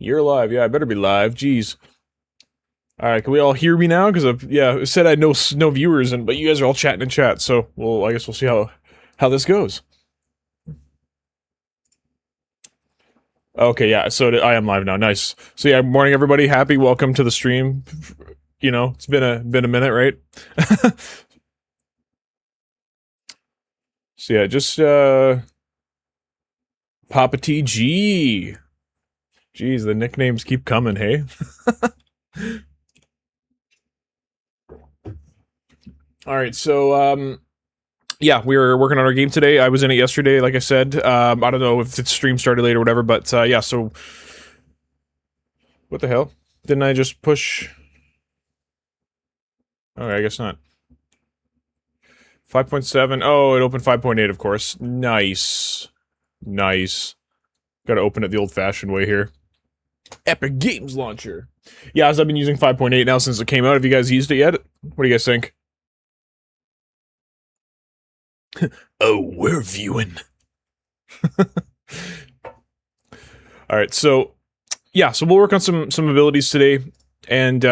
You're live. Yeah, I better be live. Jeez. Alright, can we all hear me now? Because yeah, it said I had no viewers, but you guys are all chatting in chat, so I guess we'll see how this goes. Okay, yeah, so I am live now. Nice. So yeah, morning everybody. Happy welcome to the stream. You know, it's been a minute, right? So yeah, just Papa TG. Jeez, the nicknames keep coming, hey? Alright, so yeah, we were working on our game today. I was in it yesterday, like I said. I don't know if the stream started late or whatever, but yeah, so... What the hell? Didn't I just push... Okay, I guess not. 5.7. Oh, it opened 5.8, of course. Nice. Nice. Gotta open it the old-fashioned way here. Epic Games Launcher. Yeah, as I've been using 5.8 now since it came out. Have you guys used it yet? What do you guys think? Oh, we're viewing. Alright, so... Yeah, so we'll work on some abilities today. And,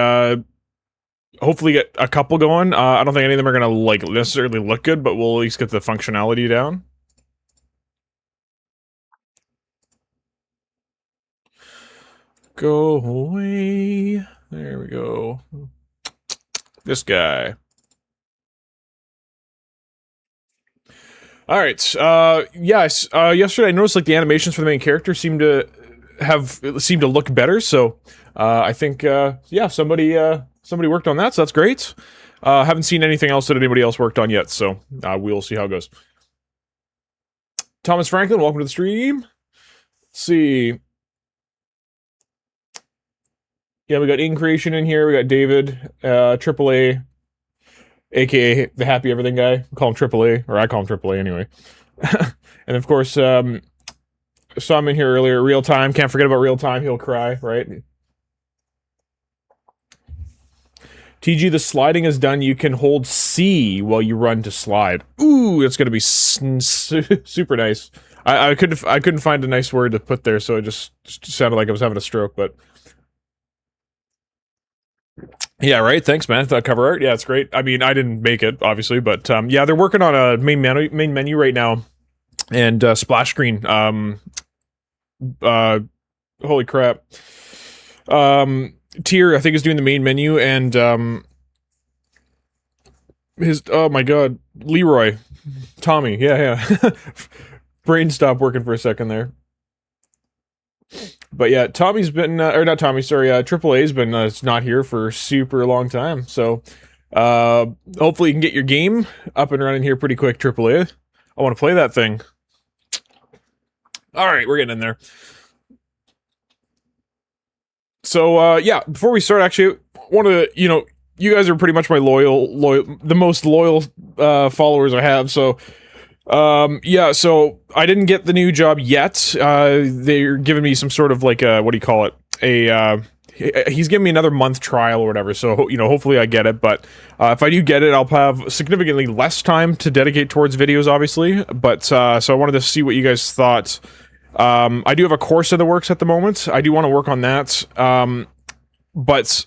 hopefully get a couple going. I don't think any of them are gonna, like, necessarily look good, but we'll at least get the functionality down. Go away. There we go. This guy. Alright, yes, yesterday I noticed, like, the animations for the main character seemed to look better, so, I think, yeah, somebody worked on that, so that's great. Haven't seen anything else that anybody else worked on yet, so, we'll see how it goes. Thomas Franklin, welcome to the stream. Let's see. Yeah, we got In-Creation in here, we got David, AAA, aka the Happy Everything guy. We call him AAA, or I call him AAA anyway. And of course, saw him in here earlier, Real Time, can't forget about Real Time, he'll cry, right? TG, the sliding is done, you can hold C while you run to slide. Ooh, that's gonna be super nice. I couldn't find a nice word to put there, so it just sounded like I was having a stroke, but... Yeah, right, thanks man, the cover art, yeah, it's great. I mean, I didn't make it, obviously, but, yeah, they're working on a main menu right now, and, splash screen, holy crap. Tier, I think, is doing the main menu, and, oh my god, Leroy. Tommy, yeah. Brain stopped working for a second there. But yeah, Tommy's been, or not Tommy, sorry, AAA's been, not here for a super long time, so, hopefully you can get your game up and running here pretty quick, AAA. I want to play that thing. Alright, we're getting in there. So, yeah, before we start, actually, one of the, you know, you guys are pretty much my the most loyal, followers I have, so, yeah, so, I didn't get the new job yet, they're giving me some sort of, like, what do you call it, he's giving me another month trial or whatever, so, you know, hopefully I get it, but, if I do get it, I'll have significantly less time to dedicate towards videos, obviously, but, so I wanted to see what you guys thought. I do have a course in the works at the moment. I do want to work on that. But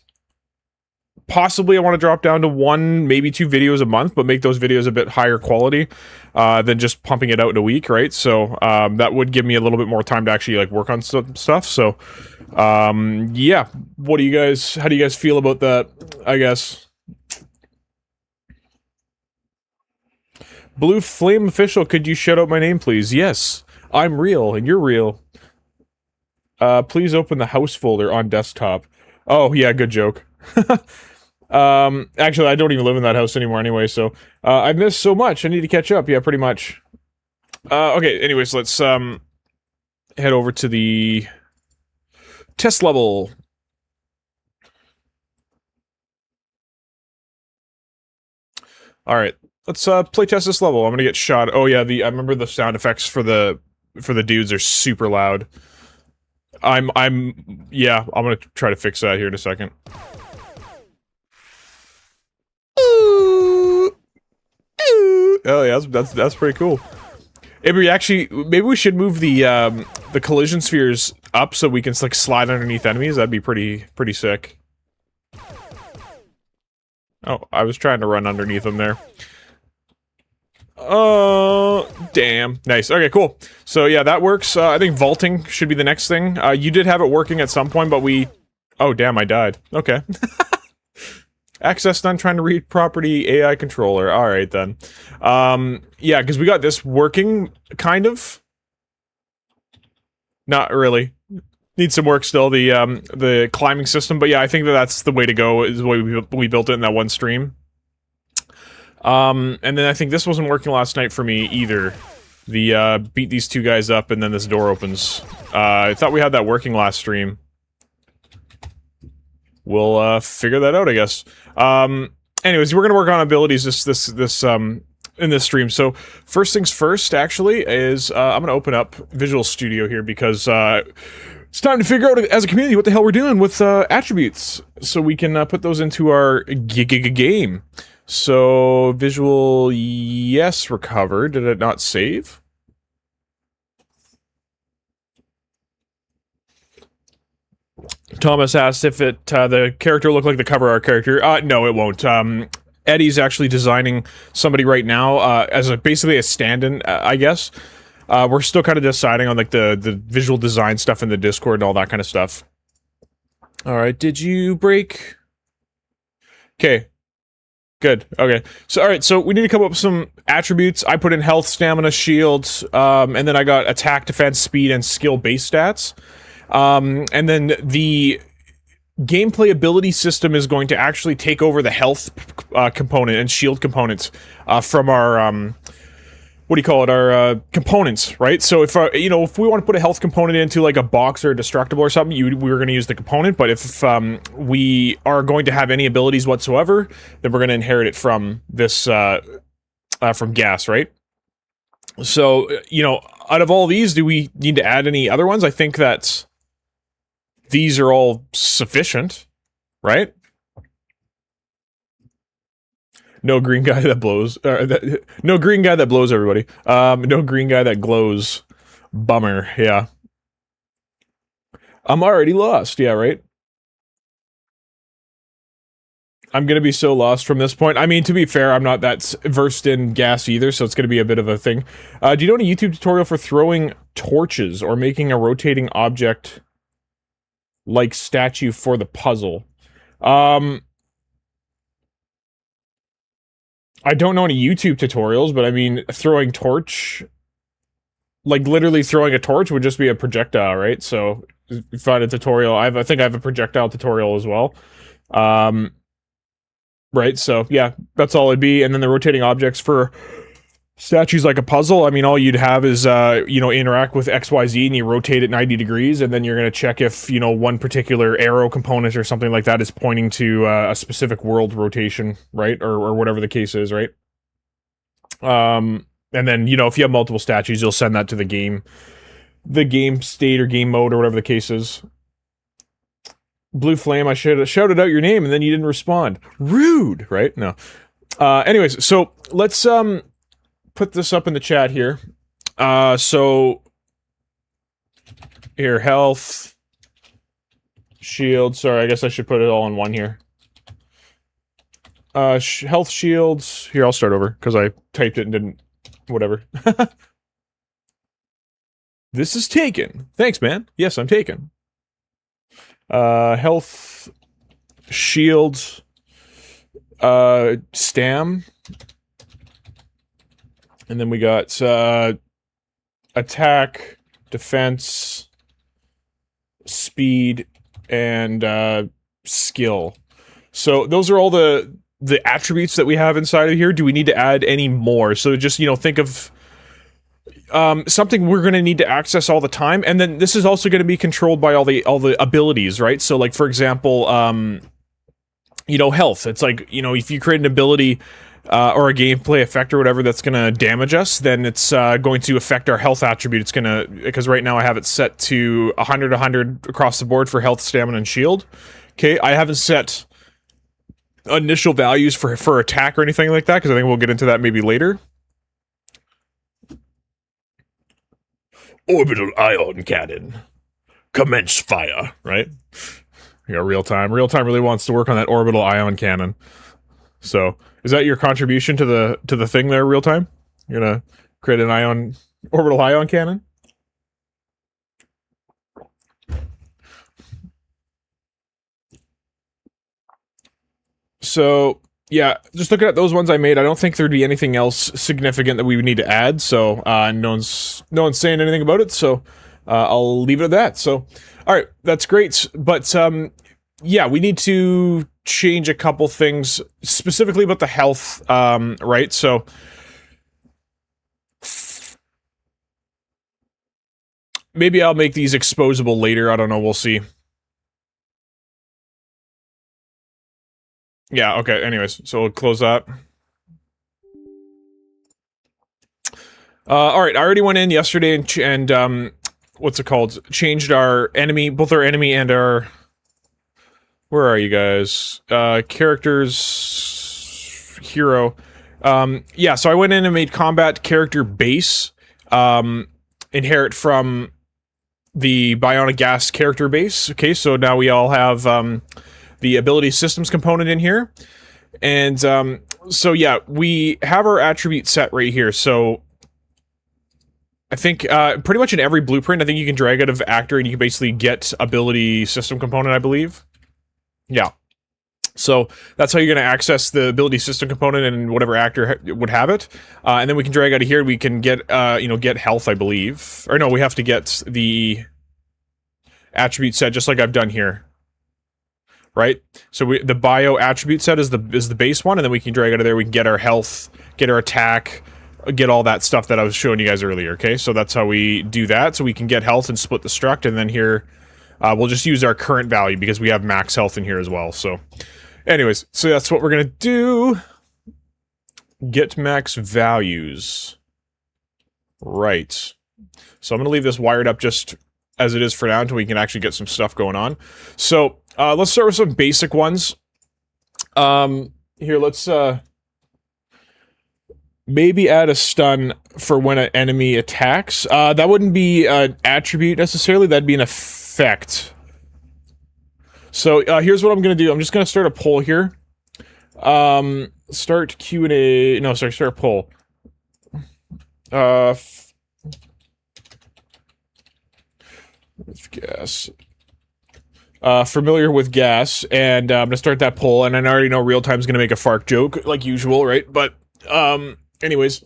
possibly I want to drop down to 1, maybe 2 videos a month, but make those videos a bit higher quality, than just pumping it out in a week, right? So, that would give me a little bit more time to actually, like, work on some stuff. So, yeah. How do you guys feel about that, I guess? Blue Flame Official, could you shout out my name, please? Yes. I'm real, and you're real. Please open the house folder on desktop. Oh, yeah, good joke. Actually, I don't even live in that house anymore anyway, so... I've missed so much, I need to catch up, yeah, pretty much. Okay, anyways, let's, head over to the... test level. Alright, let's, play test this level. I'm gonna get shot. Oh yeah, I remember the sound effects for the dudes are super loud. Yeah, I'm gonna try to fix that here in a second. Oh yeah, that's pretty cool. Maybe we should move the collision spheres up so we can like slide underneath enemies, that'd be pretty sick. Oh, I was trying to run underneath them there. Oh, damn. Nice. Okay, cool. So yeah, that works. I think vaulting should be the next thing. You did have it working at some point, but we... Oh, damn, I died. Okay. Access done, trying to read property, AI controller. Alright, then. Yeah, because we got this working, kind of. Not really. Needs some work still, the climbing system, but yeah, I think that's the way to go, is the way we built it in that one stream. And then I think this wasn't working last night for me either. The, beat these two guys up and then this door opens. I thought we had that working last stream. We'll, figure that out, I guess. Anyways, we're gonna work on abilities in this stream. So, first things first, actually, is, I'm gonna open up Visual Studio here because, it's time to figure out, as a community, what the hell we're doing with, attributes. So we can, put those into our game. So, visual, yes, recovered. Did it not save? Thomas asked if the character looked like the cover art character. No, it won't. Eddie's actually designing somebody right now, as basically a stand-in, I guess. We're still kind of deciding on, like, the visual design stuff in the Discord and all that kind of stuff. Alright, did you break? Okay. Good. Okay. So, alright, so we need to come up with some attributes. I put in health, stamina, shields, and then I got attack, defense, speed, and skill base stats. And then the gameplay ability system is going to actually take over the health, component and shield components, from our, what do you call it, our, components, right? So if, you know, if we want to put a health component into, like, a box or a destructible or something, we were going to use the component, but if, we are going to have any abilities whatsoever, then we're going to inherit it from this, from gas, right? So, you know, out of all these, do we need to add any other ones? I think that these are all sufficient, right? No green guy that blows. No green guy that blows, everybody. No green guy that glows. Bummer, yeah. I'm already lost, yeah, right? I'm gonna be so lost from this point. I mean, to be fair, I'm not that versed in gas either, so it's gonna be a bit of a thing. Do you know any YouTube tutorial for throwing torches or making a rotating object like statue for the puzzle? I don't know any YouTube tutorials, but I mean, throwing torch... Like, literally throwing a torch would just be a projectile, right? So, if you find a tutorial... I think I have a projectile tutorial as well. Right, so, yeah, that's all it'd be. And then the rotating objects for statues like a puzzle, I mean, all you'd have is, you know, interact with XYZ and you rotate it 90 degrees, and then you're gonna check if, you know, one particular arrow component or something like that is pointing to a specific world rotation, right? Or whatever the case is, right? And then, you know, if you have multiple statues, you'll send that to the game state or game mode or whatever the case is. Blue Flame, I should have shouted out your name and then you didn't respond. Rude, right? No. Anyways, so let's put this up in the chat here. So here, health, shield. Sorry, I guess I should put it all in one here. Health, shields. Here, I'll start over because I typed it and didn't. Whatever. This is taken. Thanks, man. Yes, I'm taken. Health, shields, stam, and then we got, attack, defense, speed, and, skill. So, those are all the attributes that we have inside of here. Do we need to add any more? So just, you know, think of something we're going to need to access all the time, and then this is also going to be controlled by all the abilities, right? So, like, for example, you know, health. It's like, you know, if you create an ability or a gameplay effect or whatever that's going to damage us, then it's going to affect our health attribute. It's going to, because right now I have it set to 100 across the board for health, stamina, and shield. Okay, I haven't set initial values for attack or anything like that, because I think we'll get into that maybe later. Orbital ion cannon. Commence fire, right? You know, real time. Real time really wants to work on that orbital ion cannon. So, is that your contribution to the thing there, real time? You're gonna create an orbital ion cannon? So, yeah, just looking at those ones I made, I don't think there'd be anything else significant that we would need to add. So, no one's saying anything about it. So, I'll leave it at that. So, all right, that's great. But yeah, we need to change a couple things specifically about the health. Right. So, maybe I'll make these exposable later. I don't know. We'll see. Yeah, okay, anyways, so we'll close that. Alright, I already went in yesterday and what's it called? Changed our enemy, both our enemy and our... Where are you guys? Characters... Hero. Yeah, so I went in and made combat character base, inherit from the bionic gas character base. Okay, so now we all have, the ability systems component in here. And, so yeah, we have our attribute set right here. So, I think, pretty much in every blueprint, I think you can drag out of actor and you can basically get ability system component, I believe. Yeah. So, that's how you're going to access the ability system component and whatever actor would have it. And then we can drag out of here, we can get, you know, get health, I believe. Or no, we have to get the attribute set just like I've done here. Right? So the bio attribute set is the base one, and then we can drag out of there, we can get our health, get our attack, get all that stuff that I was showing you guys earlier, okay? So that's how we do that, so we can get health and split the struct, and then here, we'll just use our current value, because we have max health in here as well, so... Anyways, so that's what we're gonna do. Get max values. Right. So I'm gonna leave this wired up just as it is for now, until we can actually get some stuff going on. So, let's start with some basic ones. Here, let's, maybe add a stun for when an enemy attacks. That wouldn't be an attribute necessarily, that'd be an effect. So, here's what I'm gonna do. I'm just gonna start a poll here. Start Q&A... No, sorry, start a poll. With gas. Familiar with gas, and I'm gonna start that poll, and I already know real time's gonna make a fart joke, like usual, right? But, anyways.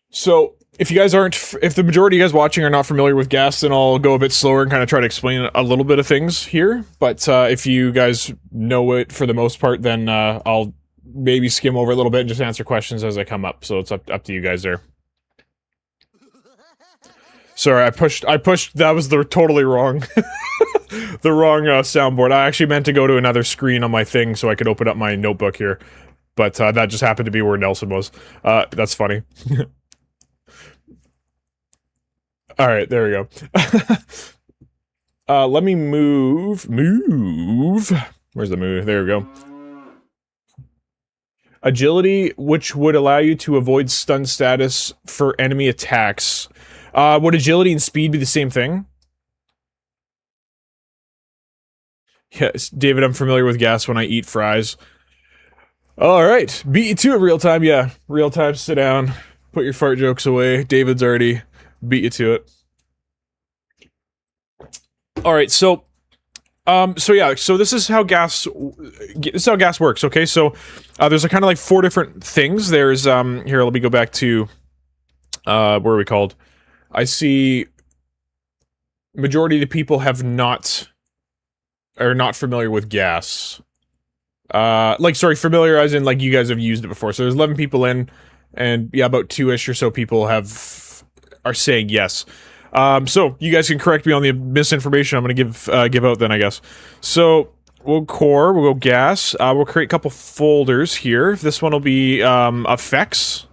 So, if you guys aren't, if the majority of you guys watching are not familiar with gas, then I'll go a bit slower and kind of try to explain a little bit of things here. But, if you guys know it for the most part, then, I'll maybe skim over a little bit and just answer questions as they come up. So it's up to you guys there. Sorry, I pushed, that was the totally wrong, the wrong, soundboard. I actually meant to go to another screen on my thing so I could open up my notebook here. But, that just happened to be where Nelson was. That's funny. Alright, there we go. Let me move. Where's the move? There we go. Agility, which would allow you to avoid stun status for enemy attacks. Would agility and speed be the same thing? Yes, David, I'm familiar with gas when I eat fries. Alright, beat you to it real time, yeah. Real time, sit down, put your fart jokes away. David's already beat you to it. Alright, so yeah, so this is how gas works, okay? So, there's a kind of like 4 different things. There's, here, let me go back to, where are we called? I see majority of the people are not familiar with gas. Like, sorry, familiar as in, like, you guys have used it before. So there's 11 people in, and, yeah, about 2-ish or so people are saying yes. So, you guys can correct me on the misinformation I'm gonna give out then, I guess. So, we'll go gas, we'll create a couple folders here. This one will be, effects.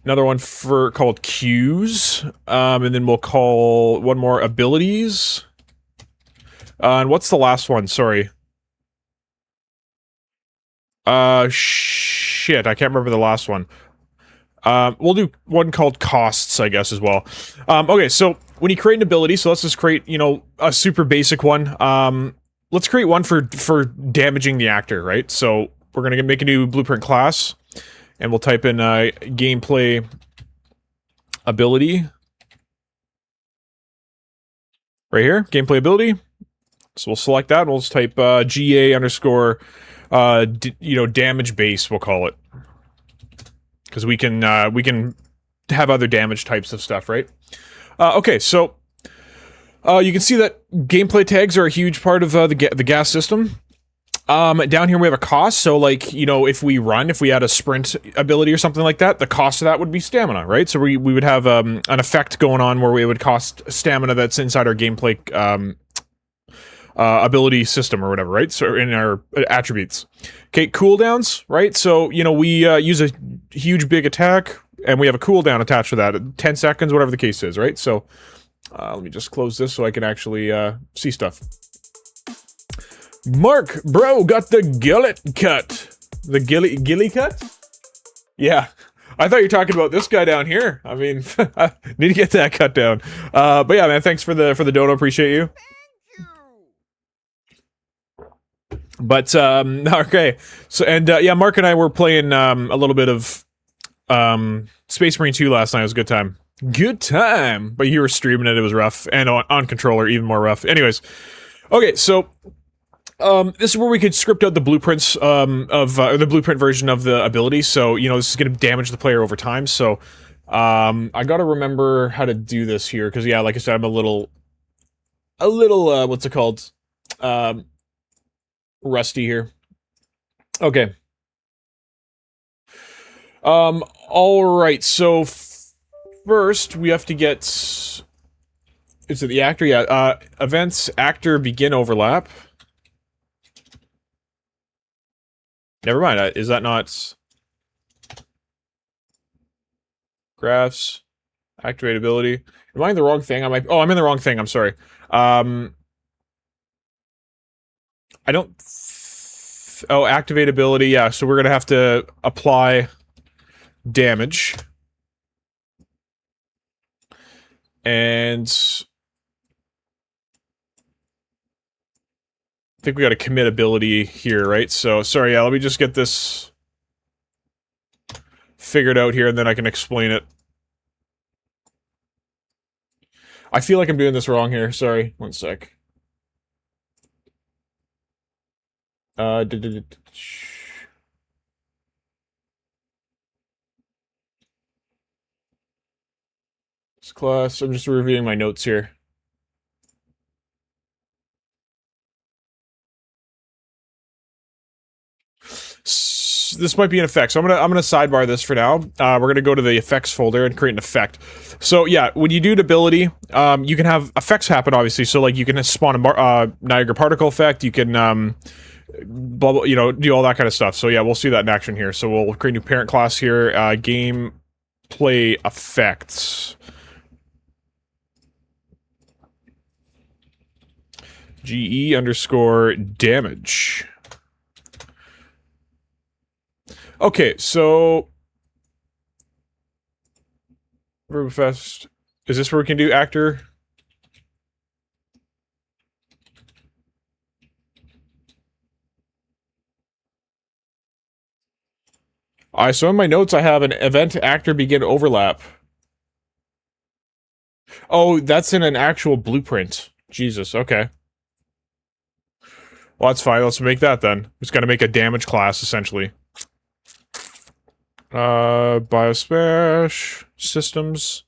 Another one called cues, and then we'll call one more abilities. And what's the last one? Sorry. Shit, I can't remember the last one. We'll do one called costs, I guess, as well. Okay, so when you create an ability, so let's just create, you know, a super basic one. Let's create one for damaging the actor, right? So we're gonna make a new blueprint class, and we'll type in gameplay ability right here, gameplay ability. So we'll select that, and we'll just type GA underscore, you know, damage base, we'll call it. Because we can have other damage types of stuff, right? Okay, so you can see that gameplay tags are a huge part of the gas system. Down here we have a cost, so like, you know, if we had a sprint ability or something like that, the cost of that would be stamina, right? So we would have an effect going on where we would cost stamina that's inside our gameplay ability system or whatever, right? So in our attributes. Okay, cooldowns, right? So, you know, we use a huge big attack, and we have a cooldown attached to that, 10 seconds, whatever the case is, right? So, let me just close this so I can actually see stuff. Mark, bro, got the gullet cut. The gilly cut? Yeah. I thought you were talking about this guy down here. I mean, need to get that cut down. But yeah, man, thanks for the dono, appreciate you. But, okay. So, and, yeah, Mark and I were playing, a little bit of, Space Marine 2 last night. It was a good time. Good time! But you were streaming it, it was rough. And on controller, even more rough. Anyways. Okay, so, this is where we could script out the blueprints, the blueprint version of the ability. So, you know, this is gonna damage the player over time. So, I gotta remember how to do this here. Cause, yeah, like I said, I'm a little, what's it called? Rusty here. Okay. Alright, so first we have to get... Is it the actor? Yeah, events, actor, begin overlap. Never mind, is that not... Graphs, activate ability. Am I in the wrong thing? Oh, I'm in the wrong thing, I'm sorry. I don't... Oh, activate ability, yeah, so we're gonna have to apply damage. And... I think we got a commit ability here, right? So, sorry, yeah, let me just get this figured out here, and then I can explain it. I feel like I'm doing this wrong here, sorry. One sec. This class, I'm just reviewing my notes here. This might be an effect, so I'm gonna sidebar this for now. We're gonna go to the effects folder and create an effect. So yeah, when you do an ability, you can have effects happen, obviously. So like you can spawn a Niagara particle effect. You can blah, you know, do all that kind of stuff. So yeah, we'll see that in action here. So we'll create a new parent class here. Game play effects. GE underscore damage. Okay, so Rubefest. Is this where we can do actor? So in my notes I have an event actor begin overlap. Oh, that's in an actual blueprint. Jesus, okay. Well, that's fine. Let's make that then. Just gotta make a damage class, essentially. Biospec systems.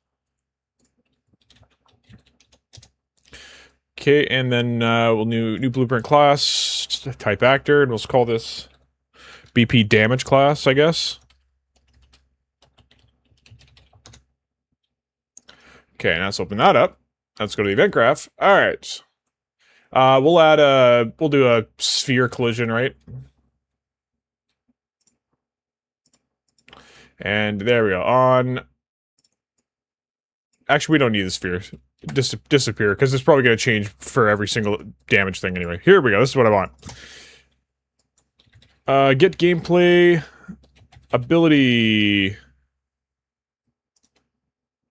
Okay, and then we'll new blueprint class, type actor, and we'll just call this BP damage class, I guess. Okay, now let's open that up. Let's go to the event graph. All right. We'll do a sphere collision, right? And there we go. On... Actually, we don't need the sphere. Disappear, because it's probably going to change for every single damage thing anyway. Here we go. This is what I want. Get gameplay ability.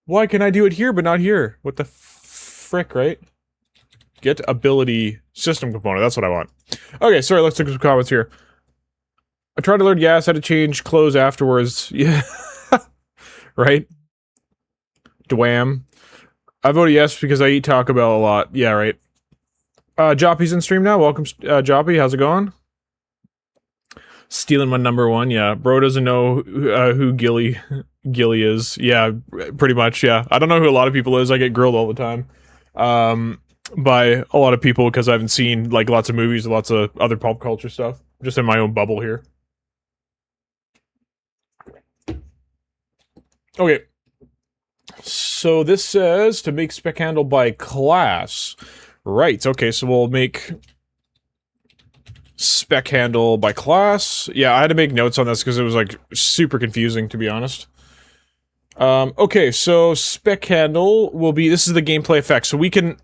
Why can I do it here but not here? What the frick, right? Get ability system component. That's what I want. Okay, sorry, let's look at some comments here. I tried to learn gas, had to change clothes afterwards. Yeah. Right? Dwam. I voted yes because I eat Taco Bell a lot. Yeah, right. Joppy's in stream now. Welcome, Joppy. How's it going? Stealing my number one. Yeah, bro doesn't know who Gilly is. Yeah, pretty much. Yeah, I don't know who a lot of people is. I get grilled all the time, by a lot of people because I haven't seen like lots of movies, lots of other pop culture stuff. Just in my own bubble here. Okay. So this says to make spec handle by class. Right, okay, so we'll make spec handle by class. Yeah, I had to make notes on this because it was like super confusing, to be honest. Okay, so spec handle will be, this is the gameplay effect. So we can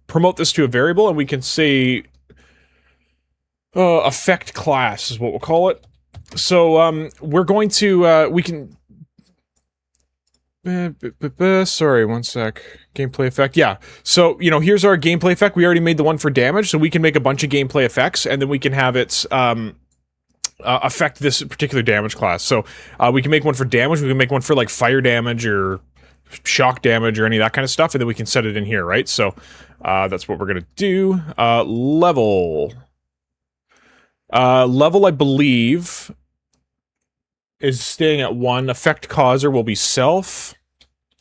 promote this to a variable and we can say effect class is what we'll call it. So we're going to we can sorry, one sec. Gameplay effect. Yeah. So, you know, here's our gameplay effect. We already made the one for damage, so we can make a bunch of gameplay effects, and then we can have it affect this particular damage class. So, we can make one for damage, we can make one for, like, fire damage, or shock damage, or any of that kind of stuff, and then we can set it in here, right? So, that's what we're gonna do. Level. Level, I believe, is staying at 1. Effect causer will be self,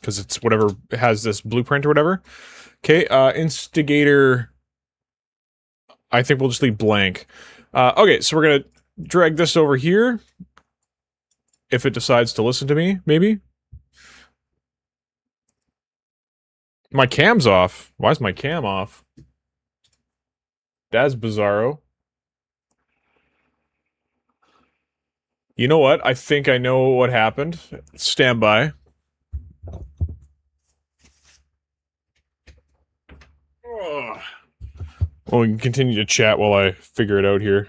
because it's whatever has this blueprint or whatever. Okay, instigator, I think we'll just leave blank. Okay, so we're gonna drag this over here. If it decides to listen to me, maybe. My cam's off. Why is my cam off? That's bizarro. You know what? I think I know what happened. Stand by. Ugh. Well, we can continue to chat while I figure it out here.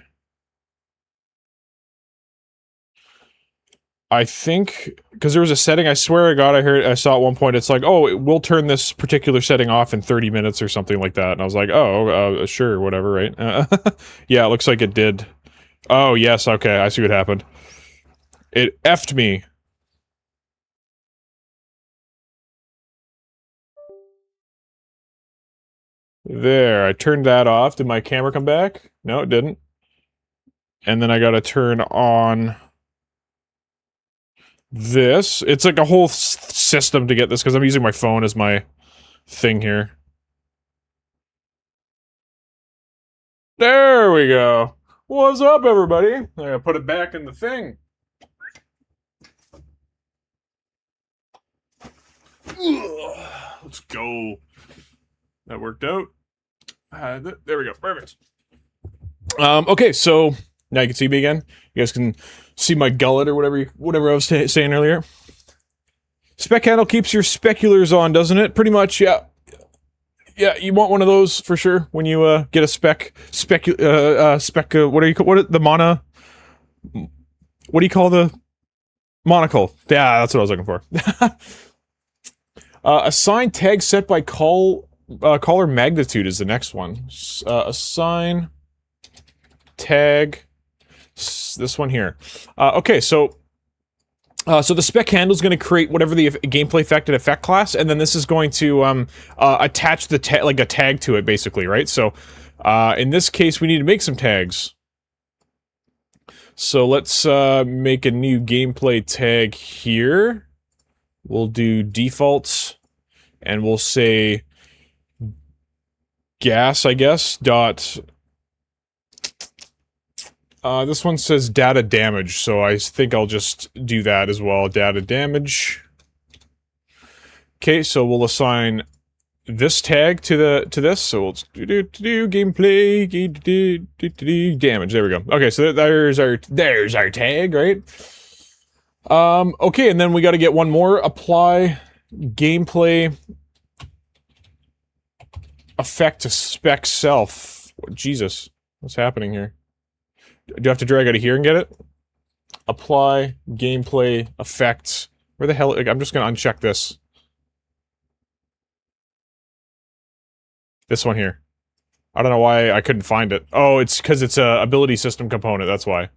I think, because there was a setting, I swear to God, I saw at one point, it's like, oh, we'll turn this particular setting off in 30 minutes or something like that. And I was like, oh, sure, whatever, right? Yeah, it looks like it did. Oh, yes, okay, I see what happened. It effed me. There, I turned that off. Did my camera come back? No, it didn't. And then I gotta turn on this. It's like a whole system to get this, because I'm using my phone as my thing here. There we go. What's up, everybody? I gotta put it back in the thing. Let's go. That worked out. There we go. Perfect. Okay, so now you can see me again. You guys can see my gullet or whatever I was saying earlier. Spec handle keeps your speculars on, doesn't it? Pretty much, yeah. Yeah, you want one of those for sure when you get a spec. What do you call the mono? What do you call the monocle? Yeah, that's what I was looking for. Assign tag set by caller magnitude is the next one. Assign tag this one here. Okay, so the spec handle is going to create whatever the gameplay effect and effect class, and then this is going to attach the like a tag to it, basically, right? So in this case, we need to make some tags. So let's make a new gameplay tag here. We'll do defaults, and we'll say gas, I guess, dot... this one says data damage, so I think I'll just do that as well. Data damage. Okay, so we'll assign this tag to this. So we'll do gameplay damage. There we go. Okay, so there's our tag, right? Okay, and then we got to get one more. Apply gameplay effect to spec self. Jesus, what's happening here? Do I have to drag out of here and get it? Apply gameplay effects. Where the hell? Like, I'm just gonna uncheck this. This one here. I don't know why I couldn't find it. Oh, it's because it's a ability system component, that's why.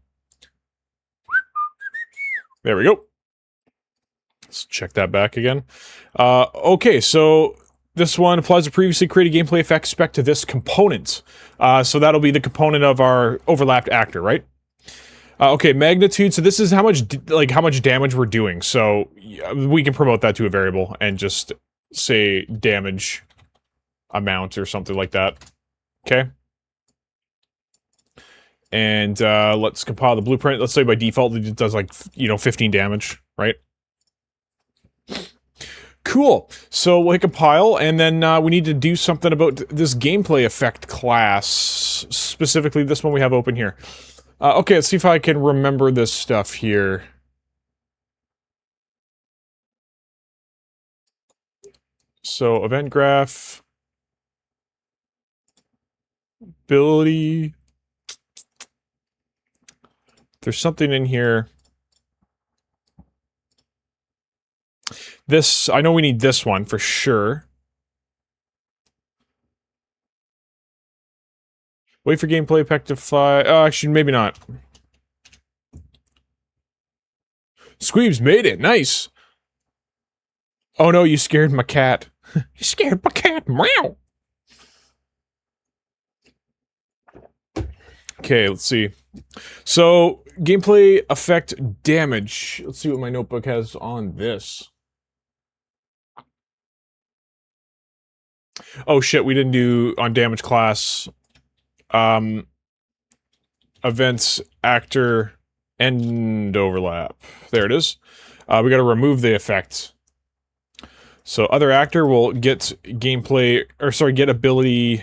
There we go. Let's check that back again. Okay, so this one applies a previously created gameplay effect spec to this component. So that'll be the component of our overlapped actor, right? Okay, magnitude. So this is how much damage we're doing. So we can promote that to a variable and just say damage amount or something like that. Okay. And let's compile the blueprint. Let's say by default it does like 15 damage, right? Cool. So we'll hit compile, and then we need to do something about this gameplay effect class. Specifically, this one we have open here. Okay, let's see if I can remember this stuff here. So, event graph. Ability. There's something in here. This, I know we need this one for sure. Wait for gameplay effect to fly. Oh, actually, maybe not. Squeebs made it. Nice. Oh no, you scared my cat. You scared my cat. Meow. Okay, let's see. So, gameplay effect damage. Let's see what my notebook has on this. Oh shit, we didn't do on damage class. Events, actor, end overlap. There it is. We gotta remove the effect. So other actor will get gameplay, or sorry, get ability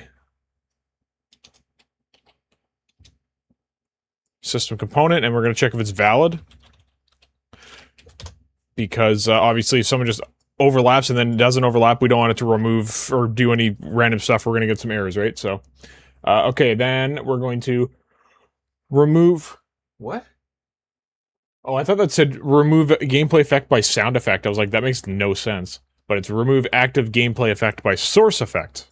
system component, and we're gonna check if it's valid. Because obviously if someone just overlaps and then doesn't overlap, we don't want it to remove or do any random stuff. We're gonna get some errors, right? So, okay, then we're going to remove... What? Oh, I thought that said remove gameplay effect by sound effect. I was like, that makes no sense. But it's remove active gameplay effect by source effect.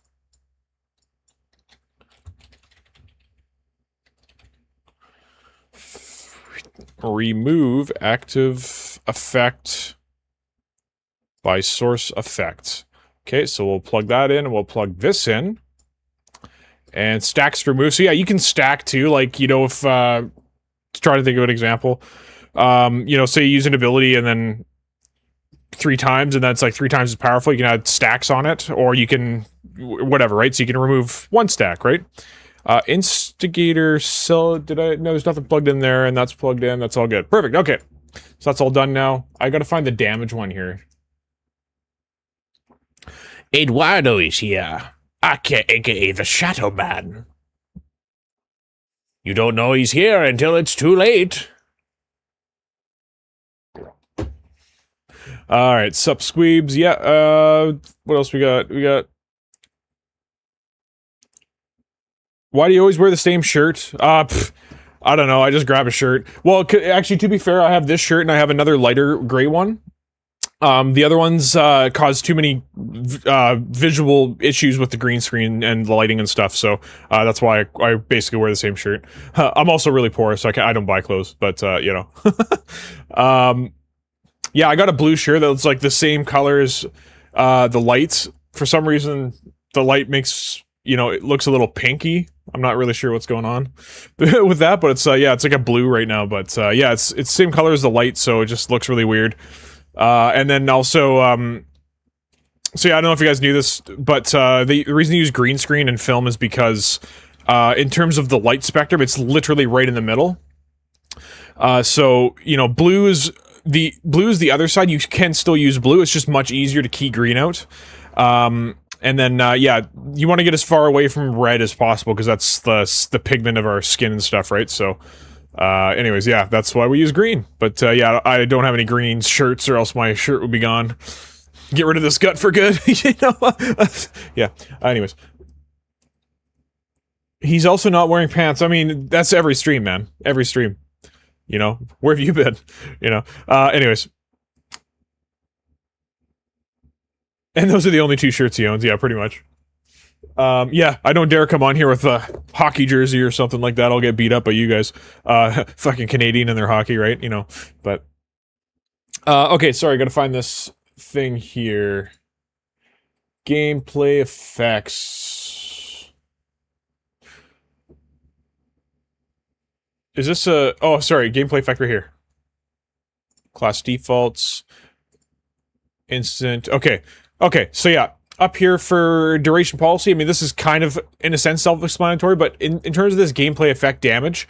Remove active effect by source effect. Okay, so we'll plug that in, and we'll plug this in. And stacks remove. So yeah, you can stack too, like, if, try to think of an example. Say you use an ability and then 3 times, and that's like 3 times as powerful, you can add stacks on it, or you can, whatever, right? So you can remove 1 stack, right? Instigator, no, there's nothing plugged in there, and that's plugged in, that's all good. Perfect, okay. So that's all done now. I gotta find the damage one here. Eduardo is here. aka the Shadow Man. You don't know he's here until it's too late. Alright, sup squeebs. Yeah, what else we got? Why do you always wear the same shirt? I don't know, I just grab a shirt. Well, actually, to be fair, I have this shirt and I have another lighter gray one. The other ones cause too many visual issues with the green screen and the lighting and stuff, so that's why I basically wear the same shirt. I'm also really poor, so I don't buy clothes, but yeah, I got a blue shirt that's like the same color as the lights. For some reason, the light makes, it looks a little pinky. I'm not really sure what's going on with that, but it's yeah, it's like a blue right now, but yeah, it's the same color as the light, so it just looks really weird. And then also, so yeah, I don't know if you guys knew this, but the reason you use green screen and film is because in terms of the light spectrum, it's literally right in the middle. So, blue is the other side. You can still use blue, it's just much easier to key green out. And then, yeah, you want to get as far away from red as possible, because that's the pigment of our skin and stuff, right? So, anyways, yeah, that's why we use green. But, yeah, I don't have any green shirts, or else my shirt would be gone. Get rid of this gut for good, Yeah, anyways. He's also not wearing pants. I mean, that's every stream, man. Every stream. Where have you been? Anyways. And those are the only 2 shirts he owns, yeah, pretty much. Yeah, I don't dare come on here with a hockey jersey or something like that. I'll get beat up by you guys. Fucking Canadian and their hockey, right? You know, but... okay, sorry, gotta find this thing here. Gameplay effects. Is this a... Oh, sorry, gameplay effect right here. Class defaults. Instant. Okay. Okay, so yeah. Up here for duration policy, I mean, this is kind of, in a sense, self-explanatory, but in terms of this gameplay effect damage,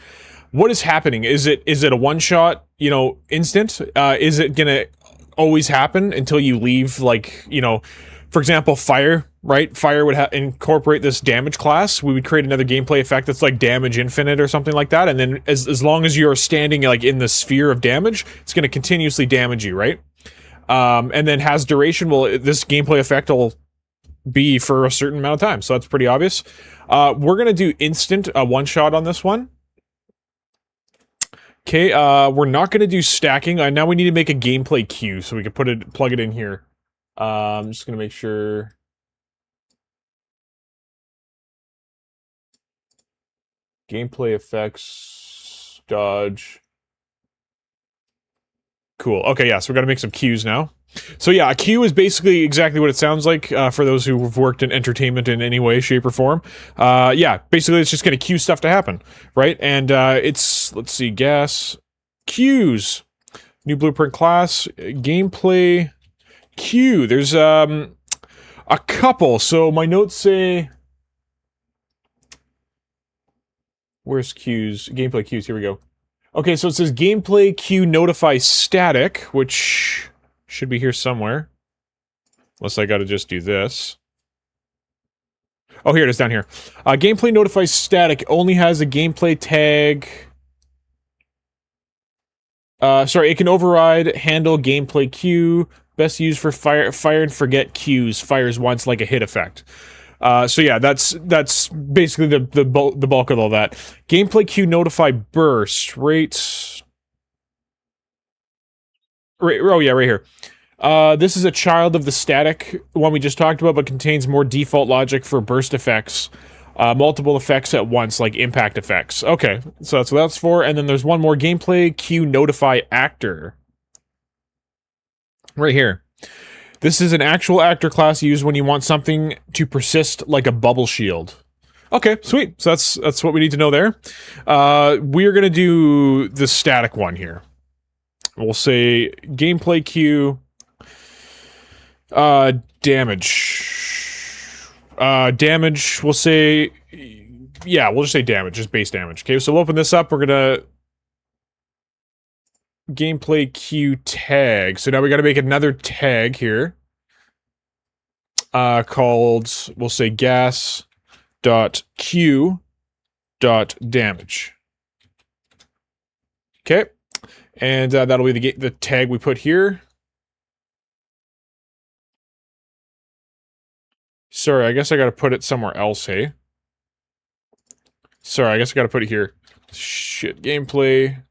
what is happening? Is it a one-shot, you know, instant? Is it gonna always happen until you leave, like, you know, for example, fire, right? Fire would incorporate this damage class. We would create another gameplay effect that's like damage infinite or something like that, and then as long as you're standing, like, in the sphere of damage, it's gonna continuously damage you, right? And then has duration, well, this gameplay effect will be for a certain amount of time, so that's pretty obvious. We're gonna do instant, one shot on this one. Okay, we're not gonna do stacking. Now we need to make a gameplay queue so we can plug it in here. I'm just gonna make sure. Gameplay effects, dodge. Cool. Okay, yeah, so we gotta make some queues now. So yeah, a queue is basically exactly what it sounds like, for those who've worked in entertainment in any way, shape, or form. Yeah, basically it's just gonna queue stuff to happen, right? And, it's, let's see, gas, queues, new blueprint class, gameplay, queue. There's, a couple, so my notes say... Where's queues? Gameplay queues, here we go. Okay, so it says gameplay queue notify static, which... should be here somewhere. Unless I gotta just do this. Oh, here it is, down here. Gameplay notifies static only has a gameplay tag. Sorry, it can override handle gameplay queue. Best used for fire and forget queues. Fires once like a hit effect. So yeah, that's basically the bulk of all that. Gameplay queue notify burst rates. Right, oh yeah, right here. This is a child of the static one we just talked about, but contains more default logic for burst effects. Multiple effects at once, like impact effects. Okay, so that's what that's for. And then there's one more, gameplay queue notify actor. Right here. This is an actual actor class used when you want something to persist like a bubble shield. Okay, sweet. So that's what we need to know there. We are gonna do the static one here. We'll say gameplay queue. Damage. Damage, we'll say... Yeah, we'll just say damage, just base damage. Okay, so we'll open this up, we're gonna... Gameplay queue tag. So now we gotta make another tag here. Called, we'll say gas.queue.damage. Okay. And that'll be the tag we put here. Sorry, I guess I gotta put it somewhere else, hey? Sorry, I guess I gotta put it here. Shit, gameplay.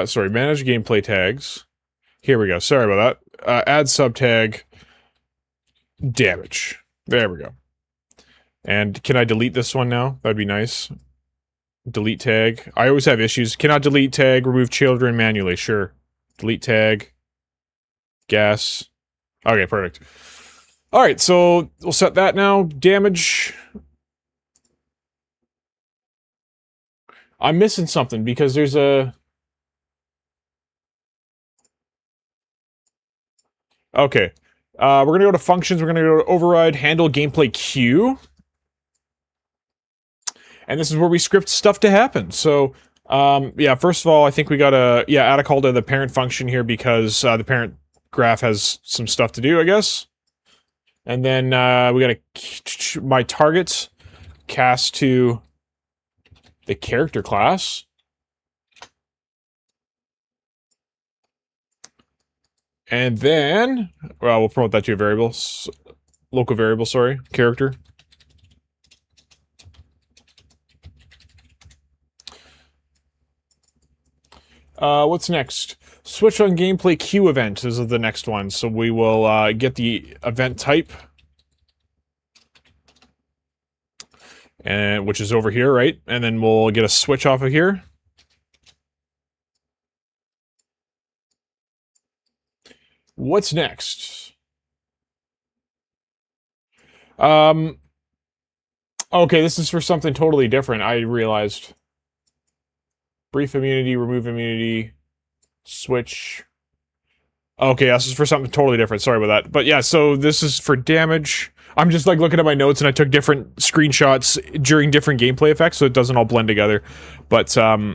Sorry, manage gameplay tags. Here we go, sorry about that. Add subtag. Damage. There we go. And can I delete this one now? That'd be nice. Delete tag. I always have issues. Cannot delete tag, remove children manually. Sure. Delete tag. Gas. Okay, perfect. Alright, so we'll set that now. Damage. I'm missing something because there's a... Okay. We're gonna go to functions. We're gonna go to override handle gameplay queue. And this is where we script stuff to happen. So, yeah, first of all, I think we gotta, add a call to the parent function here because the parent graph has some stuff to do, I guess. And then we gotta my targets cast to the character class. And then, well, we'll promote that to a variable, local variable, sorry, character. What's next? Switch on gameplay queue event is the next one. So we will get the event type. And which is over here, right? And then we'll get a switch off of here. What's next? Okay, this is for something totally different, I realized. Brief immunity, remove immunity, switch. Okay, this is for something totally different, sorry about that. But yeah, so this is for damage. I'm just like looking at my notes and I took different screenshots during different gameplay effects so it doesn't all blend together. But, so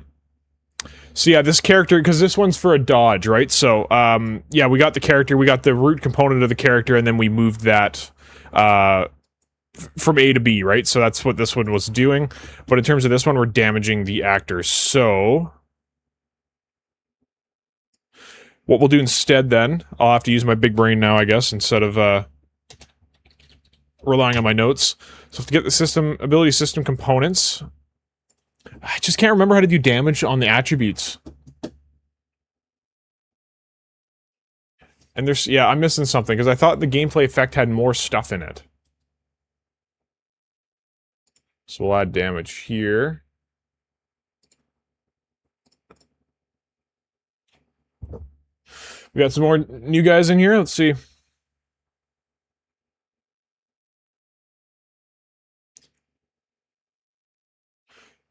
yeah, this character, because this one's for a dodge, right? So, yeah, we got the character, we got the root component of the character, and then we moved that, from A to B, right? So that's what this one was doing. But in terms of this one, we're damaging the actor. So what we'll do instead then, I'll have to use my big brain now, I guess, instead of relying on my notes. So to get the system, ability system components, I just can't remember how to do damage on the attributes. And there's, yeah, I'm missing something, because I thought the gameplay effect had more stuff in it. So we'll add damage here. We got some more new guys in here. Let's see.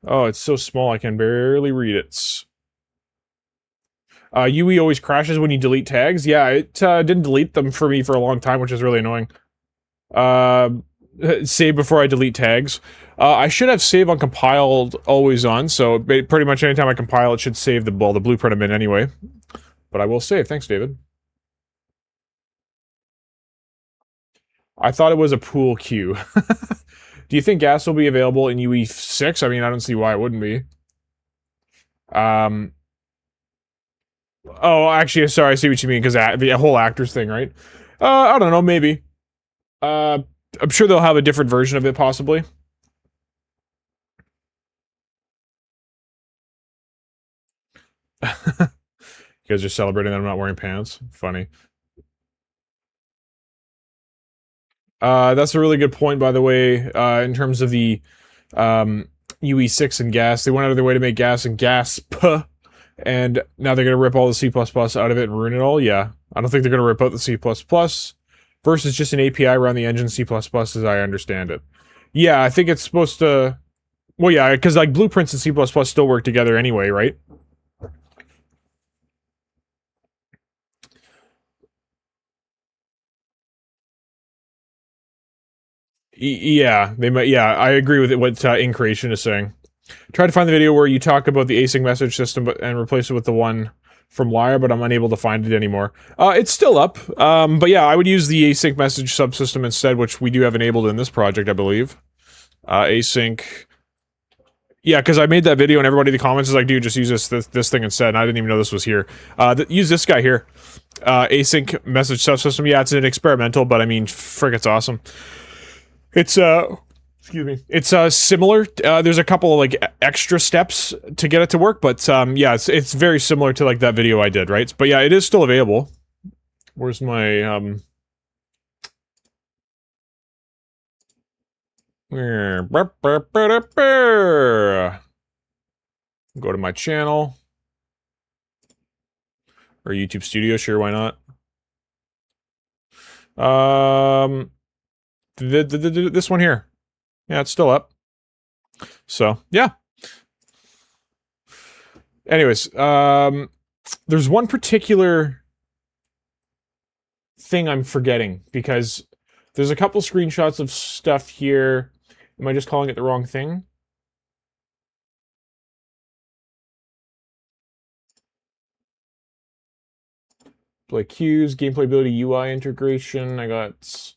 Oh, it's so small I can barely read it. UE always crashes when you delete tags. Yeah, it didn't delete them for me for a long time, which is really annoying. Save before I delete tags. I should have save on compiled always on, so pretty much anytime I compile it should save the blueprint I'm in anyway. But I will save. Thanks, David. I thought it was a pool queue. Do you think gas will be available in UE6? I mean, I don't see why it wouldn't be. Oh, actually, sorry, I see what you mean, because the whole actors thing, right? I don't know, maybe. I'm sure they'll have a different version of it, possibly. You guys are celebrating that I'm not wearing pants? Funny. That's a really good point, by the way, in terms of the, UE6 and gas. They went out of their way to make gas and gasp, and now they're gonna rip all the C++ out of it and ruin it all? Yeah. I don't think they're gonna rip out the C++, versus just an API around the engine C++ as I understand it. Yeah, I think it's supposed to... Well, yeah, because, like, blueprints and C++ still work together anyway, right? Yeah, they might. Yeah, I agree with what Increation is saying. Try to find the video where you talk about the async message system and replace it with the one from Lyre, but I'm unable to find it anymore. It's still up, but yeah, I would use the async message subsystem instead, which we do have enabled in this project, I believe. Async. Yeah, because I made that video and everybody in the comments is like, dude, just use this thing instead, and I didn't even know this was here. Use this guy here. Async message subsystem. Yeah, it's an experimental, but I mean, frick, it's awesome. It's, excuse me. It's, similar. There's a couple of, like, extra steps to get it to work, but, yeah, it's very similar to, like, that video I did, right? But yeah, it is still available. Where's my, Go to my channel. Or YouTube Studio, sure, why not? This one here. Yeah, it's still up. So, yeah. Anyways, there's one particular thing I'm forgetting, because there's a couple screenshots of stuff here. Am I just calling it the wrong thing? Play cues, gameplay ability, UI integration. I got...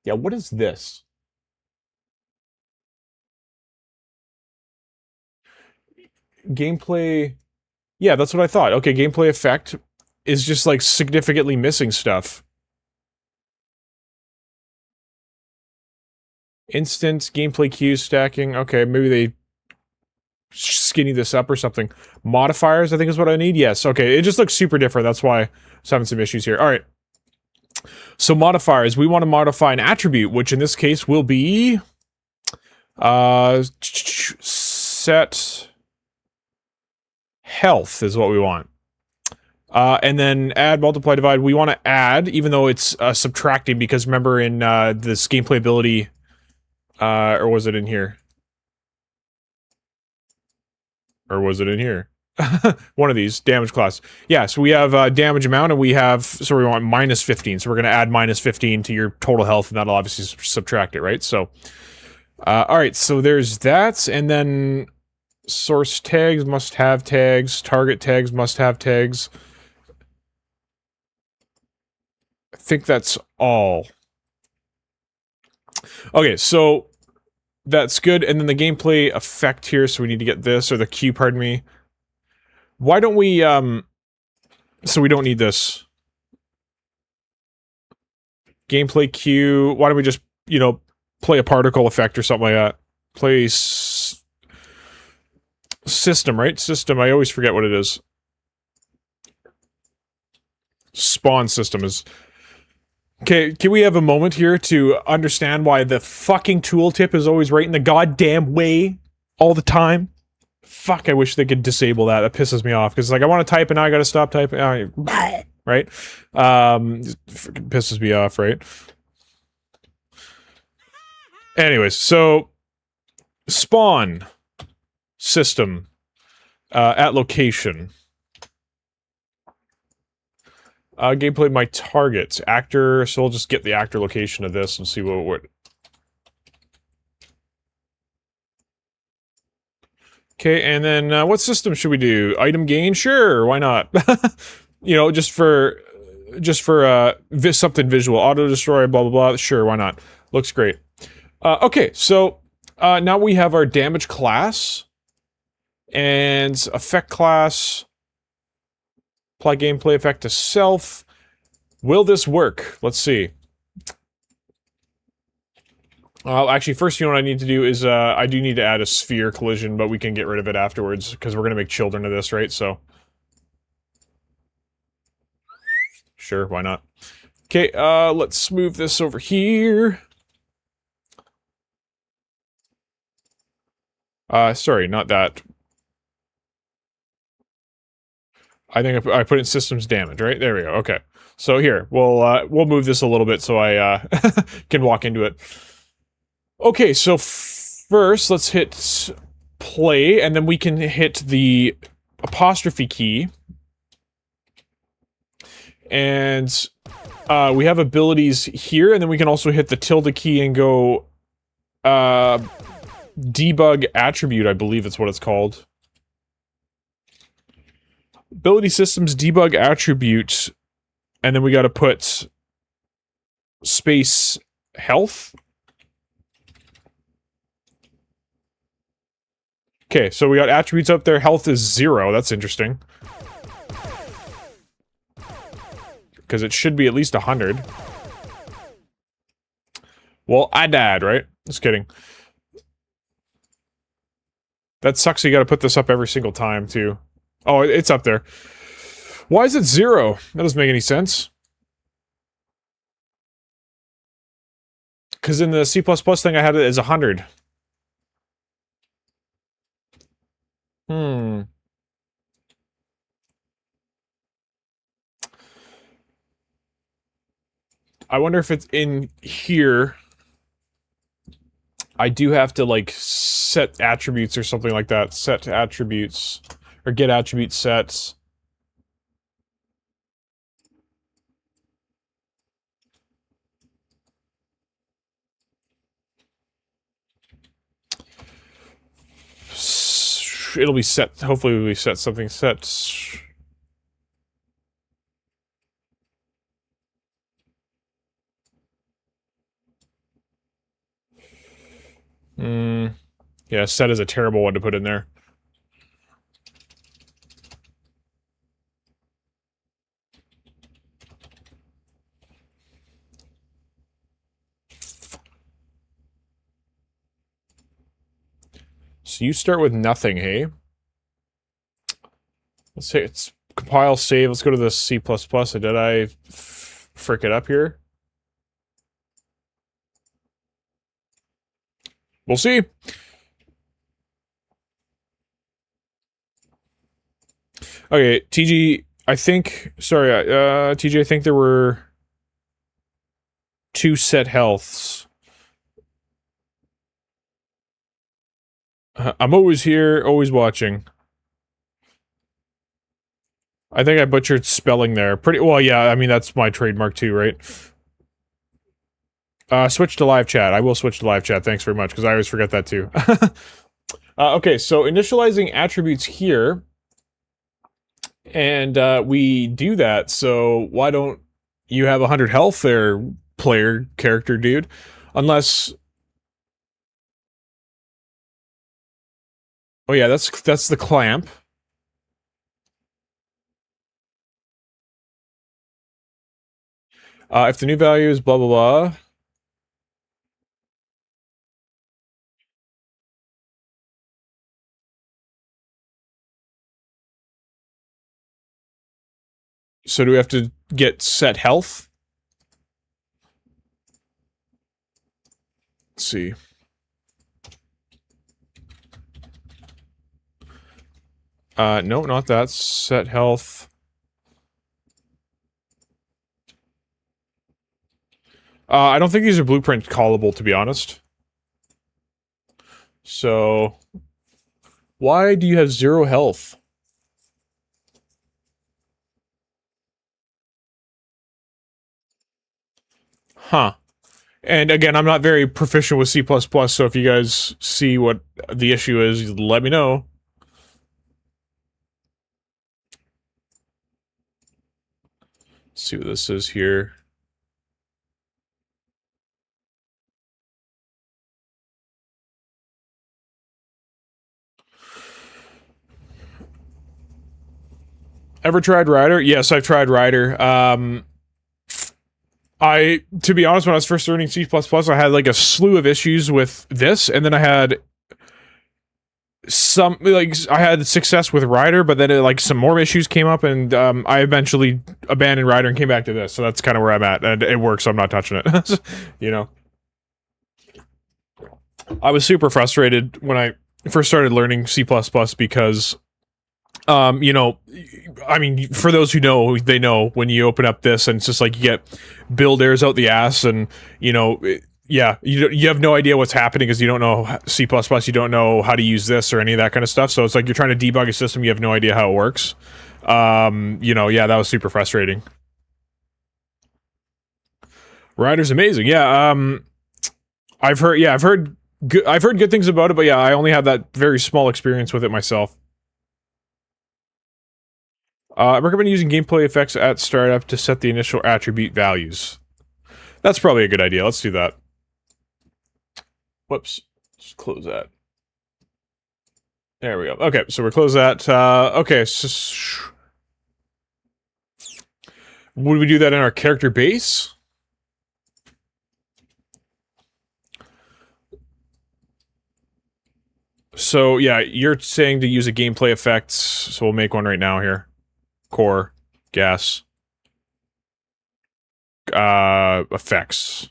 Yeah, what is this? Gameplay... Yeah, that's what I thought. Okay, gameplay effect is just, like, significantly missing stuff. Instant gameplay cues stacking. Okay, maybe they skinny this up or something. Modifiers, I think is what I need. Yes, okay. It just looks super different. That's why I was having some issues here. All right. So modifiers, we want to modify an attribute, which in this case will be set health is what we want. And then add, multiply, divide. We want to add, even though it's subtracting, because remember in this gameplay ability, or was it in here? Or was it in here? One of these, damage class. Yeah, so we have damage amount, and we have, so we want minus 15. So we're going to add minus 15 to your total health, and that'll obviously subtract it, right? So, alright, so there's that, and then source tags must have tags, target tags must have tags. I think that's all. Okay, so that's good, and then the gameplay effect here, so we need to get this, or the Q, pardon me. Why don't we, so we don't need this. Gameplay Q, why don't we just, you know, play a particle effect or something like that. Play system, right? System, I always forget what it is. Spawn system is... Okay, can we have a moment here to understand why the fucking tooltip is always right in the goddamn way all the time? Fuck, I wish they could disable that. That pisses me off, because, like, I want to type and now I gotta stop typing. Right? Freaking pisses me off, right? Anyways, so... Spawn. System. At location. Gameplay, my target. Actor, so we'll just get the actor location of this and see what... Okay, and then, what system should we do? Item gain? Sure, why not? You know, just for, something visual. Auto-destroy, blah, blah, blah. Sure, why not? Looks great. Okay, so, now we have our damage class. And effect class. Apply gameplay effect to self. Will this work? Let's see. Actually, first, you know what I need to do is, I do need to add a sphere collision, but we can get rid of it afterwards, because we're gonna make children of this, right? So... Sure, why not? Okay, let's move this over here. Sorry, not that. I think I put in systems damage, right? There we go, okay. So here, we'll move this a little bit so I, can walk into it. Okay, so first, let's hit play, and then we can hit the apostrophe key. And, we have abilities here, and then we can also hit the tilde key and go, debug attribute, I believe it's what it's called. Ability systems debug attribute, and then we gotta put space health. Okay, so we got attributes up there, health is 0, that's interesting. Because it should be at least 100. Well, I died, right? Just kidding. That sucks, you gotta put this up every single time, too. Oh, it's up there. Why is it 0? That doesn't make any sense. Because in the C++ thing I had it as 100. I wonder if it's in here. I do have to, like, set attributes or something like that. Set attributes. Or get attribute sets. It'll be set. Hopefully we set something set. Yeah, set is a terrible one to put in there. So you start with nothing, hey? Let's say it's compile, save. Let's go to the C++. Did I frick it up here? We'll see. Okay, TG, I think, sorry, TG, I think there were 2 set healths. I'm always here, always watching. I think I butchered spelling there. Pretty well, yeah, I mean, that's my trademark too, right? Switch to live chat. I will switch to live chat, thanks very much, because I always forget that too. Okay, so initializing attributes here. And we do that, so why don't you have 100 health there, player character dude? Unless... Oh yeah, that's the clamp. If the new value is blah blah blah... So do we have to get set health? Let's see. No, not that. Set health. I don't think these are blueprint callable, to be honest. So... Why do you have 0 health? Huh. And again, I'm not very proficient with C++, so if you guys see what the issue is, let me know. Let's see what this is here. Ever tried Rider? Yes, I've tried Rider. To be honest, when I was first learning C++, I had like a slew of issues with this, and then I had some, like, I had success with Rider, but then like some more issues came up, and I eventually abandoned Rider and came back to this, so that's kind of where I'm at, and it works, so I'm not touching it. You know? I was super frustrated when I first started learning C++ because... you know, I mean, for those who know, they know when you open up this and it's just like you get build errors out the ass and, you know, yeah, you have no idea what's happening because you don't know C++, you don't know how to use this or any of that kind of stuff. So it's like you're trying to debug a system, you have no idea how it works. You know, yeah, that was super frustrating. Rider's amazing. Yeah, I've heard good things about it, but yeah, I only have that very small experience with it myself. I recommend using gameplay effects at startup to set the initial attribute values. That's probably a good idea. Let's do that. Whoops. Just close that. There we go. Okay, so we're close that. Okay, so... Would we do that in our character base? So, yeah, you're saying to use a gameplay effects, so we'll make one right now here. Core, gas, effects.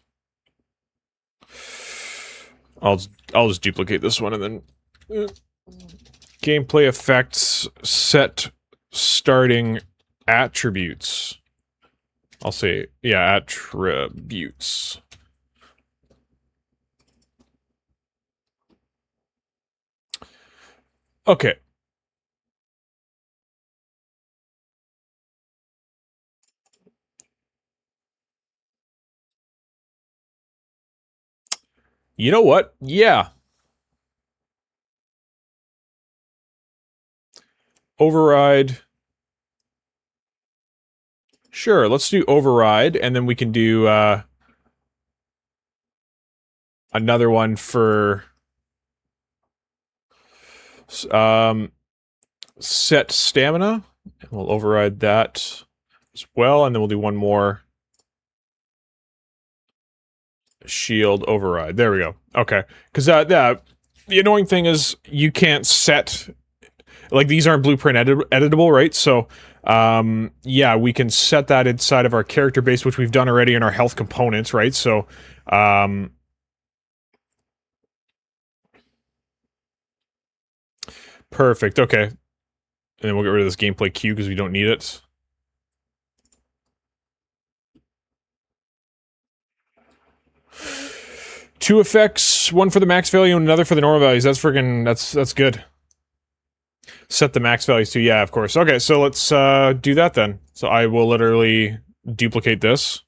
I'll just duplicate this one and then gameplay effects set starting attributes. I'll say, yeah, attributes. Okay. You know what? Yeah. Override. Sure, let's do override, and then we can do, another one for... set stamina. And we'll override that as well, and then we'll do one more. Shield override. There we go. Okay. Because, the annoying thing is you can't set, like, these aren't blueprint editable, right? So, yeah, we can set that inside of our character base, which we've done already in our health components, right? So, perfect, okay. And then we'll get rid of this gameplay queue because we don't need it. Two effects, one for the max value and another for the normal values. That's freaking, that's good. Set the max values to, yeah, of course. Okay, so let's do that then. So I will literally duplicate this.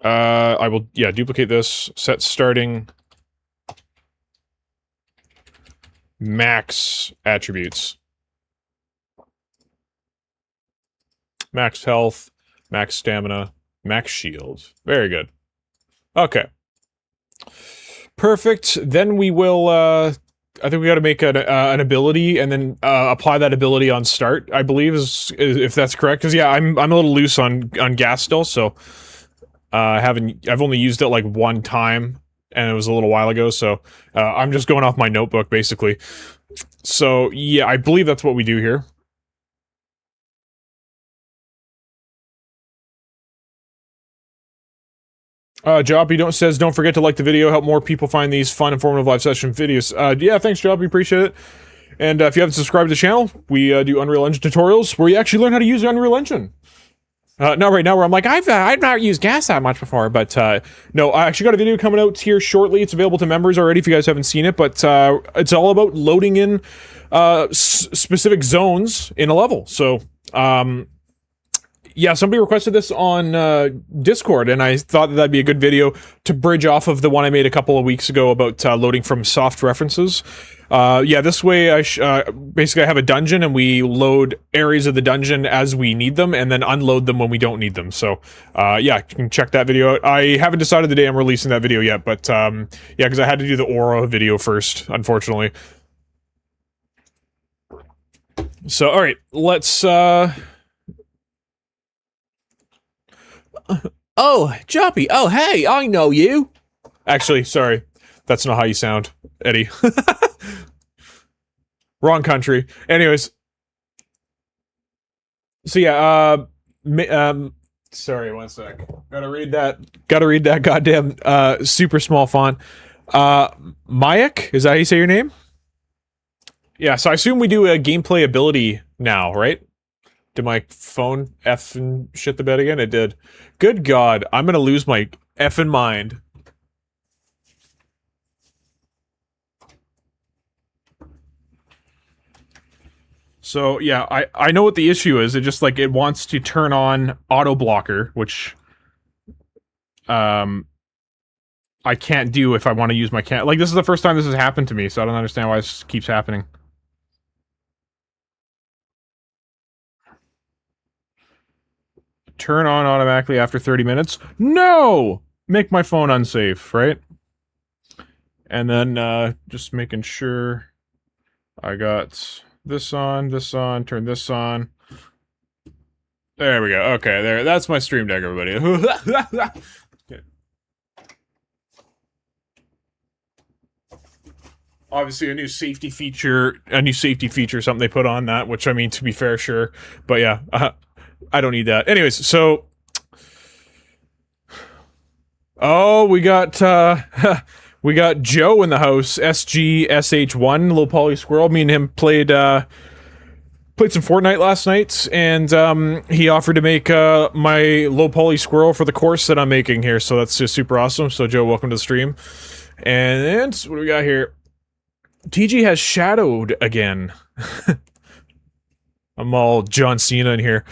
I will, yeah, duplicate this, set starting max attributes. Max health, max stamina, max shield. Very good. Okay. Perfect. Then we will, I think we gotta make an ability and then apply that ability on start, I believe, is if that's correct. Because, yeah, I'm a little loose on gas still, so I've only used it like one time, and it was a little while ago, so I'm just going off my notebook, basically. So, yeah, I believe that's what we do here. Joppy says, don't forget to like the video, help more people find these fun, informative live session videos. Yeah, thanks, Joppy, appreciate it. And if you haven't subscribed to the channel, we do Unreal Engine tutorials, where you actually learn how to use Unreal Engine. Not right now, where I'm like, I've not used gas that much before, but no, I actually got a video coming out here shortly. It's available to members already if you guys haven't seen it, but it's all about loading in specific zones in a level. So, yeah, somebody requested this on Discord, and I thought that'd be a good video to bridge off of the one I made a couple of weeks ago about loading from soft references. Yeah, this way basically I have a dungeon, and we load areas of the dungeon as we need them, and then unload them when we don't need them. So, yeah, you can check that video out. I haven't decided the day I'm releasing that video yet, but, yeah, because I had to do the Aura video first, unfortunately. So, alright, let's, Oh, Joppy, oh, hey, I know you! Actually, sorry, that's not how you sound, Eddie. Wrong country. Anyways. So yeah, sorry, one sec. Gotta read that goddamn, super small font. Mayak, is that how you say your name? Yeah, so I assume we do a gameplay ability now, right? Did my phone effing shit the bed again? It did. Good God, I'm gonna lose my effing mind. So, yeah, I know what the issue is. It just, like, it wants to turn on auto blocker, which, I can't do if I want to use my like, this is the first time this has happened to me, so I don't understand why this keeps happening. Turn on automatically after 30 minutes? No! Make my phone unsafe, right? And then, just making sure I got this on, turn this on. There we go. Okay, there. That's my stream deck, everybody. Okay. Obviously, a new safety feature, something they put on that, which, I mean, to be fair, sure. But yeah, I don't need that. Anyways, so... Oh, we got, we got Joe in the house, SGSH1, Low Poly Squirrel. Me and him played some Fortnite last night, and he offered to make my Low Poly Squirrel for the course that I'm making here, so that's just super awesome. So Joe, welcome to the stream. And what do we got here? TG has shadowed again. I'm all John Cena in here.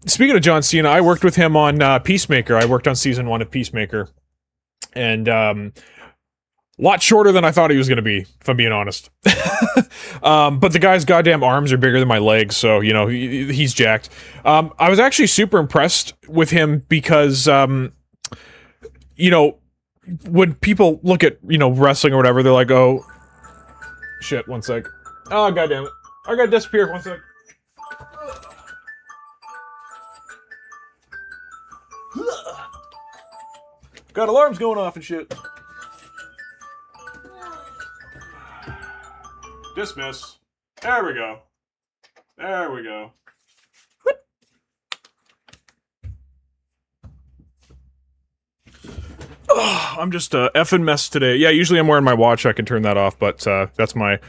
Speaking of John Cena, I worked with him on Peacemaker. I worked on season 1 of Peacemaker. And, a lot shorter than I thought he was gonna be, if I'm being honest. But the guy's goddamn arms are bigger than my legs, so, you know, he's jacked. I was actually super impressed with him because, you know, when people look at, you know, wrestling or whatever, they're like, oh... Shit, one sec. Oh, goddamn it. I gotta disappear, one sec. Got alarms going off and shit. Dismiss. There we go. There we go. Oh, I'm just a effing mess today. Yeah, usually I'm wearing my watch. I can turn that off, but that's my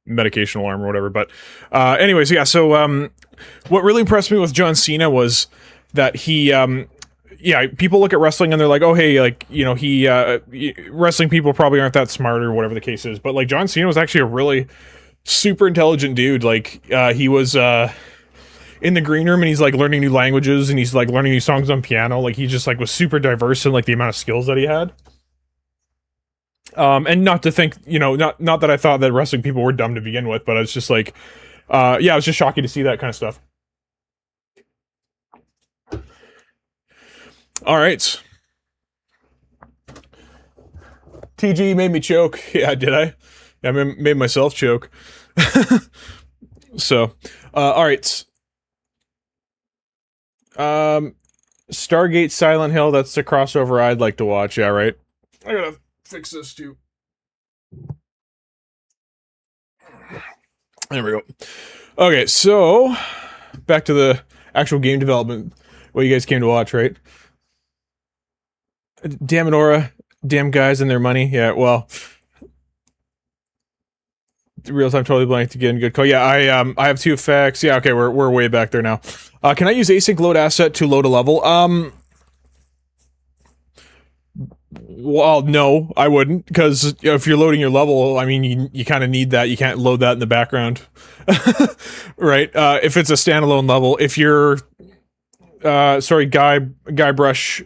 medication alarm or whatever. But anyways, yeah, so what really impressed me with John Cena was that he yeah, people look at wrestling and they're like, oh, hey, like, you know, wrestling people probably aren't that smart or whatever the case is. But, like, John Cena was actually a really super intelligent dude. Like, he was in the green room and he's, like, learning new languages and he's, like, learning new songs on piano. Like, he just, like, was super diverse in, like, the amount of skills that he had. And not to think, you know, not that I thought that wrestling people were dumb to begin with, but it's just, like, yeah, it was just shocking to see that kind of stuff. All right. TG made me choke. Yeah, did I? Yeah, I made myself choke. So, all right. Stargate Silent Hill, that's the crossover I'd like to watch. Yeah, right. I gotta fix this too. There we go. Okay, so back to the actual game development. What you guys came to watch, right? Damn it, Aura. Damn guys and their money. Yeah, well, real time totally blanked again. Good call. Yeah, I have two effects. Yeah, okay, we're way back there now. Can I use async load asset to load a level? Well, no, I wouldn't, because if you're loading your level, I mean, you kind of need that. You can't load that in the background, right? If it's a standalone level, if you're, sorry, Guybrush.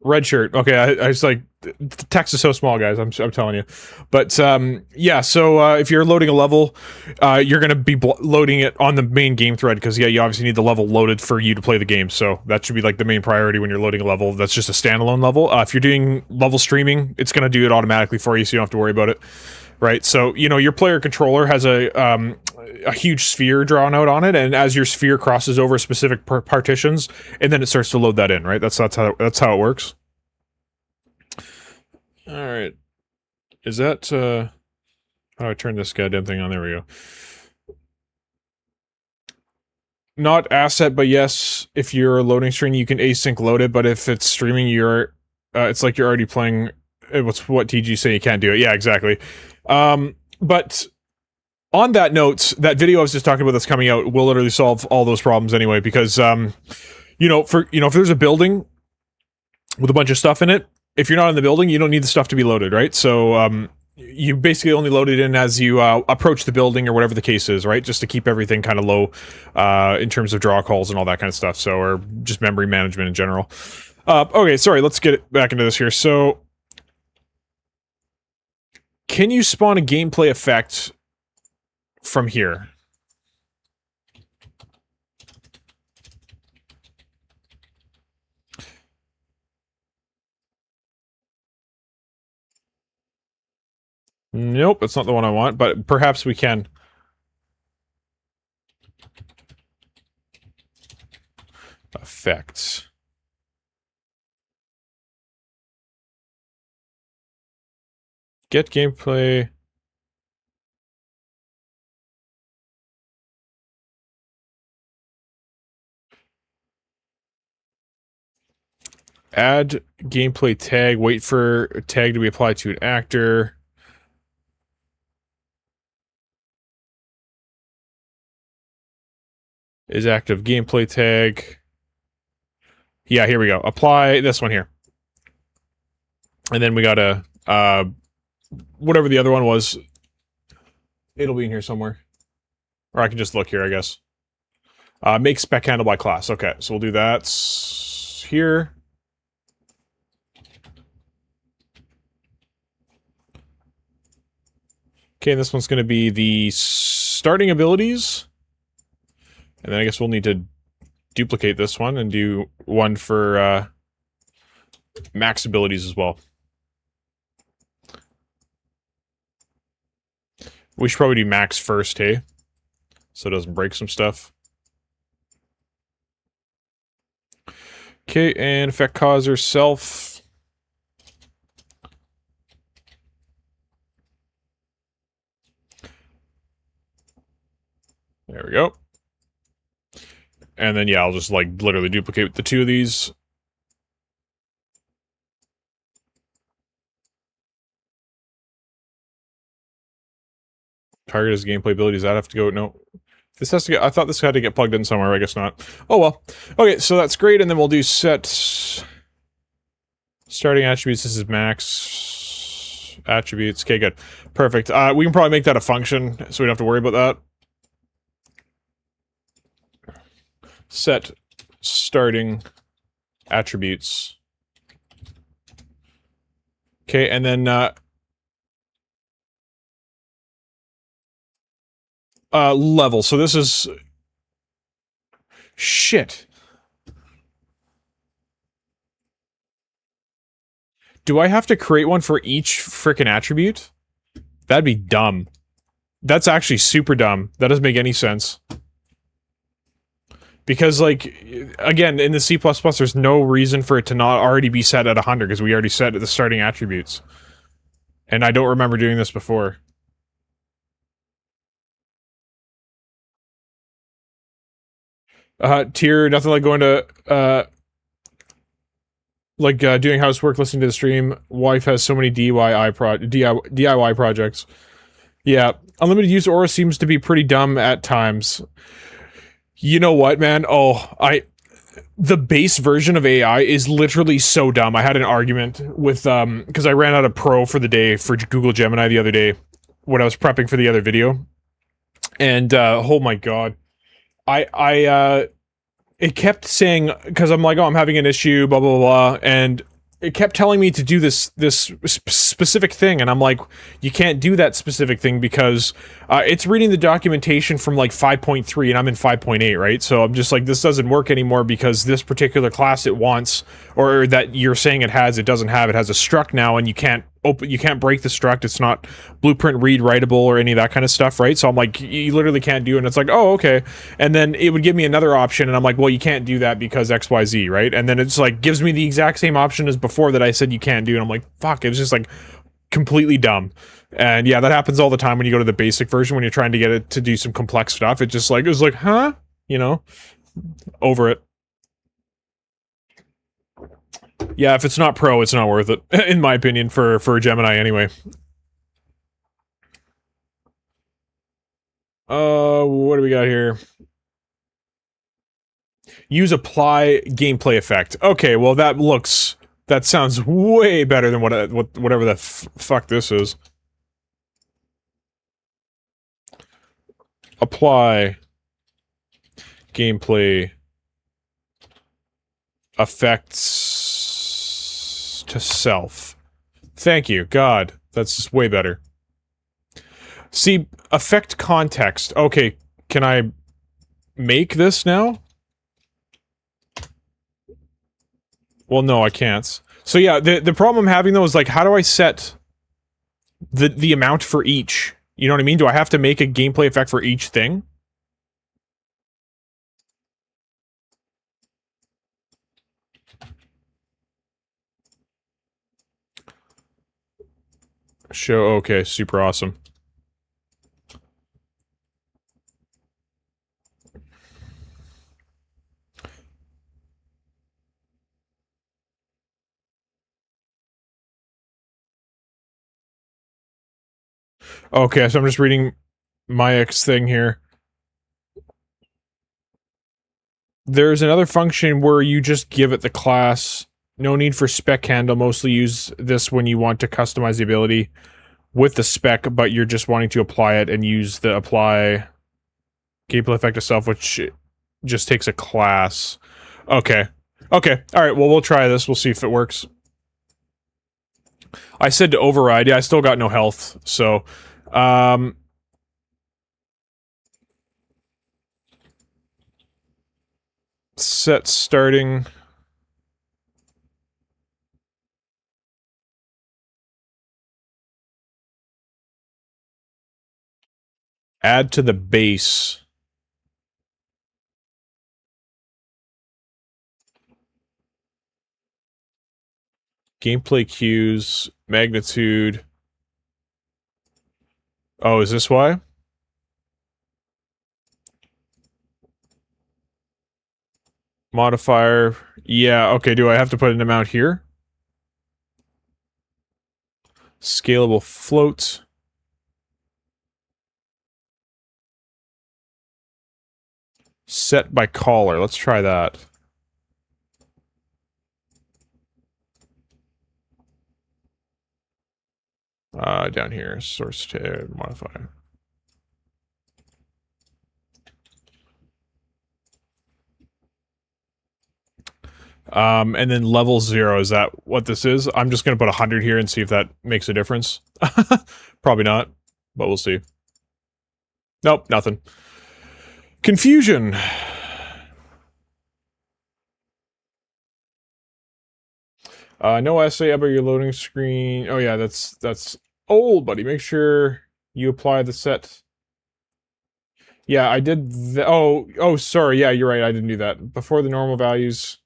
Red shirt. Okay, I was like, the text is so small, guys. I'm telling you. But yeah. So if you're loading a level, you're gonna be loading it on the main game thread because yeah, you obviously need the level loaded for you to play the game. So that should be like the main priority when you're loading a level. That's just a standalone level. If you're doing level streaming, it's gonna do it automatically for you, so you don't have to worry about it. Right. So you know your player controller has a huge sphere drawn out on it, and as your sphere crosses over specific partitions, and then it starts to load that in, right? That's how it works. All right, is that how do I turn this goddamn thing on? There we go. Not asset, but yes, if you're a loading screen, you can async load it. But if it's streaming, it's like you're already playing. What's what TG say? You can't do it. Yeah, exactly. But on that note, that video I was just talking about that's coming out will literally solve all those problems anyway, because, you know, if there's a building with a bunch of stuff in it, if you're not in the building, you don't need the stuff to be loaded, right? So, you basically only load it in as you, approach the building or whatever the case is, right? Just to keep everything kind of low, in terms of draw calls and all that kind of stuff. So, or just memory management in general. Okay, sorry, let's get back into this here. So, can you spawn a gameplay effect from here? Nope, that's not the one I want, but perhaps we can. Effects. Get gameplay. Add gameplay tag. Wait for a tag to be applied to an actor. Is active gameplay tag. Yeah, here we go. Apply this one here. And then we gotta, whatever the other one was, it'll be in here somewhere. Or I can just look here, I guess. Make spec handle by class. Okay, so we'll do that here. Okay, and this one's going to be the starting abilities. And then I guess we'll need to duplicate this one and do one for max abilities as well. We should probably do max first, hey? So it doesn't break some stuff. Okay, and effect causer self. There we go. And then, yeah, I'll just, like, literally duplicate the two of these. Target as gameplay abilities. That have to go. No, this has to get. I thought this had to get plugged in somewhere. I guess not. Oh well. Okay, so that's great. And then we'll do set starting attributes. This is max attributes. Okay, good, perfect. We can probably make that a function, so we don't have to worry about that. Set starting attributes. Okay, and then level. So this is shit. Do I have to create one for each frickin' attribute? That'd be dumb. That's actually super dumb. That doesn't make any sense. Because, like, again, in the C++, there's no reason for it to not already be set at 100, because we already set the starting attributes. And I don't remember doing this before. Tier, nothing like going to, doing housework, listening to the stream. Wife has so many DIY projects. Yeah, unlimited use aura seems to be pretty dumb at times. You know what, man? The base version of AI is literally so dumb. I had an argument with, because I ran out of Pro for the day for Google Gemini the other day when I was prepping for the other video. And, oh my god. It kept saying, because I'm like, oh, I'm having an issue, blah, blah, blah, and it kept telling me to do this specific thing, and I'm like, you can't do that specific thing because it's reading the documentation from like 5.3 and I'm in 5.8, right? So I'm just like, this doesn't work anymore because this particular class it wants, or that you're saying it has, it doesn't have. It has a struct now, and you can't break the struct. It's not blueprint read writable or any of that kind of stuff, right? So I'm like, you literally can't do it. And it's like, oh, okay. And then it would give me another option, and I'm like, well, you can't do that because XYZ, right? And then it's like, gives me the exact same option as before that I said you can't do, and I'm like, fuck, it was just like completely dumb. And yeah, that happens all the time when you go to the basic version, when you're trying to get it to do some complex stuff. It just like, it was like, huh? You know? Over it. Yeah, if it's not pro, it's not worth it, in my opinion, for Gemini anyway. What do we got here? Use apply gameplay effect. Okay, well that sounds way better than whatever the fuck this is. Apply gameplay effects to self. Thank you, God. That's just way better. See, affect context. Okay, can I make this now? Well, no, I can't. So yeah, the problem I'm having though is like, how do I set the amount for each? You know what I mean? Do I have to make a gameplay effect for each thing? Show, okay, super awesome. Okay, so I'm just reading my X thing here. There's another function where you just give it the class. No need for spec handle. Mostly use this when you want to customize the ability with the spec, but you're just wanting to apply it and use the apply gameplay effect itself, which just takes a class. Okay. Okay. Alright, well, we'll try this. We'll see if it works. I said to override. Yeah, I still got no health, so... set starting... Add to the base. Gameplay cues, magnitude. Oh, is this why? Modifier. Yeah, okay, do I have to put an amount here? Scalable float. Set by caller. Let's try that. Down here, source to modifier. And then level 0, is that what this is? I'm just gonna put 100 here and see if that makes a difference. Probably not, but we'll see. Nope, nothing. Confusion. No essay about your loading screen. Oh yeah, that's old, buddy. Make sure you apply the set. Yeah, I did. Oh, sorry. Yeah, you're right. I didn't do that before the normal values.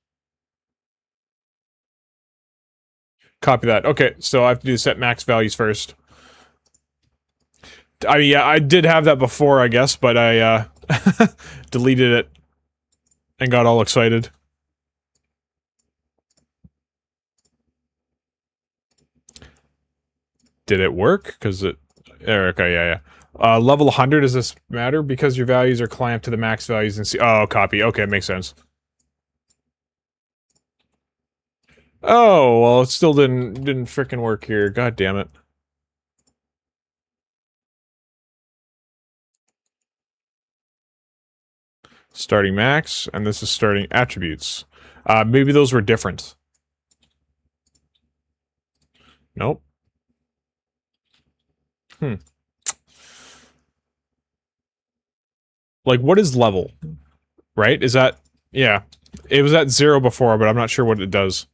Copy that. Okay, so I have to do the set max values first. I mean, yeah, I did have that before, I guess, but I deleted it and got all excited. Did it work? Because it... Okay, yeah. Level 100, does this matter? Because your values are clamped to the max values and see... Oh, copy. Okay, makes sense. Oh, well, it still didn't frickin' work here. God damn it. Starting max, and this is starting attributes. Maybe those were different. Nope. Like, what is level? Right? Is that... Yeah. It was at 0 before, but I'm not sure what it does.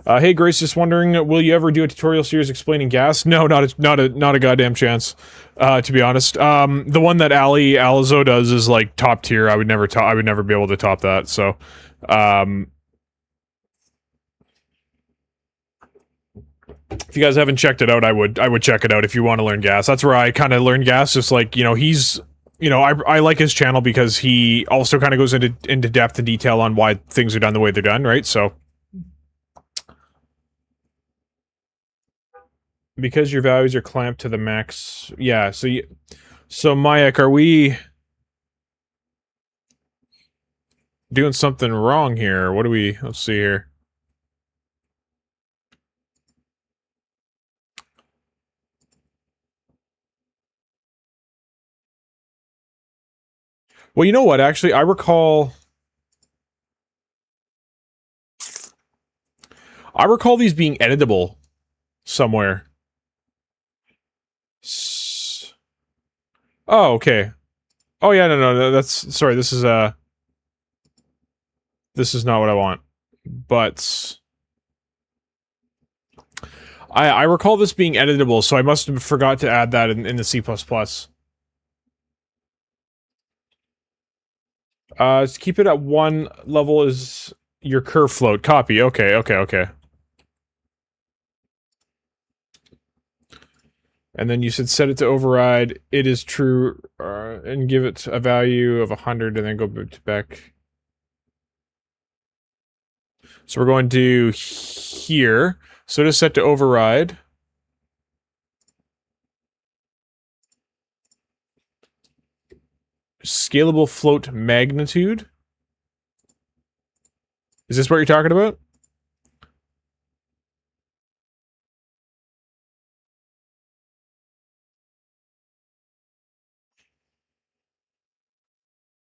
Hey Grace, just wondering, will you ever do a tutorial series explaining gas? No, not a goddamn chance. To be honest, the one that Alizo does is like top tier. I would never be able to top that. So, if you guys haven't checked it out, I would check it out if you want to learn gas. That's where I kind of learned gas. Just like, you know, he's, you know, I like his channel because he also kind of goes into depth and detail on why things are done the way they're done, right? So. Because your values are clamped to the max... Yeah, so So, Mayak, are we... doing something wrong here? What do we... Let's see here. Well, you know what, actually, I recall these being editable somewhere. Oh, okay. Oh, yeah, no, that's... Sorry, this is not what I want. But... I recall this being editable, so I must have forgot to add that in the C++. Keep it at 1 level is your curve float. Copy. Okay. And then you said set it to override. It is true, and give it a value of 100, and then go back. So we're going to here. So it is set to override. Scalable float magnitude. Is this what you're talking about?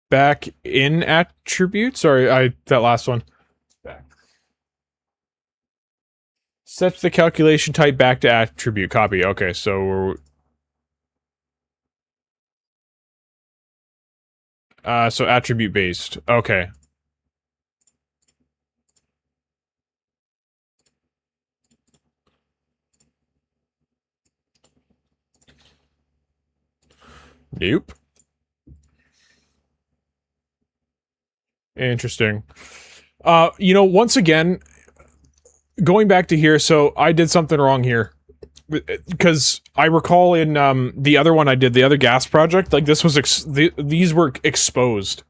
Back in attribute? Sorry, that last one. Back. Set the calculation type back to attribute. Copy. Okay, so we're... so attribute based. Okay. Nope. Interesting. You know, once again, going back to here, so I did something wrong here. Because I recall in the other one I did, the other gas project, like this was these were exposed.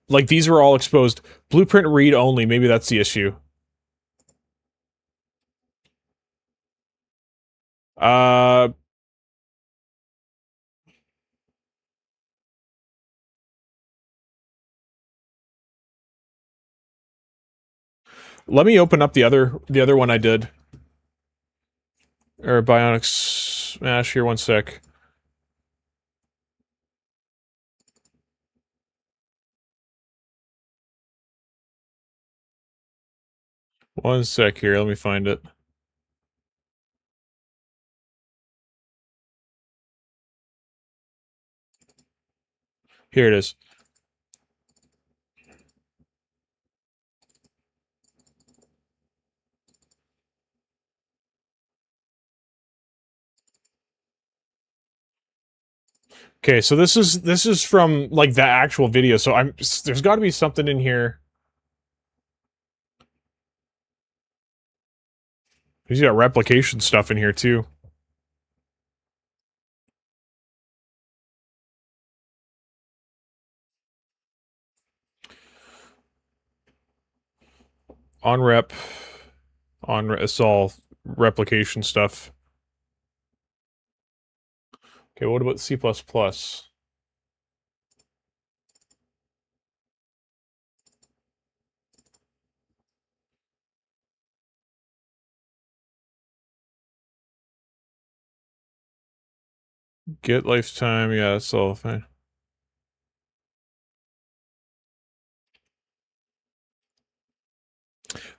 Like these were all exposed. Blueprint read only. Maybe that's the issue. Uh, let me open up the other one I did. Or Bionic Smash here. One sec. One sec here. Let me find it. Here it is. Okay, so this is from like the actual video. So there's got to be something in here. He's got replication stuff in here too. It's all replication stuff. Okay, what about C++? Get lifetime, yeah, that's all fine.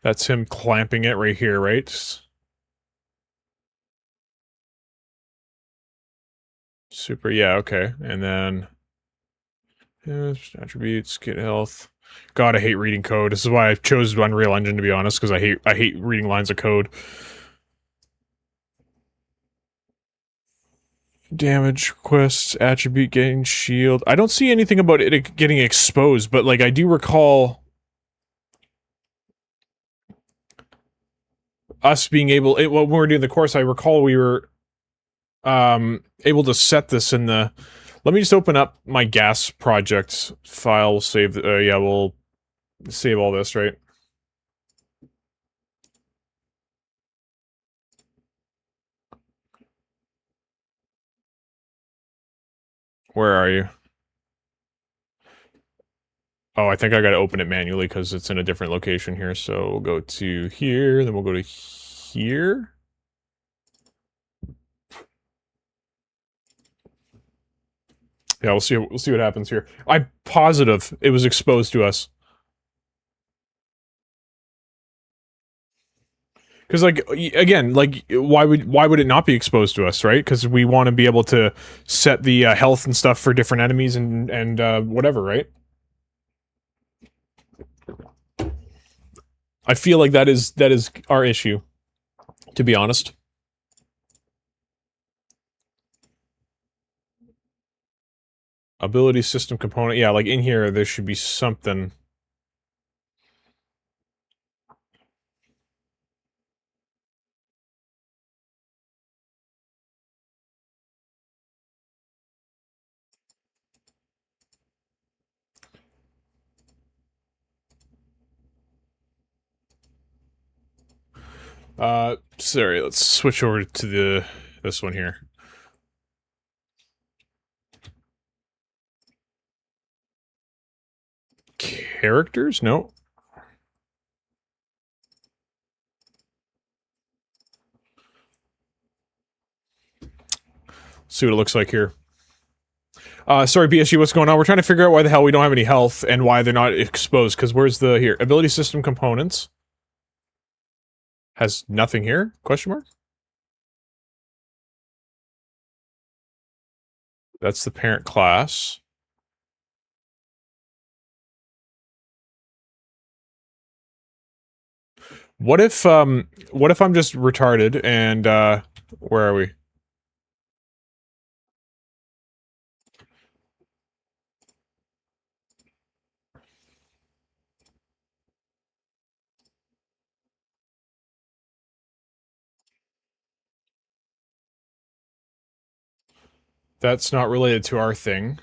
That's him clamping it right here, right? Super, yeah, okay. And then attributes, get health. God, I hate reading code. This is why I chose Unreal Engine, to be honest, because I hate reading lines of code. Damage requests, attribute getting shield. I don't see anything about it getting exposed, but like I do recall us being able. When we were doing the course, I recall we were able to set this in the. Let me just open up my gas project file. We'll save. Yeah, we'll save all this, right? Where are you? Oh, I think I gotta open it manually because it's in a different location here. So we'll go to here, then we'll go to here. Yeah, we'll see what happens here. I'm positive it was exposed to us. Because, like, again, like, why would it not be exposed to us, right? Because we want to be able to set the health and stuff for different enemies and whatever, right? I feel like that is our issue, to be honest. Ability system component, yeah, like in here there should be something. Sorry, let's switch over to this one here. Characters? No. See what it looks like here. Sorry, BSG, what's going on? We're trying to figure out why the hell we don't have any health and why they're not exposed, because where's the, here, ability system components. Has nothing here? Question mark? That's the parent class. What if I'm just retarded and, where are we? That's not related to our thing.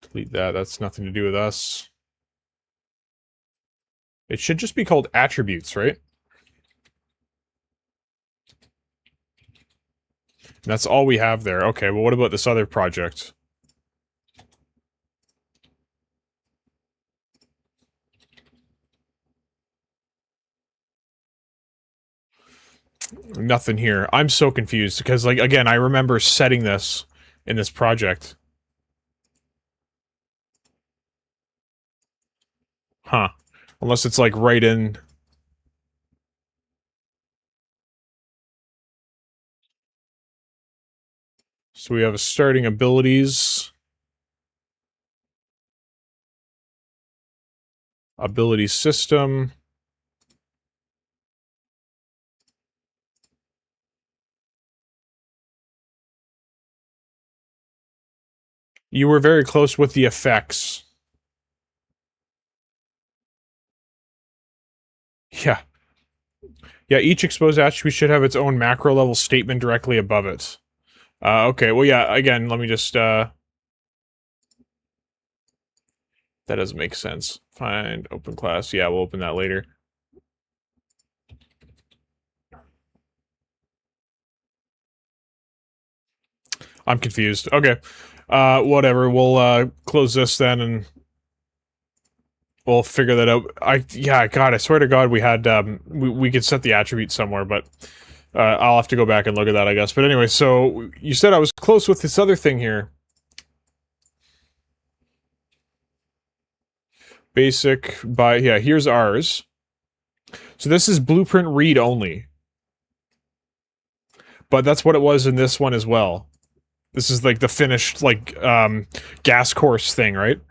Delete that. That's nothing to do with us. It should just be called attributes, right? And that's all we have there. Okay, well, what about this other project? Nothing here. I'm so confused because, like, again, I remember setting this in this project. Huh. Unless it's, like, right in... So we have a starting abilities. Ability system. You were very close with the effects. Yeah. Yeah, each exposed attribute should have its own macro level statement directly above it. Okay, well, yeah, again, let me just, that doesn't make sense. Find open class. Yeah, we'll open that later. I'm confused. Okay. Whatever. We'll, close this then and we'll figure that out. Yeah, God, I swear to God we had, we could set the attribute somewhere, but, I'll have to go back and look at that, I guess. But anyway, so you said I was close with this other thing here. Basic by, yeah, here's ours. So this is blueprint read only. But that's what it was in this one as well. This is like the finished, like, gas course thing, right?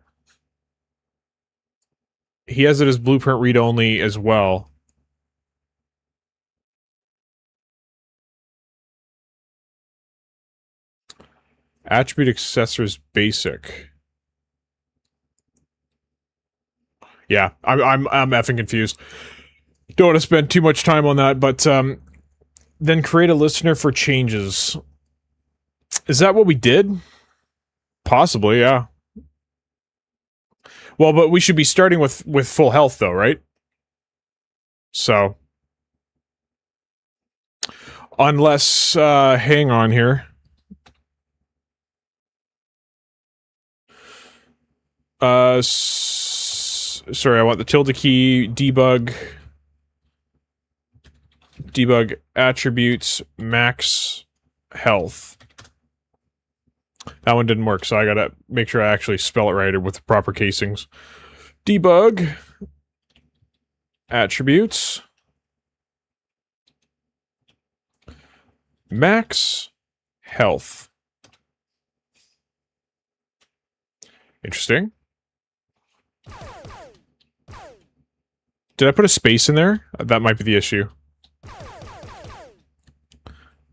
He has it as blueprint read only as well. Attribute accessors basic. Yeah, I'm effing confused. Don't want to spend too much time on that, but then create a listener for changes. Is that what we did? Possibly, yeah. Well, but we should be starting with full health though, right? So unless hang on here. Sorry, I want the tilde key, debug attributes, max health. That one didn't work, so I gotta make sure I actually spell it right with the proper casings. Debug attributes, max health. Interesting. Did I put a space in there? That might be the issue.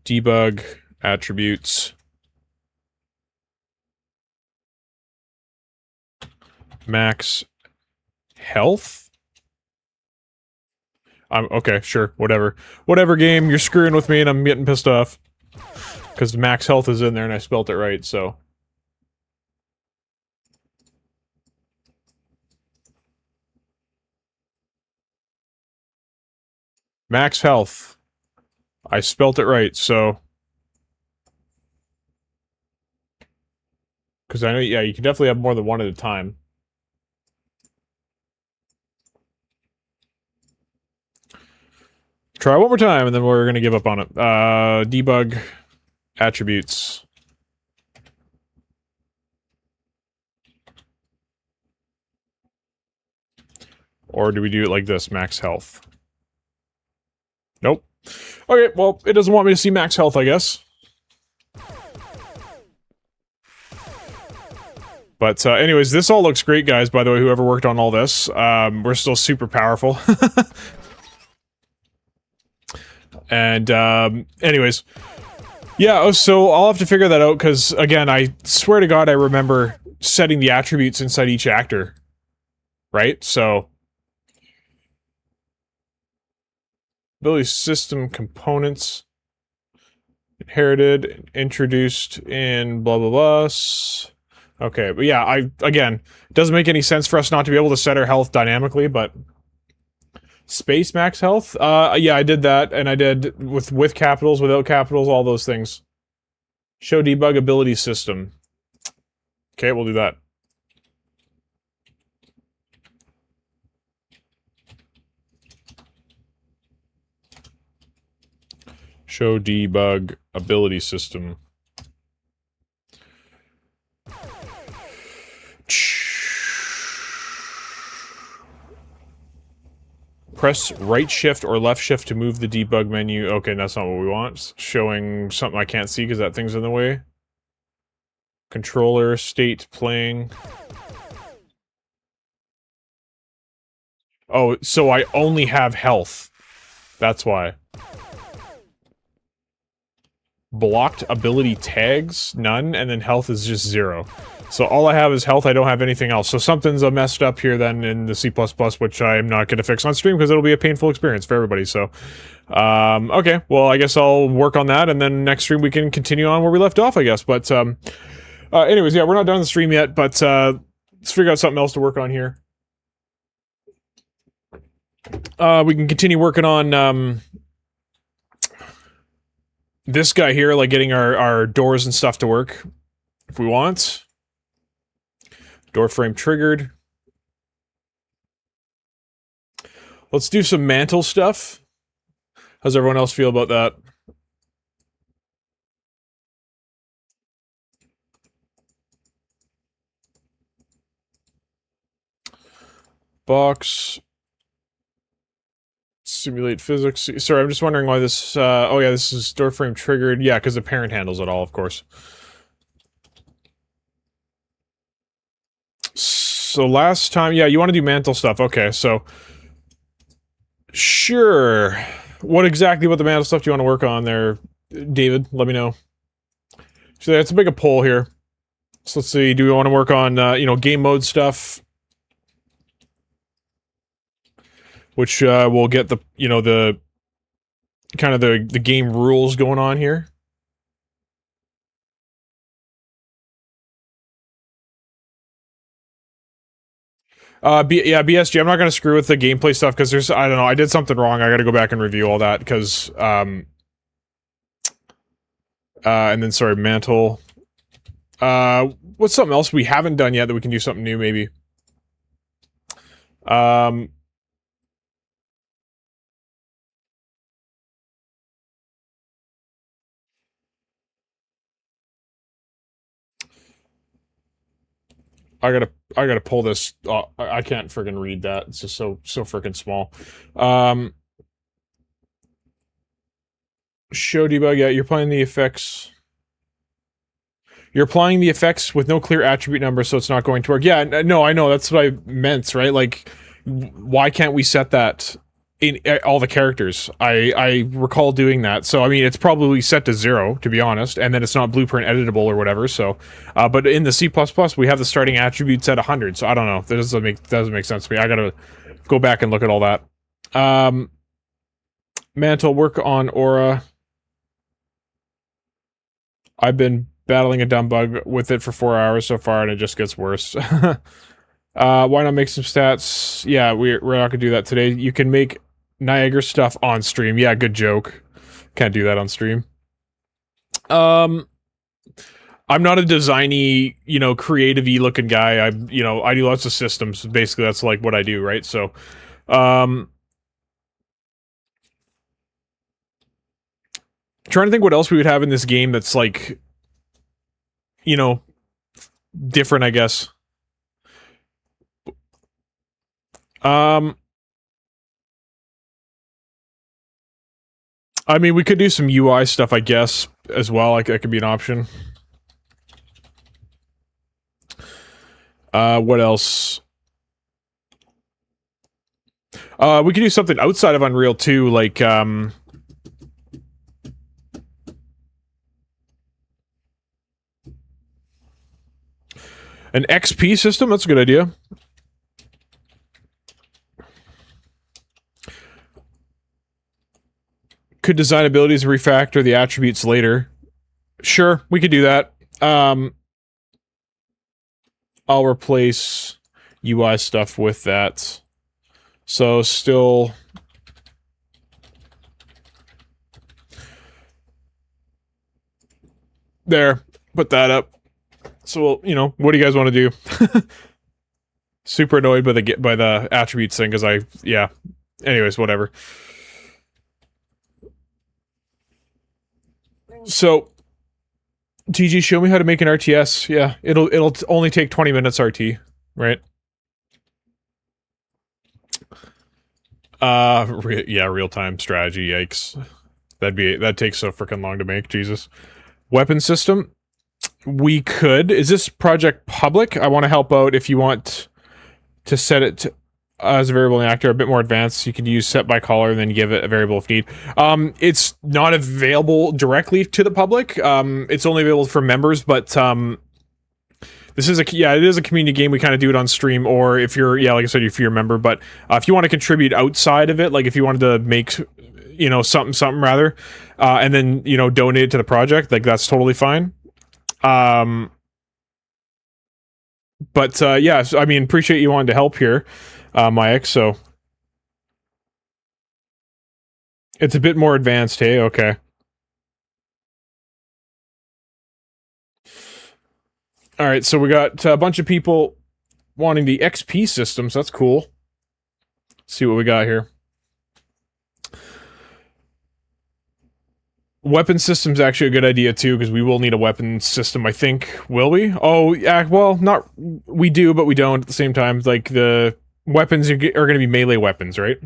Debug attributes. Max health? Okay, sure, whatever. Whatever, game, you're screwing with me and I'm getting pissed off. Because max health is in there and I spelt it right, so... Max health. I spelt it right, so... Because I know, yeah, you can definitely have more than one at a time. Try one more time, and then we're gonna give up on it. Debug attributes. Or do we do it like this, max health? Nope. Okay, well, it doesn't want me to see max health, I guess. But anyways, this all looks great, guys, by the way, whoever worked on all this. We're still super powerful. And, anyways. Yeah, so I'll have to figure that out, because, again, I swear to God I remember setting the attributes inside each actor. Right? So... Ability system components. Inherited, introduced in blah, blah, blah. Okay, but yeah, again, it doesn't make any sense for us not to be able to set our health dynamically, but... Space max health? Yeah, I did that, and I did with capitals, without capitals, all those things. Show debug ability system. Okay, we'll do that. Show debug ability system. Press right shift or left shift to move the debug menu. Okay, that's not what we want. It's showing something I can't see because that thing's in the way. Controller, state, playing. Oh, so I only have health. That's why. Blocked ability tags, none, and then health is just 0. So all I have is health, I don't have anything else. So something's messed up here then in the C++, which I'm not going to fix on stream because it'll be a painful experience for everybody, so... okay, well, I guess I'll work on that, and then next stream we can continue on where we left off, I guess. But, anyways, yeah, we're not done the stream yet, but, let's figure out something else to work on here. We can continue working on, this guy here, like getting our doors and stuff to work, if we want. Door frame triggered. Let's do some mantle stuff. How's everyone else feel about that? Box. Simulate physics. Sorry, I'm just wondering why this, oh yeah, this is door frame triggered. Yeah, because the parent handles it all, of course. So last time, yeah, you want to do mantle stuff. Okay, so... Sure. What exactly about the mantle stuff do you want to work on there, David? Let me know. So that's a big poll here. So let's see, do we want to work on, you know, game mode stuff? Which, will get the, you know, the... kind of the game rules going on here. Yeah, BSG, I'm not gonna screw with the gameplay stuff, because there's, I don't know, I did something wrong, I gotta go back and review all that, because, and then, sorry, mantle. What's something else we haven't done yet that we can do something new, maybe? I gotta pull this. I can't friggin' read that. It's just so friggin' small. Show debug. Yeah, you're applying the effects. You're applying the effects with no clear attribute number, so it's not going to work. Yeah, no, I know. That's what I meant, right? Like, why can't we set that in all the characters? I recall doing that. So, I mean, it's probably set to 0, to be honest, and then it's not blueprint editable or whatever, so... but in the C++, we have the starting attributes at 100, so I don't know. That doesn't make sense to me. I gotta go back and look at all that. Mantle, work on Aura. I've been battling a dumb bug with it for 4 hours so far, and it just gets worse. Why not make some stats? Yeah, we're not gonna do that today. You can make Niagara stuff on stream. Yeah, good joke. Can't do that on stream. I'm not a designy, you know, creative-y looking guy. I do lots of systems. Basically, that's like what I do, right? So, trying to think what else we would have in this game that's like, you know, different, I guess. I mean, we could do some UI stuff, I guess, as well. Like, that could be an option. What else? We could do something outside of Unreal, too, like, an XP system? That's a good idea. Could design abilities refactor the attributes later? Sure, we could do that. I'll replace UI stuff with that. So still... There. Put that up. So, you know, what do you guys want to do? Super annoyed by the attributes thing, because yeah. Anyways, whatever. So, TG, show me how to make an RTS. Yeah, it'll only take 20 minutes RT, right? Yeah, real-time strategy, yikes. That takes so freaking long to make, Jesus. Weapon system? We could. Is this project public? I want to help out if you want to set it to, as a variable in actor, a bit more advanced. You can use set by caller and then give it a variable if need. It's not available directly to the public. It's only available for members, but this is it is a community game. We kind of do it on stream, or if you're, like I said, if you're a member. But if you want to contribute outside of it, like if you wanted to make, you know, something rather, and then, you know, donate it to the project, like that's totally fine. But yeah, I mean, appreciate you wanting to help here, Mike. So it's a bit more advanced, hey? Okay. All right, so we got a bunch of people wanting the XP system, so that's cool. Let's see what we got here. Weapon system's actually a good idea too, because we will need a weapon system, I think. Will we? Oh, yeah, well, not... We do, but we don't at the same time. Like, the weapons are going to be melee weapons, right?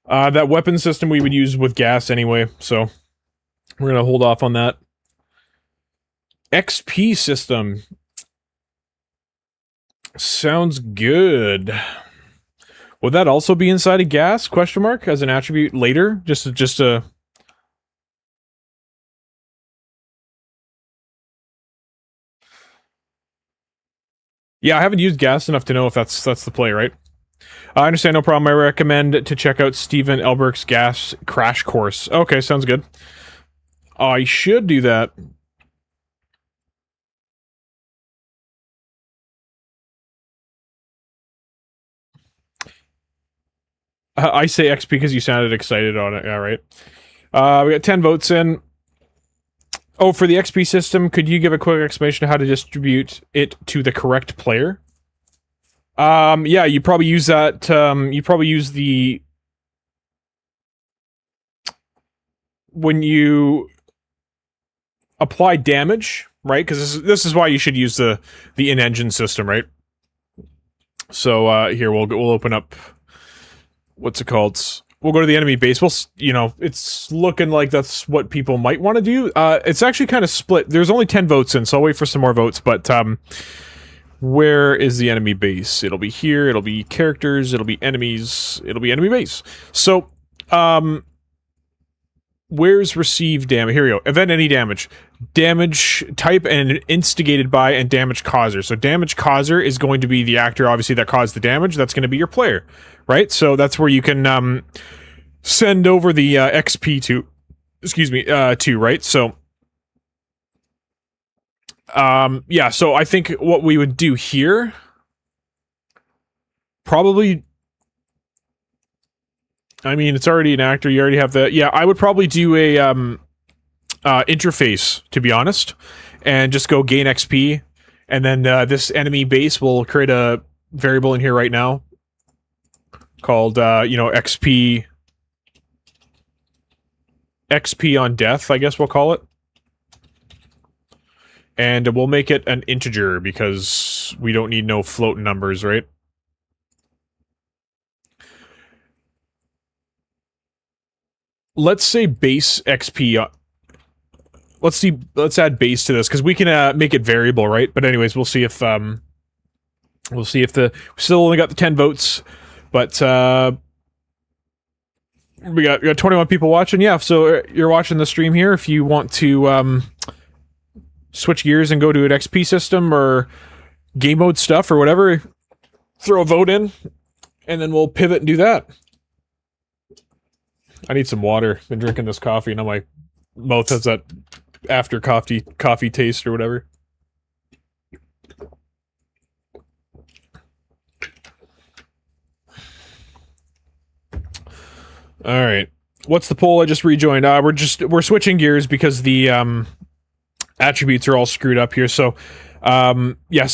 That weapon system we would use with gas anyway, so... We're going to hold off on that. XP system. Sounds good. Would that also be inside of gas, question mark, as an attribute later? Just a... Yeah, I haven't used gas enough to know if that's the play, right? I understand, no problem. I recommend to check out Steven Elberk's gas crash course. Okay, sounds good. I should do that. I say X because you sounded excited on it. All right. We got 10 votes in. Oh, for the XP system, could you give a quick explanation of how to distribute it to the correct player? Yeah, you probably use that, you probably use the... When you apply damage, right? Because this is why you should use the in-engine system, right? So, here, we'll open up... What's it called? We'll go to the enemy base. We'll, you know, it's looking like that's what people might want to do. It's actually kind of split. There's only 10 votes in, so I'll wait for some more votes, but, where is the enemy base? It'll be here, it'll be characters, it'll be enemies, it'll be enemy base. So, where's received damage? Here we go. Event any damage. Damage type and instigated by and damage causer. So damage causer is going to be the actor, obviously, that caused the damage. That's going to be your player, right? So that's where you can send over the XP to, excuse me, to, right? So, yeah, so I think what we would do here, probably... I mean, it's already an actor. You already have the... Yeah, I would probably do a interface, to be honest, and just go gain XP, and then this enemy base will create a variable in here right now called, you know, XP on death, I guess we'll call it. And we'll make it an integer, because we don't need no floating numbers, right? Let's say base XP. Let's add base to this, because we can make it variable, right? But anyways, we'll see if we still only got the 10 votes, but we got 21 people watching. Yeah, so you're watching the stream here. If you want to switch gears and go to an XP system or game mode stuff or whatever, throw a vote in, and then we'll pivot and do that. I need some water. Been drinking this coffee, and now my mouth has that after coffee taste or whatever. All right. What's the poll? I just rejoined. We're switching gears because the attributes are all screwed up here. So, yeah,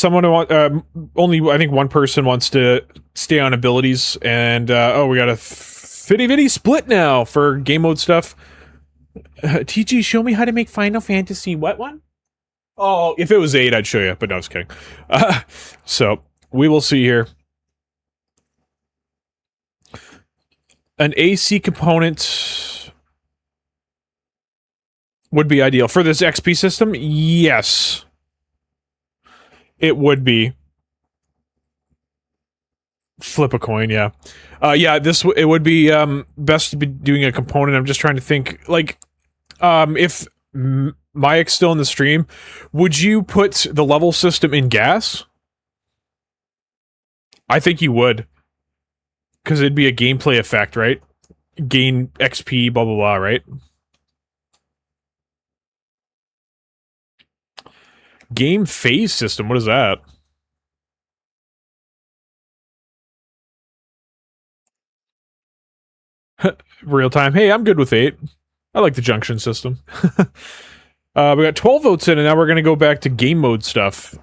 only I think one person wants to stay on abilities, and oh, we got a fitty split now for game mode stuff. TG, show me how to make Final Fantasy. What one? Oh, if it was 8, I'd show you, but no, I was kidding. So we will see here. An AC component would be ideal. For this XP system, yes. It would be. Flip a coin, yeah. Yeah, it would be best to be doing a component. I'm just trying to think, like, if Mayek's still in the stream, would you put the level system in gas? I think you would. Because it'd be a gameplay effect, right? Gain XP, blah, blah, blah, right? Game phase system, what is that? Real time. Hey, I'm good with 8. I like the junction system. We got 12 votes in, and now we're going to go back to game mode stuff.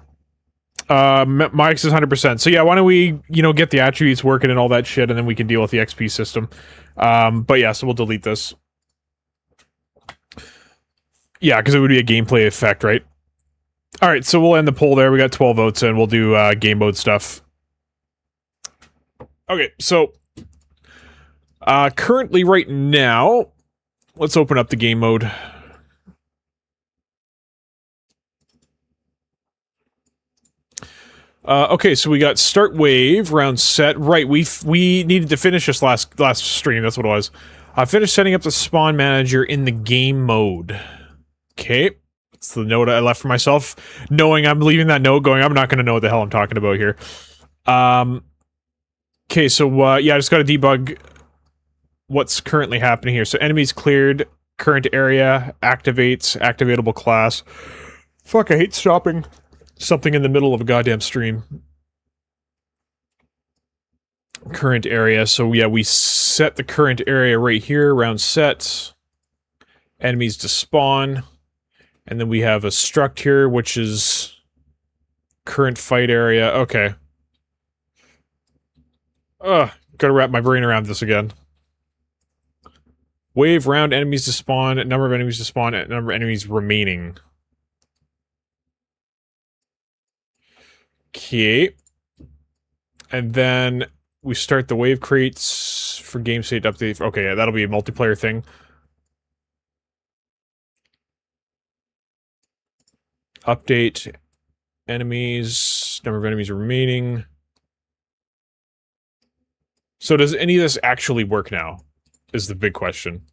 Mike's is 100%. So yeah, why don't we, get the attributes working and all that shit, and then we can deal with the XP system. But yeah, so we'll delete this. Yeah, because it would be a gameplay effect, right? Alright, so we'll end the poll there. We got 12 votes in. We'll do game mode stuff. Okay, so currently right now, let's open up the game mode. Okay, so we got start wave, round set. Right, we needed to finish this last stream, that's what it was. I finished setting up the spawn manager in the game mode. Okay, that's the note I left for myself, knowing I'm leaving that note going, I'm not going to know what the hell I'm talking about here. Okay, so, yeah, I just got to debug what's currently happening here. So enemies cleared, current area, activates, activatable class. Fuck, I hate stopping something in the middle of a goddamn stream. Current area, so yeah, we set the current area right here, round set. Enemies to spawn. And then we have a struct here, which is current fight area. Okay. Ugh, gotta wrap my brain around this again. Wave, round, enemies to spawn, number of enemies to spawn, number of enemies remaining. Okay. And then we start the wave crates for game state update. Okay, yeah, that'll be a multiplayer thing. Update enemies, number of enemies remaining. So does any of this actually work now? Is the big question.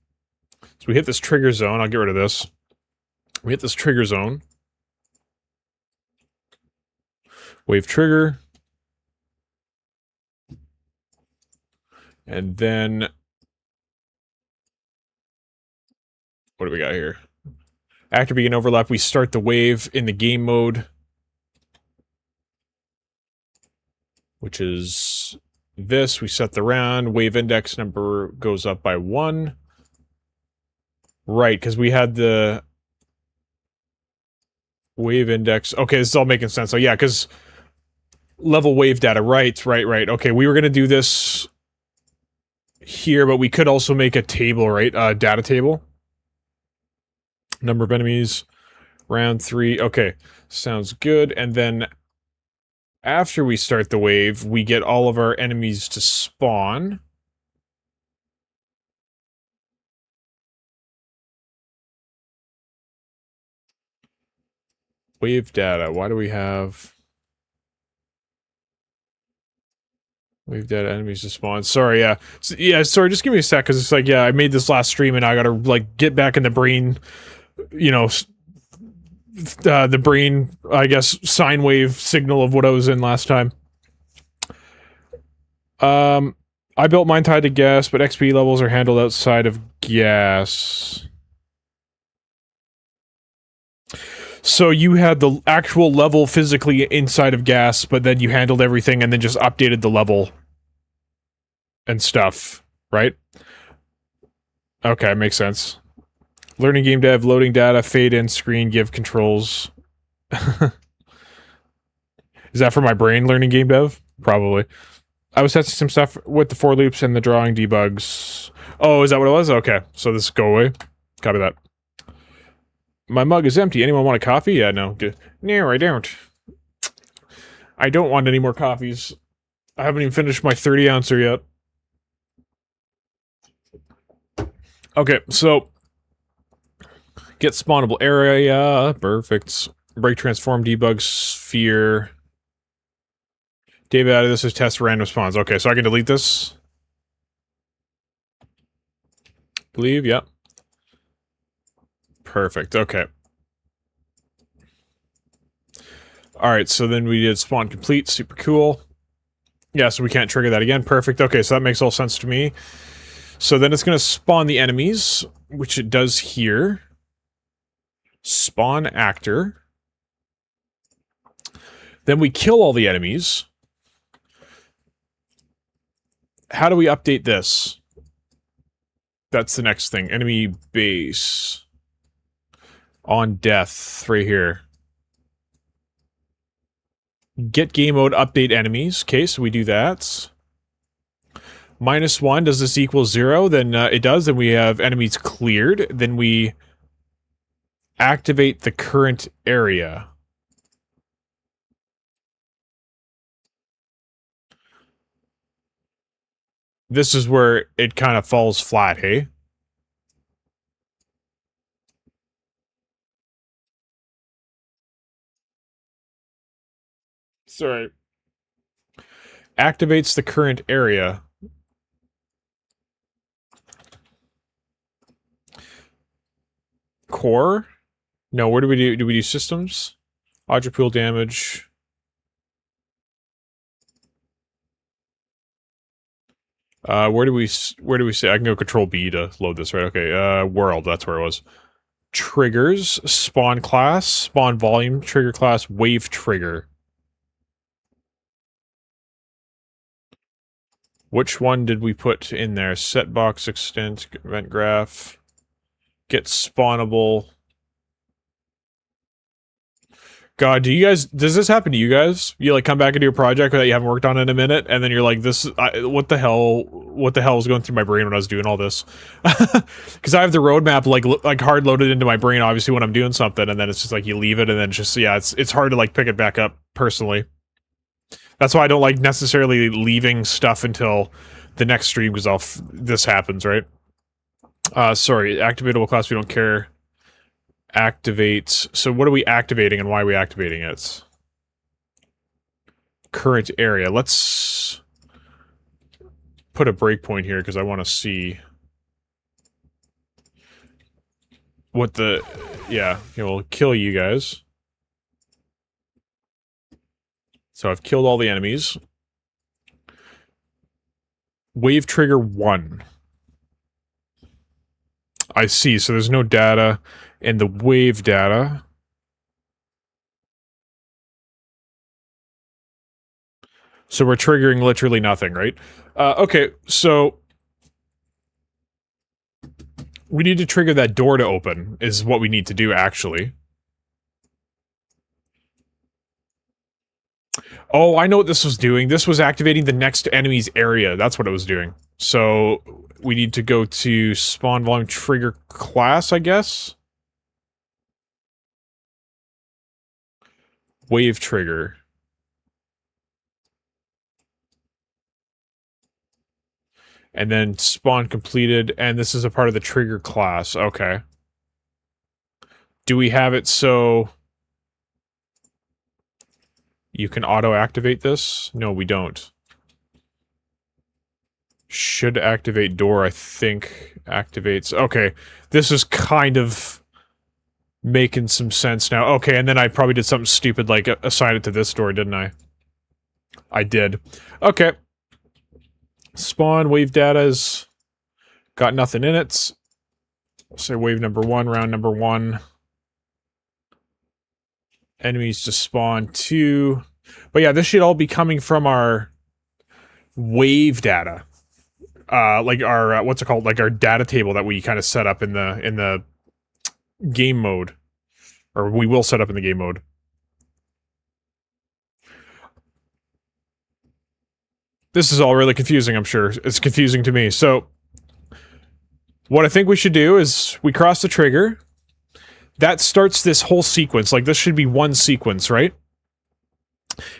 So we hit this trigger zone. I'll get rid of this. We hit this trigger zone. Wave trigger. And then... what do we got here? After begin overlap, we start the wave in the game mode. Which is this. We set the round. Wave index number goes up by 1. Right, because we had the... wave index. Okay, this is all making sense. So yeah, because... level wave data. Right. Okay, we were going to do this here, but we could also make a table, right? Data table. Number of enemies. Round 3. Okay, sounds good. And then after we start the wave, we get all of our enemies to spawn. Wave data. Why do we have... wave data, enemies to spawn. Sorry, yeah. Sorry, just give me a sec, because it's like, yeah, I made this last stream, and I gotta, like, get back in the brain, the brain, I guess, sine wave signal of what I was in last time. I built mine tied to gas, but XP levels are handled outside of gas. So you had the actual level physically inside of gas, but then you handled everything and then just updated the level and stuff, right? Okay, makes sense. Learning game dev, loading data, fade in, screen, give controls. Is that for my brain, learning game dev? Probably. I was testing some stuff with the for loops and the drawing debugs. Oh, is that what it was? Okay, so this go away. Copy that. My mug is empty. Anyone want a coffee? Yeah, no. No, I don't. I don't want any more coffees. I haven't even finished my 30-ouncer yet. Okay, so... Get spawnable area. Perfect. Break, transform, debug, sphere. David added this as test random spawns. Okay, so I can delete this. Believe, yep. Perfect, okay. Alright, so then we did spawn complete, super cool. Yeah, so we can't trigger that again, perfect. Okay, so that makes all sense to me. So then it's gonna spawn the enemies, which it does here. Spawn actor. Then we kill all the enemies. How do we update this? That's the next thing. Enemy base. On death, right here. Get game mode, update enemies. Okay, so we do that. -1, does this equal 0? Then it does, then we have enemies cleared. Then we activate the current area. This is where it kind of falls flat, hey? Sorry. Activates the current area. Core? No, where do we do? Do we do systems? Object pool damage. Where do we say? I can go Control B to load this, right? Okay, world, that's where it was. Triggers, spawn class, spawn volume, trigger class, wave trigger. Which one did we put in there? Set box, extent, event graph, get spawnable. God, does this happen to you guys? You like come back into your project that you haven't worked on in a minute, and then you're like, what the hell was going through my brain when I was doing all this? Because I have the roadmap like hard loaded into my brain, obviously, when I'm doing something, and then it's just like you leave it, and then it's just, yeah, it's hard to like pick it back up, personally. That's why I don't like necessarily leaving stuff until the next stream, because this happens, right? Sorry, activatable class, we don't care. Activates. So what are we activating and why are we activating it? Current area. Let's put a breakpoint here because I want to see what the... Yeah, we'll kill you guys. So I've killed all the enemies. Wave trigger 1. I see, so there's no data in the wave data. So we're triggering literally nothing, right? Okay, so we need to trigger that door to open, is what we need to do, actually. Oh, I know what this was doing. This was activating the next enemy's area. That's what it was doing. So we need to go to spawn volume trigger class, I guess. Wave trigger. And then spawn completed, and this is a part of the trigger class. Okay. Do we have it so you can auto-activate this? No, we don't. Should activate door, I think, activates... Okay, this is kind of making some sense now. Okay, and then I probably did something stupid like assign it to this door, didn't I? I did. Okay. Spawn wave data's got nothing in it. Say wave number 1, round number 1. Enemies to spawn 2. But yeah, this should all be coming from our wave data. Like our what's it called? Like our data table that we kind of set up in the game mode, or we will set up in the game mode. This is all really confusing, I'm sure. It's confusing to me. So what I think we should do is we cross the trigger. That starts this whole sequence. Like, this should be one sequence, right?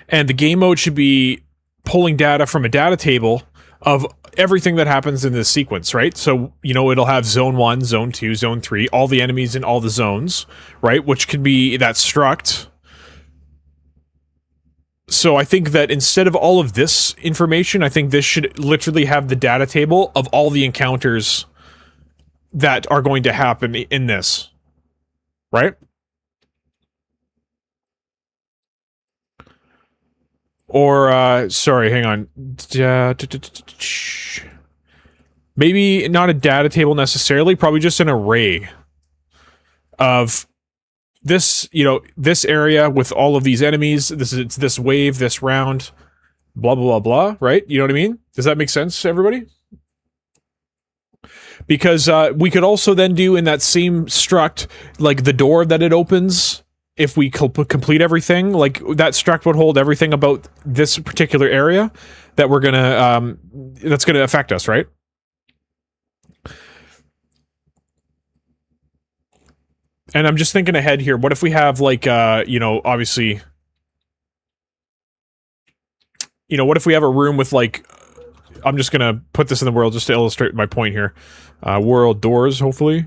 And the game mode should be pulling data from a data table of everything that happens in this sequence, right? So, you know, it'll have zone 1, zone 2, zone 3, all the enemies in all the zones, right? Which could be that struct. So I think that instead of all of this information, I think this should literally have the data table of all the encounters that are going to happen in this. Right? Or, sorry, hang on. Maybe not a data table necessarily, probably just an array of this, you know, this area with all of these enemies. It's this wave, this round, blah, blah, blah, blah, right? You know what I mean? Does that make sense, everybody? Because we could also then do in that same struct, like the door that it opens, if we complete everything, like that struct would hold everything about this particular area that we're gonna, that's gonna affect us, right? And I'm just thinking ahead here. What if we have like, you know, obviously, you know, what if we have a room with like, I'm just gonna put this in the world just to illustrate my point here. World doors, hopefully.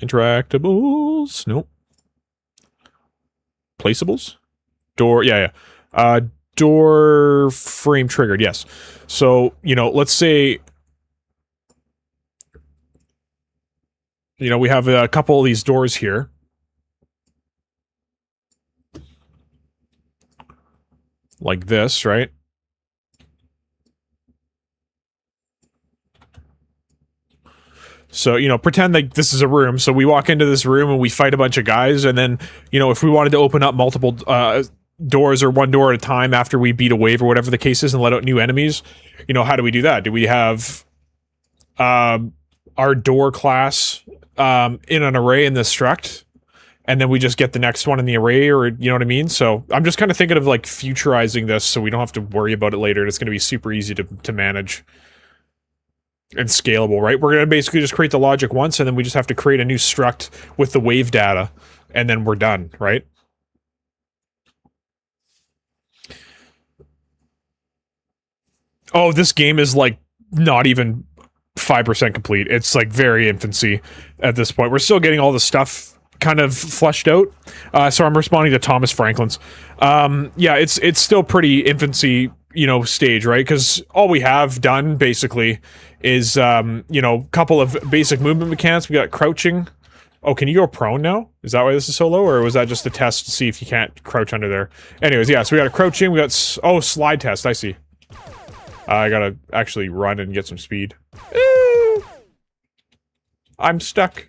Interactables. Nope. Placeables? Door, yeah. Door frame triggered, yes. So, you know, let's say, you know, we have a couple of these doors here. Like this, right? So, you know, pretend like this is a room. So we walk into this room and we fight a bunch of guys. And then, you know, if we wanted to open up multiple doors or one door at a time after we beat a wave or whatever the case is and let out new enemies, you know, how do we do that? Do we have our door class in an array in this struct? And then we just get the next one in the array, or, you know what I mean? So I'm just kind of thinking of like futurizing this so we don't have to worry about it later. It's going to be super easy to manage. And scalable, right? We're going to basically just create the logic once, and then we just have to create a new struct with the wave data, and then we're done, right? Oh, this game is like not even 5% complete. It's like very infancy at this point. We're still getting all the stuff kind of fleshed out. So I'm responding to Thomas Franklin's. Yeah, it's still pretty infancy, you know, stage, right? Because all we have done basically is, you know, a couple of basic movement mechanics. We got crouching. Oh, can you go prone now? Is that why this is so low, or was that just a test to see if you can't crouch under there? Anyways, yeah, so we got a crouching, we got, oh, slide test, I see. I gotta actually run and get some speed. I'm stuck.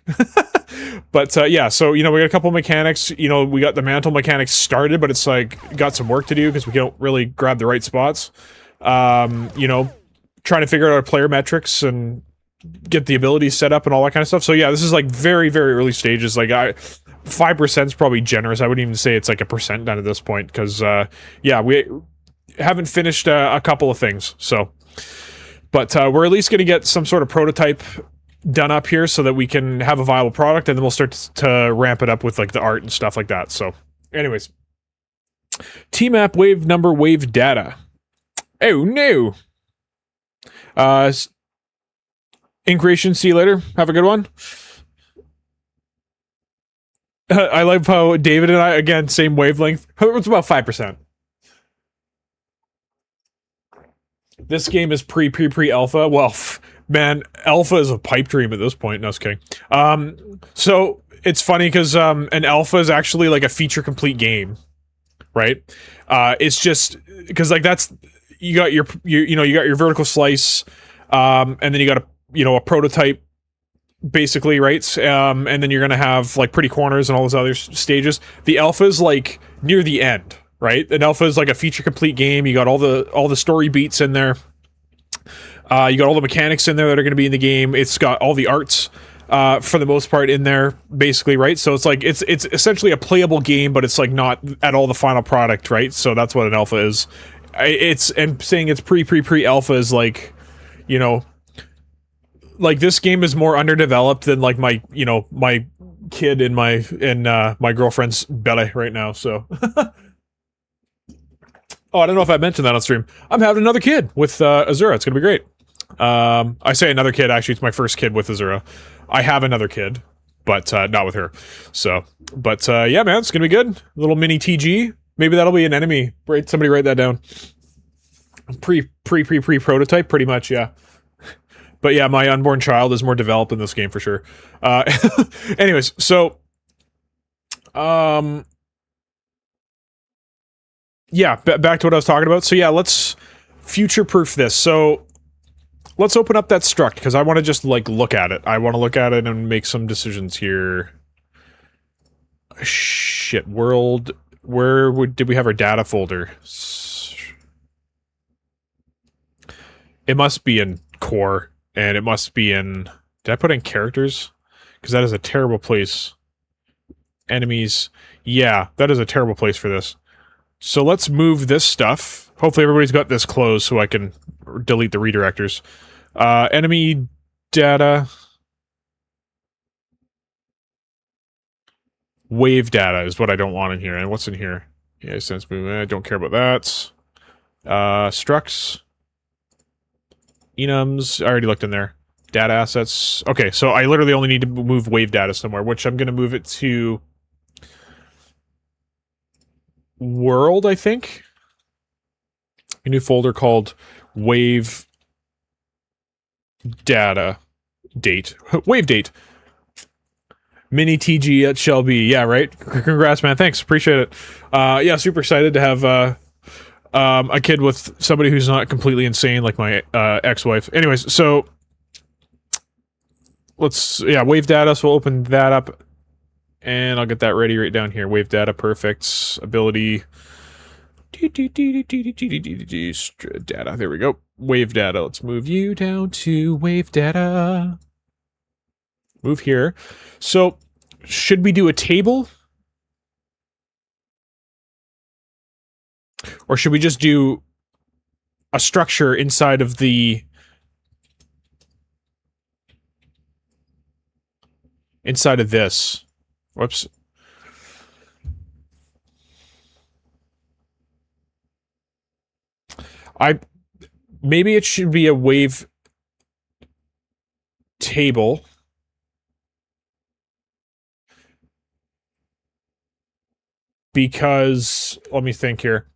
But, yeah, so, you know, we got a couple mechanics. You know, we got the mantle mechanics started, but it's, like, got some work to do because we don't really grab the right spots. You know, trying to figure out our player metrics and get the abilities set up and all that kind of stuff. So, yeah, this is, like, very, very early stages. Like, 5% is probably generous. I wouldn't even say it's, like, 1% done at this point because, yeah, we haven't finished a couple of things, so. But, we're at least going to get some sort of prototype done up here so that we can have a viable product, and then we'll start to ramp it up with like the art and stuff like that. So anyways, T-map wave number wave data. Oh no. Increation, see you later. Have a good one. I love how David and I, again, same wavelength. It's about 5%. This game is pre-alpha. Well, man, alpha is a pipe dream at this point. No, I was kidding. So it's funny because an alpha is actually like a feature complete game, right? It's just because like that's, you got your you know, you got your vertical slice, and then you got a prototype, basically, right? And then you're gonna have like pretty corners and all those other stages. The alpha is like near the end, right? An alpha is like a feature complete game. You got all the story beats in there. You got all the mechanics in there that are going to be in the game. It's got all the arts, for the most part, in there, basically, right? So it's like it's essentially a playable game, but it's like not at all the final product, right? So that's what an alpha is. And saying it's pre alpha is like, you know, like this game is more underdeveloped than like my kid in my girlfriend's belly right now. So. Oh, I don't know if I mentioned that on stream. I'm having another kid with Azura. It's gonna be great. I say another kid, actually, it's my first kid with Azura. I have another kid, but not with her. So, but yeah, man, it's gonna be good. Little mini TG. Maybe that'll be an enemy. Right? Somebody write that down. Pre prototype, pretty much, yeah. But yeah, my unborn child is more developed in this game for sure. Anyways, so, yeah, back to what I was talking about. So yeah, let's future-proof this. So let's open up that struct, because I want to just, like, look at it. I want to look at it and make some decisions here. Shit, world... Where did we have our data folder? It must be in core, and it must be in... Did I put in characters? Because that is a terrible place. Enemies. Yeah, that is a terrible place for this. So let's move this stuff. Hopefully everybody's got this closed so I can delete the redirectors. Enemy data. Wave data is what I don't want in here. And what's in here? Yeah, sense movement. I don't care about that. Structs. Enums. I already looked in there. Data assets. Okay, so I literally only need to move wave data somewhere, which I'm going to move it to world, I think. A new folder called wave data date. Wave date. Mini TG it shall be. Yeah, right? Congrats, man. Thanks. Appreciate it. Yeah, super excited to have a kid with somebody who's not completely insane like my ex-wife. Anyways, so let's, yeah, wave data. So we'll open that up and I'll get that ready right down here. Wave data, perfect. Ability. Data. There we go. Wave data. Let's move you down to wave data. Move here. So, should we do a table? Or should we just do a structure inside of the... inside of this? Whoops. Maybe it should be a wave table. Because, let me think here.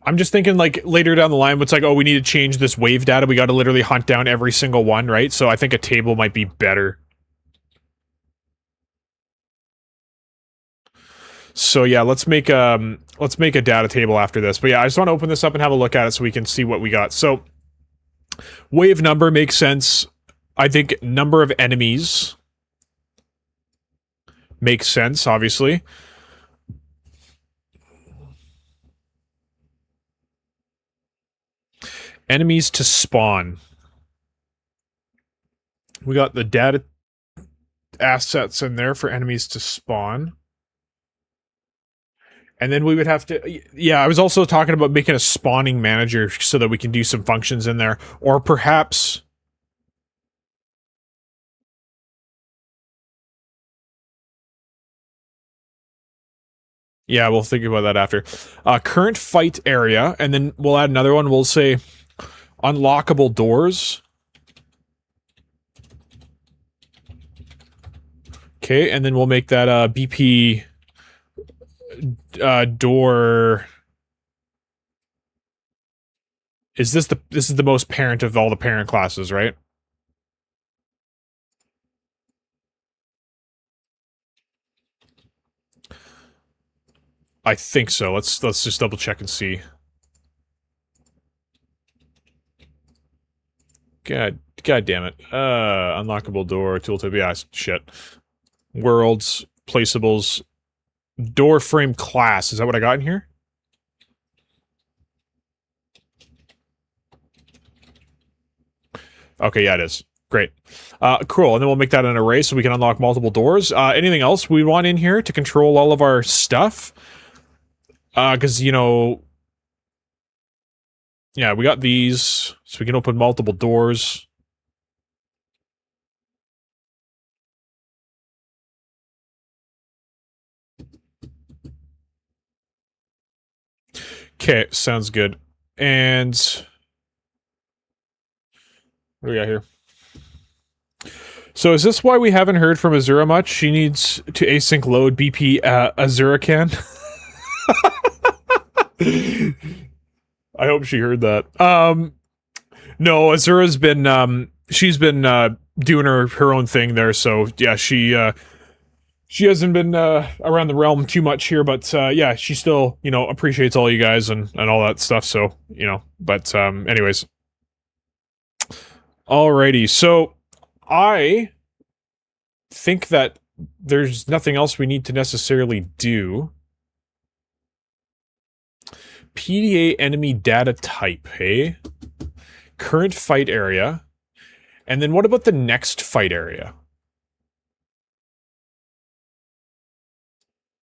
I'm just thinking, like, later down the line, it's like, oh, we need to change this wave data. We got to literally hunt down every single one, right? So I think a table might be better. So yeah, let's make a data table after this. But yeah, I just want to open this up and have a look at it so we can see what we got. So wave number makes sense. I think number of enemies makes sense, obviously. Enemies to spawn. We got the data assets in there for enemies to spawn. And then we would have to... Yeah, I was also talking about making a spawning manager so that we can do some functions in there. Or perhaps... Yeah, we'll think about that after. Current fight area, and then we'll add another one. We'll say unlockable doors. Okay, and then we'll make that BP door. This is the most parent of all the parent classes, right? I think so. Let's just double check and see. God damn it. Unlockable door, tooltip, yeah, shit. Worlds, placeables, door frame class. Is that what I got in here? Okay, yeah, it is. Great. Cool, and then we'll make that an array so we can unlock multiple doors. Anything else we want in here to control all of our stuff? Because, you know... Yeah, we got these, so we can open multiple doors. Okay, sounds good. And... what do we got here? So is this why we haven't heard from Azura much? She needs to async load BP Azura can. I hope she heard that. No, Azura's been she's been doing her own thing there, so yeah, she hasn't been around the realm too much here, but yeah, she still, you know, appreciates all you guys and all that stuff, so, you know, but anyways. Alrighty, so I think that there's nothing else we need to necessarily do. PDA enemy data type, hey? Current fight area. And then what about the next fight area?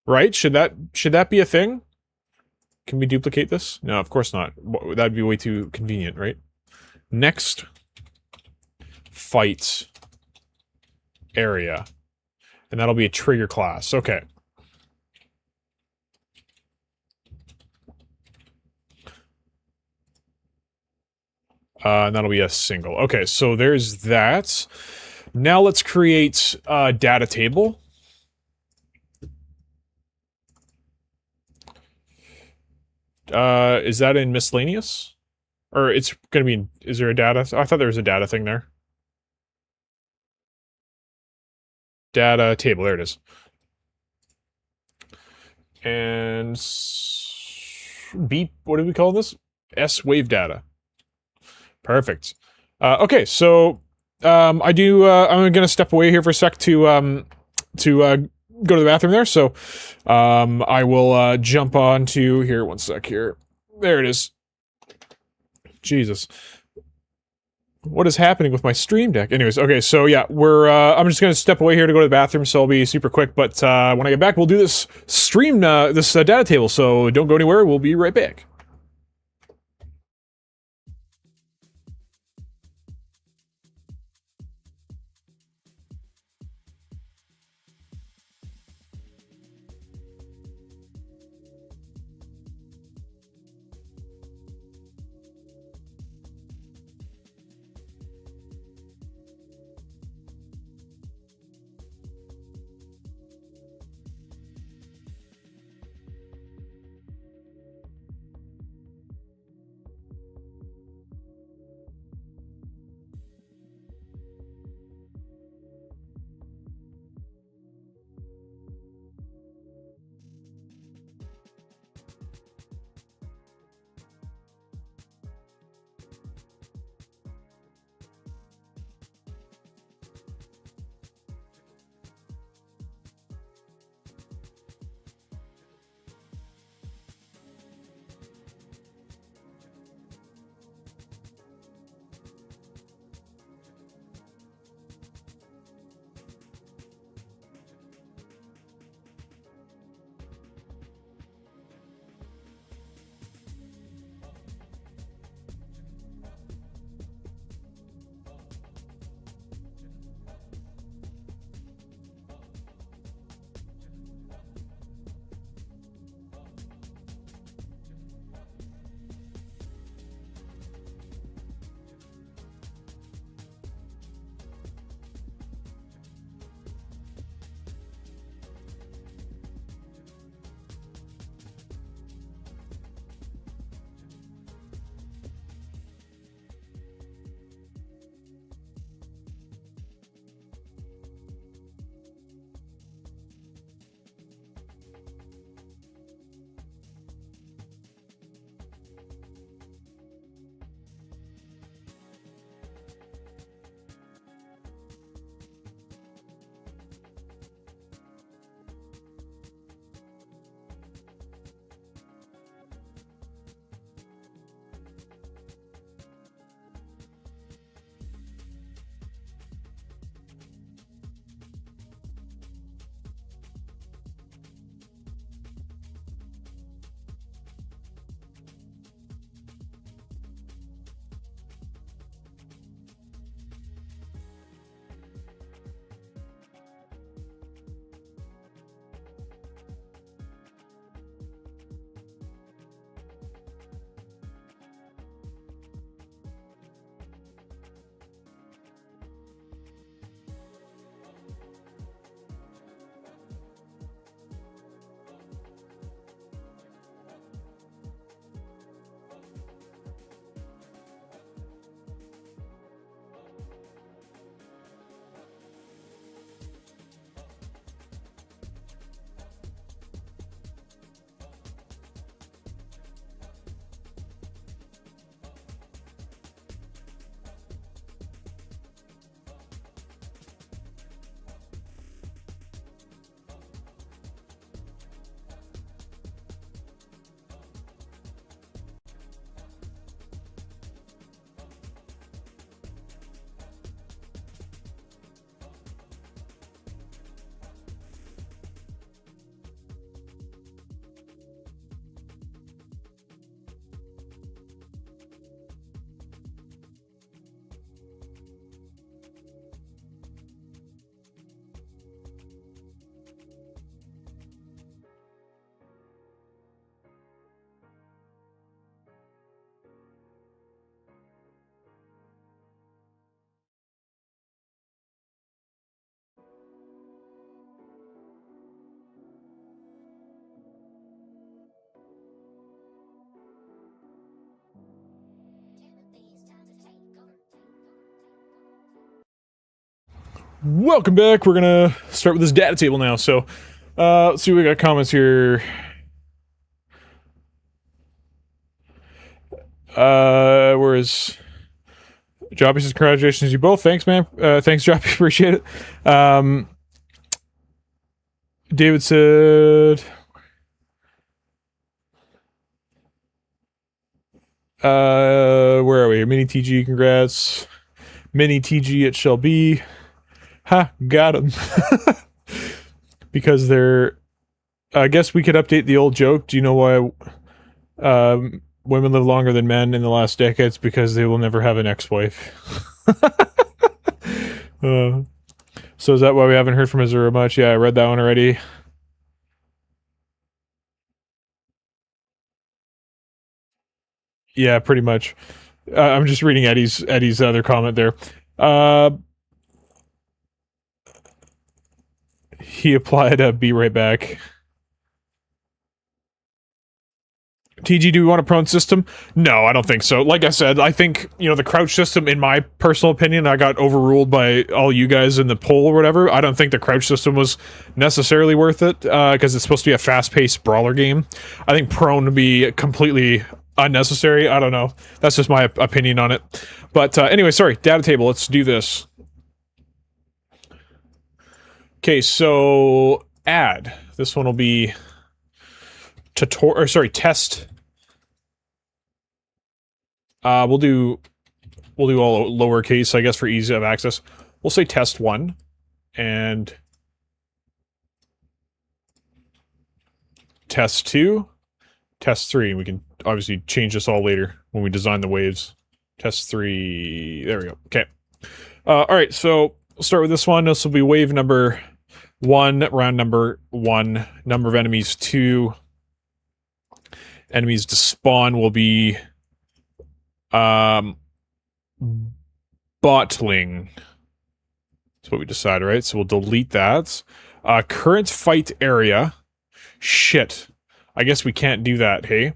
Right? Should that be a thing? Can we duplicate this? No, of course not. That'd be way too convenient, right? Next fight area. And that'll be a trigger class. Okay. And that'll be a single. Okay, so there's that. Now let's create a data table. Is that in miscellaneous? Or it's gonna be, is there a data? I thought there was a data thing there. Data table, there it is. And beep, what do we call this? S wave data. Perfect. Okay, so I'm gonna step away here for a sec to go to the bathroom there. So I will jump on to here. One sec here. There it is. Jesus. What is happening with my stream deck? Anyways, okay, so yeah, I'm just gonna step away here to go to the bathroom, so I'll be super quick, but when I get back, we'll do this stream, this data table, so don't go anywhere, we'll be right back. Welcome back. We're gonna start with this data table now. So, let's see what we got comments here. Where is Joppy says congratulations to you both. Thanks, man. Thanks, Joppy. Appreciate it. David said, where are we? Mini TG, congrats. Mini TG, it shall be. Ha, got him. Because they're, I guess we could update the old joke. Do you know why women live longer than men in the last decades? Because they will never have an ex-wife. So is that why we haven't heard from Azura much? Yeah, I read that one already. Yeah, pretty much. I'm just reading Eddie's other comment there. He applied a be right back. TG, do we want a prone system? No, I don't think so. Like I said, I think, you know, the crouch system, in my personal opinion, I got overruled by all you guys in the poll or whatever. I don't think the crouch system was necessarily worth it, because it's supposed to be a fast-paced brawler game. I think prone would be completely unnecessary. I don't know. That's just my opinion on it. But anyway, sorry, data table, let's do this. Okay, so add. This one will be test. We'll do all lowercase, I guess, for ease of access. We'll say test 1 and test 2, test 3. We can obviously change this all later when we design the waves. Test 3. There we go. Okay. All right. So we'll start with this one. This will be wave number 1, round number 1, number of enemies 2. Enemies to spawn will be bottling. That's what we decided, right? So we'll delete that. Current fight area. Shit. I guess we can't do that, hey?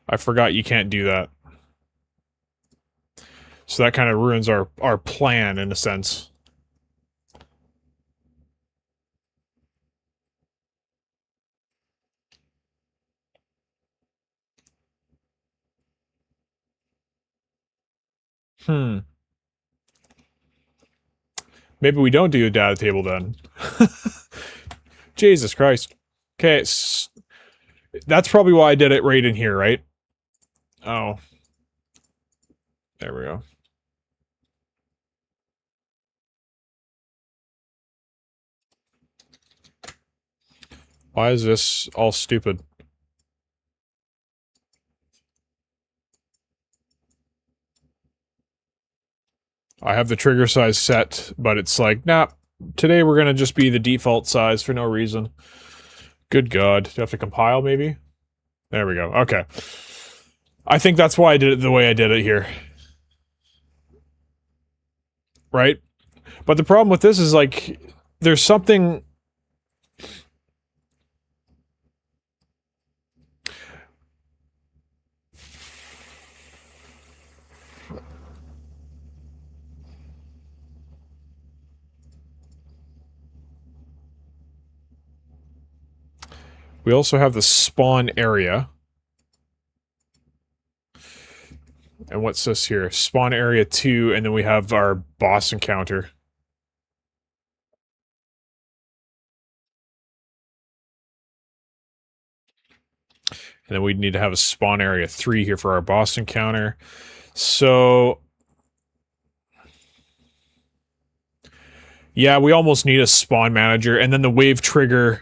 I forgot you can't do that. So that kind of ruins our plan, in a sense. Maybe we don't do a data table then. Jesus Christ. Okay, that's probably why I did it right in here, right? Oh. There we go. Why is this all stupid? I have the trigger size set, but it's like, nah, today we're gonna just be the default size for no reason. Good God. Do you have to compile, maybe? There we go. Okay. I think that's why I did it the way I did it here. Right? But the problem with this is, like, there's something... We also have the spawn area. And what's this here? Spawn area 2, and then we have our boss encounter. And then we'd need to have a spawn area 3 here for our boss encounter. So... yeah, we almost need a spawn manager, and then the wave trigger...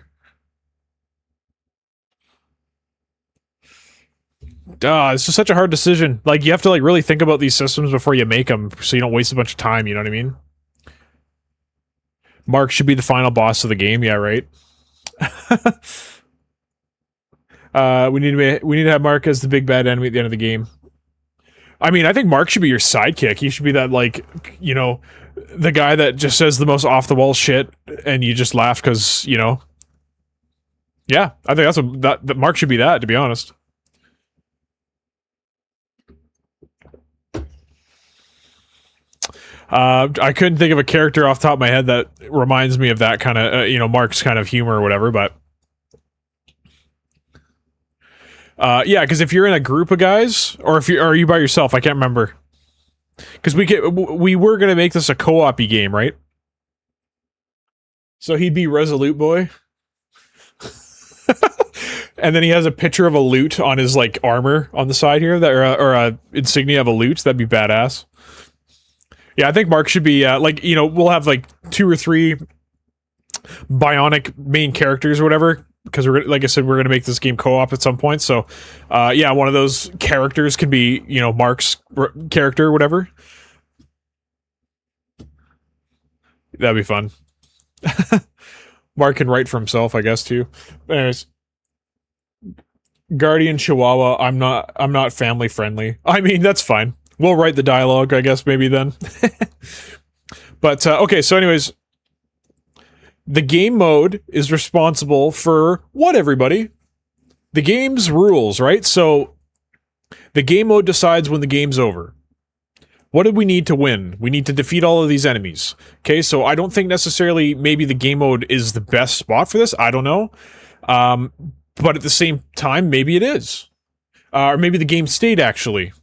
it's just such a hard decision. Like, you have to, like, really think about these systems before you make them, so you don't waste a bunch of time, you know what I mean? Mark should be the final boss of the game, yeah, right? We need to have Mark as the big bad enemy at the end of the game. I mean, I think Mark should be your sidekick. He should be that, like, you know, the guy that just says the most off-the-wall shit, and you just laugh because, you know... Yeah, I think that's what... that Mark should be that, to be honest. I couldn't think of a character off the top of my head that reminds me of that kind of, Mark's kind of humor or whatever, but... yeah, because if you're in a group of guys, or are you by yourself? I can't remember. Because we were going to make this a co-op-y game, right? So he'd be Resolute Boy. And then he has a picture of a loot on his, like, armor on the side here, or a insignia of a loot. That'd be badass. Yeah, I think Mark should be, we'll have, like, 2 or 3 bionic main characters or whatever, because like I said, we're going to make this game co-op at some point, so, yeah, one of those characters can be, Mark's character or whatever. That'd be fun. Mark can write for himself, I guess, too. Anyways. Guardian Chihuahua, I'm not family friendly. I mean, that's fine. We'll write the dialogue, I guess, maybe then. But, okay, so anyways, the game mode is responsible for what, everybody? The game's rules, right? So, the game mode decides when the game's over. What do we need to win? We need to defeat all of these enemies. Okay, so I don't think necessarily maybe the game mode is the best spot for this. I don't know. But at the same time, maybe it is. Or maybe the game state, actually.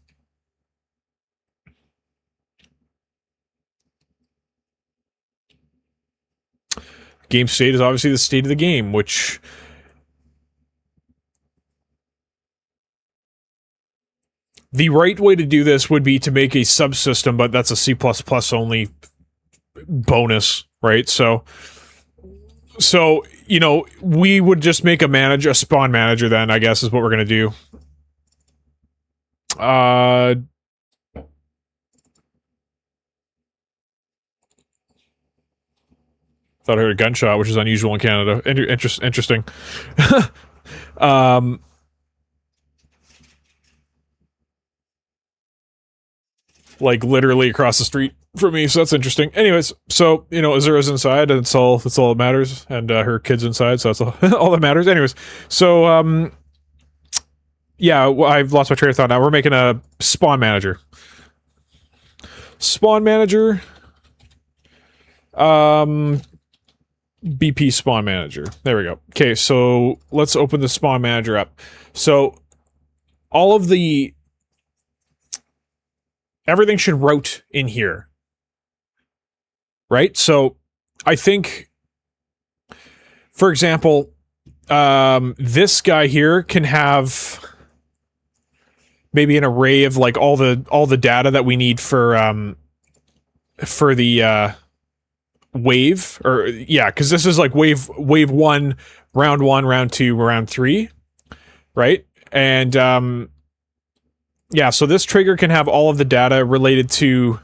Game state is obviously the state of the game, which... The right way to do this would be to make a subsystem, but that's a C++ only bonus, right? So, we would just make a spawn manager then, I guess, is what we're going to do. Thought I heard a gunshot, which is unusual in Canada. Interesting. Like, literally across the street from me, so that's interesting. Anyways, so, Azura's inside, and that's all that matters, and her kid's inside, so that's all that matters. Anyways, so, yeah, I've lost my train of thought now. We're making a spawn manager. Spawn manager. BP spawn manager. There we go. Okay, so let's open the spawn manager up. So, all of the... Everything should route in here. Right? So, I think, for example, this guy here can have maybe an array of, like, all the data that we need for the wave, or, yeah, because this is like wave 1, round 1, round 2, round 3, right? And, yeah, so this trigger can have all of the data related to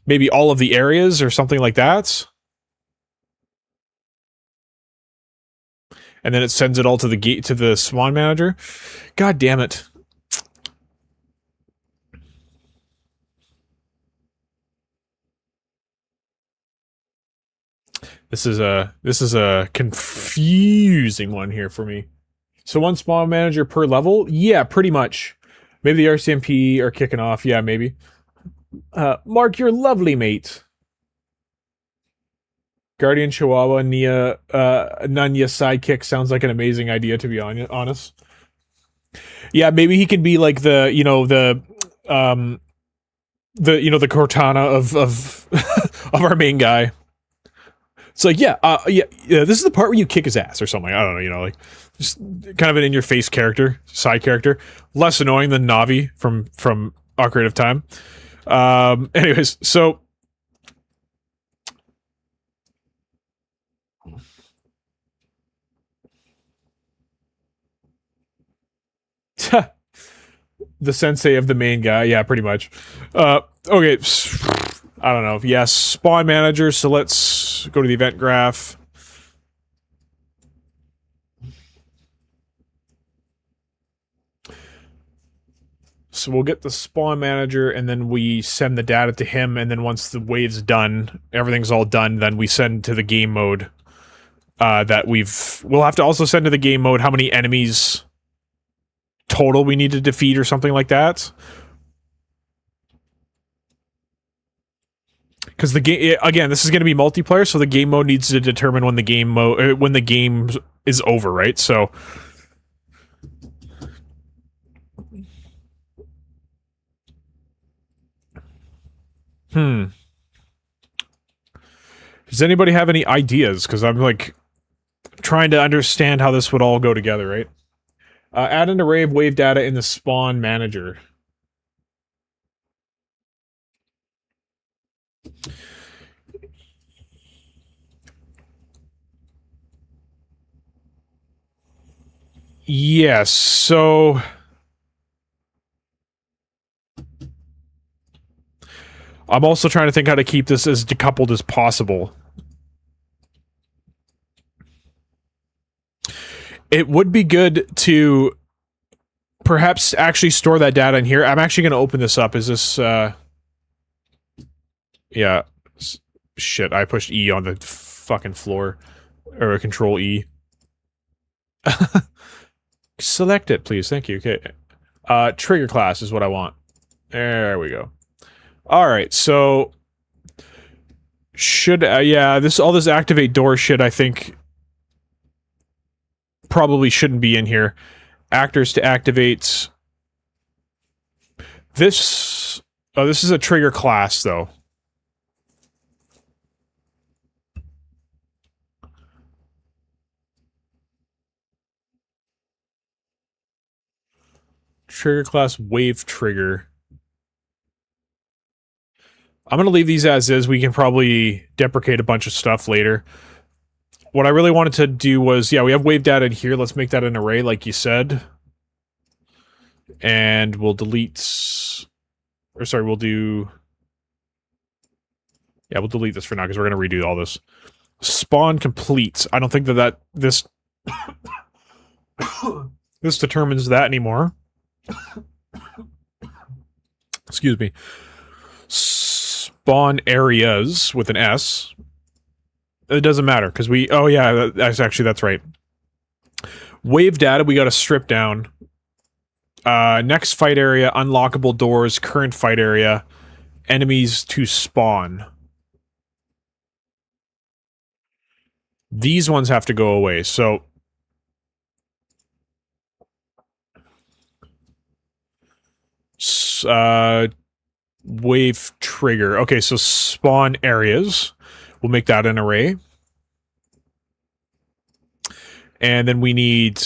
maybe all of the areas or something like that. And then it sends it all to the spawn manager. God damn it. This is a confusing one here for me. So 1 spawn manager per level? Yeah, pretty much. Maybe the RCMP are kicking off. Yeah, maybe. Mark, you're lovely, mate. Guardian Chihuahua, Nanya sidekick sounds like an amazing idea, to be honest. Yeah, maybe he can be like the Cortana of of our main guy. It's like, yeah, this is the part where you kick his ass or something. I don't know, like, just kind of an in-your-face character, side character. Less annoying than Navi from Ocarina of Time. Anyways, so... the sensei of the main guy, yeah, pretty much. Okay, I don't know. Yes, spawn manager, so let's go to the event graph. So we'll get the spawn manager, and then we send the data to him, and then once the wave's done, everything's all done, then we send to the game mode that we'll have to also send to the game mode how many enemies total we need to defeat or something like that. because the game again, this is going to be multiplayer, so the game mode needs to determine when the game is over, right? So. Does anybody have any ideas? Because I'm like trying to understand how this would all go together, right? Add an array of wave data in the spawn manager. Yes, so I'm also trying to think how to keep this as decoupled as possible. It would be good to perhaps actually store that data in here. I'm actually going to open this up. Is this, yeah. Shit, I pushed E on the fucking floor. Or Control E. Select it, please. Thank you. Okay. Trigger class is what I want. There we go. Alright, so... Should, yeah, all this activate door shit, I think... probably shouldn't be in here. Actors to activate... This... Oh, this is a trigger class, though. Trigger class wave trigger. I'm gonna leave these as is. We can probably deprecate a bunch of stuff later. What I really wanted to do was, yeah, we have wave data in here. Let's make that an array, like you said. And we'll delete... Or sorry, we'll do... Yeah, we'll delete this for now, because we're gonna redo all this. Spawn complete. I don't think that this... this determines that anymore. Excuse me. Spawn areas with an S. It doesn't matter, because we... Oh, yeah, that's right. Wave data, we gotta strip down. Next fight area, unlockable doors, current fight area, enemies to spawn. These ones have to go away, so... Wave trigger. Okay, so spawn areas. We'll make that an array. And then we need...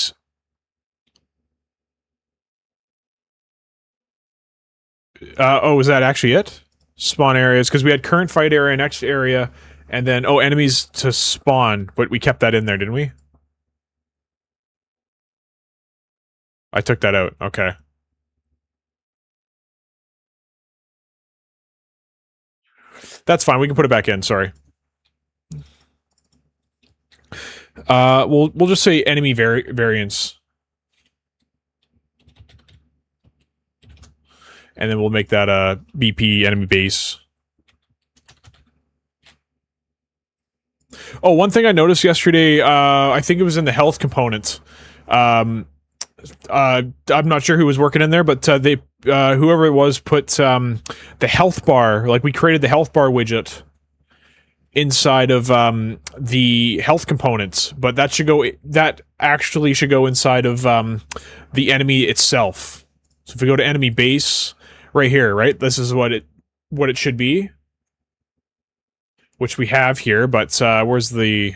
oh, is that actually it? Spawn areas, because we had current fight area, next area, and then, oh, enemies to spawn, but we kept that in there, didn't we? I took that out, okay. That's fine, we can put it back in, sorry. We'll just say enemy variance. And then we'll make that a BP enemy base. Oh, one thing I noticed yesterday, I think it was in the health component. I'm not sure who was working in there, but they, whoever it was, put the health bar, like we created the health bar widget inside of the health components, but that actually should go inside of the enemy itself. So if we go to enemy base, right here, right? This is what it should be. Which we have here, but where's the...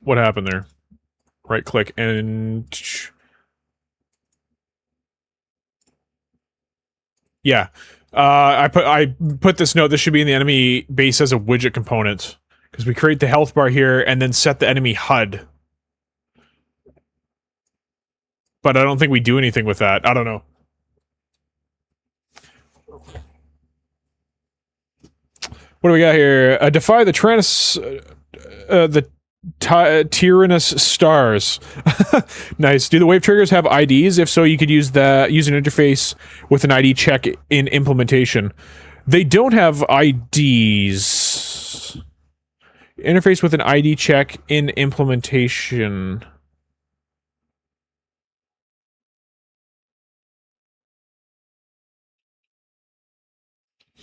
What happened there? Right click and... Yeah. I put this note, this should be in the enemy base as a widget component. Because we create the health bar here and then set the enemy HUD. But I don't think we do anything with that. I don't know. What do we got here? Defy the tyrannous stars. Nice. Do the wave triggers have IDs? If so, you could use an interface with an ID check in implementation. They don't have IDs. Interface with an ID check in implementation.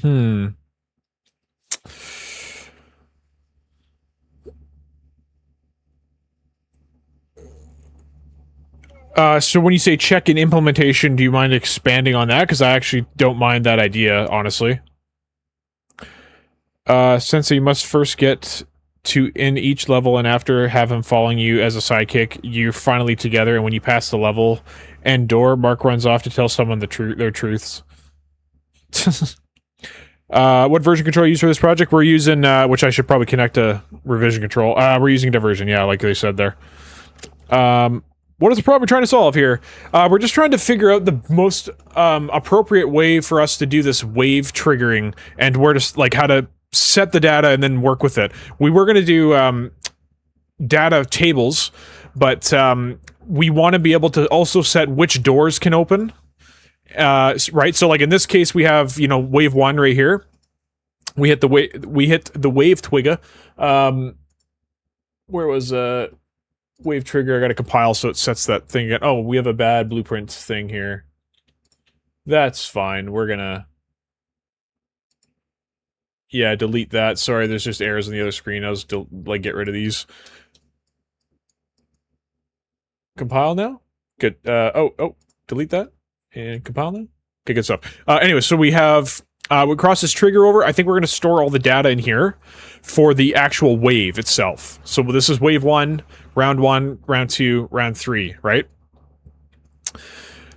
Hmm. So when you say check in implementation, do you mind expanding on that? Because I actually don't mind that idea, honestly. Sensei, you must first get to in each level, and after have him following you as a sidekick, you're finally together, and when you pass the level and door, Mark runs off to tell someone their truths. What version control you use for this project? We're using, which I should probably connect to revision control. We're using diversion, yeah, like they said there. What is the problem we're trying to solve here? We're just trying to figure out the most appropriate way for us to do this wave triggering, and where to, like, how to set the data and then work with it. We were going to do data tables, but we want to be able to also set which doors can open. Right, so like in this case, we have, you know, wave 1 right here. We hit the wave twigger. Where was wave trigger? I got to compile so it sets that thing again. Oh, we have a bad blueprint thing here. That's fine. We're gonna, yeah, delete that. Sorry, there's just errors on the other screen. I was still like, get rid of these. Compile now. Good. Oh, delete that and compile now. Okay, good stuff. Anyway, so we have we cross this trigger over. I think we're going to store all the data in here for the actual wave itself. So this is wave 1, round 2, round 3, right?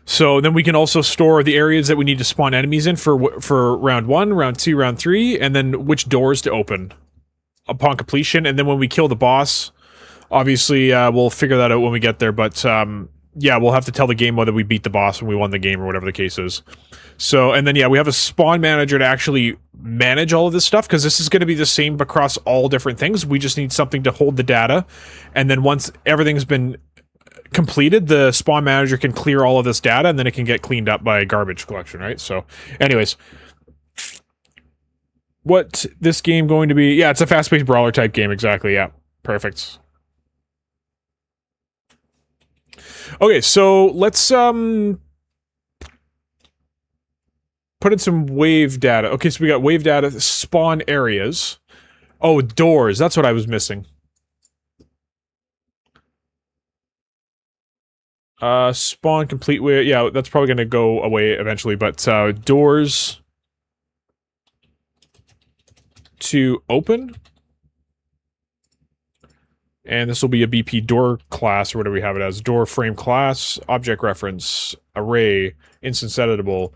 So then we can also store the areas that we need to spawn enemies in for round 1, round 2, round 3, and then which doors to open upon completion. And then when we kill the boss, obviously we'll figure that out when we get there, but yeah, we'll have to tell the game whether we beat the boss when we won the game or whatever the case is. So, and then yeah, we have a spawn manager to actually manage all of this stuff, because this is going to be the same across all different things. We just need something to hold the data, and then once everything's been completed, the spawn manager can clear all of this data, and then it can get cleaned up by garbage collection, right? So, anyways, what this game going to be? Yeah, it's a fast-paced brawler type game, exactly, yeah. Perfect. Okay, so let's put in some wave data. Okay, so we got wave data, spawn areas. Oh, doors, that's what I was missing. Spawn complete wave, yeah, that's probably gonna go away eventually, but doors to open. And this will be a BP door class, or whatever we have it as. Door frame class, object reference, array, instance editable.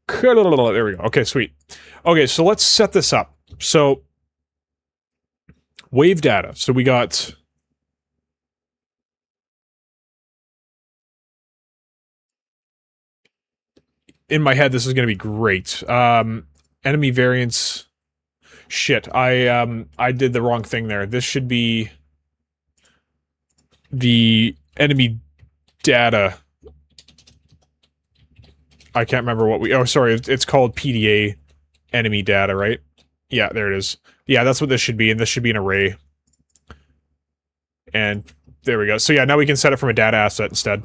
There we go. Okay, sweet. Okay, so let's set this up. So, wave data. So we got... In my head, this is going to be great. Enemy variance... Shit, I did the wrong thing there. This should be... the enemy data. I can't remember what we... Oh, sorry, it's called PDA enemy data, right? Yeah, there it is. Yeah, that's what this should be, and this should be an array. And there we go. So yeah, now we can set it from a data asset instead.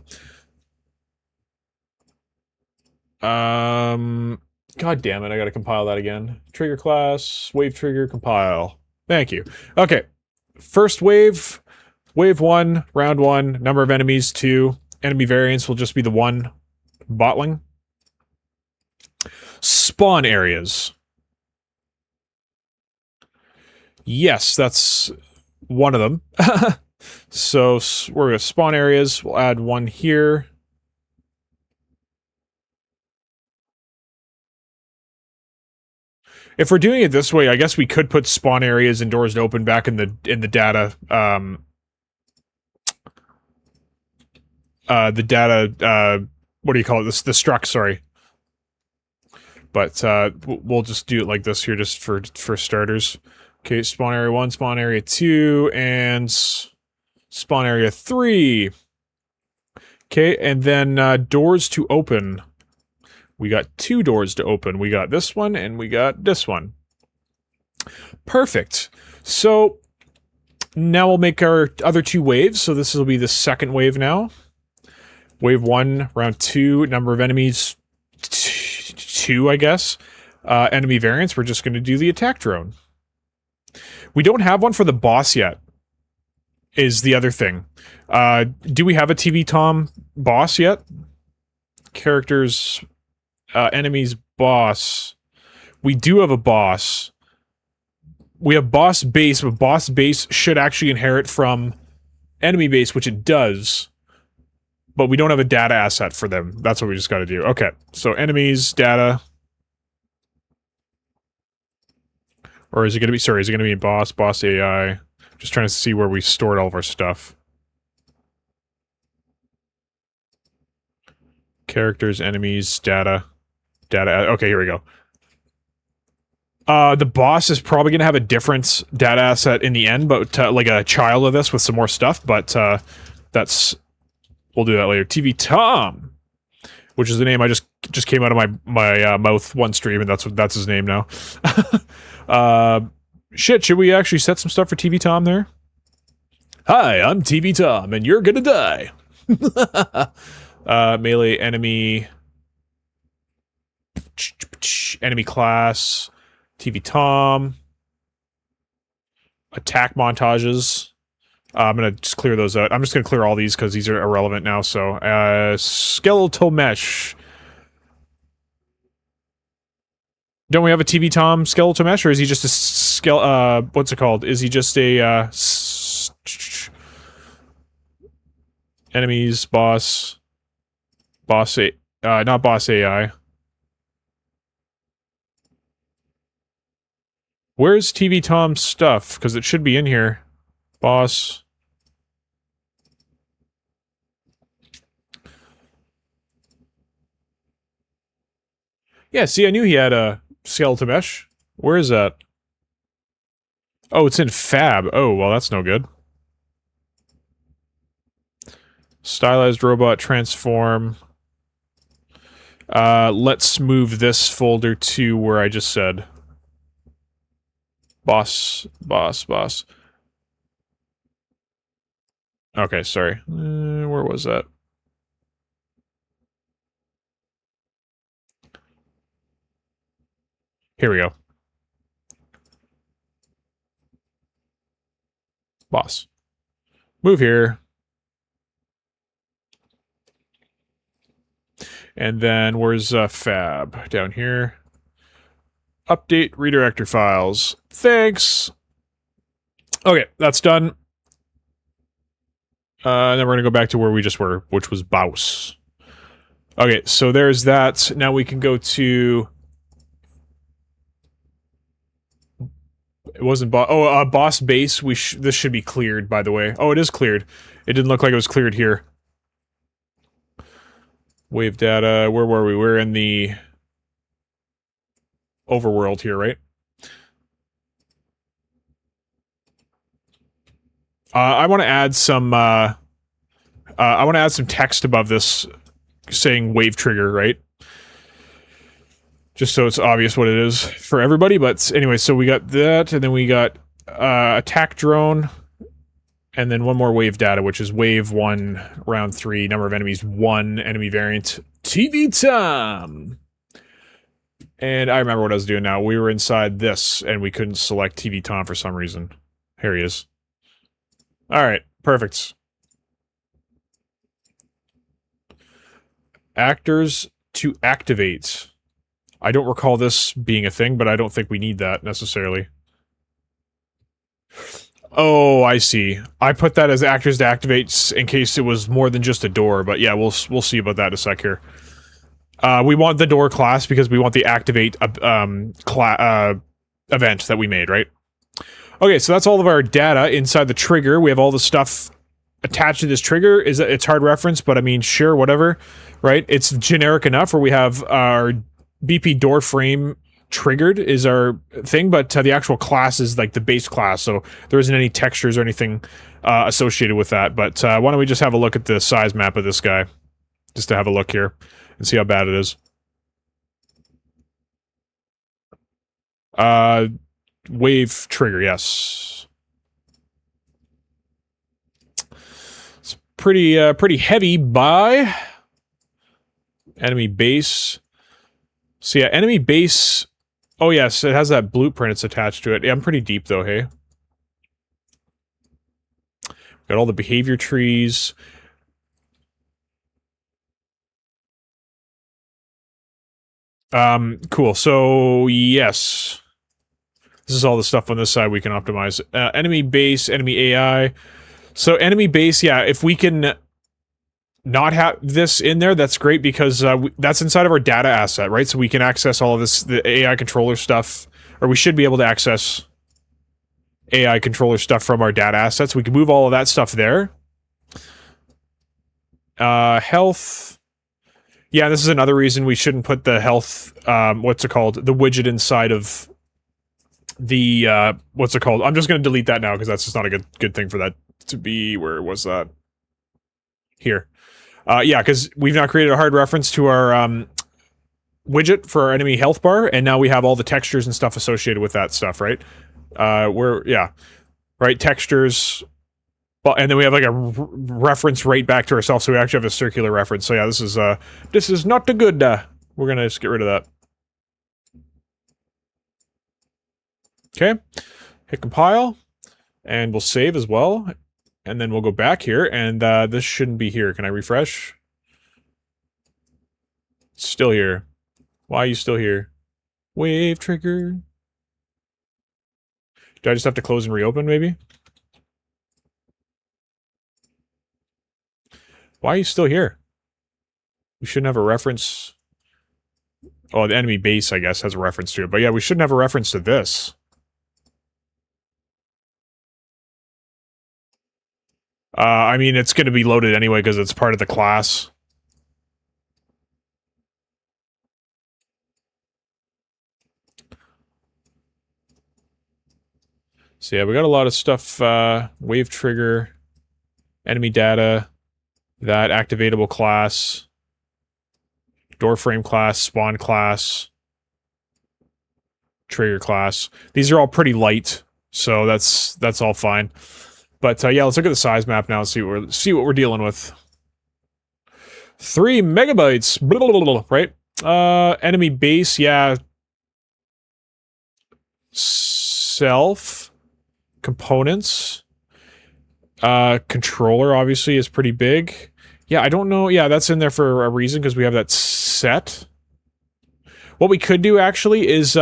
God damn it, I gotta compile that again. Trigger class, wave trigger, compile. Thank you. Okay, first wave... Wave 1, round 1, number of enemies 2, enemy variance will just be the 1 botling. Spawn areas. Yes, that's one of them. So we're going to spawn areas, we'll add 1 here. If we're doing it this way, I guess we could put spawn areas and doors to open back in the data, the data, what do you call it? The struct, sorry. But, we'll just do it like this here, just for starters. Okay, spawn area 1, spawn area 2, and spawn area 3. Okay, and then, doors to open. We got 2 doors to open. We got this one, and we got this one. Perfect. So, now we'll make our other 2 waves. So this will be the second wave now. Wave 1, round 2, number of enemies 2, I guess. enemy variants, we're just going to do the attack drone. We don't have one for the boss yet, is the other thing. Do we have a TV Tom boss yet? Characters, enemies, boss. We do have a boss. We have boss base, but boss base should actually inherit from enemy base, which it does. But we don't have a data asset for them. That's what we just got to do. Okay, so enemies, data. Or is it going to be, sorry, is it going to be boss, boss AI? Just trying to see where we stored all of our stuff. Characters, enemies, data. Data, okay, here we go. The boss is probably going to have a different data asset in the end, but like a child of this with some more stuff, but that's... We'll do that later. TV Tom, which is the name I just came out of my mouth one stream, and that's his name now. Shit, should we actually set some stuff for TV Tom there? Hi, I'm TV Tom, and you're gonna die. Melee enemy, enemy class, TV Tom, attack montages. I'm gonna just clear those out. I'm just gonna clear all these because these are irrelevant now, so, skeletal mesh. Don't we have a TV Tom skeletal mesh, or is he just a what's it called? Is he just a, enemies, boss, not boss AI. Where's TV Tom's stuff? Because it should be in here. Boss. Yeah, see, I knew he had a skeleton mesh. Where is that? Oh, it's in Fab. Oh, well, that's no good. Stylized robot transform. Let's move this folder to where I just said. Boss. Okay, sorry. Where was that? Here we go. Boss. Move here. And then where's Fab? Down here. Update redirector files. Thanks. Okay, that's done. And then we're gonna go back to where we just were, which was Baus. Okay, so there's that. Now we can go to... It wasn't boss. Oh, boss base. This should be cleared, by the way. Oh, it is cleared. It didn't look like it was cleared here. Wave data. Where were we? We're in the overworld here, right? I want to add some. I want to add some text above this, saying wave trigger, right? Just so it's obvious what it is for everybody, but anyway, so we got that, and then we got attack drone, and then one more wave data, which is wave 1, round 3, number of enemies 1, enemy variant, TV Tom! And I remember what I was doing now. We were inside this, and we couldn't select TV Tom for some reason. Here he is. Alright, perfect. Actors to activate. I don't recall this being a thing, but I don't think we need that, necessarily. Oh, I see. I put that as actors to activate in case it was more than just a door, but yeah, we'll see about that in a sec here. We want the door class because we want the activate event that we made, right? Okay, so that's all of our data inside the trigger. We have all the stuff attached to this trigger. It's hard reference, but I mean, sure, whatever, right? It's generic enough where we have our BP door frame triggered is our thing, but the actual class is like the base class, so there isn't any textures or anything associated with that. But why don't we just have a look at the size map of this guy, just to have a look here and see how bad it is. Wave trigger, yes. It's pretty heavy by enemy base. So yeah, enemy base Oh yes, it has that blueprint it's attached to it. Yeah, I'm pretty deep though, hey? Got all the behavior trees. Cool. So, yes. This is all the stuff on this side we can optimize. Enemy base, enemy AI. So, enemy base, yeah, if we can not have this in there, that's great because that's inside of our data asset, right? So we can access all of this, the AI controller stuff, or we should be able to access AI controller stuff from our data assets. We can move all of that stuff there. Health. Yeah, this is another reason we shouldn't put the health, what's it called? The widget inside of the, what's it called? I'm just going to delete that now because that's just not a good thing for that to be. Where was that? Here. Yeah, because we've now created a hard reference to our, widget for our enemy health bar, and now we have all the textures and stuff associated with that stuff, right? Yeah. Right, textures. Well, and then we have like a reference right back to ourselves, so we actually have a circular reference. So yeah, this is not the good, we're gonna just get rid of that. Okay. Hit compile. And we'll save as well. And then we'll go back here, and this shouldn't be here. Can I refresh? It's still here. Why are you still here? Wave trigger. Do I just have to close and reopen, maybe? Why are you still here? We shouldn't have a reference. Oh, the enemy base, I guess, has a reference to it. But yeah, we shouldn't have a reference to this. I mean, it's going to be loaded anyway because it's part of the class. So yeah, we got a lot of stuff. Wave trigger, enemy data, that activatable class, door frame class, spawn class, trigger class. These are all pretty light, so that's all fine. But yeah, let's look at the size map now and see what we're dealing with. 3 megabytes, blah, blah, blah, blah, right? Enemy base, yeah. Self components. Controller obviously is pretty big. Yeah, I don't know. Yeah, that's in there for a reason because we have that set. What we could do actually is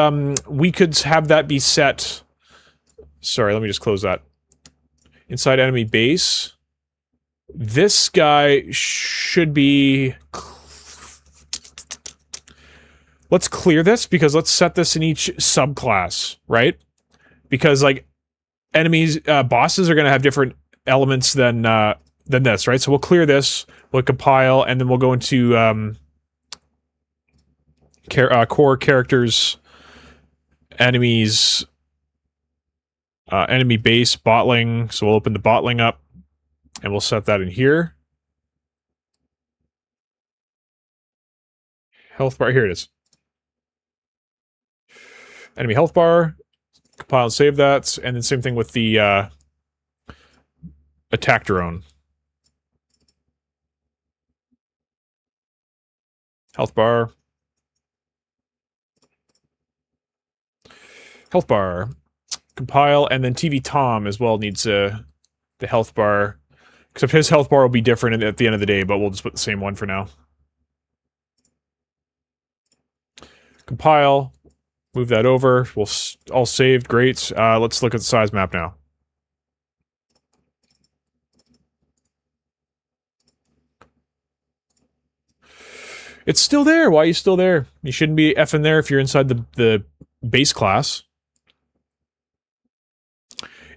we could have that be set. Sorry, let me just close that. Inside enemy base. This guy should be... Let's clear this because let's set this in each subclass, right? Because like enemies, bosses are going to have different elements than this, right? So we'll clear this, we'll compile, and then we'll go into core characters, enemies, enemy base, bottling. So we'll open the bottling up, and we'll set that in here. Health bar, here it is. Enemy health bar, compile and save that, and then same thing with the attack drone. Health bar. Health bar. Compile, and then TV Tom as well needs the health bar. Except his health bar will be different at the end of the day, but we'll just put the same one for now. Compile. Move that over. We'll all saved. Great. Let's look at the size map now. It's still there. Why are you still there? You shouldn't be effing there if you're inside the base class.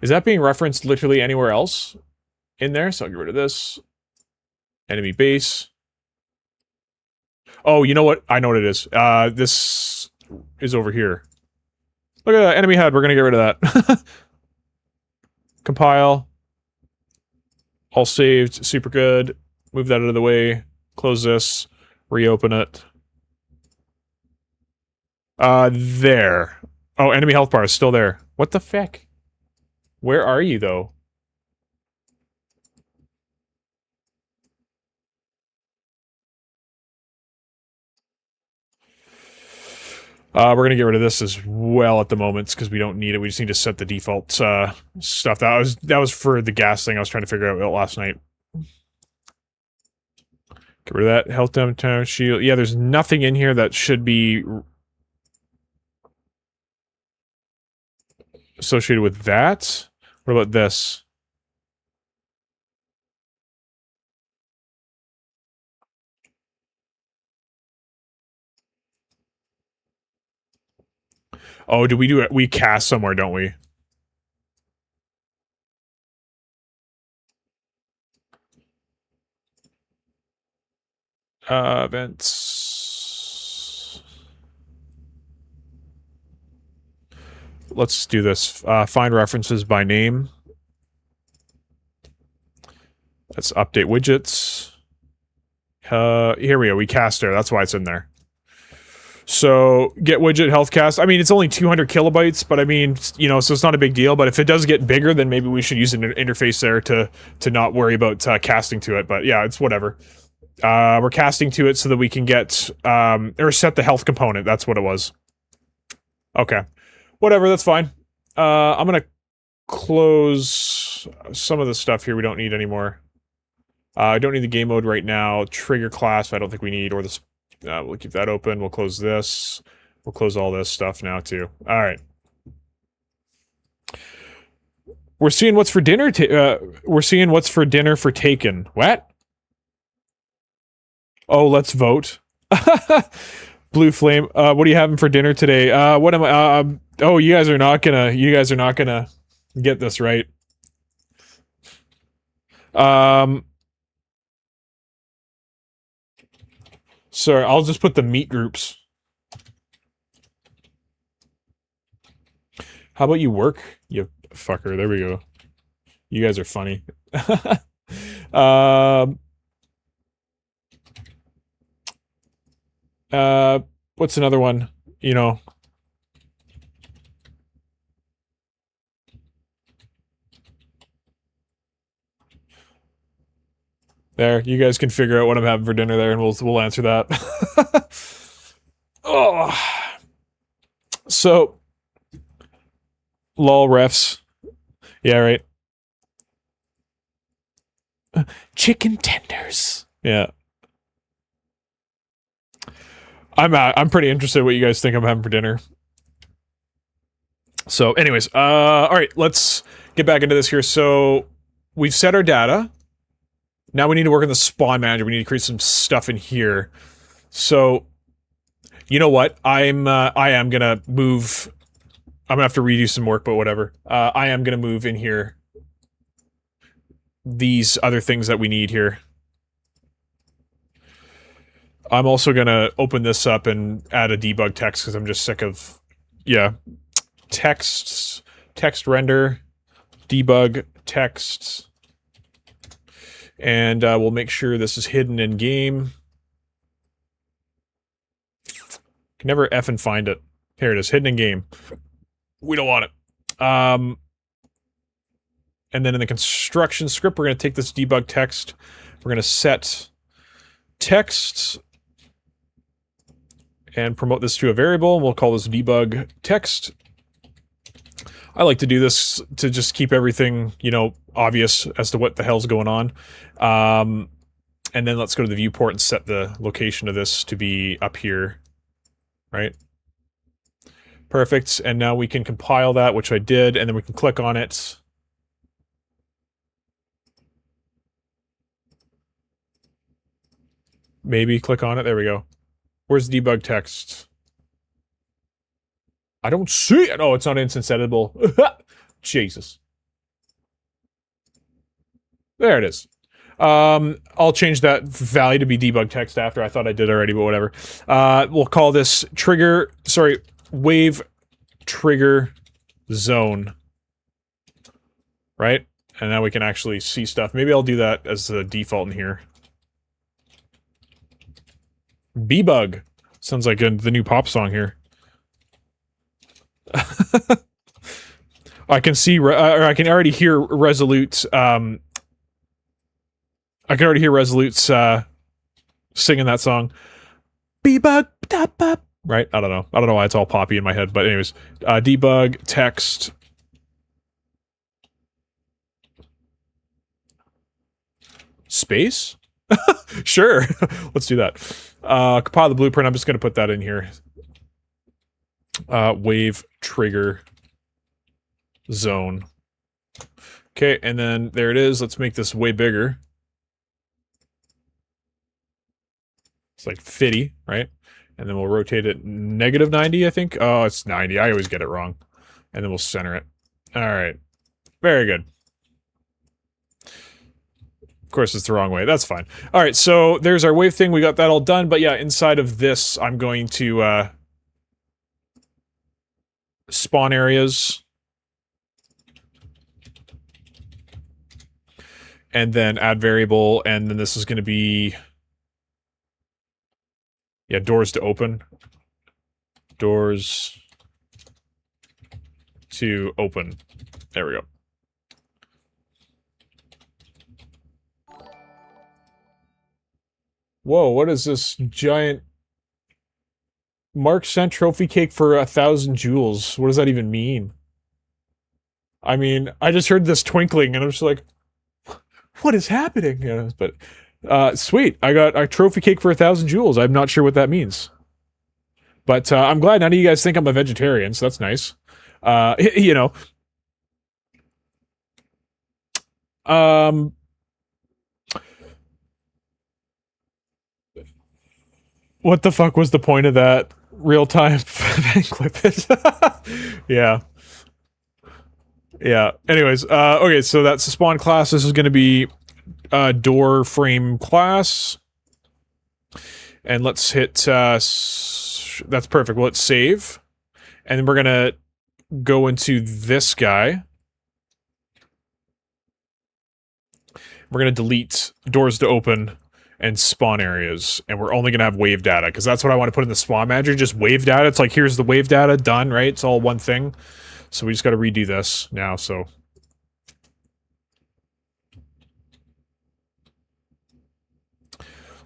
Is that being referenced literally anywhere else in there? So I'll get rid of this. Enemy base. Oh, you know what? I know what it is. This is over here. Look at that. Enemy head. We're going to get rid of that. Compile. All saved. Super good. Move that out of the way. Close this. Reopen it. There. Oh, enemy health bar is still there. What the feck? Where are you, though? We're gonna get rid of this as well at the moment because we don't need it. We just need to set the default stuff. That was for the gas thing I was trying to figure out last night. Get rid of that health downtown shield. Yeah, there's nothing in here that should be associated with that. What about this? Oh, do we do it? We cast somewhere, don't we? Events. Let's do this. Find references by name. Let's update widgets. Here we go. We cast there. That's why it's in there. So, get widget health cast. I mean, it's only 200 kilobytes, but I mean, you know, so it's not a big deal. But if it does get bigger, then maybe we should use an interface there to not worry about casting to it. But yeah, it's whatever. We're casting to it so that we can get, or set the health component. That's what it was. Okay. Whatever, that's fine. I'm gonna close some of the stuff here we don't need anymore. I don't need the game mode right now. Trigger class, I don't think we need, or this. We'll keep that open. We'll close this. We'll close all this stuff now, too. All right. We're seeing what's for dinner. We're seeing what's for dinner for Taken. What? Oh, let's vote. Blue Flame. What are you having for dinner today? What am I? Oh, you guys are not gonna get this right. Sorry, I'll just put the meat groups. How about you work, you fucker? There we go. You guys are funny. What's another one? You know. There, you guys can figure out what I'm having for dinner there, and we'll answer that. Oh, so, lol refs. Yeah, right. Chicken tenders. Yeah. I'm pretty interested in what you guys think I'm having for dinner. So, anyways, all right, let's get back into this here. So, we've set our data. Now we need to work on the spawn manager. We need to create some stuff in here. So, you know what? I am gonna move. I'm gonna have to redo some work, but whatever. I am gonna move in here these other things that we need here. I'm also gonna open this up and add a debug text because I'm just sick of, yeah, text render, debug text. And we'll make sure this is hidden in game. Can never effing find it. Here it is, hidden in game. We don't want it. And then in the construction script, we're going to take this debug text. We're going to set text and promote this to a variable. And we'll call this debug text. I like to do this to just keep everything, you know, obvious as to what the hell's going on. And then let's go to the viewport and set the location of this to be up here, right? Perfect. And now we can compile that, which I did, and then we can click on it. Maybe click on it. There we go. Where's debug text? I don't see it. Oh, it's not instance editable. Jesus. There it is. I'll change that value to be debug text after. I thought I did already, but whatever. We'll call this wave trigger zone. Right? And now we can actually see stuff. Maybe I'll do that as the default in here. B-Bug. Sounds like the new pop song here. I can see, or I can already hear Resolute, I can already hear Resolute's, singing that song. B-Bug, right? I don't know. I don't know why it's all poppy in my head, but anyways, debug text space. Sure, let's do that. Compile the blueprint. I'm just gonna put that in here. Wave trigger zone. Okay, and then there it is. Let's make this way bigger. It's like 50, right? And then we'll rotate it -90, I think. Oh, it's 90. I always get it wrong. And then we'll center it. All right. Very good. Of course, it's the wrong way. That's fine. All right, so there's our wave thing. We got that all done. But yeah, inside of this, I'm going to spawn areas. And then add variable. And then this is going to be... yeah, doors to open. Doors to open. There we go. Whoa, what is this giant... Mark sent trophy cake for 1,000 jewels. What does that even mean? I mean, I just heard this twinkling and I'm just like, what is happening? Yeah, but, sweet. I got a trophy cake for 1,000 jewels. I'm not sure what that means. But, I'm glad none of you guys think I'm a vegetarian, so that's nice. You know. What the fuck was the point of that real-time clip it? Yeah. Yeah. Anyways, okay, so that's the spawn class. This is going to be door frame class. And let's hit, that's perfect. Well, let's save. And then we're going to go into this guy. We're going to delete doors to open and spawn areas. And we're only going to have wave data, because that's what I want to put in the spawn manager. Just wave data. It's like, here's the wave data, done, right? It's all one thing. So we just got to redo this now, so...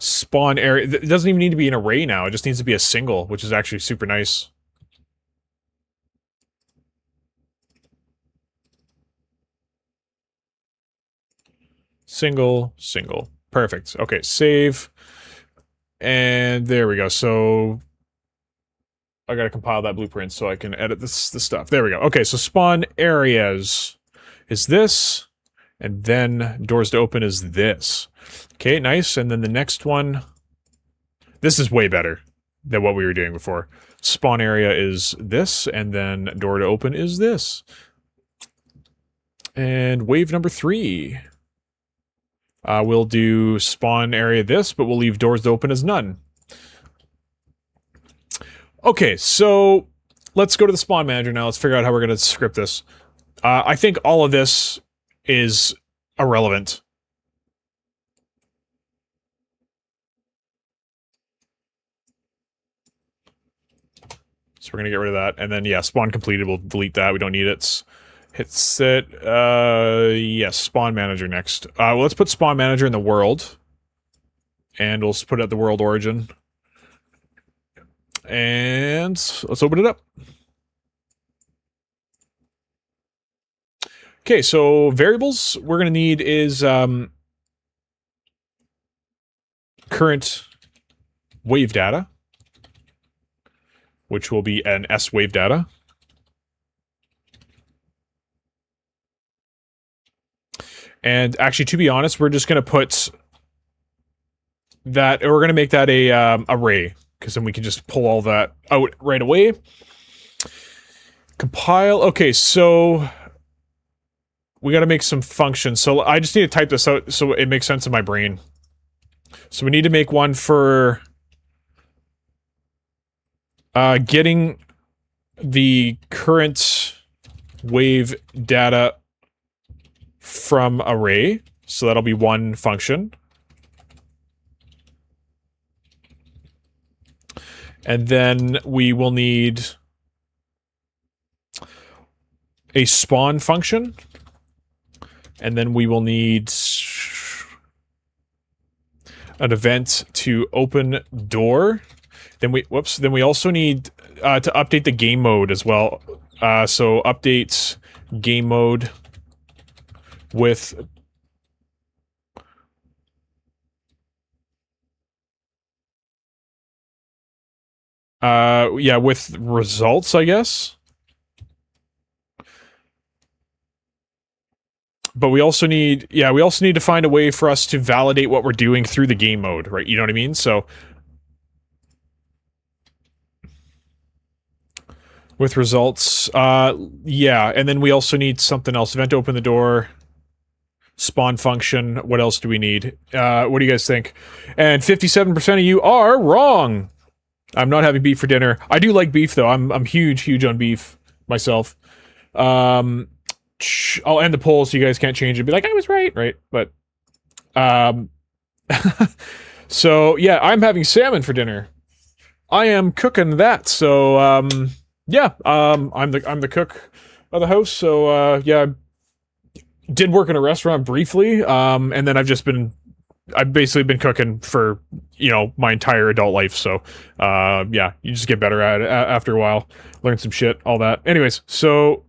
spawn area. It doesn't even need to be an array now. It just needs to be a single, which is actually super nice. Single, single. Perfect. Okay, save. And there we go. So I gotta compile that blueprint so I can edit this stuff. There we go. Okay, so spawn areas is this, and then doors to open is this. Okay, nice. And then the next one, this is way better than what we were doing before. Spawn area is this, and then door to open is this. And wave number 3. We'll do spawn area this, but we'll leave doors to open as none. Okay, so let's go to the spawn manager now. Let's figure out how we're going to script this. I think all of this is irrelevant. So we're going to get rid of that. And then, yeah, spawn completed. We'll delete that. We don't need it. Hit set. Yes, spawn manager next. Well, let's put spawn manager in the world. And we'll put it at the world origin. And let's open it up. Okay, so variables we're going to need is current wave data, which will be an S wave data. And actually, to be honest, we're just going to put that, we're going to make that a array, because then we can just pull all that out right away. Compile. Okay, so we got to make some functions. So I just need to type this out so it makes sense in my brain. So we need to make one for getting the current wave data from array. So that'll be one function. And then we will need a spawn function. And then we will need an event to open door. Then we also need to update the game mode as well. So update game mode with yeah, with results, I guess. But we also need, to find a way for us to validate what we're doing through the game mode, right? You know what I mean? So with results, yeah, and then we also need something else. Event open the door, spawn function. What else do we need? What do you guys think? And 57% of you are wrong. I'm not having beef for dinner. I do like beef though. I'm huge on beef myself. I'll end the poll so you guys can't change it. Be like, I was right? But, so, yeah, I'm having salmon for dinner. I am cooking that, so, yeah, I'm the cook of the house, so, yeah, did work in a restaurant briefly, and then I've basically been cooking for, my entire adult life, so, yeah, you just get better at it after a while. Learn some shit, all that. Anyways, so...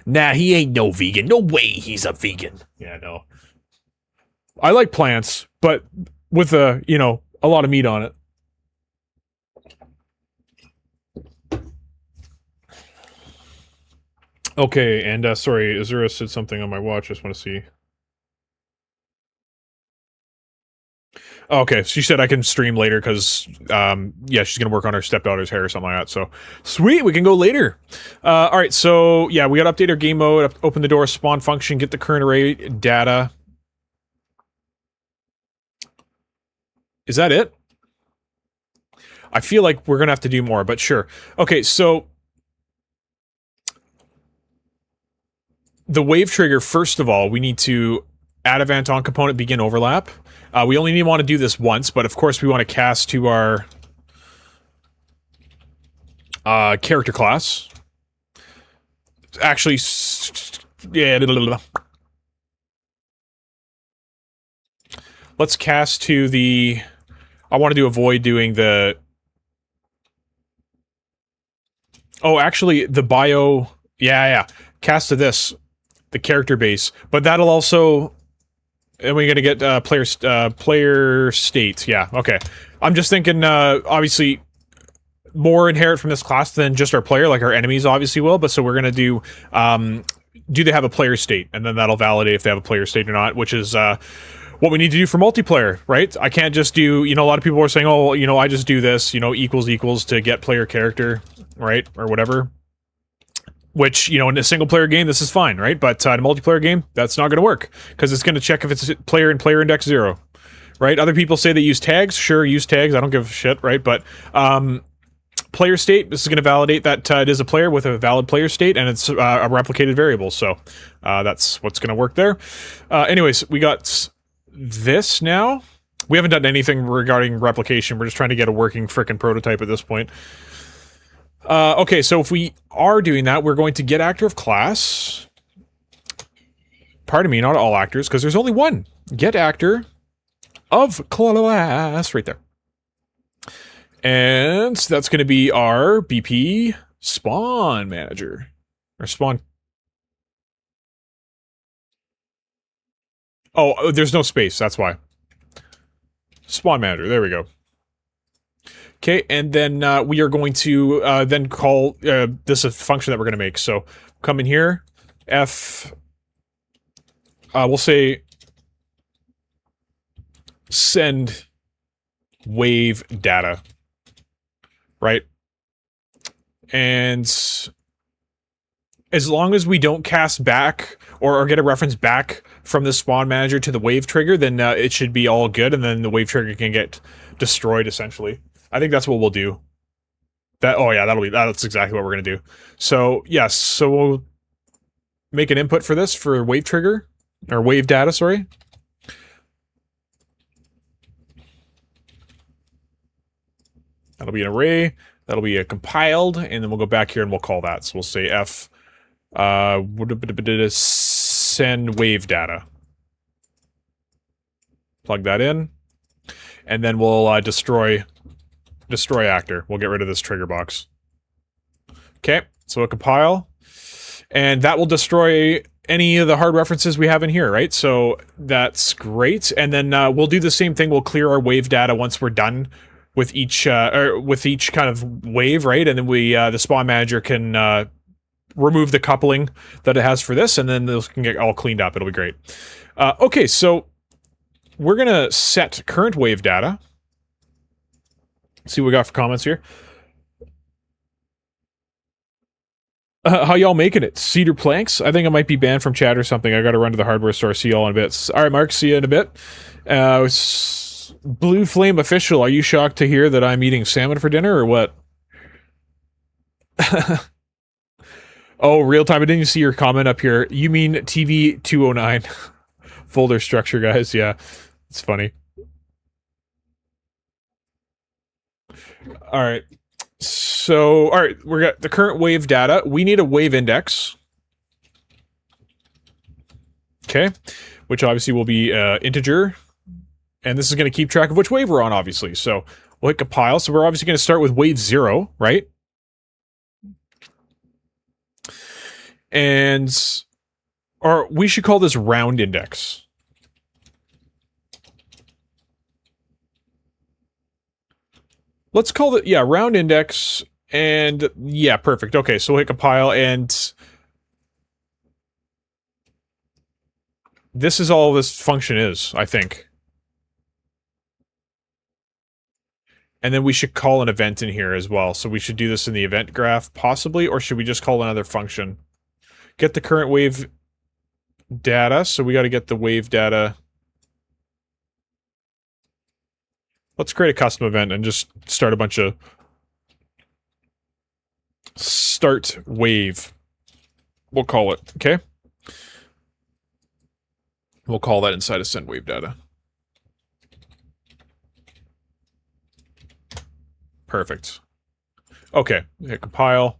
Nah, he ain't no vegan. No way he's a vegan. Yeah, no. I like plants, but with a lot of meat on it. Okay, and, sorry, Azura said something on my watch, I just want to see. Okay, she said I can stream later because, yeah, she's gonna work on her stepdaughter's hair or something like that, so... Sweet, we can go later! Alright, so, yeah, we gotta update our game mode, open the door, spawn function, get the current array data. Is that it? I feel like we're gonna have to do more, but sure. Okay, so... The wave trigger, first of all, we need to add event on component begin overlap. We only want to do this once, but of course we want to cast to our character class. Actually, yeah. Let's cast to the... I wanted to avoid doing the... Oh, actually, the bio... Yeah. Cast to this. The character base. But that'll also... And we're gonna get player states. Yeah, okay. I'm just thinking, obviously, more inherit from this class than just our player, like our enemies obviously will, but so we're gonna do they have a player state? And then that'll validate if they have a player state or not, which is what we need to do for multiplayer, right? I can't just do, a lot of people are saying, oh, I just do this, equals to get player character, right? Or whatever. Which, in a single-player game, this is fine, right? But in a multiplayer game, that's not going to work. Because it's going to check if it's player and player index 0. Right? Other people say they use tags. Sure, use tags. I don't give a shit, right? But player state, this is going to validate that it is a player with a valid player state, and it's a replicated variable. So that's what's going to work there. Anyways, we got this now. We haven't done anything regarding replication. We're just trying to get a working frickin' prototype at this point. Okay, so if we are doing that, we're going to get actor of class. Pardon me, not all actors, because there's only one. Get actor of class, right there. And that's going to be our BP spawn manager. Or spawn... Oh, there's no space, that's why. Spawn manager, there we go. Okay, and then we are going to then call this a function that we're going to make. So come in here, we'll say send wave data, right? And as long as we don't cast back or get a reference back from the spawn manager to the wave trigger, then it should be all good, and then the wave trigger can get destroyed essentially. I think that's what we'll do. Oh yeah, that's exactly what we're gonna do. So yes, so we'll make an input for this for wave trigger or wave data, sorry. That'll be an array. That'll be a compiled, and then we'll go back here and we'll call that. So we'll say f send wave data. Plug that in, and then we'll destroy destroy actor. We'll get rid of this trigger box. Okay, so we'll compile. And that will destroy any of the hard references we have in here, right? So that's great. And then we'll do the same thing. We'll clear our wave data once we're done with each kind of wave, right? And then the spawn manager can remove the coupling that it has for this, and then those can get all cleaned up. It'll be great. Okay, so we're gonna set current wave data. See what we got for comments here. How y'all making it? Cedar planks? I think I might be banned from chat or something. I gotta run to the hardware store. See y'all in a bit. Alright, Mark, see you in a bit. Blue Flame Official, are you shocked to hear that I'm eating salmon for dinner, or what? Oh, real time. I didn't even see your comment up here. You mean TV 209. Folder structure, guys. Yeah, it's funny. Alright. So, alright, we got the current wave data. We need a wave index. Okay. Which obviously will be integer. And this is going to keep track of which wave we're on, obviously. So, we'll hit compile. So, we're obviously going to start with wave 0, right? And, or we should call this round index. Let's call it, yeah, round index, and yeah, perfect. Okay, so we'll hit compile, and this is all this function is, I think. And then we should call an event in here as well. So we should do this in the event graph, possibly, or should we just call another function? Get the current wave data, so we got to get the wave data. Let's create a custom event and just start a bunch of start wave. We'll call it, okay? We'll call that inside of send wave data. Perfect. Okay, hit compile.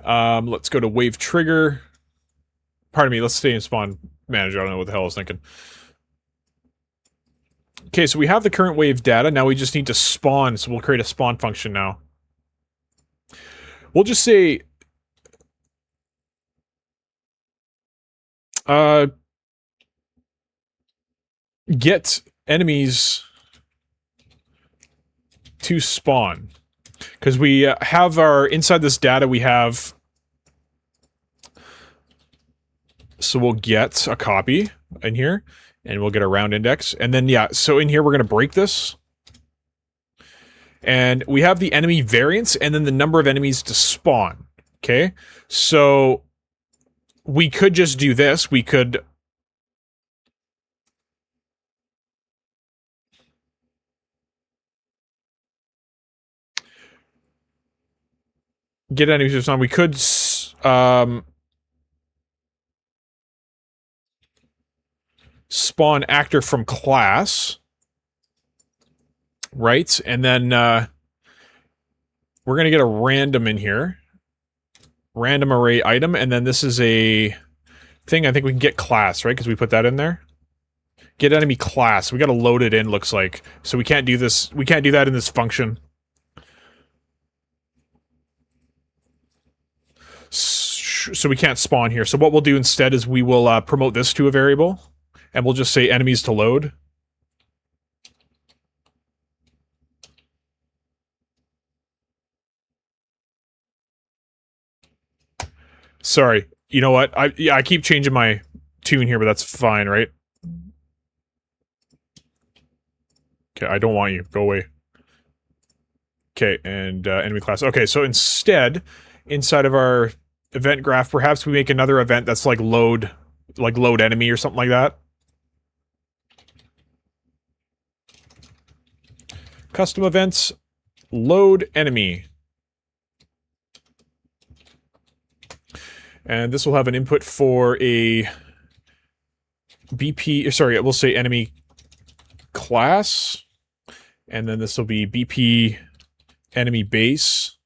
Let's go to wave trigger. Pardon me, let's stay in spawn manager. I don't know what the hell I was thinking. Okay, so we have the current wave data. Now we just need to spawn, so we'll create a spawn function now. We'll just say... get enemies to spawn. Because we have our... inside this data, we have... So we'll get a copy in here. And we'll get a round index. And then, yeah, so in here we're going to break this. And we have the enemy variance and then the number of enemies to spawn. Okay? So we could just do this. We could... get enemies to spawn. We could... spawn actor from class, right? And then we're going to get a random in here. Random array item, and then this is a thing I think we can get class, right? Because we put that in there. Get enemy class. We got to load it in, looks like. So we can't do this. We can't do that in this function. So we can't spawn here. So what we'll do instead is we will promote this to a variable. And we'll just say enemies to load. Sorry. You know what? I keep changing my tune here, but that's fine, right? Okay, I don't want you. Go away. Okay, and enemy class. Okay, so instead, inside of our event graph, perhaps we make another event that's like load enemy or something like that. Custom events, load enemy. And this will have an input for a BP, sorry, we'll say enemy class. And then this will be BP enemy base,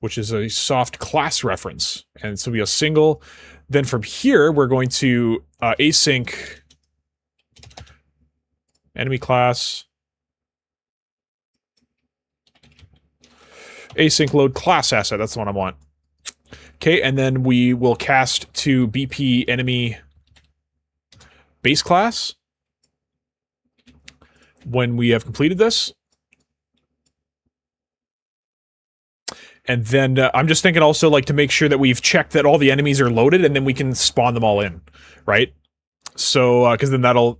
which is a soft class reference. And this will be a single. Then from here, we're going to async enemy class Async load class asset. That's the one I want. Okay, and then we will cast to BP enemy base class when we have completed this. And then I'm just thinking also like to make sure that we've checked that all the enemies are loaded, and then we can spawn them all in, right? So because then that'll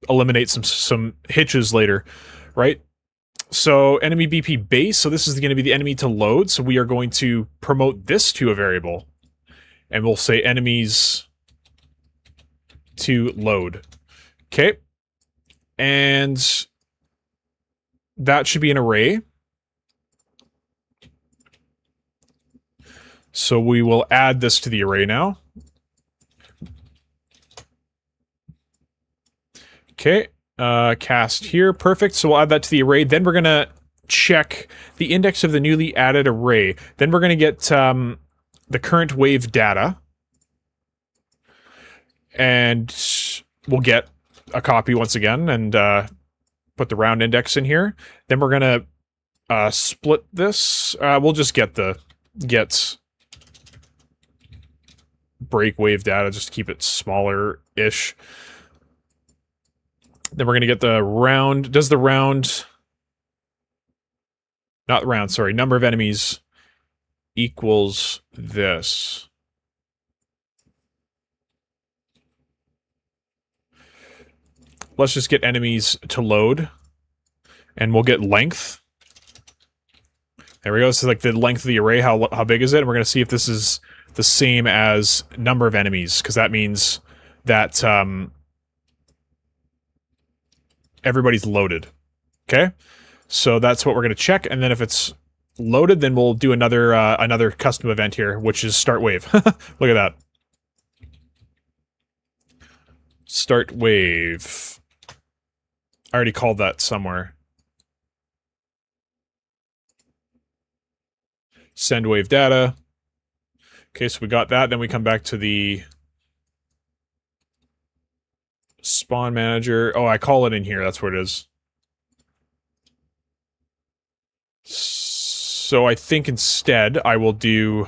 eliminate some hitches later, right? So enemy BP base. So this is going to be the enemy to load. So we are going to promote this to a variable, and we'll say enemies to load. Okay, and that should be an array. So we will add this to the array now. Okay, cast here, perfect. So we'll add that to the array. Then we're gonna check the index of the newly added array. Then we're gonna get the current wave data, and we'll get a copy once again, and put the round index in here. Then we're gonna split this. We'll just get break wave data just to keep it smaller-ish. Then we're going to get the round. Does the round... Not round, sorry. Number of enemies equals this. Let's just get enemies to load. And we'll get length. There we go. This is like the length of the array. How big is it? And we're going to see if this is the same as number of enemies, because that means that everybody's loaded. Okay, so that's what we're going to check, and then if it's loaded, then we'll do another custom event here, which is start wave. Look at that. Start wave. I already called that somewhere. Send wave data. Okay, so we got that. Then we come back to the spawn manager. Oh, I call it in here. That's where it is. So I think instead I will do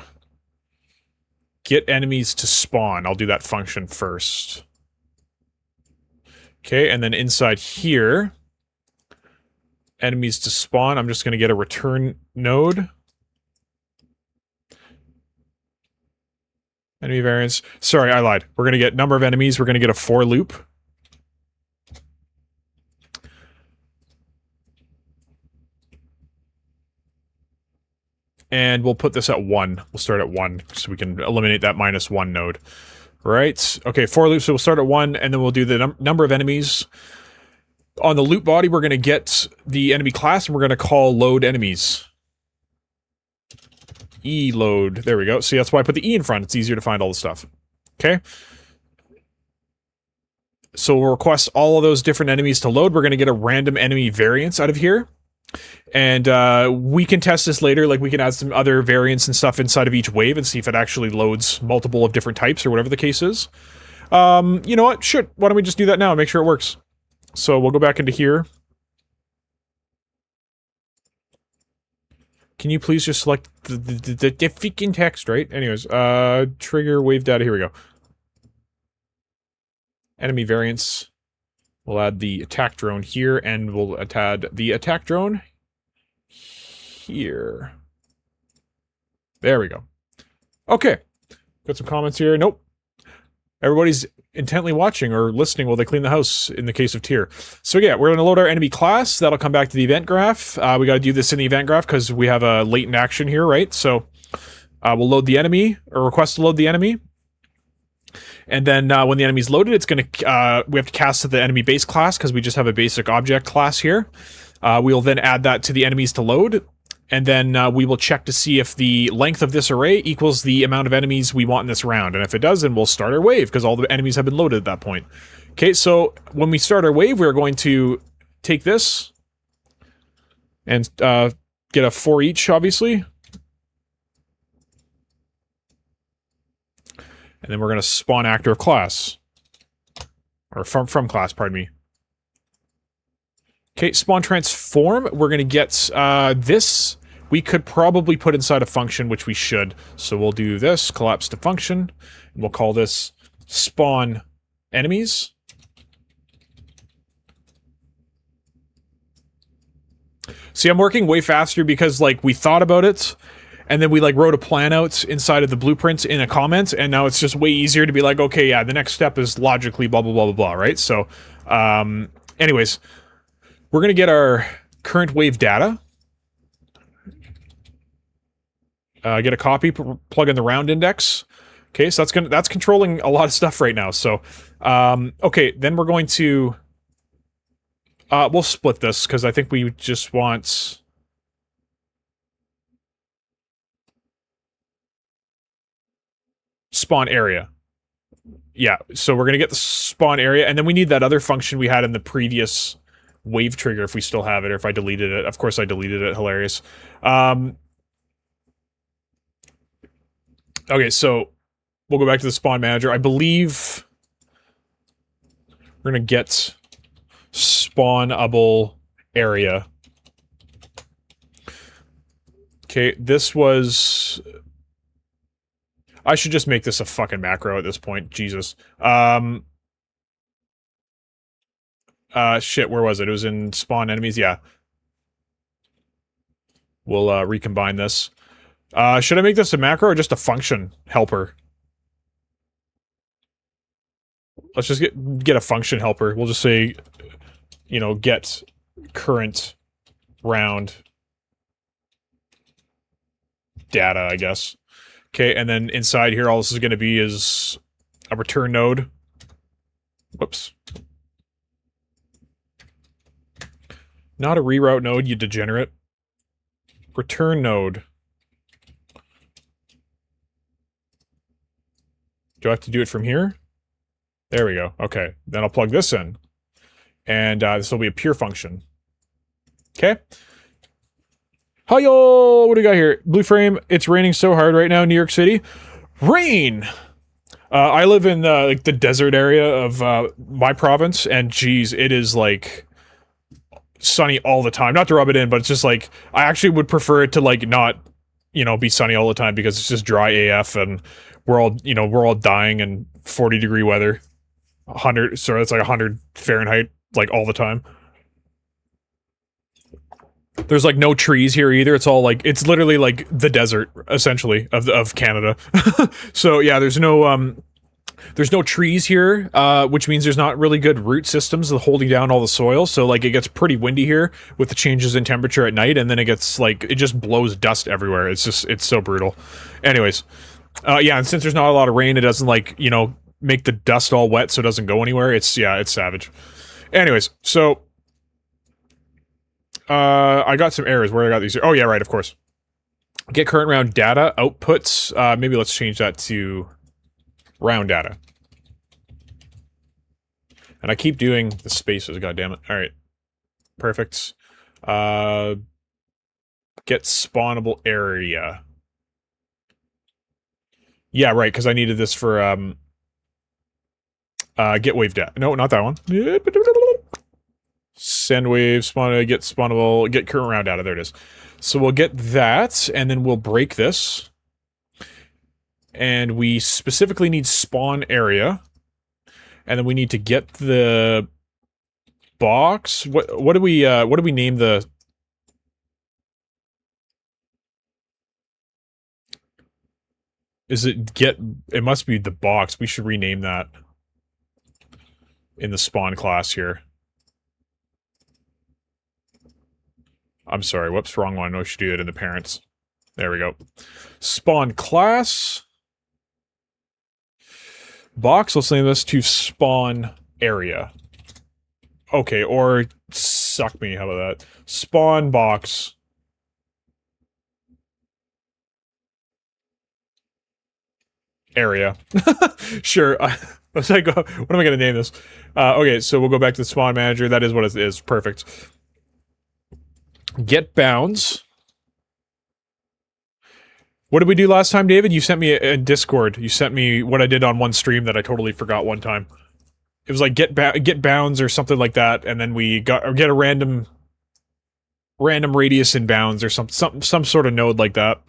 get enemies to spawn. I'll do that function first. Okay, and then inside here, enemies to spawn, I'm just going to get a return node. Enemy variance. Sorry, I lied. We're going to get number of enemies. We're going to get a for loop. And we'll put this at 1. We'll start at 1, so we can eliminate that -1 node. Right. Okay, for loop, so we'll start at 1, and then we'll do the number of enemies. On the loop body, we're going to get the enemy class, and we're going to call load enemies. E-load. There we go. See, that's why I put the E in front. It's easier to find all the stuff. Okay. So we'll request all of those different enemies to load. We're going to get a random enemy variance out of here. And we can test this later. Like, we can add some other variants and stuff inside of each wave and see if it actually loads multiple of different types or whatever the case is. You know what? Sure. Why don't we just do that now and make sure it works? So we'll go back into here. Can you please just select the freaking text, right? Anyways, trigger wave data. Here we go. Enemy variants. We'll add the attack drone here, and we'll add the attack drone here. There we go. Okay. Got some comments here. Nope. Everybody's intently watching or listening while they clean the house in the case of tier. So yeah, we're going to load our enemy class. That'll come back to the event graph. We got to do this in the event graph because we have a latent action here, right? So we'll load the enemy, or request to load the enemy. And then when the enemy's loaded, it's going to we have to cast to the enemy base class because we just have a basic object class here. We'll then add that to the enemies to load. And then we will check to see if the length of this array equals the amount of enemies we want in this round. And if it does, then we'll start our wave, because all the enemies have been loaded at that point. Okay, so when we start our wave, we're going to take this and get a for each, obviously. And then we're going to spawn actor class. Or from class, pardon me. Okay, spawn transform. We're going to get this we could probably put inside a function, which we should. So we'll do this, collapse to function, and we'll call this spawn enemies. See, I'm working way faster because, like, we thought about it, and then we, like, wrote a plan out inside of the blueprints in a comment, and now it's just way easier to be like, okay, yeah, the next step is logically blah, blah, blah, blah, blah, right? So, anyways, we're gonna get our current wave data. Get a copy, plug in the round index. Okay, so that's controlling a lot of stuff right now. So, okay, then we're going to... we'll split this, because I think we just want... spawn area. Yeah, so we're going to get the spawn area, and then we need that other function we had in the previous wave trigger, if we still have it, or if I deleted it. Of course I deleted it, hilarious. Okay, so we'll go back to the spawn manager. I believe we're going to get spawnable area. Okay, this was... I should just make this a fucking macro at this point. Jesus. Shit, where was it? It was in spawn enemies, yeah. We'll, recombine this. Should I make this a macro or just a function helper? Let's just get a function helper. We'll just say, you know, get current round data, I guess. Okay, and then inside here, all this is going to be is a return node. Whoops. Not a reroute node, you degenerate. Return node. Do I have to do it from here? There we go. Okay, then I'll plug this in. And this will be a pure function. Okay. Hi-yo! What do we got here? Blue frame, it's raining so hard right now in New York City. Rain! I live in, like, the desert area of, my province, and geez, it is, like, sunny all the time. Not to rub it in, but it's just, like, I actually would prefer it to, like, not, you know, be sunny all the time, because it's just dry AF, and we're all, you know, we're all dying in 40-degree weather. 100, so it's like 100 Fahrenheit, like, all the time. There's, like, no trees here either. It's all, like, it's literally, like, the desert, essentially, of Canada. So, yeah, there's no trees here, which means there's not really good root systems holding down all the soil. So, like, it gets pretty windy here with the changes in temperature at night, and then it gets, like, it just blows dust everywhere. It's just, it's so brutal. Anyways, yeah, and since there's not a lot of rain, it doesn't, like, you know, make the dust all wet so it doesn't go anywhere. It's, yeah, it's savage. Anyways, so... I got some errors. Where I got these? Oh, yeah, right, of course. Get current round data outputs. Maybe let's change that to round data. And I keep doing the spaces, goddammit. Alright. Perfect. Get spawnable area. Yeah, right, because I needed this for, get wave data. No, not that one. Send wave, spawn, get spawnable, get current round data. There it is. So we'll get that, and then we'll break this. And we specifically need spawn area. And then we need to get the box. What do we name the... Is it get... It must be the box. We should rename that in the spawn class here. I'm sorry, whoops, wrong one. I should do it in the parents. There we go. Spawn class. Box, let's name this to spawn area. Okay, or suck me, how about that? Spawn box. Area. Sure. Let's like, what am I gonna name this? Okay, so we'll go back to the spawn manager. That is what it is. Perfect. Get bounds. What did we do last time, David? You sent me in Discord. You sent me what I did on one stream that I totally forgot one time. It was like get bounds or something like that, and then we get a random. random radius in bounds or some sort of node like that.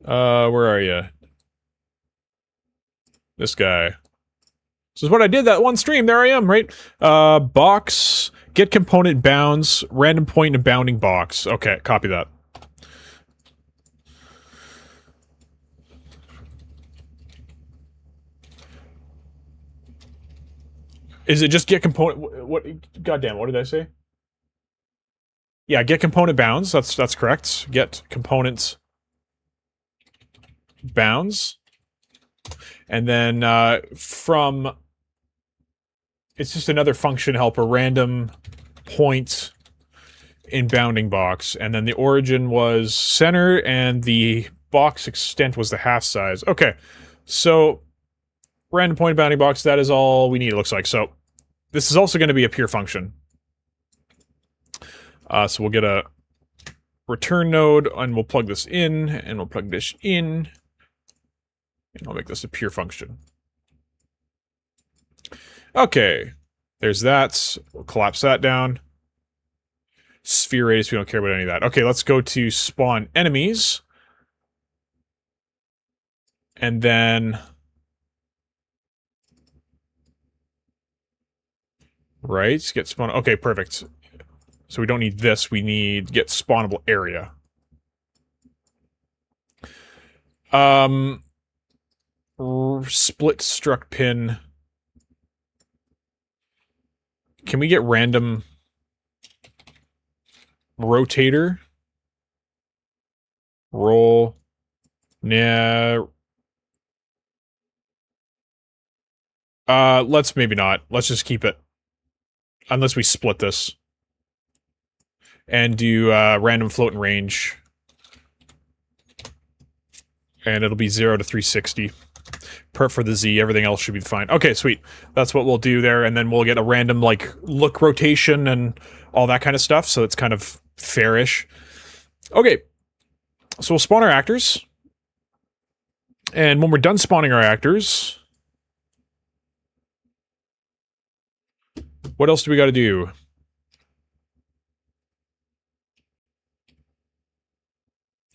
Where are you? This guy. This is what I did that one stream. There I am, right? Box, get component bounds, random point and bounding box. Okay, copy that. Is it just get component? What? Goddamn! What did I say? Yeah, get component bounds. That's correct. Get components bounds, and then from it's just another function helper. Random point in bounding box, and then the origin was center, and the box extent was the half size. Okay, so. Random point bounding box, that is all we need, it looks like. So, this is also going to be a pure function. So we'll get a return node, and we'll plug this in, and we'll plug this in, and I'll make this a pure function. Okay, there's that. We'll collapse that down. Sphere radius, we don't care about any of that. Okay, let's go to spawn enemies. And then... Right, get spawn. Okay, perfect. So we don't need this. We need get spawnable area. Split struct pin. Can we get random rotator? Roll. Nah. Let's maybe not. Let's just keep it. Unless we split this. And do random float and range. And it'll be 0 to 360. Per for the Z, everything else should be fine. Okay, sweet. That's what we'll do there, and then we'll get a random, like, look rotation and all that kind of stuff, so it's kind of fairish. Okay. So we'll spawn our actors. And when we're done spawning our actors... What else do we got to do?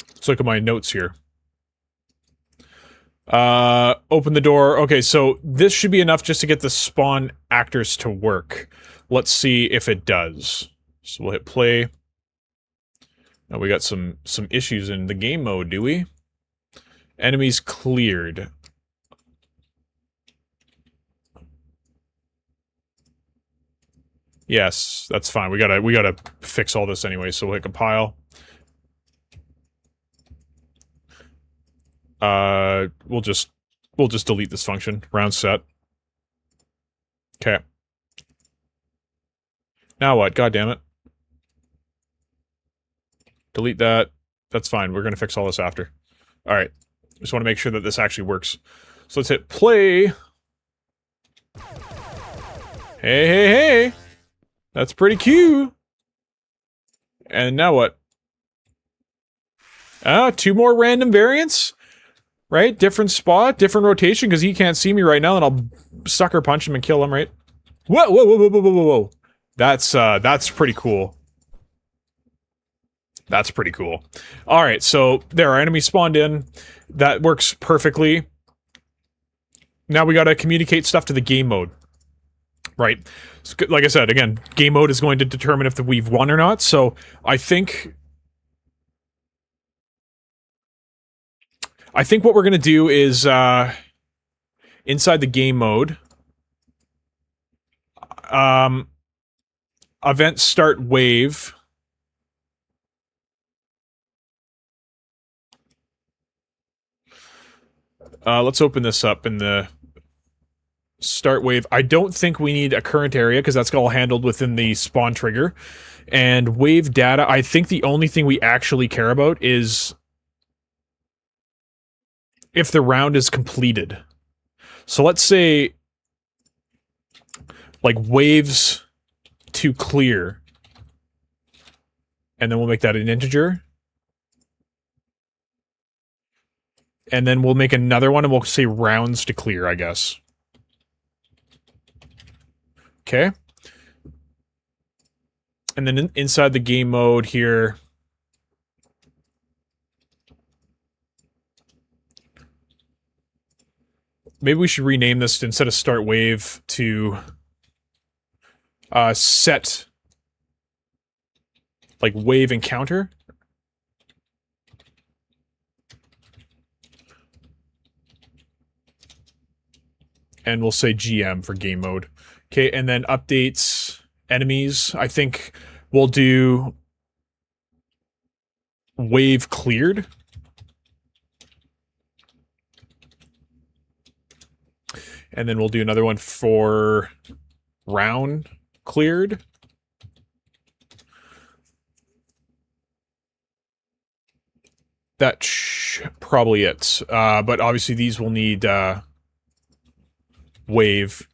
Let's look at my notes here. Open the door. Okay, so this should be enough just to get the spawn actors to work. Let's see if it does. So we'll hit play. Now we got some issues in the game mode, do we? Enemies cleared. Yes, that's fine. We gotta fix all this anyway, so we'll hit compile. We'll just delete this function. Round set. Okay. Now what? God damn it. Delete that. That's fine. We're gonna fix all this after. Alright. Just want to make sure that this actually works. So let's hit play. Hey, hey, hey! That's pretty cute. And now what? Two more random variants? Right? Different spot, different rotation, because he can't see me right now, and I'll sucker punch him and kill him, right? Whoa, whoa, whoa, whoa, whoa, whoa, whoa. That's pretty cool. That's pretty cool. Alright, so there, our enemy spawned in. That works perfectly. Now we gotta communicate stuff to the game mode. Right? Like I said, again, game mode is going to determine if we've won or not, so I think what we're gonna do is, inside the game mode, event start wave. Let's open this up in the start wave. I don't think we need a current area because that's all handled within the spawn trigger. And wave data, I think the only thing we actually care about is if the round is completed. So let's say like waves to clear. And then we'll make that an integer. And then we'll make another one and we'll say rounds to clear, I guess. Okay. And then inside the game mode here, maybe we should rename this instead of start wave to set like wave encounter. And we'll say GM for game mode. Okay, and then updates enemies. I think we'll do wave cleared. And then we'll do another one for round cleared. That's probably it. But obviously these will need wave.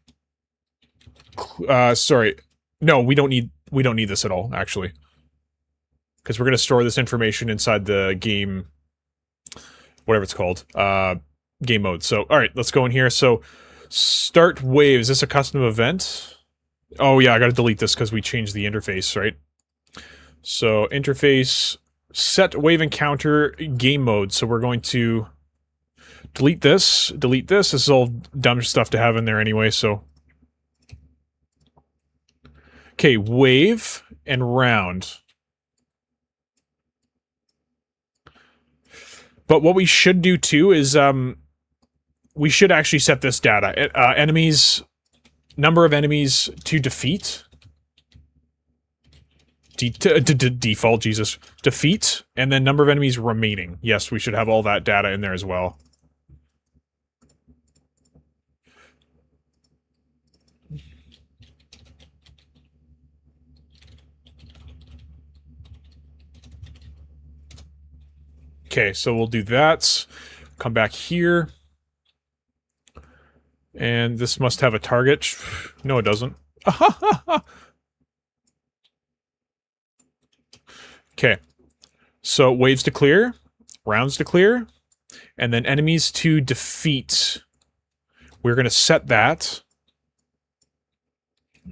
Sorry. No, we don't need this at all, actually. Because we're going to store this information inside the game, whatever it's called, game mode. So, all right, let's go in here. So, start wave. Is this a custom event? Oh, yeah, I got to delete this because we changed the interface, right? So, interface, set wave encounter, game mode. So, we're going to delete this, delete this. This is all dumb stuff to have in there anyway, so. Okay, wave and round. But what we should do too is, we should actually set this data. Enemies, number of enemies to defeat. Default, Jesus. Defeat, and then number of enemies remaining. Yes, we should have all that data in there as well. Okay, so we'll do that. Come back here. And this must have a target. No, it doesn't. Okay. So waves to clear, rounds to clear, and then enemies to defeat. We're going to set that.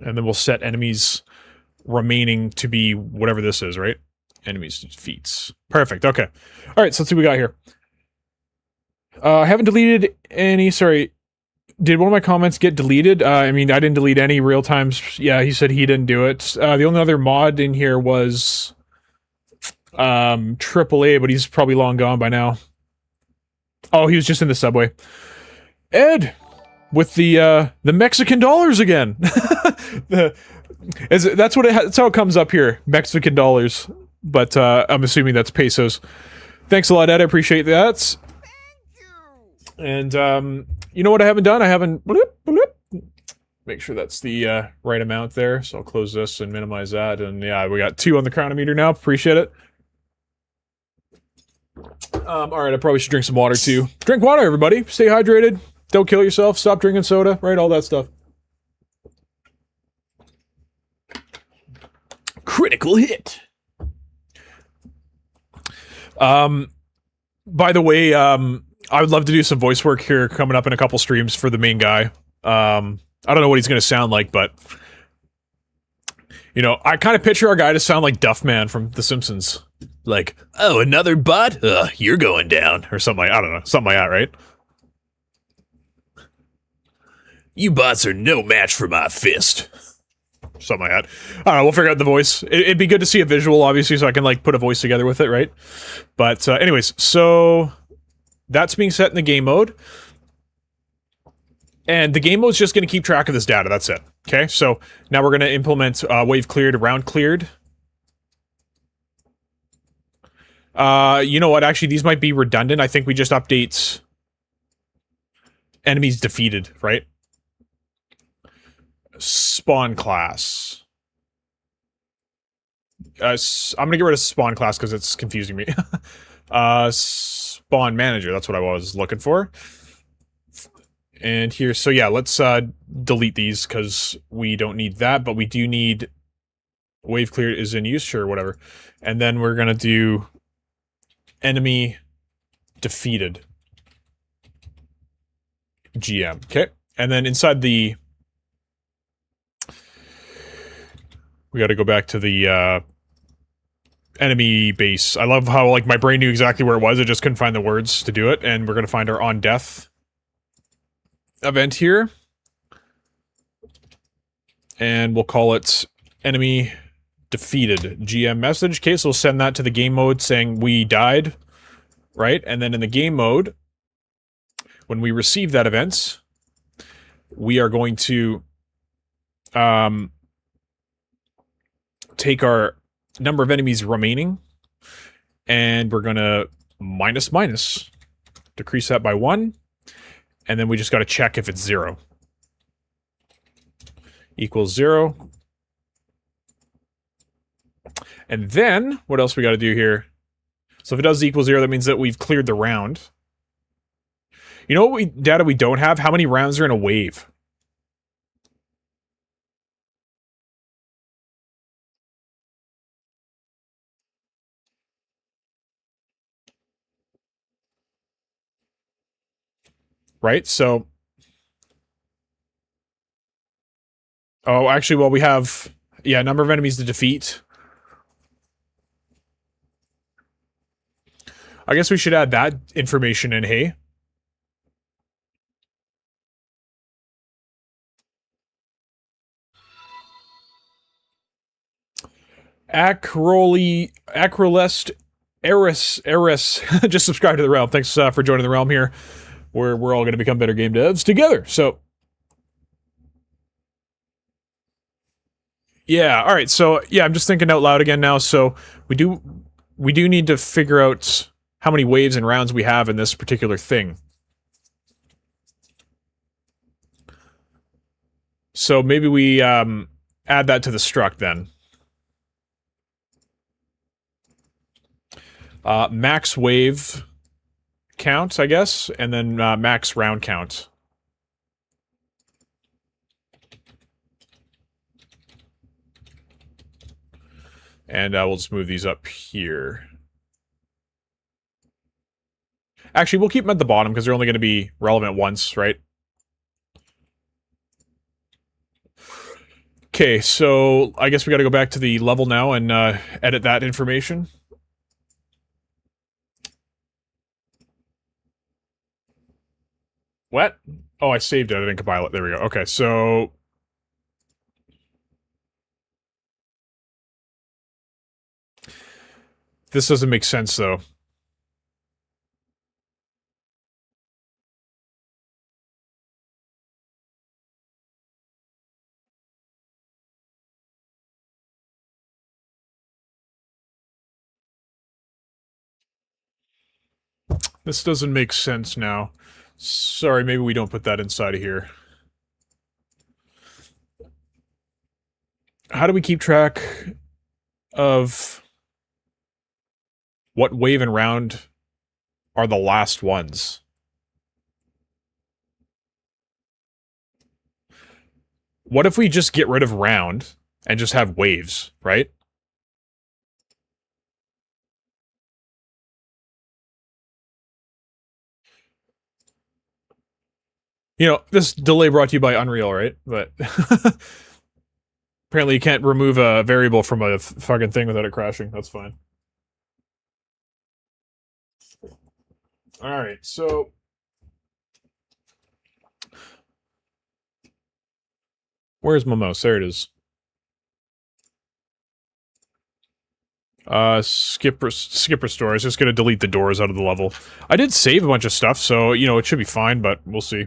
And then we'll set enemies remaining to be whatever this is, right? Enemies to defeats. Perfect, okay. Alright, so let's see what we got here. I haven't deleted any, sorry. Did one of my comments get deleted? I mean, I didn't delete any real times. Yeah, he said he didn't do it. The only other mod in here was AAA, but he's probably long gone by now. Oh, he was just in the subway. Ed! With the Mexican dollars again! That's how it comes up here. Mexican dollars. But I'm assuming that's pesos. Thanks a lot, Ed. I appreciate that. And you know what I haven't done? I haven't... Bloop, bloop. Make sure that's the right amount there. So I'll close this and minimize that. And yeah, we got 2 on the chronometer now. Appreciate it. Alright, I probably should drink some water too. Drink water, everybody. Stay hydrated. Don't kill yourself. Stop drinking soda. Right? All that stuff. Critical hit. By the way, I would love to do some voice work here coming up in a couple streams for the main guy. I don't know what he's going to sound like, but you know, I kind of picture our guy to sound like Duffman from The Simpsons. Like, oh, another butt? You're going down. Or something like, I don't know, something like that, right? You bots are no match for my fist. Something like that. I don't know, we'll figure out the voice. It'd be good to see a visual, obviously, so I can, like, put a voice together with it, right? But, anyways, so that's being set in the game mode. And the game mode's just going to keep track of this data, that's it. Okay, so now we're going to implement wave cleared, round cleared. You know what, actually, these might be redundant. I think we just update enemies defeated, right? Spawn class. I'm gonna get rid of spawn class because it's confusing me. Spawn manager, that's what I was looking for. And here, so yeah, let's delete these because we don't need that, but we do need wave cleared is in use, sure, whatever. And then we're gonna do enemy defeated. GM, okay? And then inside the We got to go back to the enemy base. I love how, like, my brain knew exactly where it was. I just couldn't find the words to do it. And we're going to find our on death event here. And we'll call it enemy defeated GM message. Okay, so we'll send that to the game mode saying we died, right? And then in the game mode, when we receive that event, we are going to take our number of enemies remaining, and we're gonna minus, decrease that by 1, and then we just gotta check if it's 0. Equals 0. And then, what else we gotta do here? So if it does equal 0, that means that we've cleared the round. You know what data we don't have? How many rounds are in a wave? Right, so... Oh, actually, well, we have... Yeah, number of enemies to defeat. I guess we should add that information in, hey? Acrolest Eris just subscribe to the realm. Thanks for joining the realm here. We're all going to become better game devs together. So yeah, all right. So yeah, I'm just thinking out loud again now. So we do need to figure out how many waves and rounds we have in this particular thing. So maybe we add that to the struct then. Max wave count, I guess, and then max round count. And we'll just move these up here. Actually, we'll keep them at the bottom because they're only going to be relevant once, right? Okay, so I guess we got to go back to the level now and edit that information. What? Oh, I saved it. I didn't compile it. There we go. Okay, so... This doesn't make sense, though. This doesn't make sense now. Sorry, maybe we don't put that inside of here. How do we keep track of what wave and round are the last ones? What if we just get rid of round and just have waves, right? You know, this delay brought to you by Unreal, right? But apparently you can't remove a variable from a fucking thing without it crashing. That's fine. Alright, so... Where's my mouse? There it is. Skip restore. I was just gonna delete the doors out of the level. I did save a bunch of stuff, so, you know, it should be fine, but we'll see.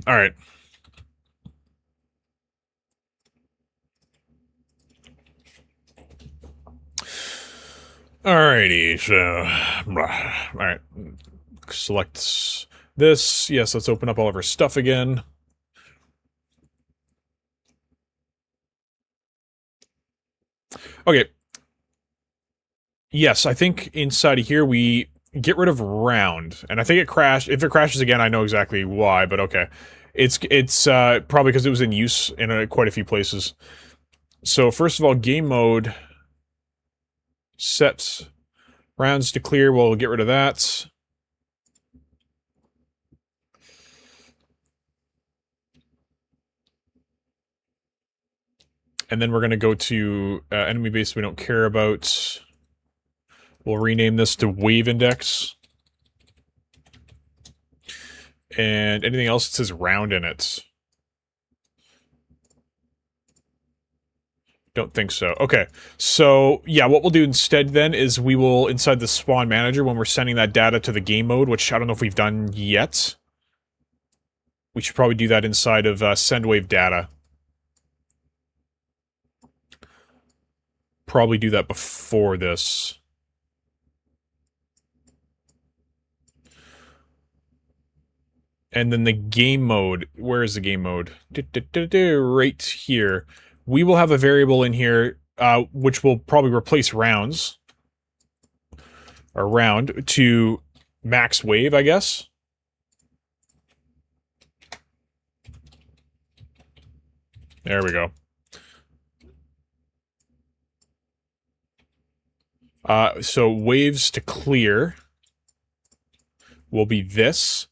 Alright. Alrighty, so... Alright. Select this. Yes, let's open up all of our stuff again. Okay. Yes, I think inside of here we get rid of round. And I think it crashed. If it crashes again, I know exactly why, but okay. It's probably because it was in use in quite a few places. So first of all, game mode set rounds to clear. We'll get rid of that. And then we're going to go to enemy base we don't care about. We'll rename this to wave index. And anything else that says round in it. Don't think so. Okay, so yeah, what we'll do instead then is we will, inside the spawn manager, when we're sending that data to the game mode, which I don't know if we've done yet, we should probably do that inside of send wave data. Probably do that before this. And then the game mode, where is the game mode? Right here. We will have a variable in here, which will probably replace rounds, or round, to max wave, I guess. There we go. So waves to clear will be this.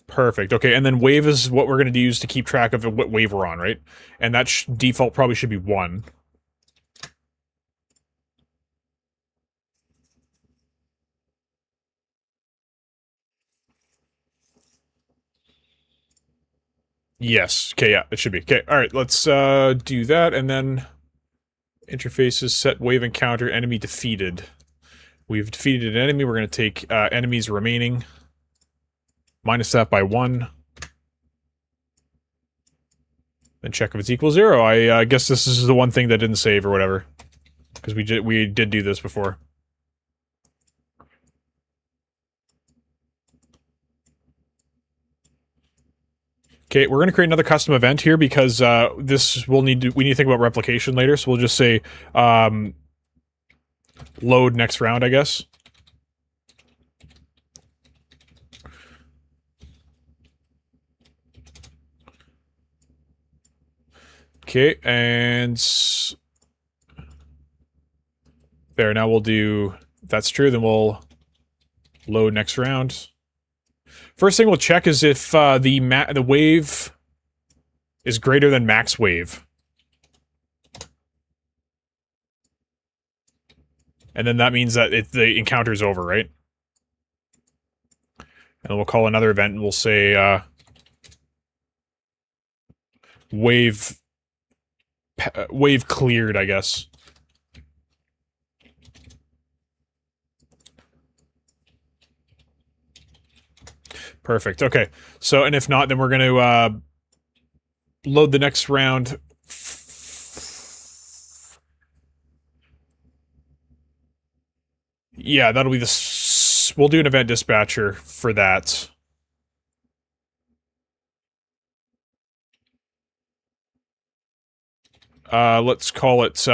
Perfect. Okay, and then wave is what we're going to use to keep track of what wave we're on, right? And that default probably should be 1. Yes. Okay, yeah, it should be. Okay, alright, let's do that, and then interfaces, set wave encounter, enemy defeated. We've defeated an enemy, we're going to take enemies remaining. Minus that by 1. Then check if it's equal 0. I guess this is the one thing that didn't save or whatever. Because we did do this before. Okay, we're going to create another custom event here because this we need to think about replication later, so we'll just say load next round, I guess. Okay, and there, now we'll do, if that's true, then we'll load next round. First thing we'll check is if the wave is greater than max wave. And then that means that the encounter's over, right? And then we'll call another event and we'll say wave cleared, I guess. Perfect. Okay. So, and if not, then we're going to load the next round. Yeah, that'll be the... We'll do an event dispatcher for that. Let's call it,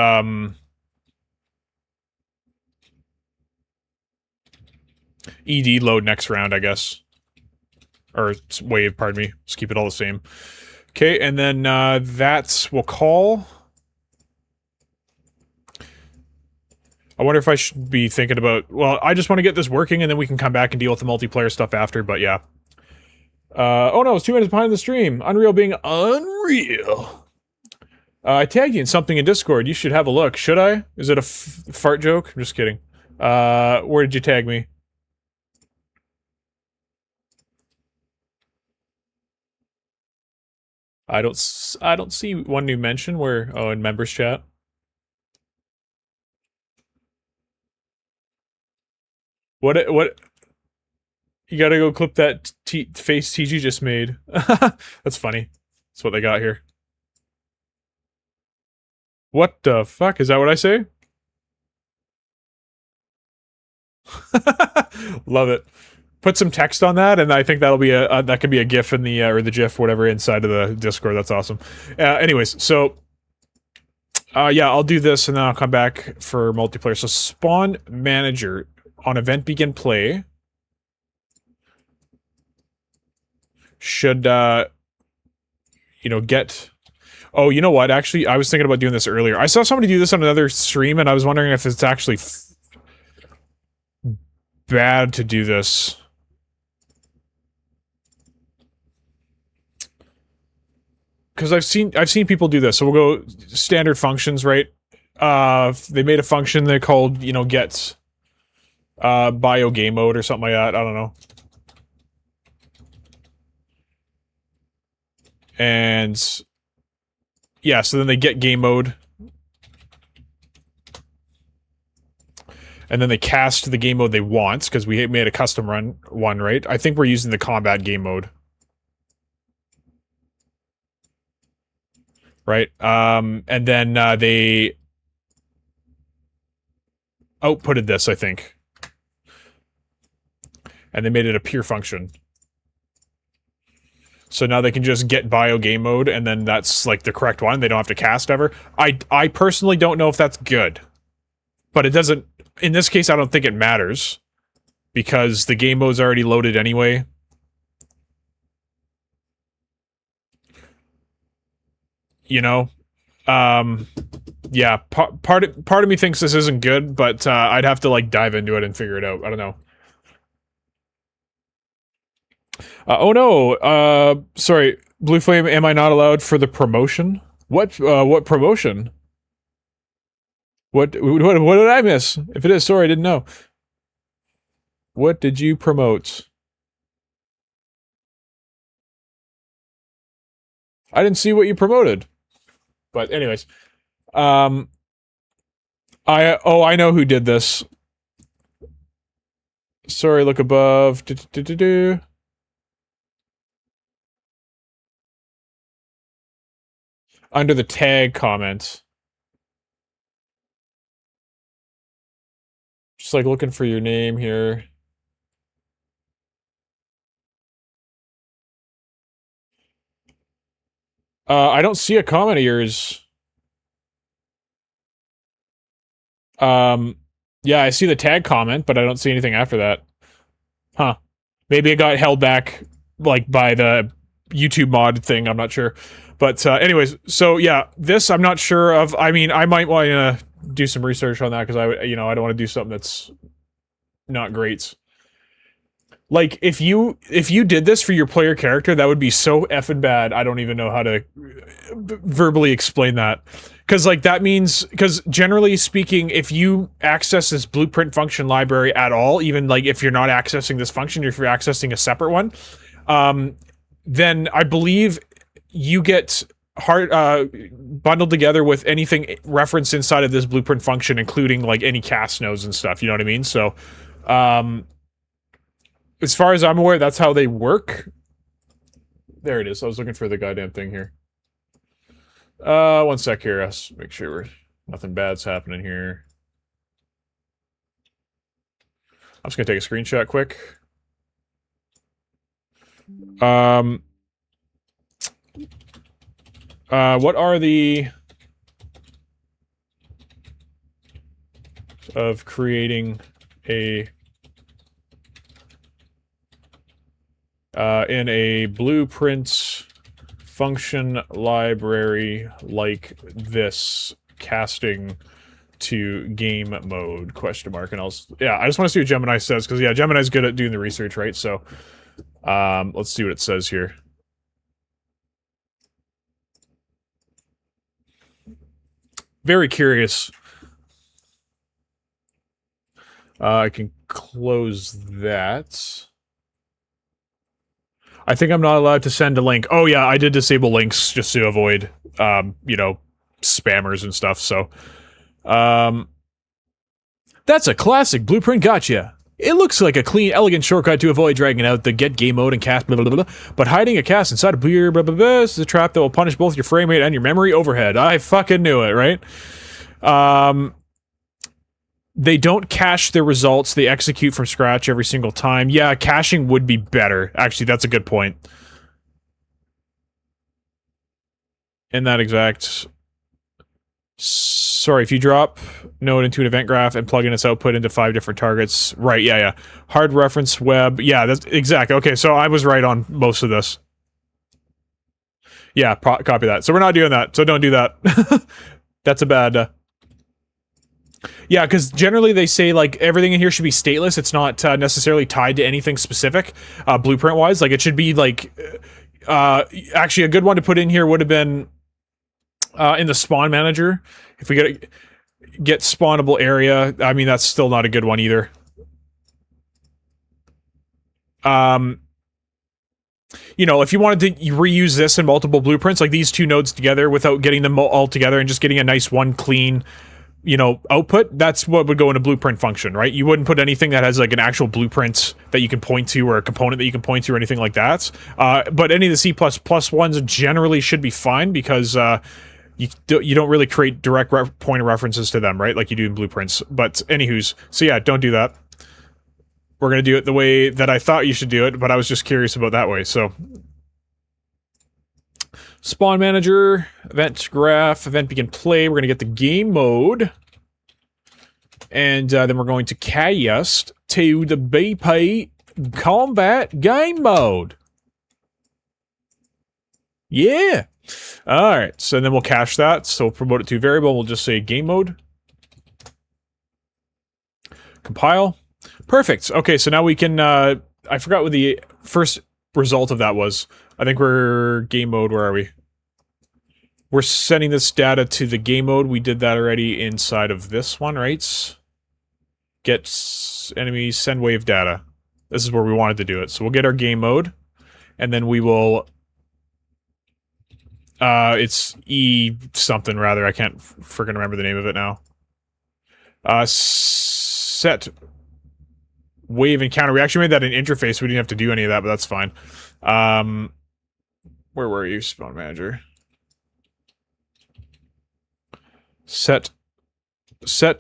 ED load next round, I guess. Or wave, pardon me. Just keep it all the same. Okay, and then we'll call... I wonder if I should be thinking about... Well, I just want to get this working, and then we can come back and deal with the multiplayer stuff after, but yeah. Oh no, it's 2 minutes behind the stream. Unreal being unreal. I tagged you in something in Discord. You should have a look. Should I? Is it a fart joke? I'm just kidding. Where did you tag me? I don't see one new mention where... Oh, in members chat. What? You gotta go clip that face TG just made. That's funny. That's what they got here. What the fuck? Is that what I say? Love it. Put some text on that, and I think that'll be that could be a GIF in the or the GIF, whatever, inside of the Discord. That's awesome. Anyways, so yeah, I'll do this, and then I'll come back for multiplayer. So spawn manager on event begin play should you know, get... Oh, you know what? Actually, I was thinking about doing this earlier. I saw somebody do this on another stream, and I was wondering if it's actually bad to do this. because I've seen people do this. So we'll go standard functions, right? They made a function they called, you know, get bio game mode or something like that. I don't know. And yeah, so then they get game mode. And then they cast the game mode they want, because we made a custom run one, right? I think we're using the combat game mode. Right? And then they outputted this, I think. And they made it a pure function. So now they can just get bio game mode, and then that's like the correct one. They don't have to cast ever. I personally don't know if that's good. But it doesn't... In this case, I don't think it matters. Because the game mode's already loaded anyway. You know? Yeah, part of me thinks this isn't good, but I'd have to, like, dive into it and figure it out. I don't know. Oh no, sorry, Blue Flame, am I not allowed for the promotion? What promotion? What did I miss? If it is, sorry, I didn't know. What did you promote? I didn't see what you promoted. But anyways, I know who did this. Sorry, look above. Under the tag comment. Just like looking for your name here. I don't see a comment of yours. Yeah, I see the tag comment, but I don't see anything after that. Huh. Maybe it got held back, like, by the YouTube mod thing, I'm not sure. But, anyways, so, yeah, this I'm not sure of. I mean, I might want to do some research on that, because I don't want to do something that's not great. Like, if you did this for your player character, that would be so effing bad, I don't even know how to verbally explain that. Because, like, that means... Because, generally speaking, if you access this blueprint function library at all, even, like, if you're not accessing this function, if you're accessing a separate one, then I believe you get bundled together with anything referenced inside of this blueprint function, including, like, any cast nodes and stuff, you know what I mean? So, as far as I'm aware, that's how they work. There it is. I was looking for the goddamn thing here. One sec here. Let's make sure nothing bad's happening here. I'm just gonna take a screenshot quick. What are the... of creating a... in a blueprint function library like this, casting to game mode, question mark, and I just want to see what Gemini says, because yeah, Gemini's good at doing the research, right? So let's see what it says here. Very curious. I can close that. I think I'm not allowed to send a link. Oh yeah, I did disable links just to avoid, you know, spammers and stuff, so. That's a classic blueprint gotcha. It looks like a clean, elegant shortcut to avoid dragging out the get game mode and cast blah blah blah, but hiding a cast inside of blah blah blah blah is a trap that will punish both your frame rate and your memory overhead. I fucking knew it, right? They don't cache their results, they execute from scratch every single time. Yeah, caching would be better. Actually, that's a good point. In that exact... Sorry, if you drop node into an event graph and plug in its output into 5 different targets... Right, yeah. Hard reference web... Yeah, that's exact. Okay, so I was right on most of this. Yeah, copy that. So we're not doing that, so don't do that. That's a bad... Yeah, because generally they say, like, everything in here should be stateless. It's not necessarily tied to anything specific, blueprint-wise. Like, it should be, like... actually, a good one to put in here would have been in the spawn manager. If we get spawnable area, I mean, that's still not a good one either. You know, if you wanted to reuse this in multiple blueprints, like these two nodes together without getting them all together and just getting a nice one clean, you know, output, that's what would go in a blueprint function, right? You wouldn't put anything that has like an actual blueprint that you can point to or a component that you can point to or anything like that. But any of the C++ ones generally should be fine because you don't really create direct point of references to them, right? Like you do in blueprints. But anywho's, so yeah, don't do that. We're going to do it the way that I thought you should do it, but I was just curious about that way, so. Spawn manager, event graph, event begin play. We're going to get the game mode. And then we're going to cast to the BP combat game mode. Yeah. Alright, so then we'll cache that. So we'll promote it to variable. We'll just say game mode. Compile. Perfect. Okay, so now we can, I forgot what the first result of that was. I think we're game mode, where are we? We're sending this data to the game mode. We did that already inside of this one, right? Get enemies, send wave data. This is where we wanted to do it. So we'll get our game mode, and then we will, it's E something rather. I can't freaking remember the name of it now. Set wave encounter. We actually made that an interface. We didn't have to do any of that, but that's fine. Where were you, spawn manager? Set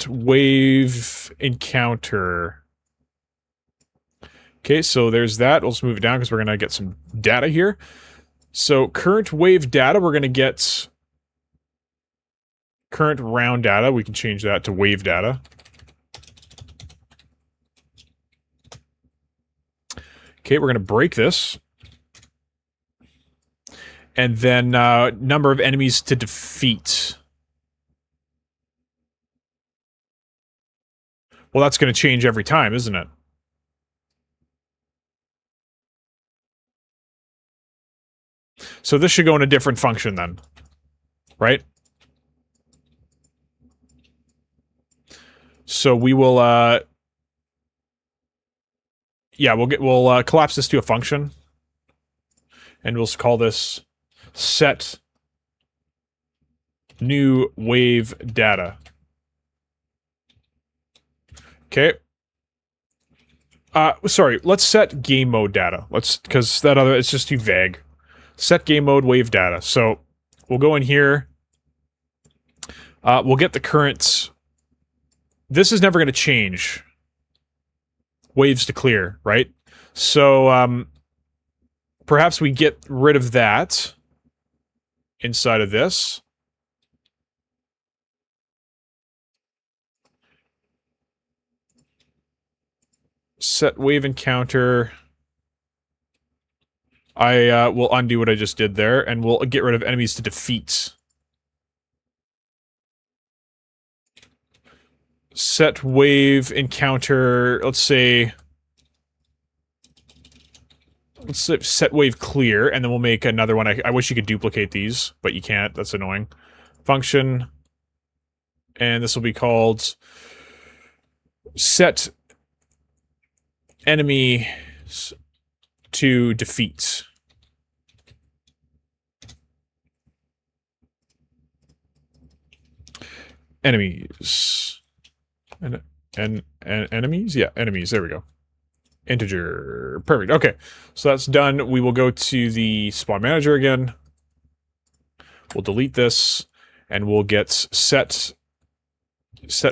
wave encounter. Okay, so there's that. We'll just move it down because we're gonna get some data here. So current wave data, we're gonna get current round data. We can change that to wave data. Okay, we're going to break this. And then number of enemies to defeat. Well, that's going to change every time, isn't it? So this should go in a different function then. Right? So we will yeah, we'll collapse this to a function, and we'll call this set new wave data. Okay. Sorry, let's set game mode data. Because that other, it's just too vague. Set game mode wave data. So we'll go in here. We'll get the current. This is never going to change. Waves to clear, right? So, perhaps we get rid of that inside of this. Set wave encounter. I will undo what I just did there, and we'll get rid of enemies to defeat. Set wave encounter, let's say set wave clear, and then we'll make another one. I wish you could duplicate these, but you can't. That's annoying. Function. And this will be called set enemy to defeat. Enemies. And enemies? Yeah, enemies. There we go. Integer. Perfect. Okay. So that's done. We will go to the spawn manager again. We'll delete this, and we'll get set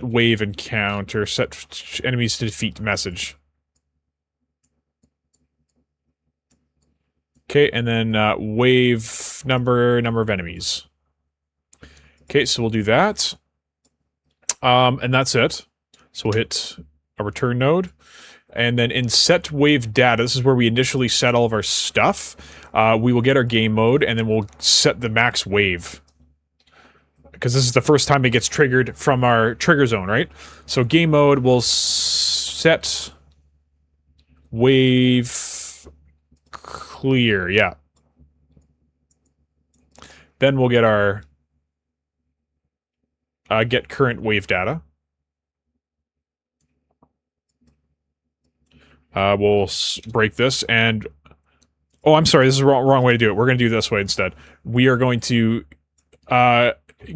wave encounter, set enemies to defeat message. Okay, and then wave number of enemies. Okay, so we'll do that. And that's it. So we'll hit a return node. And then in set wave data, this is where we initially set all of our stuff. We will get our game mode, and then we'll set the max wave. Because this is the first time it gets triggered from our trigger zone, right? So game mode will set wave clear, yeah. Then we'll get our get current wave data. We'll break this and... Oh, I'm sorry, this is the wrong way to do it. We're going to do it this way instead. We are going to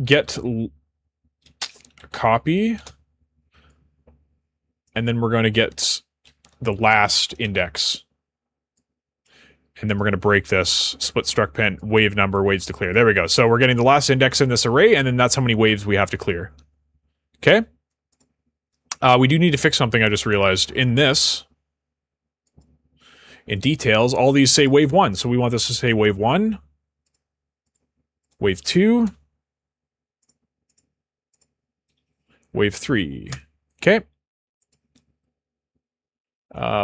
get copy, and then we're going to get the last index. And then we're going to break this split struct pen wave number, waves to clear. There we go. So we're getting the last index in this array, and then that's how many waves we have to clear. Okay? We do need to fix something I just realized. In this, in details, all these say wave 1. So we want this to say wave 1, wave 2, wave 3. Okay?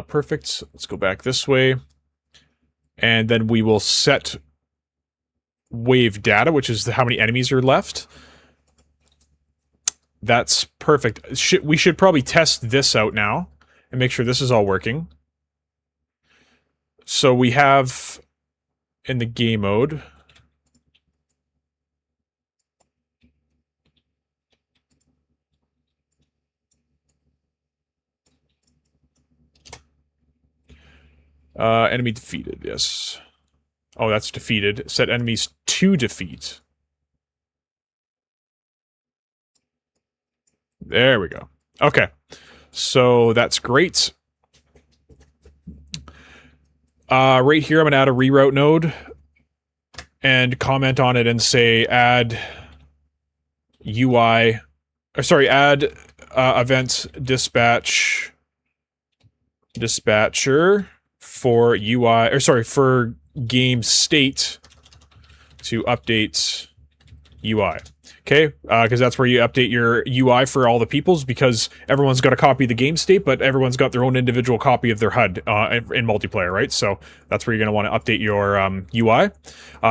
Perfect. Let's go back this way. And then we will set wave data, which is how many enemies are left. That's perfect. We should probably test this out now and make sure this is all working. So we have in the game mode. Enemy defeated, yes. Oh, that's defeated. Set enemies to defeat. There we go. Okay. So that's great. Right here, I'm going to add a reroute node and comment on it and say add UI, or sorry, add event dispatcher for UI, or sorry, for game state to update UI. Okay, because that's where you update your UI for all the peoples, because everyone's got a copy of the game state, but everyone's got their own individual copy of their HUD in multiplayer, right? So that's where you're going to want to update your UI.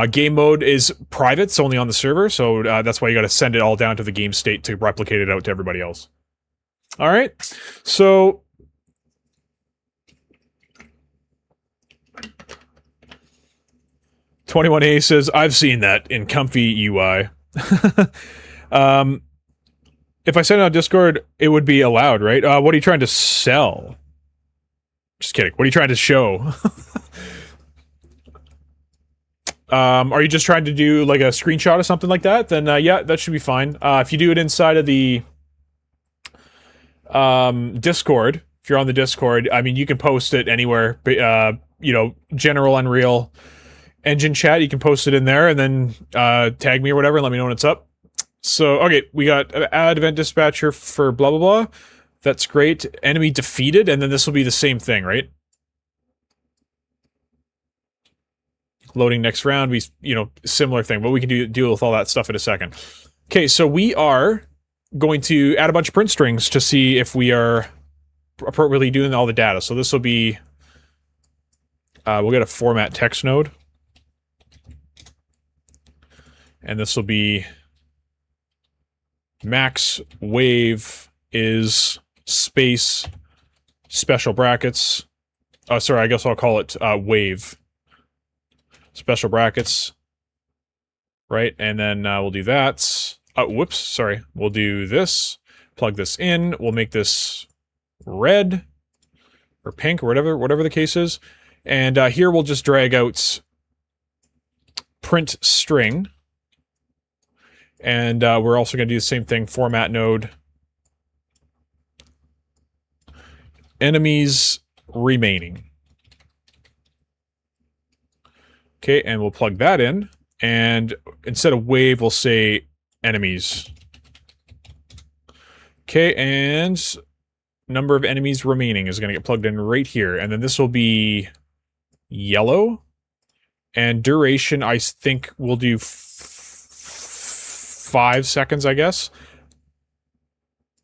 Game mode is private, it's only on the server, so that's why you got to send it all down to the game state to replicate it out to everybody else. All right, so... $21A says, I've seen that in comfy UI. If I send it on Discord, it would be allowed, right? What are you trying to sell? Just kidding. What are you trying to show? Are you just trying to do like a screenshot or something like that? Then yeah, that should be fine. If you do it inside of the Discord, if you're on the Discord, I mean, you can post it anywhere. You know, general Unreal Engine chat, you can post it in there and then tag me or whatever and let me know when it's up. So, okay, we got add event dispatcher for blah blah blah. That's great. Enemy defeated, and then this will be the same thing, right? Loading next round, you know, similar thing, but we can deal with all that stuff in a second. Okay, so we are going to add a bunch of print strings to see if we are appropriately doing all the data. So this will be, we'll get a format text node. And this will be max wave is space special brackets. Sorry, I guess I'll call it wave special brackets. Right, and then we'll do that. Whoops, sorry. We'll do this. Plug this in. We'll make this red or pink or whatever the case is. And here we'll just drag out print string. And we're also going to do the same thing, format node. Enemies remaining. Okay, and we'll plug that in. And instead of wave, we'll say enemies. Okay, and number of enemies remaining is going to get plugged in right here. And then this will be yellow. And duration, I think we'll do 5 seconds, I guess.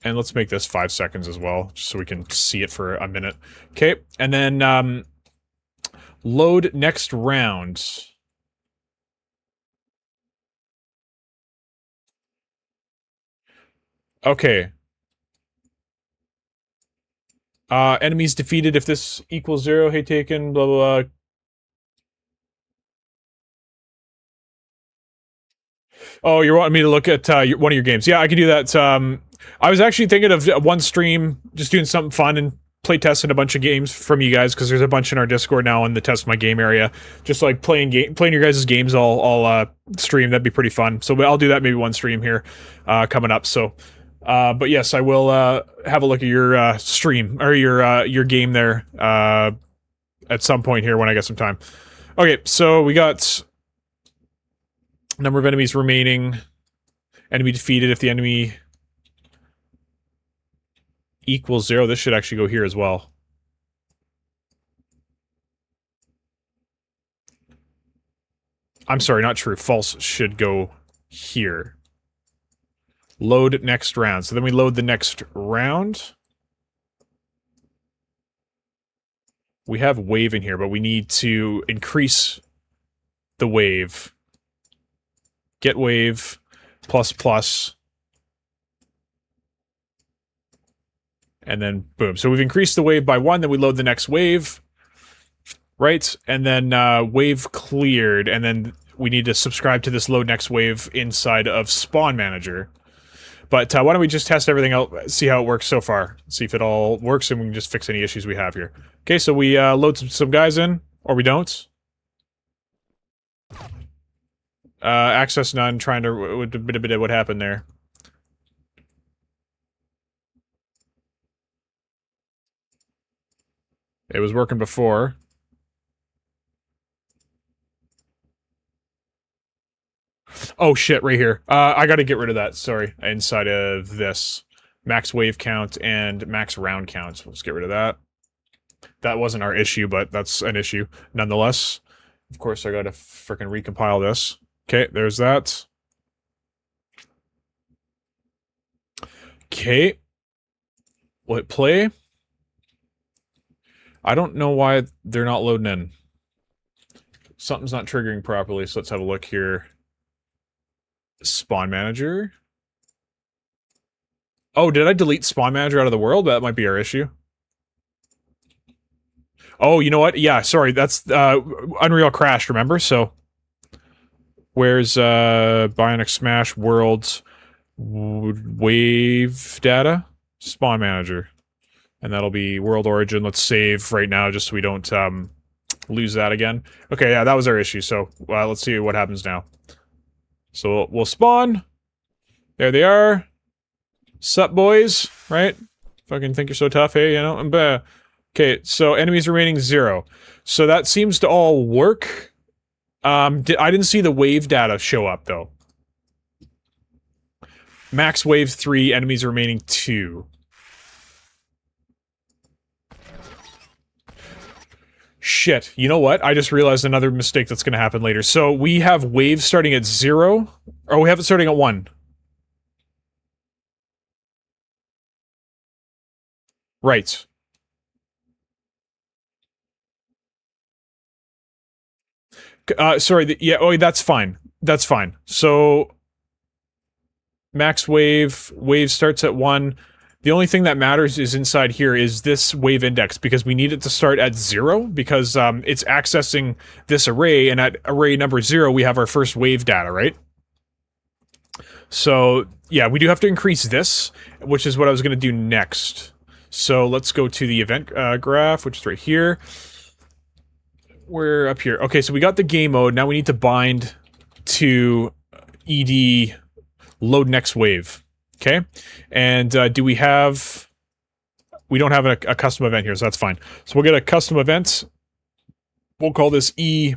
And let's make this 5 seconds as well, just so we can see it for a minute. Okay, and then load next round. Okay. Enemies defeated if this equals 0. Hey, taken, blah, blah, blah. Oh, you're wanting me to look at one of your games? Yeah, I can do that. I was actually thinking of one stream, just doing something fun and play testing a bunch of games from you guys, because there's a bunch in our Discord now in the test my game area. Just like playing your guys' games all stream. That'd be pretty fun. So I'll do that maybe one stream here coming up. So, but yes, I will have a look at your stream or your game there at some point here when I get some time. Okay, so we got number of enemies remaining. Enemy defeated if the enemy equals 0. This should actually go here as well. I'm sorry, not true. False should go here. Load next round. So then we load the next round. We have wave in here, but we need to increase the wave. Get wave plus plus. And then boom. So we've increased the wave by 1, then we load the next wave. Right? And then wave cleared, and then we need to subscribe to this load next wave inside of Spawn Manager. But why don't we just test everything out, see how it works so far. See if it all works, and we can just fix any issues we have here. Okay, so we load some guys in, or we don't. Access none, trying to... What happened there? It was working before. Oh shit, right here. I gotta get rid of that, sorry. Inside of this. Max wave count and max round count. Let's get rid of that. That wasn't our issue, but that's an issue nonetheless. Of course, I gotta frickin' recompile this. Okay, there's that. Okay. Will it play? I don't know why they're not loading in. Something's not triggering properly, so let's have a look here. Spawn Manager. Oh, did I delete Spawn Manager out of the world? That might be our issue. Oh, you know what? Yeah, sorry, that's Unreal crashed, remember? So where's Bionic Smash Worlds wave data? Spawn Manager. And that'll be World Origin. Let's save right now just so we don't lose that again. Okay, yeah, that was our issue. So let's see what happens now. So we'll spawn. There they are. Sup, boys? Right? Fucking think you're so tough, hey? You know? Okay, so enemies remaining 0. So that seems to all work. I didn't see the wave data show up, though. Max wave 3, enemies remaining 2. Shit, you know what? I just realized another mistake that's gonna happen later. So we have waves starting at 0, or we have it starting at 1. Right. Sorry, yeah, oh, that's fine. That's fine. So, max wave starts at 1. The only thing that matters is inside here is this wave index, because we need it to start at 0, because it's accessing this array, and at array number 0, we have our first wave data, right? So, yeah, we do have to increase this, which is what I was going to do next. So, let's go to the event graph, which is right here. We're up here. Okay, so we got the game mode. Now we need to bind to ed load next wave. Okay, and do we have... We don't have a custom event here, so that's fine. So we'll get a custom event. We'll call this E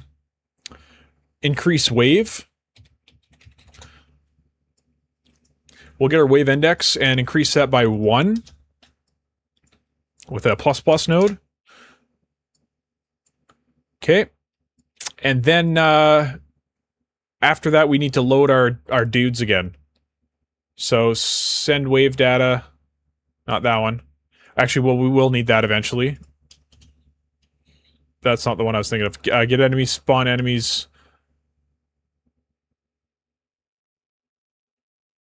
increase wave. We'll get our wave index and increase that by 1 with a ++ node. Okay, and then after that we need to load our dudes again. So send wave data, not that one. Actually, well, we will need that eventually. That's not the one I was thinking of. Get enemies, spawn enemies.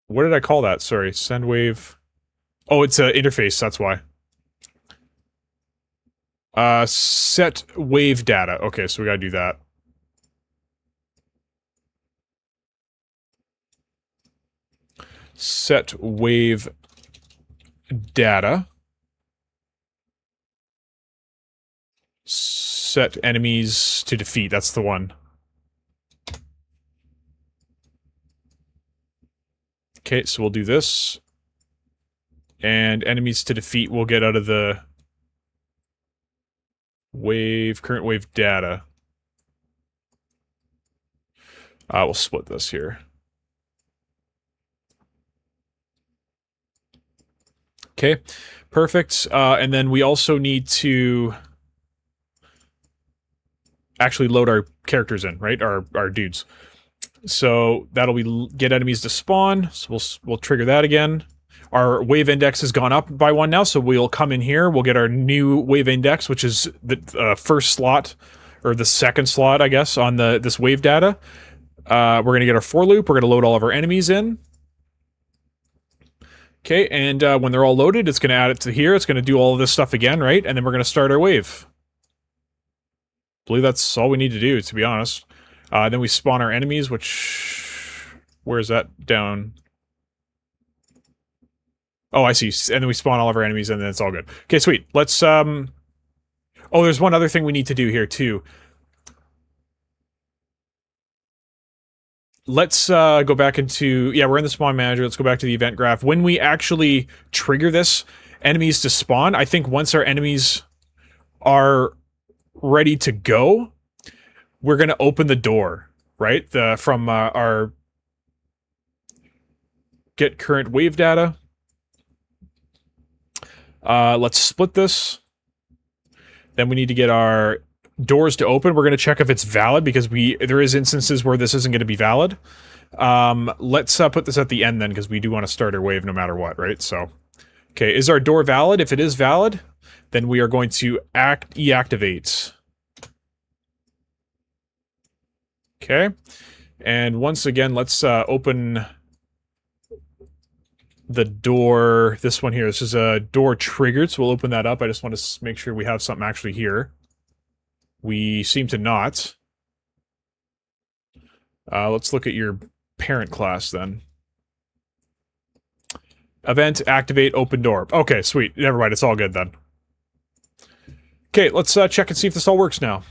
What did I call that? Sorry, send wave. Oh, it's an interface, that's why. Set wave data. Okay, so we gotta do that. Set wave data. Set enemies to defeat. That's the one. Okay, so we'll do this. And enemies to defeat we'll get out of the current wave data. We'll split this here. Okay, perfect. And then we also need to actually load our characters in, right? Our dudes. So that'll be get enemies to spawn. So we'll trigger that again. Our wave index has gone up by 1 now, so we'll come in here. We'll get our new wave index, which is the first slot, or the second slot, I guess, on this wave data. We're going to get our for loop. We're going to load all of our enemies in. Okay, and when they're all loaded, it's going to add it to here. It's going to do all of this stuff again, right? And then we're going to start our wave. I believe that's all we need to do, to be honest. Then we spawn our enemies, which... Where's that? Down. Oh, I see. And then we spawn all of our enemies, and then it's all good. Okay, sweet. Let's, Oh, there's one other thing we need to do here, too. Let's go back into... Yeah, we're in the spawn manager. Let's go back to the event graph. When we actually trigger this, enemies to spawn, I think once our enemies are ready to go, we're going to open the door, right? From our get current wave data. Let's split this. Then we need to get our doors to open. We're going to check if it's valid because there is instances where this isn't going to be valid. Let's put this at the end then because we do want to start our wave no matter what, right? So, okay, is our door valid? If it is valid, then we are going to deactivate. Okay, and once again, let's open the door. This one here. This is a door triggered, so we'll open that up. I just want to make sure we have something actually here. We seem to not. Let's look at your parent class then. Event, activate, open door. Okay, sweet. Never mind, it's all good then. Okay, let's check and see if this all works now.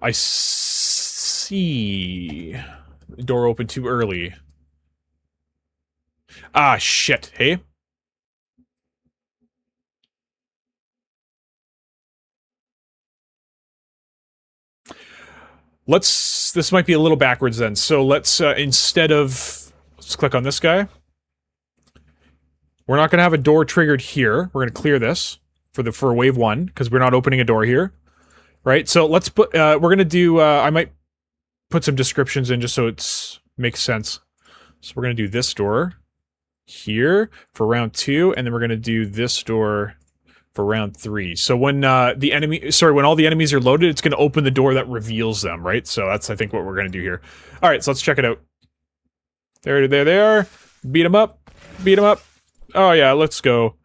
I see. Door opened too early. Ah, shit. Hey? This might be a little backwards then. So let's, instead of... Let's click on this guy. We're not going to have a door triggered here. We're going to clear this for wave 1, because we're not opening a door here. Right? So let's put, we're going to do, I might put some descriptions in just so it makes sense. So we're going to do this door here for round 2, and then we're going to do this door for round 3. So when when all the enemies are loaded, it's going to open the door that reveals them, right? So that's, I think, what we're going to do here. All right, so let's check it out. There they are. Beat them up. Beat them up. Oh, yeah, let's go.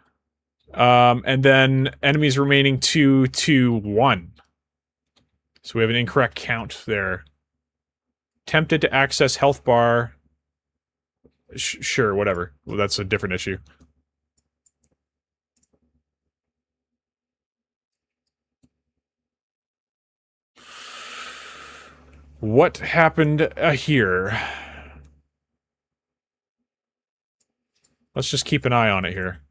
And then enemies remaining 2 to 1. So we have an incorrect count there. Tempted to access health bar. Sure, whatever. Well, that's a different issue. What happened here? Let's just keep an eye on it here.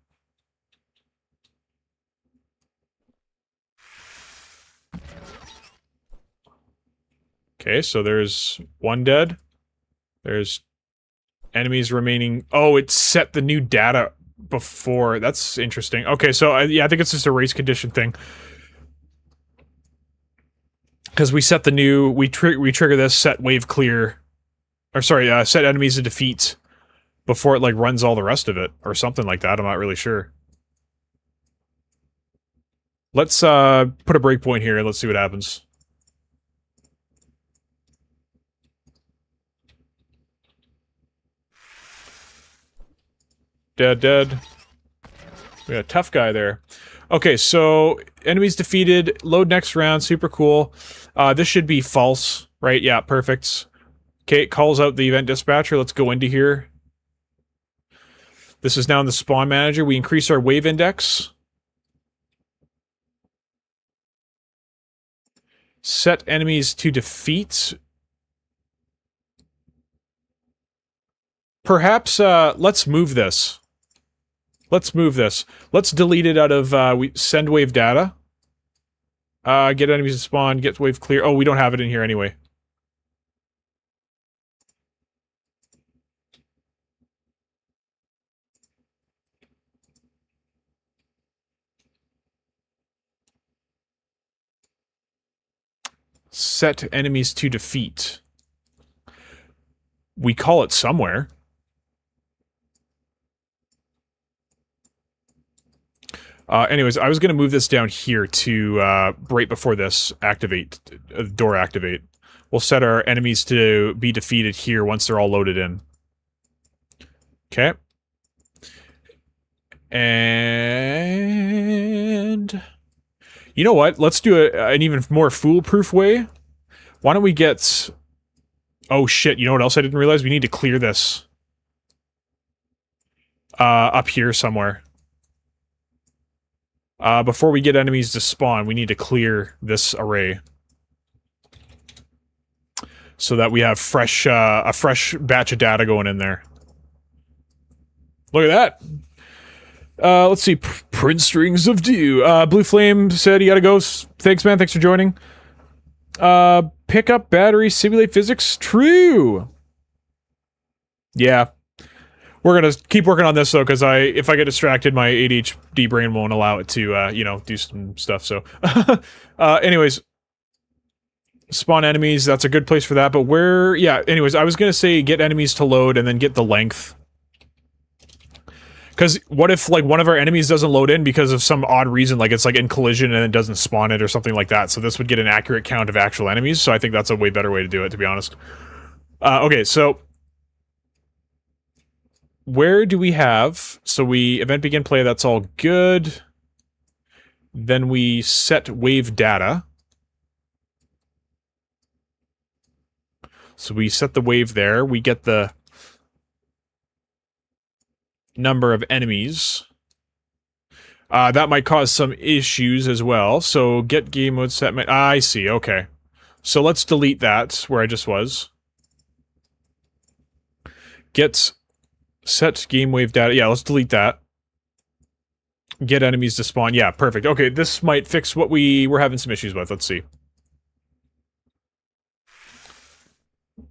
Okay, so there's 1 dead. There's enemies remaining. Oh, it set the new data before. That's interesting. Okay, so yeah, I think it's just a race condition thing. Because we set the new, we trigger this set wave clear, or sorry, set enemies to defeat before it like runs all the rest of it, or something like that. I'm not really sure. Let's put a breakpoint here. Let's see what happens. Dead. We got a tough guy there. Okay, so enemies defeated. Load next round. Super cool. This should be false, right? Yeah, perfect. Okay, it calls out the event dispatcher. Let's go into here. This is now in the spawn manager. We increase our wave index. Set enemies to defeat. Perhaps, let's move this. Let's move this. Let's delete it out of, send wave data. Get enemies to spawn, get wave clear. Oh, we don't have it in here anyway. Set enemies to defeat. We call it somewhere. Anyways, I was going to move this down here to, right before this activate, door activate. We'll set our enemies to be defeated here once they're all loaded in. Okay. And... you know what? Let's do an even more foolproof way. Why don't we get... oh shit, you know what else I didn't realize? We need to clear this. Up here somewhere. Before we get enemies to spawn, we need to clear this array. So that we have fresh, a fresh batch of data going in there. Look at that! Let's see. Prince Strings of Dew. Blue Flame said he gotta go. Thanks, man. Thanks for joining. Pick up battery, simulate physics. True! Yeah. We're gonna keep working on this, though, because if I get distracted, my ADHD brain won't allow it to, you know, do some stuff, so... anyways. Spawn enemies, that's a good place for that, but where... yeah, anyways, I was gonna say get enemies to load and then get the length. Because what if, like, one of our enemies doesn't load in because of some odd reason, like it's, like, in collision and it doesn't spawn it or something like that, so this would get an accurate count of actual enemies, so I think that's a way better way to do it, to be honest. Okay, so... where do we have... so we event begin play, that's all good. Then we set wave data. So we set the wave there, we get the... number of enemies. That might cause some issues as well. So get game mode set. I see. Okay. So let's delete that where I just was. Get set game wave data. Yeah, let's delete that. Get enemies to spawn. Yeah, perfect. Okay, this might fix what we were having some issues with. Let's see.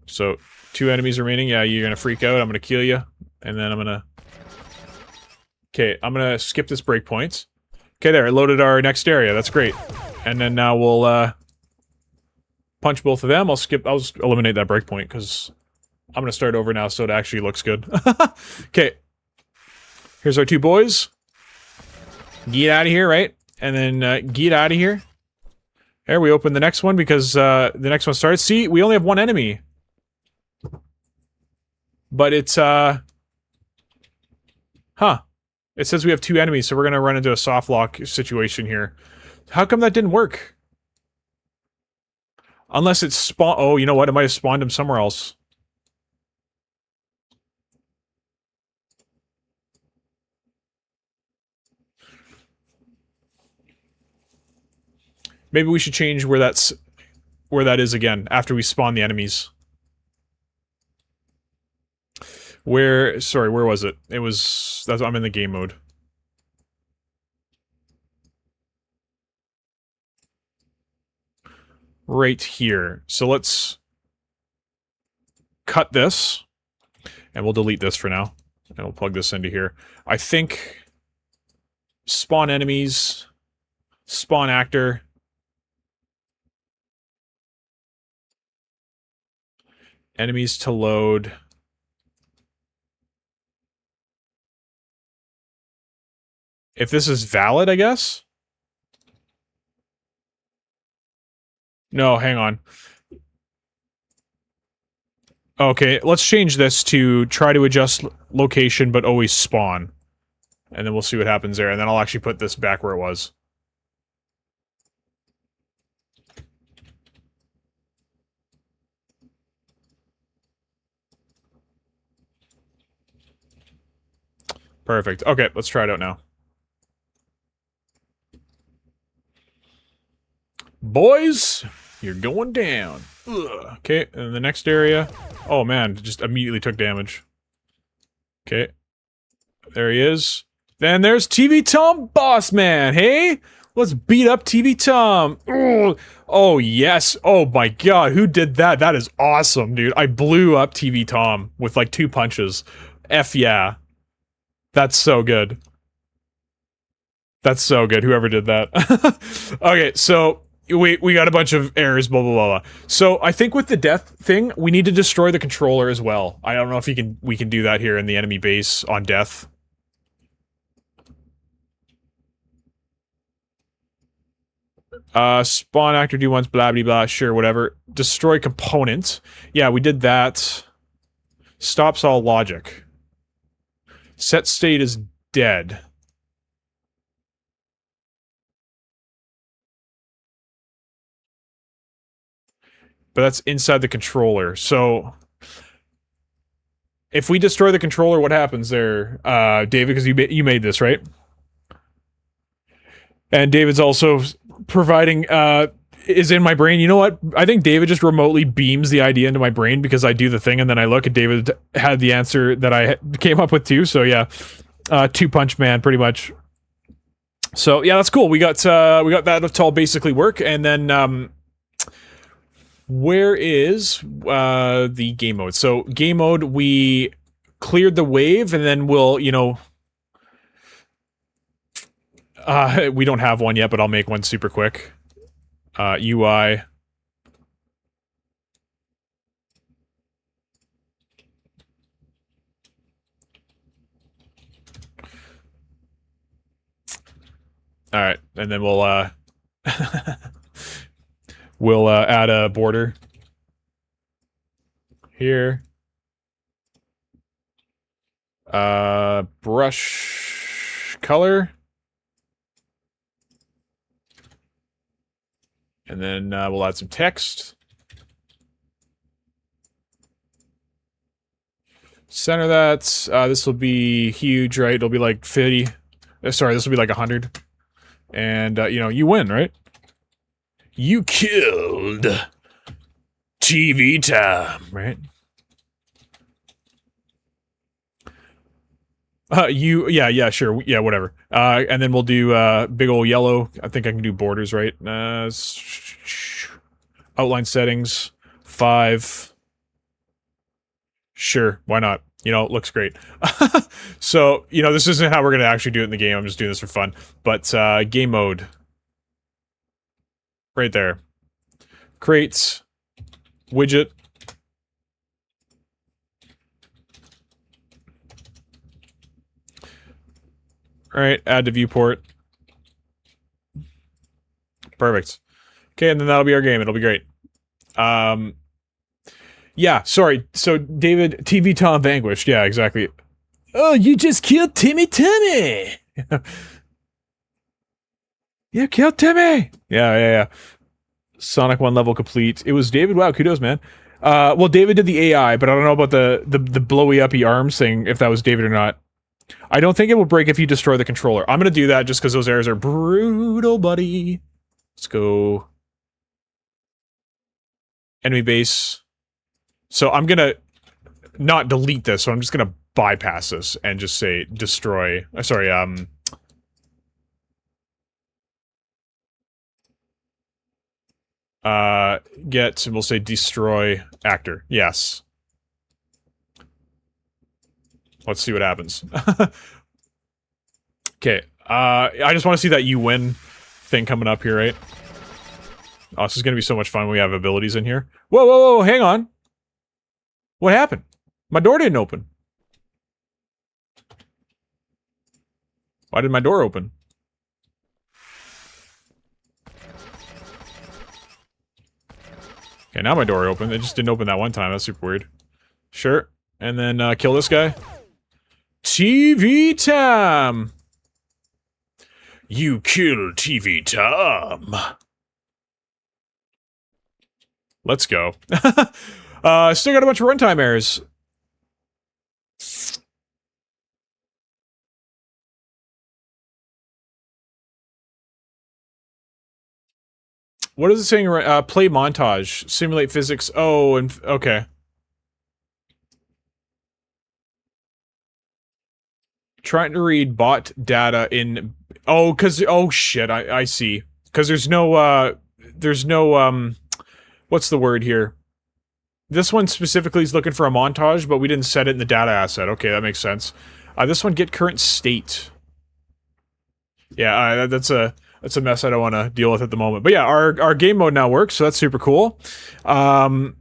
So 2 enemies remaining. Yeah, you're gonna freak out. I'm gonna kill you, and then I'm gonna. Okay, I'm gonna skip this breakpoint. Okay, there, it loaded our next area, that's great. And then now we'll, punch both of them. I'll just eliminate that breakpoint, because I'm gonna start over now so it actually looks good. Okay. Here's our 2 boys. Get out of here, right? And then, get out of here. There, we open the next one, because, the next one started. See, we only have 1 enemy. But it's, huh. It says we have 2 enemies, so we're gonna run into a soft lock situation here. How come that didn't work? Unless it's spawn- oh, you know what? It might have spawned him somewhere else. Maybe we should change where that is again, after we spawn the enemies. Sorry, where was it? I'm in the game mode. Right here. So let's cut this, and we'll delete this for now. And we'll plug this into here. I think spawn enemies, spawn actor. Enemies to load. If this is valid, I guess? No, hang on. Okay, let's change this to try to adjust location, but always spawn. And then we'll see what happens there, and then I'll actually put this back where it was. Perfect. Okay, let's try it out now. Boys, you're going down. Ugh. Okay, and the next area. Oh man, just immediately took damage. Okay. There he is. Then there's TV Tom Boss Man, hey? Let's beat up TV Tom. Ugh. Oh, yes. Oh my god, who did that? That is awesome, dude. I blew up TV Tom with like 2 punches. F yeah. That's so good. That's so good, whoever did that. Okay, so we got a bunch of errors, blah blah blah blah. So I think with the death thing, we need to destroy the controller as well. I don't know if we can do that here in the enemy base on death. Spawn actor do once blah blah blah, sure, whatever. Destroy component. Yeah, we did that. Stops all logic. Set state is dead. But that's inside the controller, so... If we destroy the controller, what happens there, David? Because you made this, right? And David's also providing, is in my brain. You know what? I think David just remotely beams the idea into my brain because I do the thing and then I look and David had the answer that I came up with too. So yeah, 2-punch man, pretty much. So yeah, that's cool. We got that to all basically work, and then where is the game mode? So game mode, we cleared the wave, and then we'll, you know, we don't have one yet, but I'll make one super quick. UI. Alright, and then we'll, we'll, add a border. Here. Brush color. And then we'll add some text. Center that. This will be huge, right? It'll be like 50. Sorry, this will be like 100. And, you know, you win, right? You killed TV Tom, right? Yeah, sure, yeah, whatever. And then we'll do, big ol' yellow. I think I can do borders, right? Outline settings, 5. Sure, why not? You know, it looks great. So, you know, this isn't how we're gonna actually do it in the game, I'm just doing this for fun. But, game mode. Right there. Crates. Widget. Alright, add to viewport. Perfect. Okay, and then that'll be our game. It'll be great. Yeah, sorry. So, David, TV Tom vanquished. Yeah, exactly. Oh, you just killed Timmy Timmy! You killed Timmy! Yeah. Sonic 1 level complete. It was David. Wow, kudos, man. Well, David did the AI, but I don't know about the blowy-uppy arms thing, if that was David or not. I don't think it will break if you destroy the controller. I'm gonna do that just because those errors are brutal, buddy. Let's go. Enemy base. So I'm gonna not delete this, so I'm just gonna bypass this and just say destroy. Sorry, get, and we'll say destroy actor. Yes. Let's see what happens. Okay, I just want to see that you win thing coming up here, right? Oh, this is gonna be so much fun when we have abilities in here. Whoa, hang on. What happened? My door didn't open. Why did my door open? Okay, now my door opened. It just didn't open that one time. That's super weird. Sure. And then, kill this guy. TV Tom! You killed TV Tom! Let's go. Still got a bunch of runtime errors. What is it saying? Play montage. Simulate physics. Oh, and okay. Trying to read bot data in... Oh, because... Oh, shit. I see. Because there's no, what's the word here? This one specifically is looking for a montage, but we didn't set it in the data asset. Okay, that makes sense. This one, get current state. Yeah, that's a mess I don't want to deal with at the moment. But yeah, our game mode now works, so that's super cool. I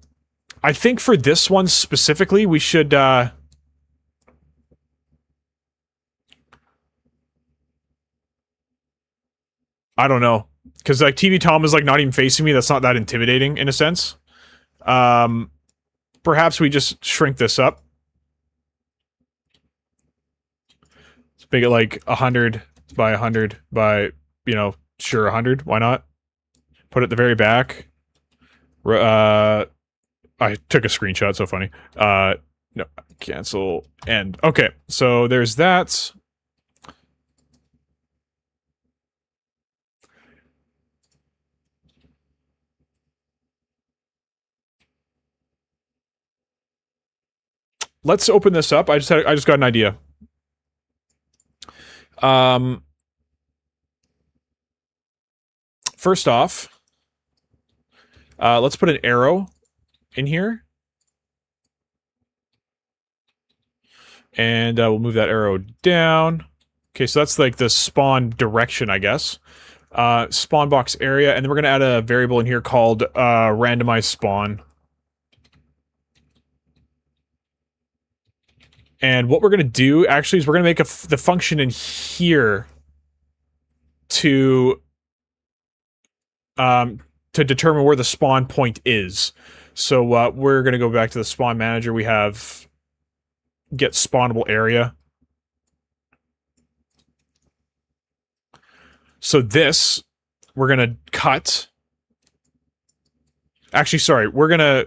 think for this one specifically, we should, I don't know. Because, like, TV Tom is, like, not even facing me. That's not that intimidating, in a sense. Perhaps we just shrink this up. Let's make it, like, 100 by 100 by, you know, sure, 100. Why not? Put it at the very back. I took a screenshot, so funny. No, cancel, end. Okay, so there's that. Let's open this up. I just got an idea. First off, let's put an arrow in here. And we'll move that arrow down. Okay, so that's like the spawn direction, I guess. Spawn box area, and then we're gonna add a variable in here called randomize spawn. And what we're gonna do, actually, is we're gonna make the function in here to determine where the spawn point is. So we're gonna go back to the spawn manager. We have get spawnable area. So this, we're gonna cut. Actually, sorry, we're gonna...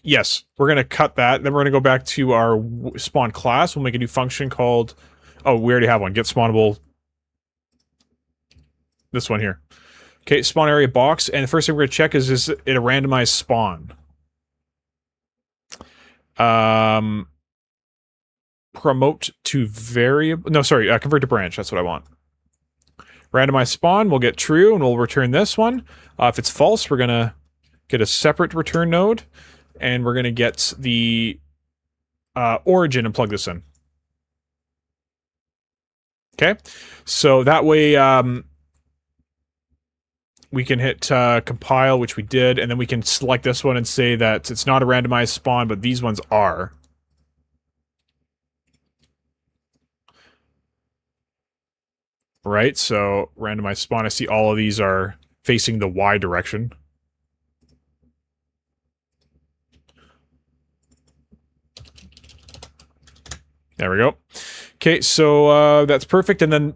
Yes, we're gonna cut that. Then we're gonna go back to our spawn class. We'll make a new function called... Oh, we already have one. Get spawnable... This one here. Okay, spawn area box. And the first thing we're gonna check is it a randomized spawn? Promote to variable... No, sorry, convert to branch. That's what I want. Randomize spawn, we'll get true, and we'll return this one. If it's false, we're gonna get a separate return node, and we're gonna get the origin and plug this in. Okay, so that way we can hit compile, which we did, and then we can select this one and say that it's not a randomized spawn, but these ones are. Right, so randomized spawn, I see all of these are facing the Y direction. There we go. Okay, so that's perfect, and then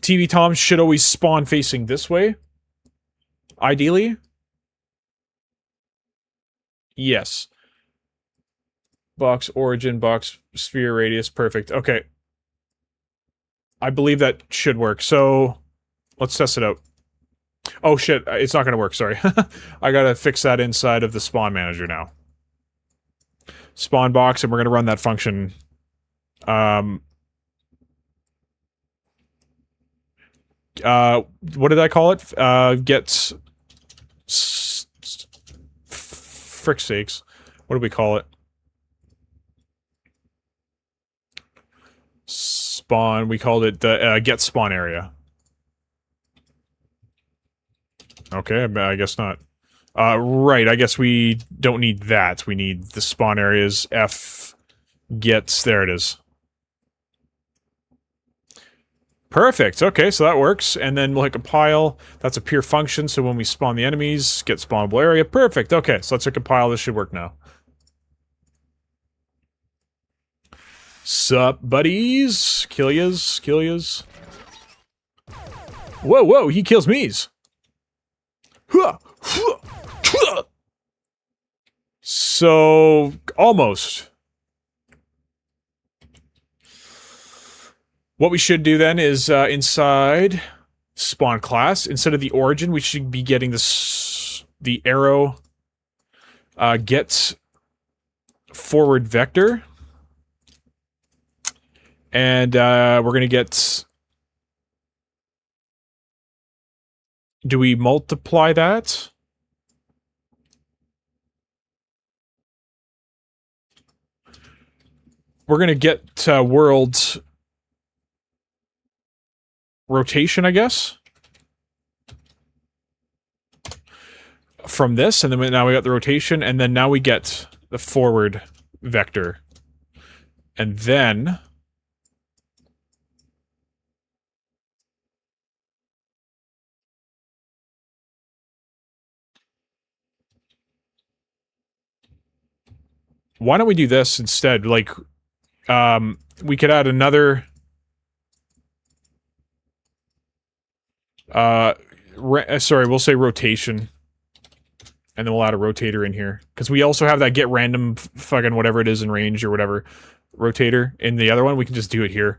TV Tom should always spawn facing this way. Ideally. Yes. Box origin, box sphere radius, perfect. Okay. I believe that should work, so let's test it out. Oh shit, it's not gonna work, sorry. I gotta fix that inside of the spawn manager now. Spawn box, and we're gonna run that function. What did I call it? Get... Frick's sakes. What do we call it? Spawn, we called it the get spawn area. Okay, I guess not. Right, I guess we don't need that. We need the spawn areas F gets, there it is. Perfect, okay, so that works, and then we'll hit compile. That's a pure function, so when we spawn the enemies, get spawnable area. Perfect, okay, so let's hit compile, this should work now. Sup, buddies? Kill yas. Whoa, whoa, he kills me's. So, almost. What we should do then is, inside spawn class. Instead of the origin, we should be getting this, the arrow gets forward vector. And we're going to get... Do we multiply that? We're going to get world rotation, I guess, from this. And then now we got the rotation, and then now we get the forward vector. And then... why don't we do this instead? Like, we could add another... sorry, we'll say rotation. And then we'll add a rotator in here. Because we also have that get random fucking whatever it is in range or whatever rotator in the other one. We can just do it here.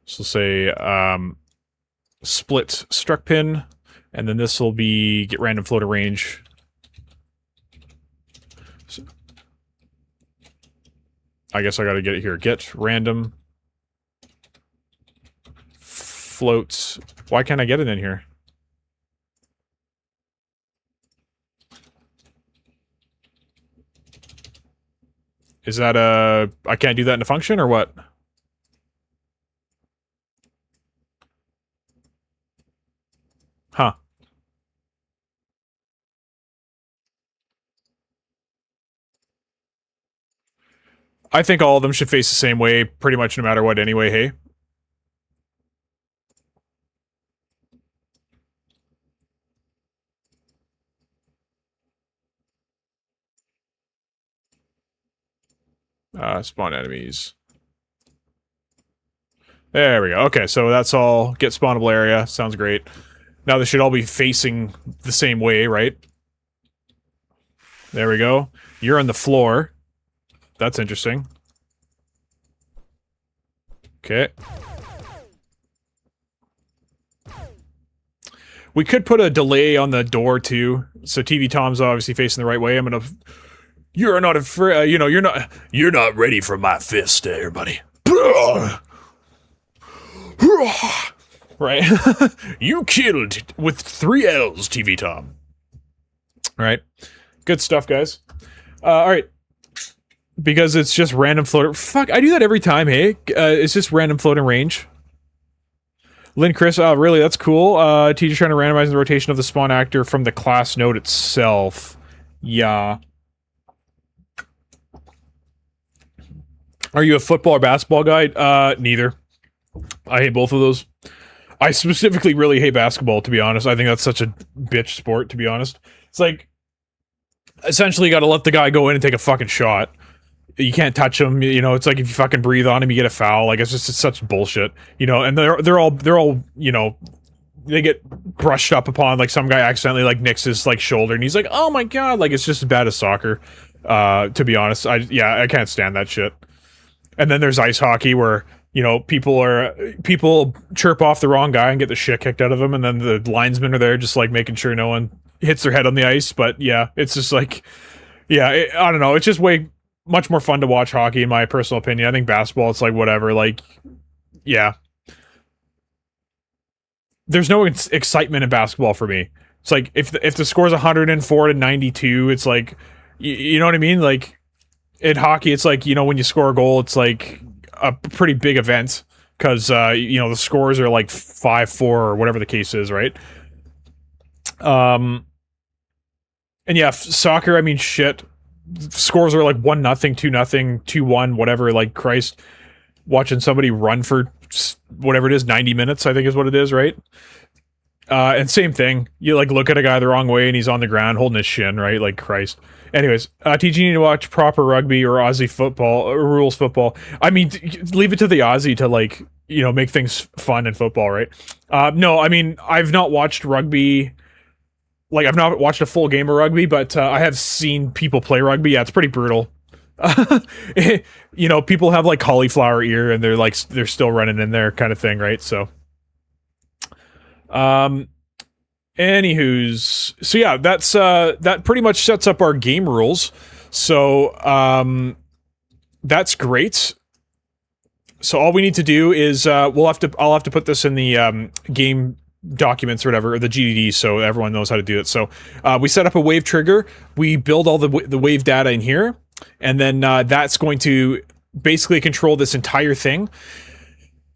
So say, split struck pin. And then this will be get random floater range. So, I guess I gotta get it here. Get random floats. Why can't I get it in here? Is that a... I can't do that in a function, or what? Huh. I think all of them should face the same way, pretty much no matter what anyway, hey? Spawn enemies. There we go. Okay, so that's all. Get spawnable area. Sounds great. Now they should all be facing the same way, right? There we go. You're on the floor. That's interesting. Okay. We could put a delay on the door, too. So TV Tom's obviously facing the right way. I'm gonna... You're not afraid, you know, you're not ready for my fist, everybody. Right? You killed with 3 L's, TV Tom. Right? Good stuff, guys. Alright. Because it's just random floater. Fuck, I do that every time, hey? It's just random floating range. Lynn Chris, oh, really? That's cool. Teacher trying to randomize the rotation of the spawn actor from the class node itself. Yeah. Are you a football or basketball guy? Neither. I hate both of those. I specifically really hate basketball, to be honest. I think that's such a bitch sport, to be honest. It's like, essentially you gotta let the guy go in and take a fucking shot. You can't touch him, you know, it's like if you fucking breathe on him, you get a foul. Like, it's just such bullshit. You know, and they're all, you know, they get brushed up upon, like some guy accidentally, like, nicks his, like, shoulder, and he's like, oh my god, like, it's just as bad as soccer. To be honest, I can't stand that shit. And then there's ice hockey where, you know, people chirp off the wrong guy and get the shit kicked out of them, and then the linesmen are there just, like, making sure no one hits their head on the ice. But, yeah, it's just, like, yeah, I don't know, it's just much more fun to watch hockey, in my personal opinion. I think basketball, it's, like, whatever, like, yeah. There's no excitement in basketball for me. It's like, if the score's 104 to 92, it's like, you know what I mean? Like, in hockey, it's like, you know, when you score a goal, it's like a pretty big event, because, you know, the scores are like 5-4 or whatever the case is, right? And yeah, soccer, I mean, shit. Scores are like 1-0, 2-0, 2-1, whatever, like, Christ. Watching somebody run for whatever it is, 90 minutes, I think is what it is, right? And same thing. You, like, look at a guy the wrong way and he's on the ground holding his shin, right? Like, Christ. Anyways, teaching you to watch proper rugby or Aussie football, or rules football. I mean, leave it to the Aussie to, like, you know, make things fun in football, right? No, I mean, I've not watched rugby. Like, I've not watched a full game of rugby, but I have seen people play rugby. Yeah, it's pretty brutal. You know, people have, like, cauliflower ear and they're still running in there kind of thing, right? So, Anywho's, so yeah, that's that pretty much sets up our game rules. So that's great. So all we need to do is I'll have to put this in the game documents or whatever, or the GDD, so everyone knows how to do it. So we set up a wave trigger, we build all the wave data in here, and then that's going to basically control this entire thing.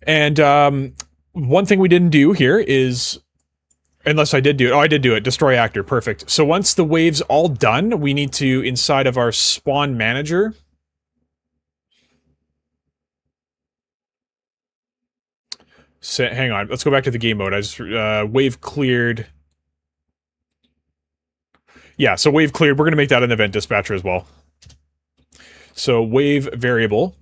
And one thing we didn't do here is, unless I did do it, I did do it, destroy actor, perfect. So once the wave's all done, we need to, inside of our spawn manager, hang on, let's go back to the game mode. I just, wave cleared. Yeah, so wave cleared, we're going to make that an event dispatcher as well. So wave variable.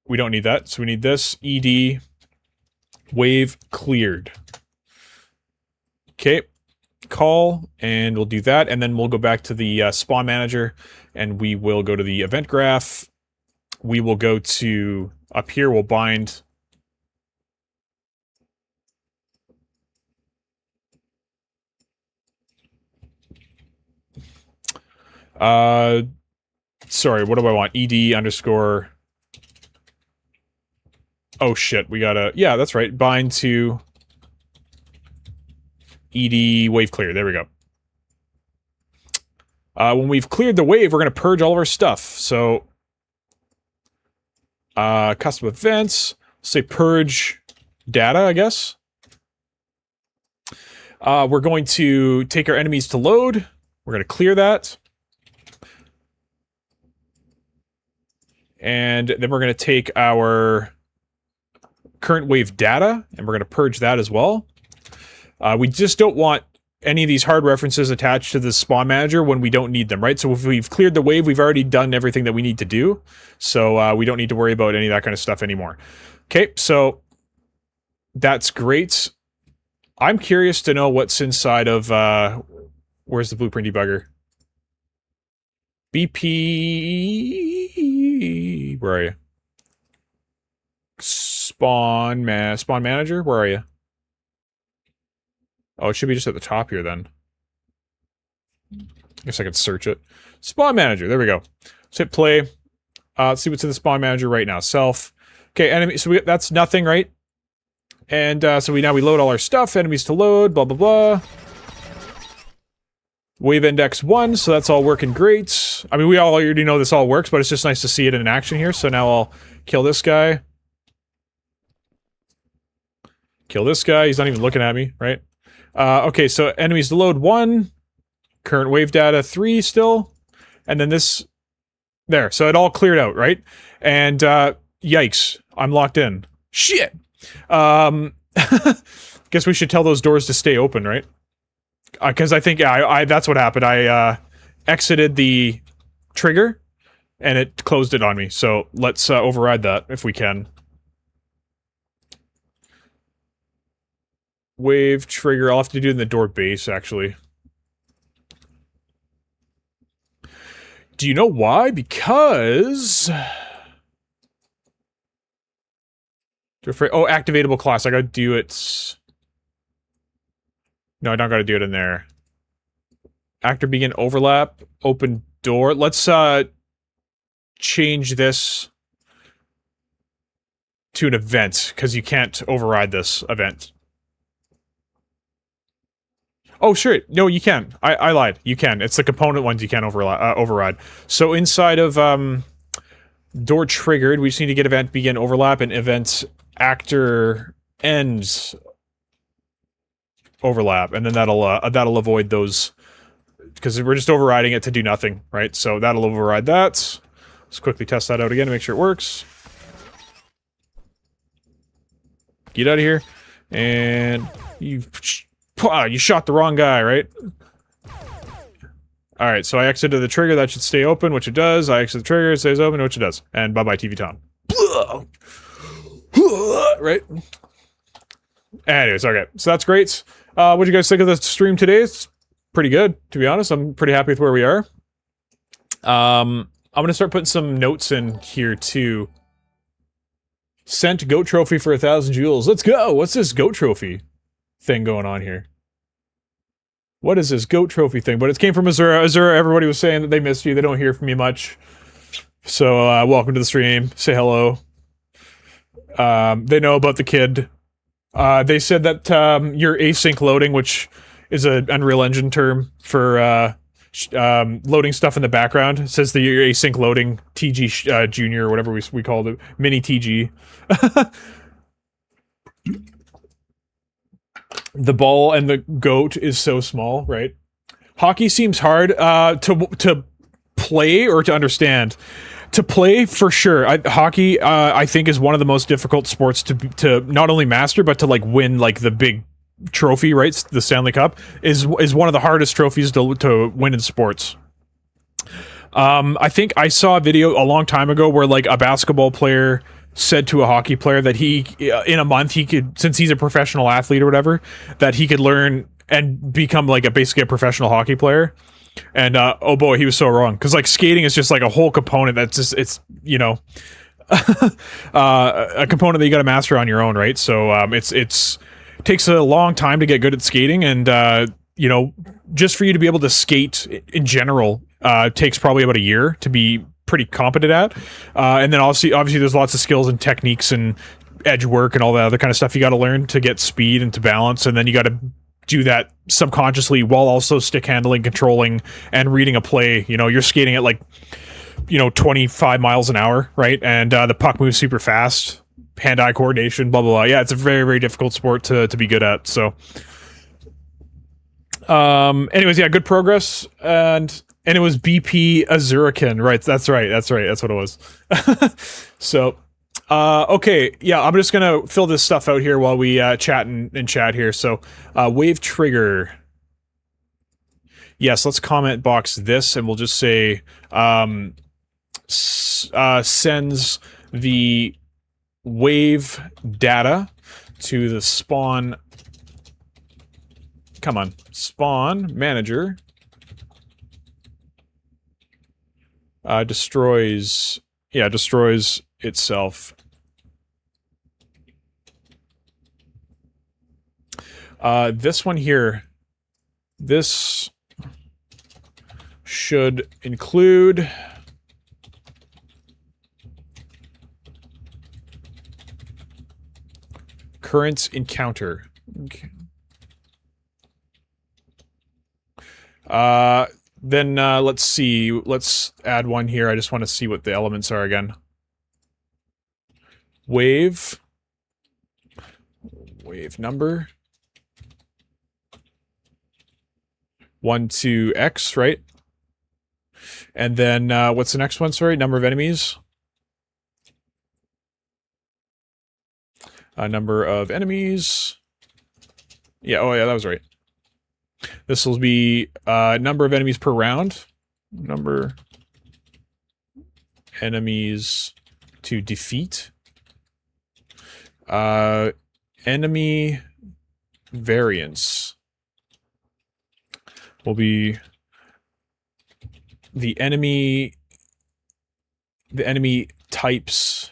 We don't need that, so we need this, ed, wave cleared. Okay, call, and we'll do that, and then we'll go back to the spawn manager, and we will go to the event graph. We will go to, up here, we'll bind... sorry, what do I want? ed underscore... Oh shit, we gotta... Yeah, that's right, bind to... ed wave clear, there we go. When we've cleared the wave, we're going to purge all of our stuff. So, custom events, say purge data, I guess. We're going to take our enemies to load. We're going to clear that. And then we're going to take our current wave data, and we're going to purge that as well. We just don't want any of these hard references attached to the spawn manager when we don't need them, right? So if we've cleared the wave, we've already done everything that we need to do. So we don't need to worry about any of that kind of stuff anymore. Okay, so that's great. I'm curious to know what's inside of... where's the blueprint debugger? BP... Where are you? Spawn manager? Where are you? Oh, it should be just at the top here, then. I guess I could search it. Spawn manager, there we go. Let's hit play. Let's see what's in the spawn manager right now. Self. Okay, enemy, so that's nothing, right? And so we load all our stuff, enemies to load, blah, blah, blah. Wave index 1, so that's all working great. I mean, we all already know this all works, but it's just nice to see it in action here. So now I'll kill this guy. Kill this guy, he's not even looking at me, right? Okay, so enemies to load 1, current wave data 3 still, and then this, there, so it all cleared out, right? And, yikes, I'm locked in. Shit! Guess we should tell those doors to stay open, right? Because I think, yeah, that's what happened. I, exited the trigger, and it closed it on me, so let's, override that, if we can. Wave trigger. I'll have to do it in the door base, actually. Do you know why? Because... Oh, activatable class. I gotta do it... No, I don't gotta do it in there. Actor begin overlap. Open door. Let's, change this to an event, because you can't override this event. Oh, sure. No, you can. I lied. You can. It's the component ones you can't override. So inside of door triggered, we just need to get event begin overlap and event actor ends overlap, and then that'll avoid those, because we're just overriding it to do nothing, right? So that'll override that. Let's quickly test that out again to make sure it works. Get out of here, and you shot the wrong guy, right? Alright, so I exited the trigger, that should stay open, which it does. I exit the trigger, it stays open, which it does. And bye-bye TV Town. Right? Anyways, okay. So that's great. What'd you guys think of the stream today? It's pretty good, to be honest. I'm pretty happy with where we are. I'm gonna start putting some notes in here, too. Sent goat trophy for 1,000 jewels. Let's go! What's this goat trophy? thing going on here. What is this GOAT trophy thing? But it came from Azura. Azura, everybody was saying that they missed you. They don't hear from me much. So, welcome to the stream. Say hello. They know about the kid. They said that, your async loading, which is an Unreal Engine term for, loading stuff in the background. It says that your async loading TG, Junior, or whatever we called it. Mini TG. The ball and the goat is so small, right? Hockey seems hard to play or to understand. To play, for sure. Hockey, I think, is one of the most difficult sports to not only master, but to, like, win, like, the big trophy, right? The Stanley Cup is one of the hardest trophies to win in sports. I think I saw a video a long time ago where, like, a basketball player said to a hockey player that he, in a month, he could, since he's a professional athlete or whatever, that he could learn and become, like, basically a professional hockey player. And, oh boy, he was so wrong. Because, like, skating is just, like, a whole component that's just, it's, you know, a component that you gotta master on your own, right? So, it takes a long time to get good at skating, and, you know, just for you to be able to skate in general, takes probably about a year to be pretty competent at. And then obviously there's lots of skills and techniques and edge work and all that other kind of stuff you gotta learn to get speed and to balance, and then you gotta do that subconsciously while also stick handling, controlling, and reading a play. You know, you're skating at, like, you know, 25 miles an hour, right? And the puck moves super fast, hand-eye coordination, blah, blah, blah. Yeah, it's a very, very difficult sport to be good at, so. Anyways, yeah, good progress, and it was BP Azurican, right? That's right, that's what it was. So, okay, yeah, I'm just gonna fill this stuff out here while we chat and chat here. So, wave trigger. Yes, let's comment box this, and we'll just say sends the wave data to the spawn. Come on, spawn manager. Destroys itself. This one here, this should include current encounter. Okay. Then let's see. Let's add one here. I just want to see what the elements are again. Wave number 1 to X, right? And then what's the next one? Sorry, number of enemies. Number of enemies. Yeah. Oh yeah, that was right. This will be number of enemies per round. Number enemies to defeat. Enemy variance will be the enemy types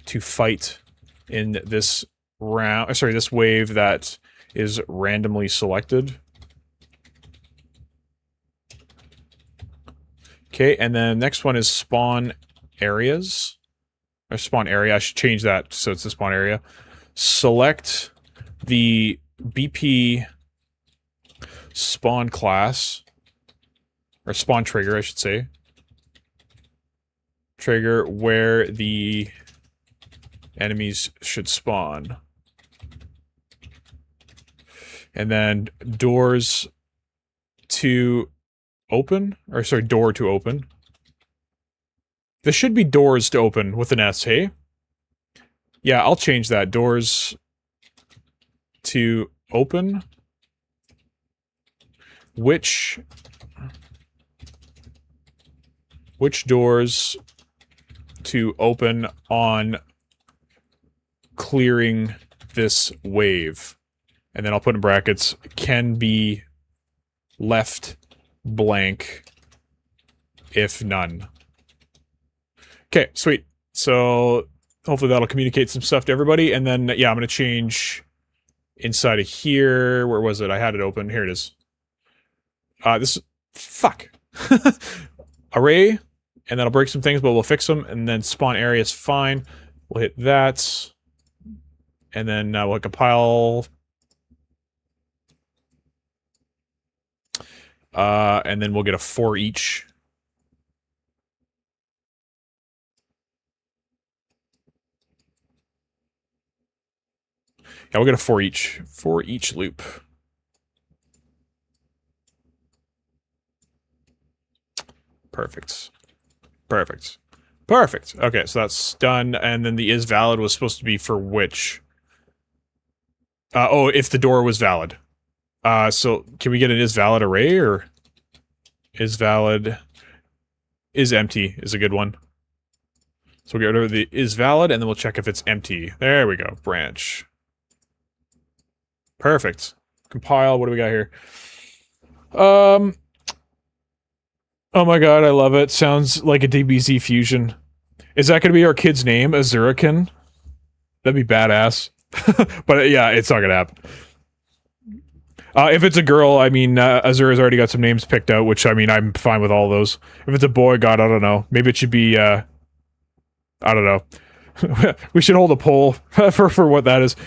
to fight in this round. Sorry, this wave that is randomly selected. Okay, and then next one is spawn areas. Or spawn area, I should change that so it's the spawn area. Select the BP spawn class. Or spawn trigger, I should say. Trigger where the enemies should spawn. And then doors to open? Or sorry, door to open. This should be doors to open with an S, hey? Yeah, I'll change that. Doors to open. Which doors to open on clearing this wave? And then I'll put in brackets, can be left blank if none. Okay, sweet. So hopefully that'll communicate some stuff to everybody. And then, yeah, I'm going to change inside of here. Where was it? I had it open. Here it is. Fuck. Array, and that'll break some things, but we'll fix them, and then spawn area is fine. We'll hit that, and then we'll compile, and then we'll get a for each. Yeah, we'll get a for each loop. Perfect. Perfect. Perfect. Okay, so that's done, and then the is valid was supposed to be for which? Oh, if the door was valid. So can we get an is valid array, or is valid is empty is a good one. So we'll get rid of the is valid, and then we'll check if it's empty. There we go. Branch. Perfect. Compile. What do we got here? Oh my god, I love it. Sounds like a DBZ fusion. Is that going to be our kid's name, Azurican? That'd be badass. But yeah, it's not going to happen. If it's a girl, I mean, Azura's already got some names picked out, which, I mean, I'm fine with all those. If it's a boy, god, I don't know. Maybe it should be, I don't know. We should hold a poll for what that is.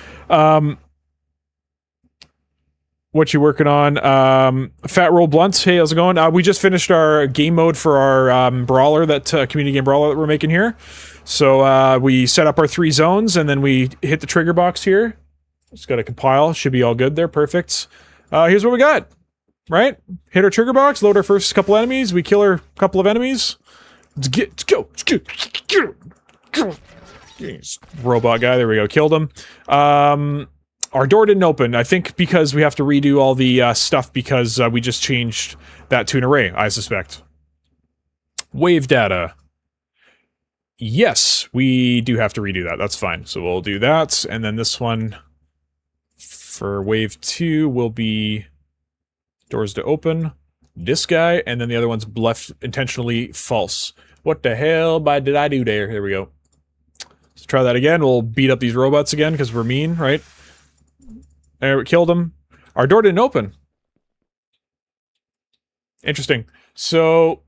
What you working on? Fat Roll Blunts. Hey, how's it going? We just finished our game mode for our Brawler, that community game Brawler that we're making here. So we set up our 3 zones, and then we hit the trigger box here. Just got to compile. Should be all good there. Perfect. Here's what we got. Right? Hit our trigger box, load our first couple enemies. We kill our couple of enemies. Let's go. Robot guy. There we go. Killed him. Our door didn't open, I think because we have to redo all the stuff because we just changed that to an array, I suspect. Wave data. Yes, we do have to redo that. That's fine. So we'll do that, and then this one for wave 2 will be doors to open. This guy, and then the other one's left intentionally false. What the hell did I do there? There we go. Let's try that again. We'll beat up these robots again because we're mean, right? There, we killed him. Our door didn't open. Interesting. So,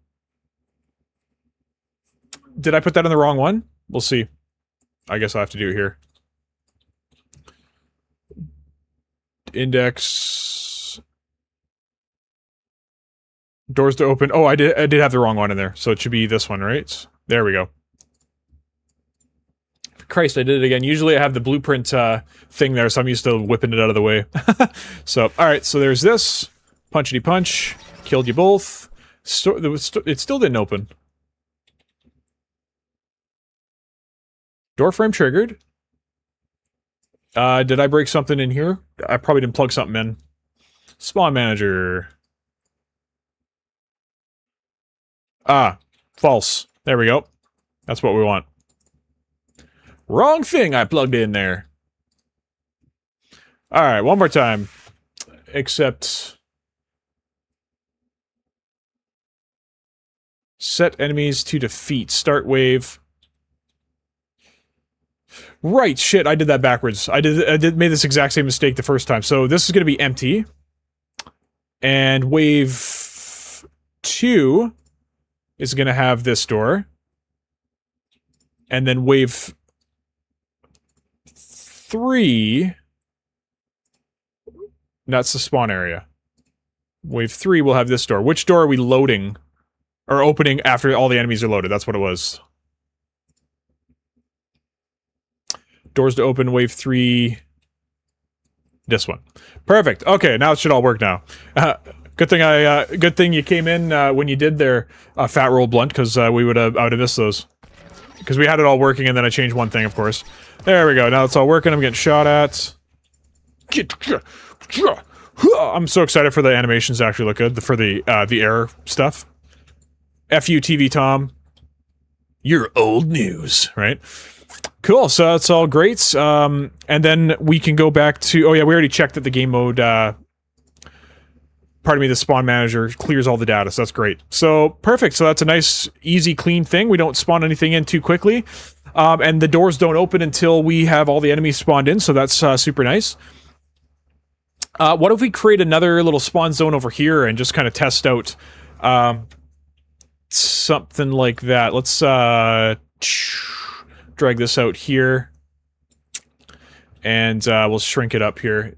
did I put that in the wrong one? We'll see. I guess I'll have to do it here. Index. Doors to open. Oh, I did have the wrong one in there. So it should be this one, right? There we go. Christ, I did it again. Usually I have the blueprint thing there, so I'm used to whipping it out of the way. So, alright, so there's this. Punchity punch. Killed you both. It still didn't open. Door frame triggered. Did I break something in here? I probably didn't plug something in. Spawn manager. Ah, false. There we go. That's what we want. Wrong thing I plugged in there. Alright, one more time. Except... set enemies to defeat. Start wave. Right, shit, I did that backwards. I made this exact same mistake the first time. So this is going to be empty. And wave 2 is going to have this door. And then wave 3, that's the spawn area. Wave 3 will have this door. Which door are we loading? Or opening after all the enemies are loaded? That's what it was. Doors to open, wave 3. This one. Perfect. Okay, now it should all work now. Good thing you came in when you did their Fat Roll Blunt, because I would have missed those. Because we had it all working, and then I changed one thing, of course. There we go. Now it's all working. I'm getting shot at. I'm so excited for the animations to actually look good. For the air stuff. F you, TV Tom. You're old news, right? Cool. So that's all great. And then we can go back to... oh yeah, we already checked that the game mode... pardon me, the spawn manager clears all the data, so that's great. So, perfect. So that's a nice, easy, clean thing. We don't spawn anything in too quickly. And the doors don't open until we have all the enemies spawned in, so that's super nice. What if we create another little spawn zone over here and just kind of test out something like that? Let's drag this out here, and we'll shrink it up here.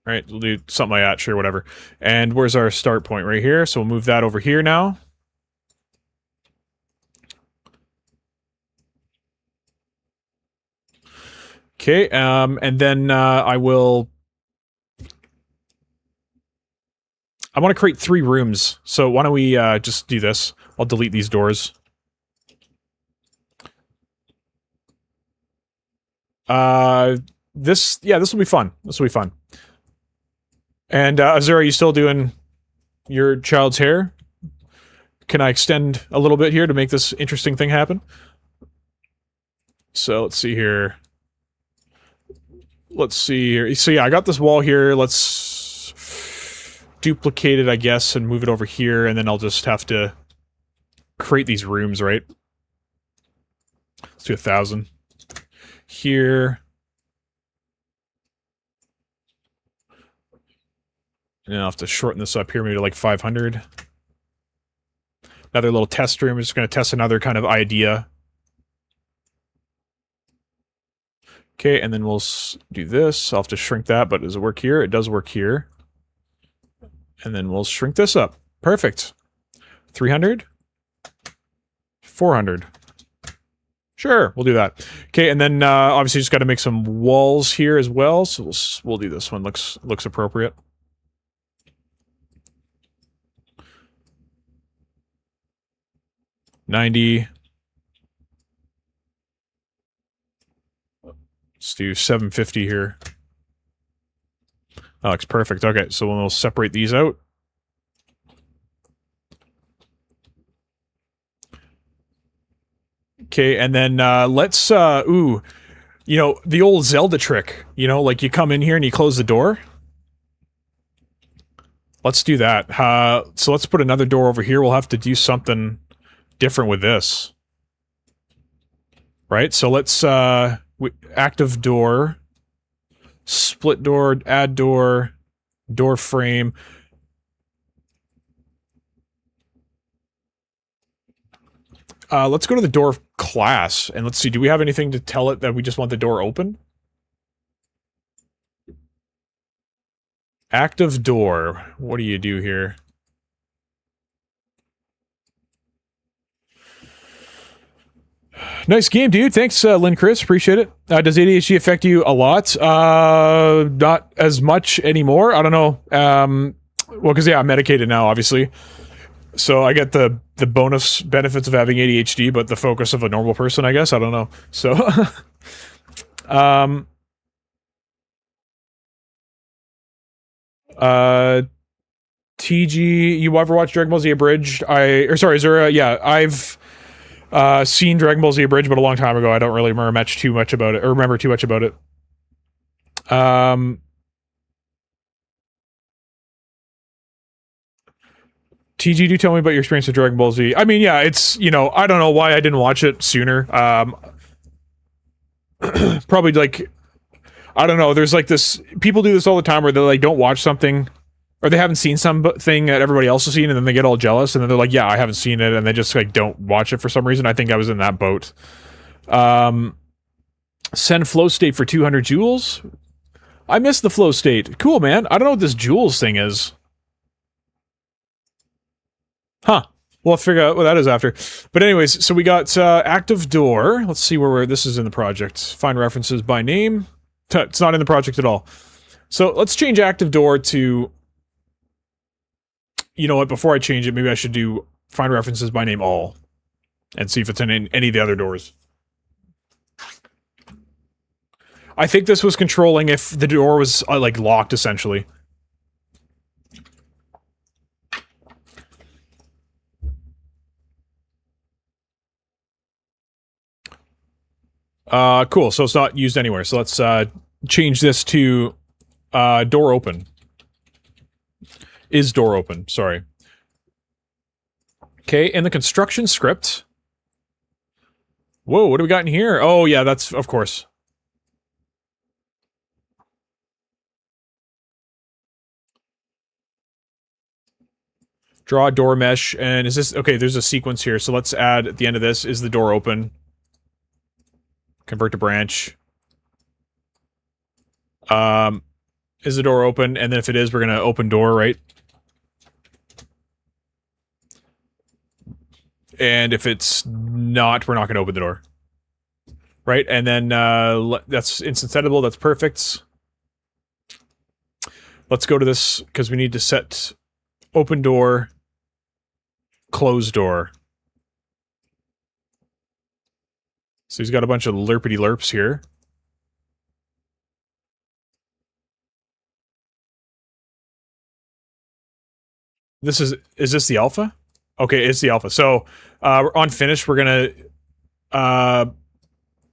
All right, we'll do something like that, sure, whatever. And where's our start point? Right here, so we'll move that over here now. Okay, and then I want to create 3 rooms, so why don't we just do this? I'll delete these doors. This will be fun. This will be fun. And Azura, are you still doing your child's hair? Can I extend a little bit here to make this interesting thing happen? So let's see here. Let's see here. So yeah, I got this wall here. Let's duplicate it, I guess, and move it over here, and then I'll just have to create these rooms, right? Let's do 1,000. Here. And I'll have to shorten this up here, maybe to like 500. Another little test room. I'm just going to test another kind of idea. Okay, and then we'll do this. I'll have to shrink that, but does it work here? It does work here. And then we'll shrink this up. Perfect. 300. 400. Sure, we'll do that. Okay, and then obviously just got to make some walls here as well. So we'll do this one. Looks appropriate. $90. Let's do $750 here. That looks perfect. Okay, so we'll separate these out. Okay, and then let's ooh, you know, the old Zelda trick, you know, like you come in here and you close the door. Let's do that. So let's put another door over here. We'll have to do something different with this. Right? So let's active door, split door, add door, door frame. Let's go to the door class, and let's see, do we have anything to tell it that we just want the door open? Active door. What do you do here? Nice game, dude. Thanks, Lynn Chris. Appreciate it. Does ADHD affect you a lot? Not as much anymore. I don't know. Well, because, yeah, I'm medicated now, obviously. So I get the bonus benefits of having ADHD, but the focus of a normal person, I guess. I don't know. So, TG, you ever watch Dragon Ball Z Abridged? Zura, yeah, I've seen Dragon Ball Z Abridged, but a long time ago. I don't really remember too much about it. TG, do tell me about your experience with Dragon Ball Z. I mean, yeah, it's, you know, I don't know why I didn't watch it sooner. Probably, like, I don't know, there's like this, people do this all the time where they, like, don't watch something, or they haven't seen something that everybody else has seen, and then they get all jealous, and then they're like, yeah, I haven't seen it, and they just, like, don't watch it for some reason. I think I was in that boat. Send flow state for 200 joules? I missed the flow state. Cool, man. I don't know what this joules thing is. Huh. We'll figure out what that is after. But anyways, so we got active door. Let's see where this is in the project. Find references by name. It's not in the project at all. So let's change active door to... You know what? Before I change it, maybe I should do find references by name all. And see if it's in any of the other doors. I think this was controlling if the door was, like, locked, essentially. Cool, so it's not used anywhere. So let's change this to door open. Is door open, sorry. Okay, in the construction script. Whoa, what do we got in here? Oh, yeah, that's, of course. Draw a door mesh, and is this... Okay, there's a sequence here, so let's add at the end of this, is the door open? Convert to branch. Is the door open? And then if it is, we're gonna open door, right? And if it's not, we're not gonna open the door. Right? And then, that's instance editable, that's perfect. Let's go to this, because we need to set open door, close door. So he's got a bunch of lerpity lerps here. Is this the alpha? Okay, it's the alpha. So, on finish, we're gonna,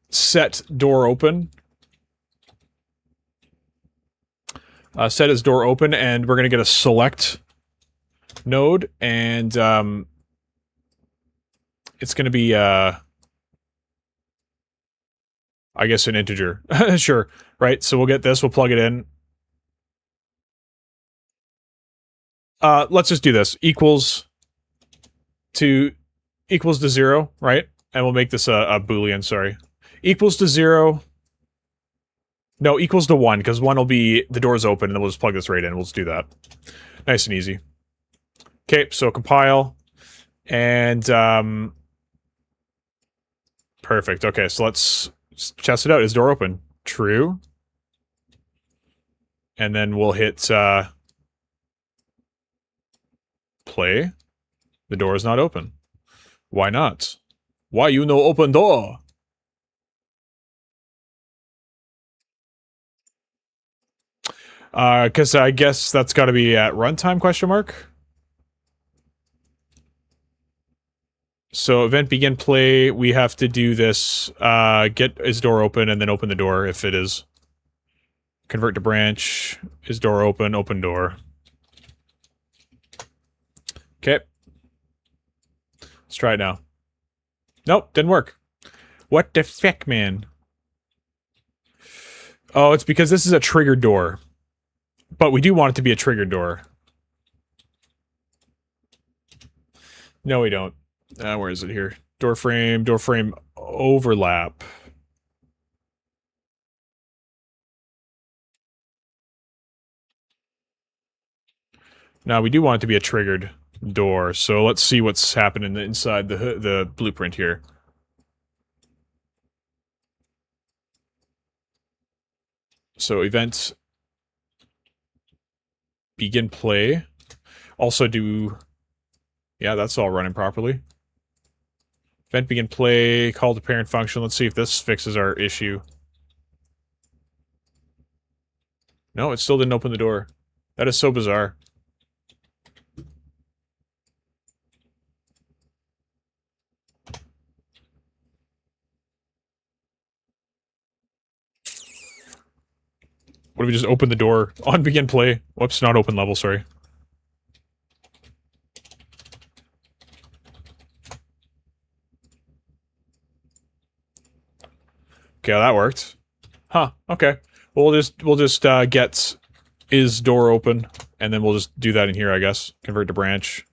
set door open. Set as door open, and we're gonna get a select node, and, it's gonna be, I guess an integer. Sure, right? So we'll get this, we'll plug it in. Let's just do this. Equals to 0, right? And we'll make this a boolean, sorry. Equals to 0. No, equals to 1, because 1 will be the door's open, and then we'll just plug this right in. We'll just do that. Nice and easy. Okay, so compile. And, perfect. Okay, so let's test it out. Is door open? True. And then we'll hit, play. The door is not open. Why not? Why you no open door? Because I guess that's got to be at runtime, question mark? So event begin play, we have to do this, get is door open, and then open the door if it is. Convert to branch, is door open, open door. Okay. Let's try it now. Nope, didn't work. What the feck, man? Oh, it's because this is a triggered door. But we do want it to be a triggered door. No, we don't. Where is it here? Door frame overlap. Now, we do want it to be a triggered door, so let's see what's happening inside the blueprint here. So, event begin play. Also do... Yeah, that's all running properly. Event begin play, call to parent function. Let's see if this fixes our issue. No, it still didn't open the door. That is so bizarre. What if we just open the door on begin play? Whoops, not open level, sorry. Okay, that worked. Huh, okay. Well, we'll just get is door open, and then we'll just do that in here, I guess. Convert to branch.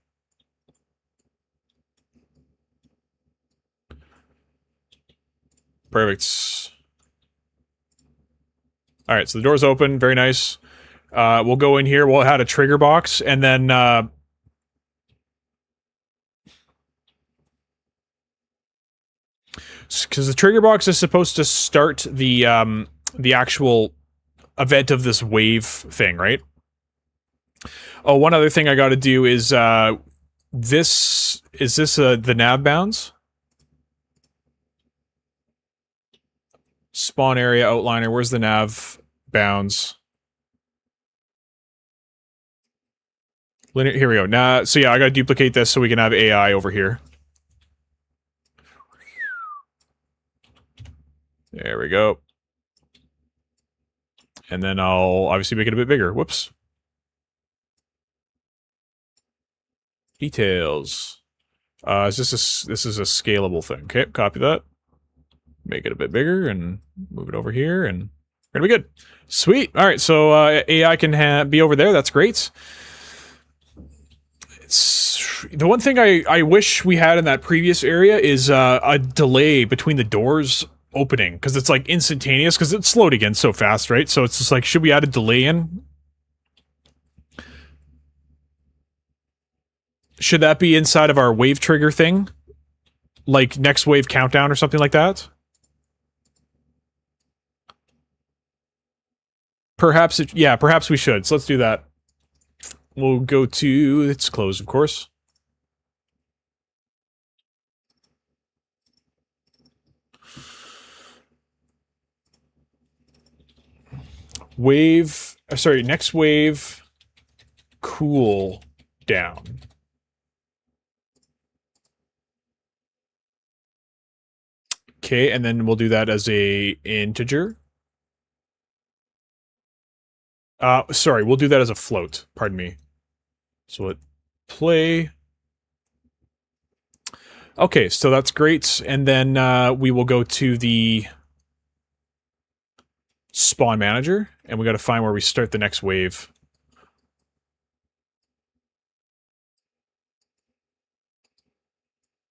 Perfect. Alright, so the door's open, very nice. We'll go in here, we'll add a trigger box, and then, because the trigger box is supposed to start the actual event of this wave thing, right? Oh, one other thing I gotta do is, is this the nav bounds? Spawn area outliner, where's the nav bounds? Linear, here we go. Now, so yeah, I gotta duplicate this so we can have AI over here. There we go. And then I'll obviously make it a bit bigger. Whoops. Details. This is a scalable thing. Okay, copy that. Make it a bit bigger and move it over here, and we're gonna be good. Sweet. All right, so AI can be over there. That's great. it's the one thing I wish we had in that previous area is a delay between the doors opening, because it's like instantaneous, because it slowed again so fast, right? So it's just like, should we add a delay in? Should that be inside of our wave trigger thing? Like next wave countdown or something like that? Perhaps it, yeah, perhaps we should. So let's do that. We'll go to, it's closed, of course. Wave, sorry, next wave, cool down. Okay, and then we'll do that as a integer. Sorry, we'll do that as a float, pardon me. So let play. Okay, so that's great, and then we will go to the spawn manager, and we got to find where we start the next wave.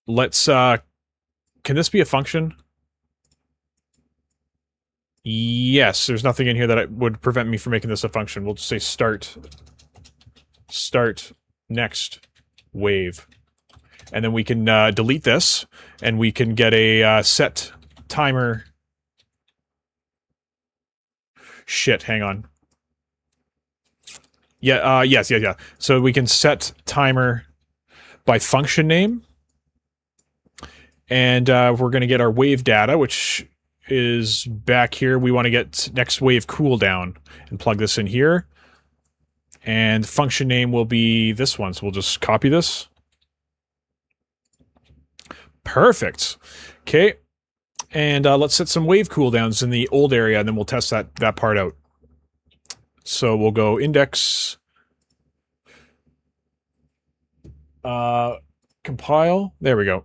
Let's, can this be a function? Yes, there's nothing in here that would prevent me from making this a function. We'll just say start next wave. And then we can delete this, and we can get a set timer. Shit, hang on. Yeah, yes. So we can set timer by function name. And we're going to get our wave data, which is back here. We want to get next wave cooldown and plug this in here. And function name will be this one, so we'll just copy this. Perfect. Okay. And let's set some wave cooldowns in the old area, and then we'll test that part out. So we'll go index, compile. There we go.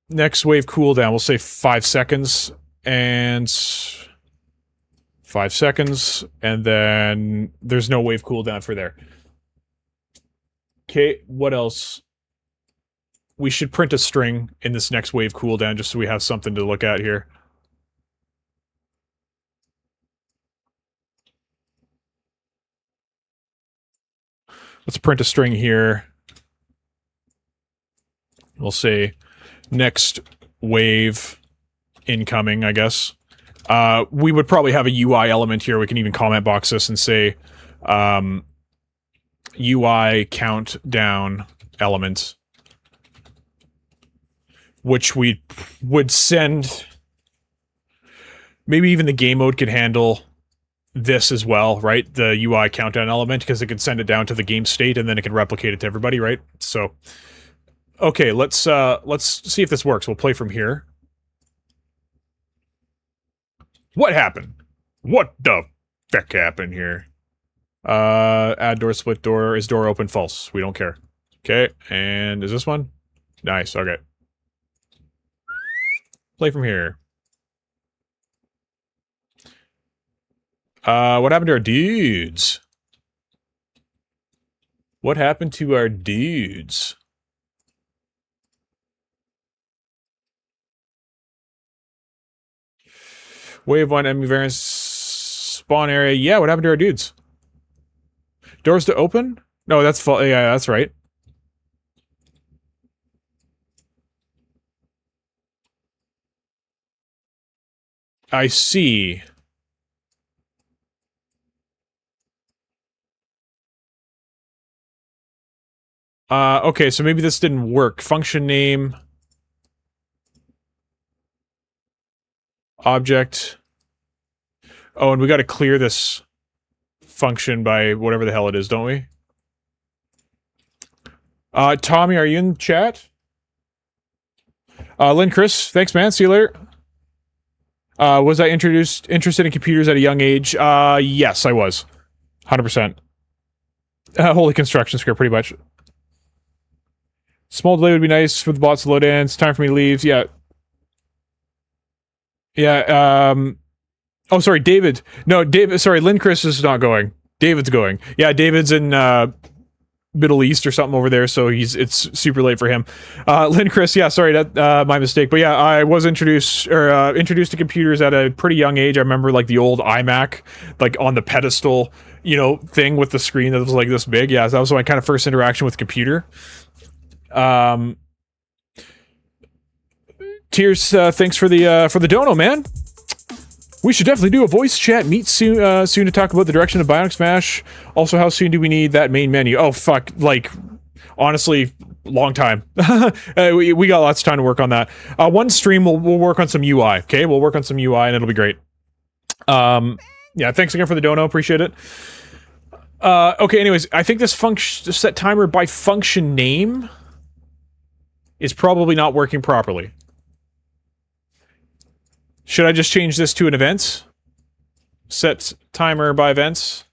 Next wave cooldown, we'll say 5 seconds, and 5 seconds, and then there's no wave cooldown for there. Okay, what else? We should print a string in this next wave cooldown just so we have something to look at here. Let's print a string here. We'll say next wave incoming, I guess. We would probably have a UI element here. We can even comment box this and say UI countdown element, which we would send. Maybe even the game mode could handle this as well, right? The UI countdown element, because it could send it down to the game state and then it can replicate it to everybody, right? So, okay, let's see if this works. We'll play from here. What happened? What the feck happened here? Add door, split door. Is door open? False. We don't care. Okay, and is this one? Nice, okay. Play from here. What happened to our dudes? What happened to our dudes? Wave 1 enemy variance spawn area. Yeah, what happened to our dudes? Doors to open? No, that's full. Yeah, that's right. I see. Okay, so maybe this didn't work. Function name. Object. Oh, and we gotta clear this function by whatever the hell it is, don't we? Tommy, are you in chat? Lynn Chris, thanks man, see you later. Was I interested in computers at a young age? Yes, I was. 100%. Holy construction script, pretty much. Small delay would be nice for the bots to load in. It's time for me to leave. Yeah. Yeah, oh, sorry, David. No, David, sorry, Lynn Chris is not going. David's going. Yeah, David's in, Middle East or something over there, so it's super late for him. Lynn Chris, yeah, sorry, that my mistake. But yeah, I was introduced to computers at a pretty young age. I remember like the old iMac, like on the pedestal, you know, thing with the screen that was like this big. Yeah, so that was my kind of first interaction with computer. Tears, thanks for the dono, man. We should definitely do a voice chat meet soon to talk about the direction of Bionic Smash. Also, how soon do we need that main menu? Oh, fuck. Like, honestly, long time. We got lots of time to work on that. One stream, we'll work on some UI, okay? We'll work on some UI, and it'll be great. Yeah, thanks again for the dono. Appreciate it. Okay, anyways, I think this set timer by function name is probably not working properly. Should I just change this to an events? Set timer by events.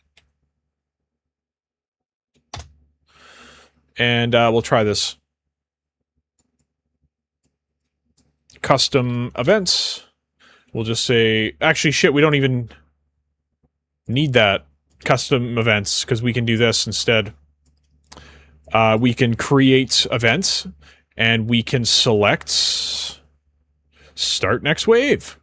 And we'll try this. Custom events. We'll just say... Actually, shit, we don't even need that. Custom events, because we can do this instead. We can create events, and we can select... Start next wave.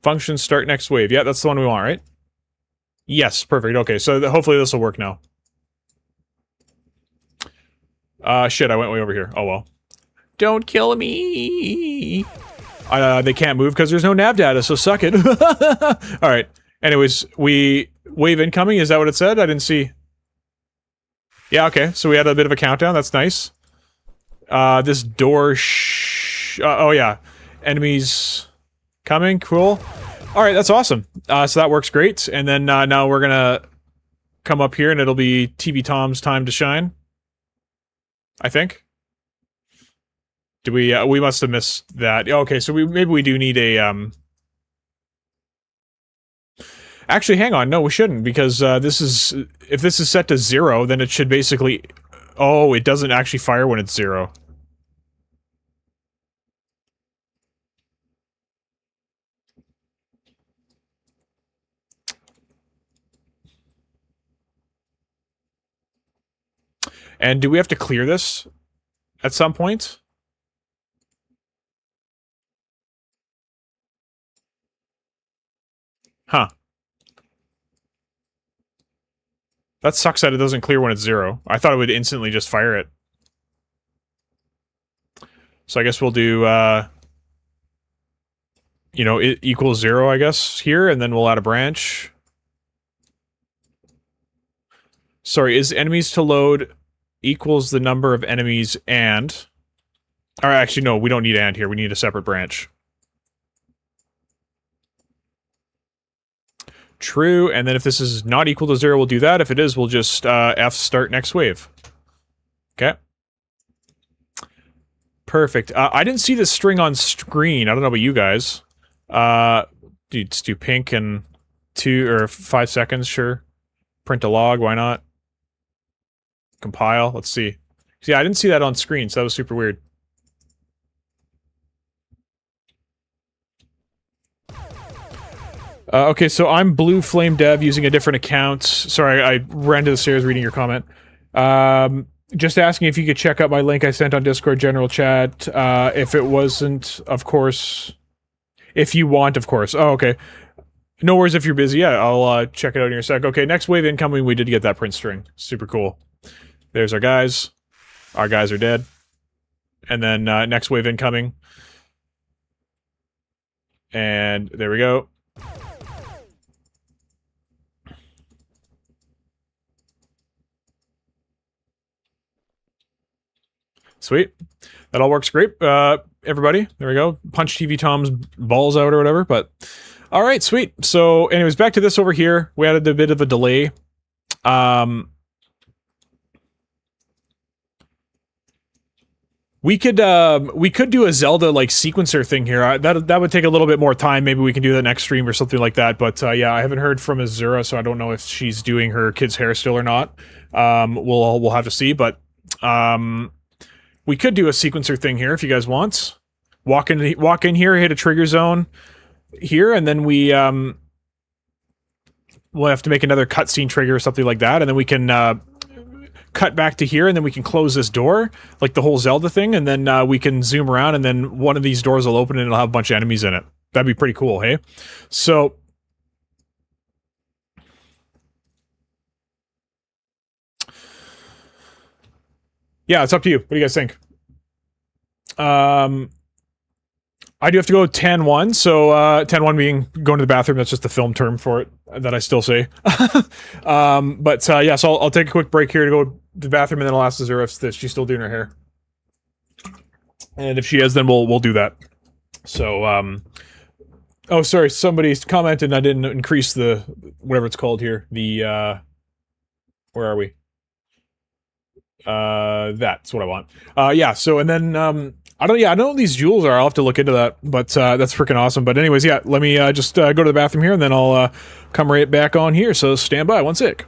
Function start next wave. Yeah, that's the one we want, right? Yes, perfect. Okay, so hopefully this will work now. Shit, I went way over here. Oh well. Don't kill me! They can't move because there's no nav data, so suck it. Alright. Anyways, wave incoming, is that what it said? I didn't see. Yeah, okay, so we had a bit of a countdown, that's nice. This door oh yeah. Enemies coming, cool. Alright, that's awesome. So that works great. And then now we're gonna come up here and it'll be TV Tom's time to shine. I think. Do we must have missed that. Okay, so maybe we do need a Actually, hang on. No, we shouldn't, because if this is set to 0, then it should basically... Oh, it doesn't actually fire when it's 0. And do we have to clear this at some point? Huh. That sucks that it doesn't clear when it's 0. I thought it would instantly just fire it. So I guess we'll do, you know, it equals 0, I guess, here, and then we'll add a branch. Sorry, is enemies to load equals the number of enemies and... Or actually, no, we don't need and here. We need a separate branch. True, and then if this is not equal to 0, we'll do that. If it is, we'll just F start next wave. Okay. Perfect. I didn't see this string on screen. I don't know about you guys. Let's do pink and 2 or 5 seconds, sure. Print a log, why not? Compile, let's see. See, I didn't see that on screen, so that was super weird. Okay, so I'm Blue Flame Dev using a different account. Sorry, I ran to the stairs reading your comment. Just asking if you could check out my link I sent on Discord general chat. If it wasn't, of course. If you want, of course. Oh, okay. No worries if you're busy. Yeah, I'll check it out in a sec. Okay, next wave incoming, we did get that print string. Super cool. There's our guys. Our guys are dead. And then next wave incoming. And there we go. Sweet. That all works great. Everybody, there we go. Punch TV Tom's balls out or whatever, but... Alright, sweet. So, anyways, back to this over here. We had a bit of a delay. We could do a Zelda, like, sequencer thing here. That would take a little bit more time. Maybe we can do that next stream or something like that. But, yeah, I haven't heard from Azura, so I don't know if she's doing her kid's hair still or not. We'll have to see, but... we could do a sequencer thing here if you guys want. Walk in here, hit a trigger zone. here, and then we'll have to make another cutscene trigger or something like that, and then we can cut back to here, and then we can close this door, like the whole Zelda thing, and then we can zoom around, and then one of these doors will open and it'll have a bunch of enemies in it. That'd be pretty cool, hey? So yeah, it's up to you. What do you guys think? I do have to go 10-1, so 10-1 being going to the bathroom, that's just the film term for it that I still say. But yeah, so I'll take a quick break here to go to the bathroom, and then I'll ask Azura if she's still doing her hair. And if she is, then we'll do that. So, oh, sorry, somebody commented and I didn't increase the, whatever it's called here, the, where are we? That's what I want. Yeah, so, and then, I don't know what these jewels are. I'll have to look into that, but that's freaking awesome. But anyways, yeah, let me just go to the bathroom here, and then I'll come right back on here. So stand by, one sec.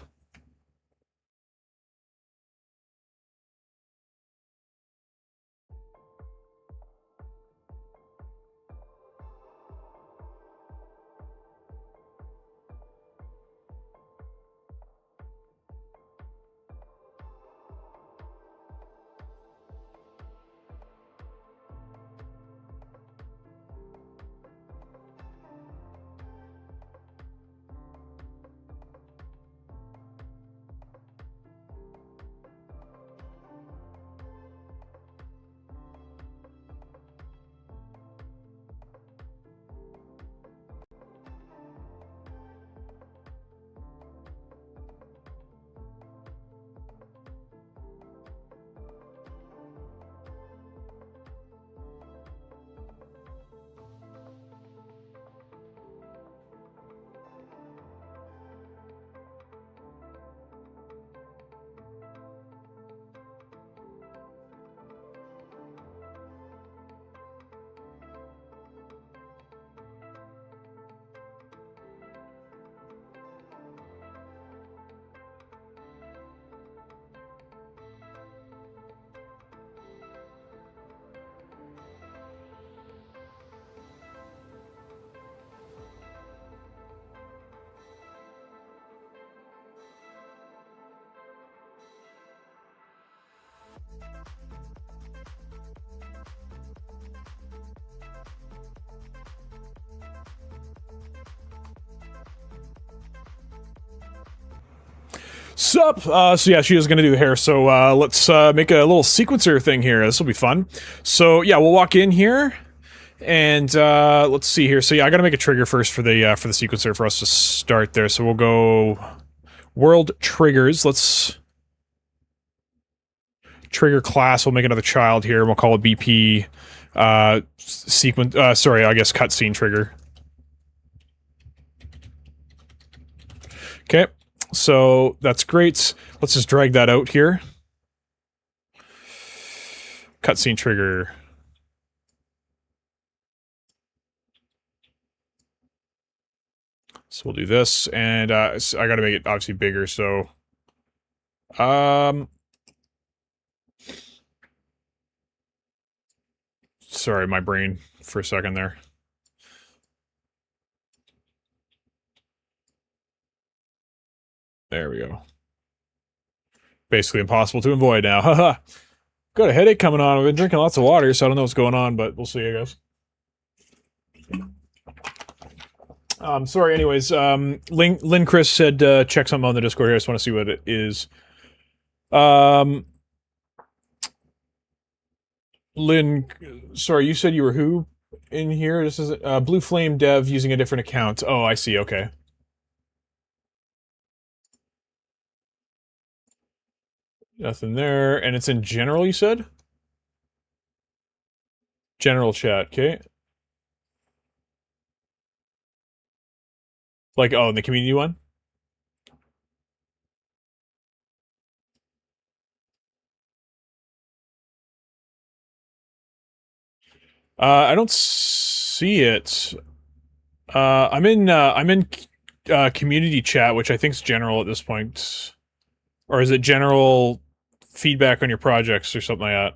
Sup? So yeah, she is gonna do the hair, so let's make a little sequencer thing here. This will be fun. So yeah, we'll walk in here, and let's see here. So yeah, I gotta make a trigger first for the sequencer for us to start there. So we'll go world triggers. Let's trigger class. We'll make another child here, and we'll call it BP sequence. Sorry, I guess cutscene trigger. Okay. So that's great. Let's just drag that out here. Cutscene trigger. So we'll do this, and I gotta make it obviously bigger, so sorry, my brain for a second there. There we go. Basically impossible to avoid now. Haha. Got a headache coming on. I've been drinking lots of water, so I don't know what's going on, but we'll see, I guess. Sorry, anyways, Lynn Chris said check something on the Discord here. I just want to see what it is. Lynn, sorry, you said you were who in here? This is Blue Flame Dev using a different account. Oh, I see, okay. Nothing there, and it's in general, you said? General chat, okay. Like, oh, in the community one? I don't see it. I'm in community chat, which I think is general at this point. Or is it general feedback on your projects or something like that?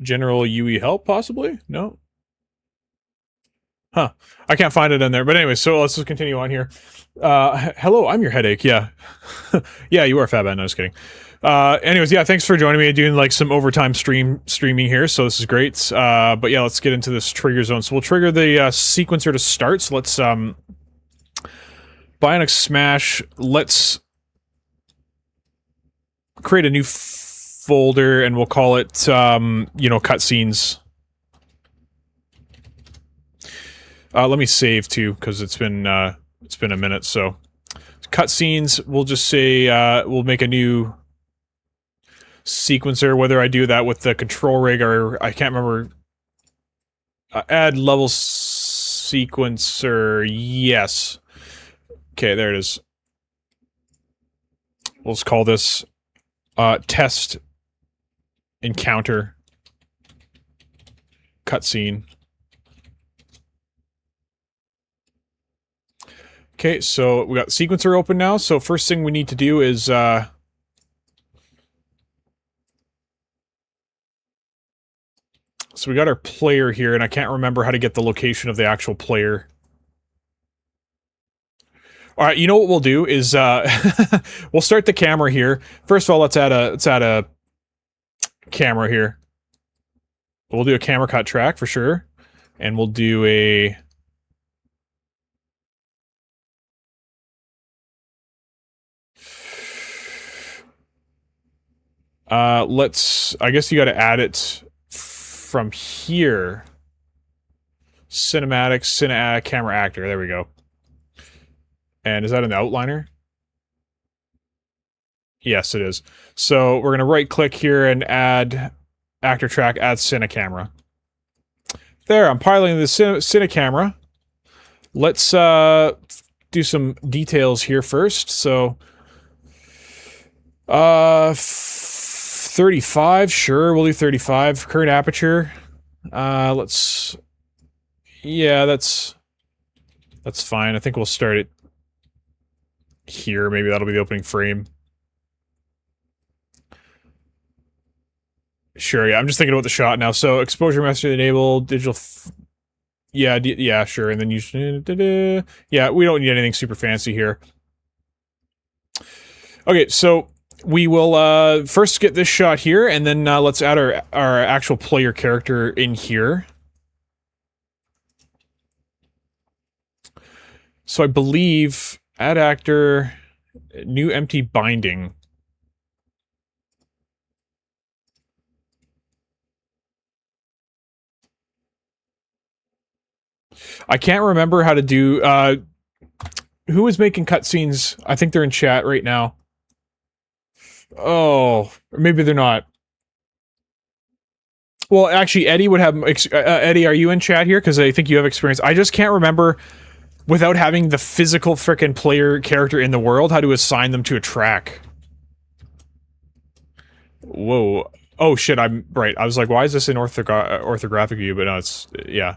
General UE help, possibly? No? Huh. I can't find it in there. But anyway, so let's just continue on here. Hello, I'm your headache. Yeah. Yeah, you are Fat Man. No, just kidding. Anyways, yeah, thanks for joining me. Doing like some overtime streaming here, so this is great. But yeah, let's get into this trigger zone. So we'll trigger the sequencer to start. So let's Bionic Smash. Let's create a new folder, and we'll call it you know, cutscenes. Let me save too, because it's been a minute. So cutscenes. We'll just say we'll make a new sequencer. Whether I do that with the control rig or I can't remember. Add level sequencer. Yes. Okay, there it is. We'll just call this test encounter cutscene. Okay, so we got sequencer open now. So first thing we need to do is so we got our player here, and I can't remember how to get the location of the actual player. All right, you know what we'll do is we'll start the camera here. First of all, let's add a camera here. We'll do a camera cut track for sure, and we'll do a I guess you got to add it from here. Cinematic, camera actor. There we go. And is that an outliner? Yes, it is. So we're gonna right click here and add actor track, add cine camera. There, I'm piloting the cine camera. Let's do some details here first. So 35, sure, we'll do 35. Current aperture. Let's, yeah, that's fine. I think we'll start it here. Maybe that'll be the opening frame. Sure, yeah, I'm just thinking about the shot now. So exposure master enabled, digital, yeah, yeah, sure, and then you, yeah, we don't need anything super fancy here. Okay, so we will first get this shot here, and then let's add our actual player character in here. So I believe add actor, new empty binding. I can't remember how to do, who is making cutscenes? I think they're in chat right now. Oh, or maybe they're not. Well, actually, Eddie would have, Eddie, are you in chat here? Because I think you have experience. I just can't remember, without having the physical frickin' player character in the world, how to assign them to a track. Whoa. Oh shit, I'm right. I was like, why is this in orthographic view? But no, it's, yeah.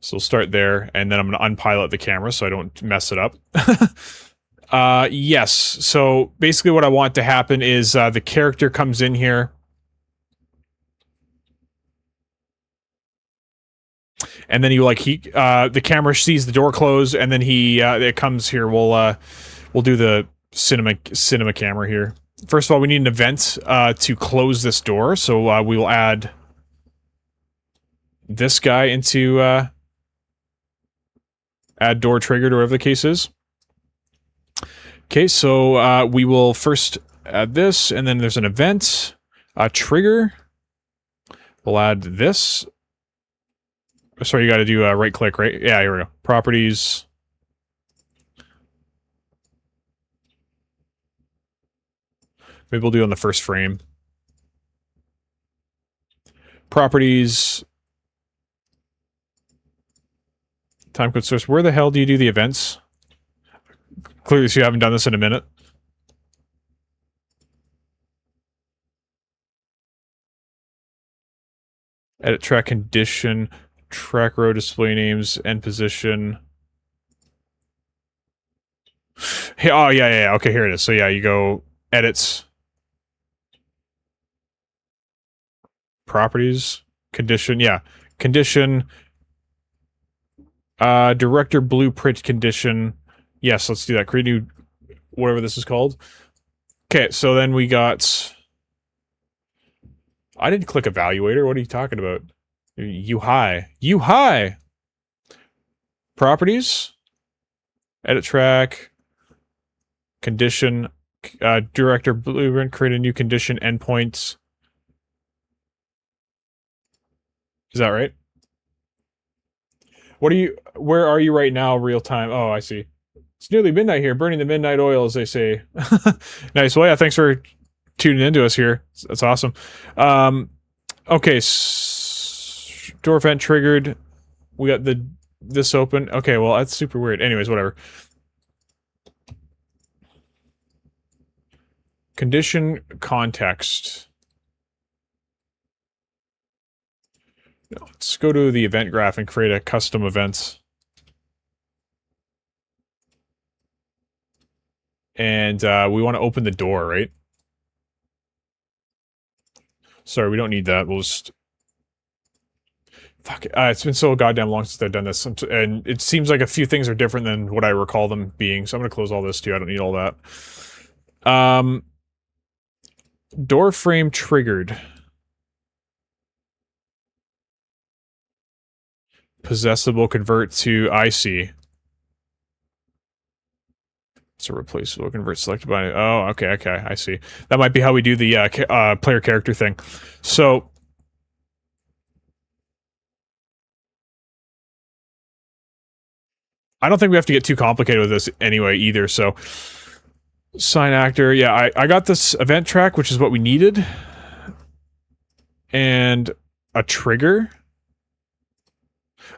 So we'll start there, and then I'm going to unpilot the camera so I don't mess it up. Yes, so basically what I want to happen is the character comes in here. And then you like, the camera sees the door close, and then it comes here. We'll do the cinema camera here. First of all, we need an event to close this door, so we will add this guy into add door triggered or whatever the case is. Okay, so we will first add this, and then there's an event trigger. We'll add this. Sorry, you got to do a right click, right? Yeah, here we go. Properties. Maybe we'll do it on the first frame. Properties. Timecode source. Where the hell do you do the events? Clearly, so you haven't done this in a minute. Edit track condition, track row display names, end position. Hey, oh, yeah. Okay, here it is. So yeah, you go edits. Properties, condition, yeah. Condition, director blueprint condition. Yes, let's do that. Create new, whatever this is called. Okay, so then we got... I didn't click evaluator. What are you talking about? UI. Properties. Edit track. Condition. Director blueprint. Create a new condition. Endpoints. Is that right? Where are you right now, real time? Oh, I see. It's nearly midnight here, burning the midnight oil, as they say. Nice. Well, yeah, thanks for tuning into us here. That's awesome. Okay, door vent triggered. We got this open. Okay, well, that's super weird. Anyways, whatever. Condition context. Let's go to the event graph and create a custom events. And we want to open the door, right? Sorry, we don't need that. We'll just... Fuck it. It's been so goddamn long since I've done this. And it seems like a few things are different than what I recall them being. So I'm going to close all this too. I don't need all that. Door frame triggered. Possessable convert to IC. It's a replaceable convert selected by... Oh, okay, I see. That might be how we do the player character thing. So... I don't think we have to get too complicated with this anyway either, so... Sign actor, yeah, I got this event track, which is what we needed. And a trigger.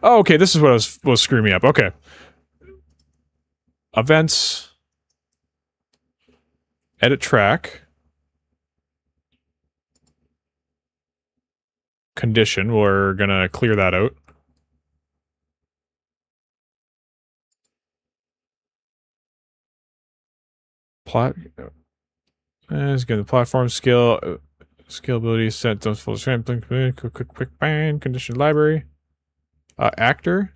Oh, okay, this is what was screwing me up. Okay. Events. Edit track. Condition, we're gonna clear that out. Let's go to platform skill. Skill ability set, don't full sampling, quick bind, condition library. Actor.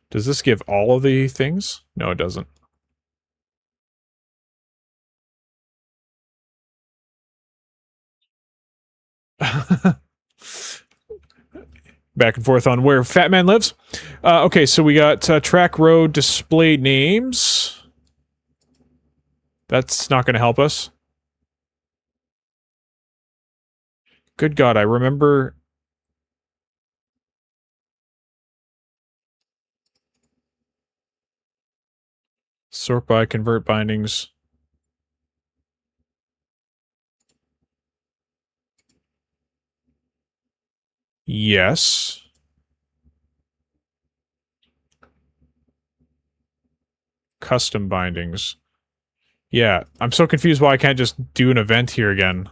Does this give all of the things? No, it doesn't. Back and forth on where Fat Man lives. Okay, so we got track road display names. That's not going to help us. Good God, I remember... Sort by convert bindings. Yes. Custom bindings. Yeah, I'm so confused why I can't just do an event here again.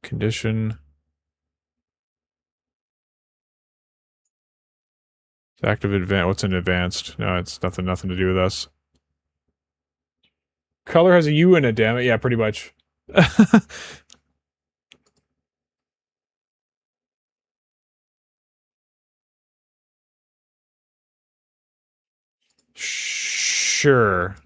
Condition. Active advanced. What's an advanced? No, it's nothing to do with us. Color has a U in it, damn it. Yeah, pretty much. Sure.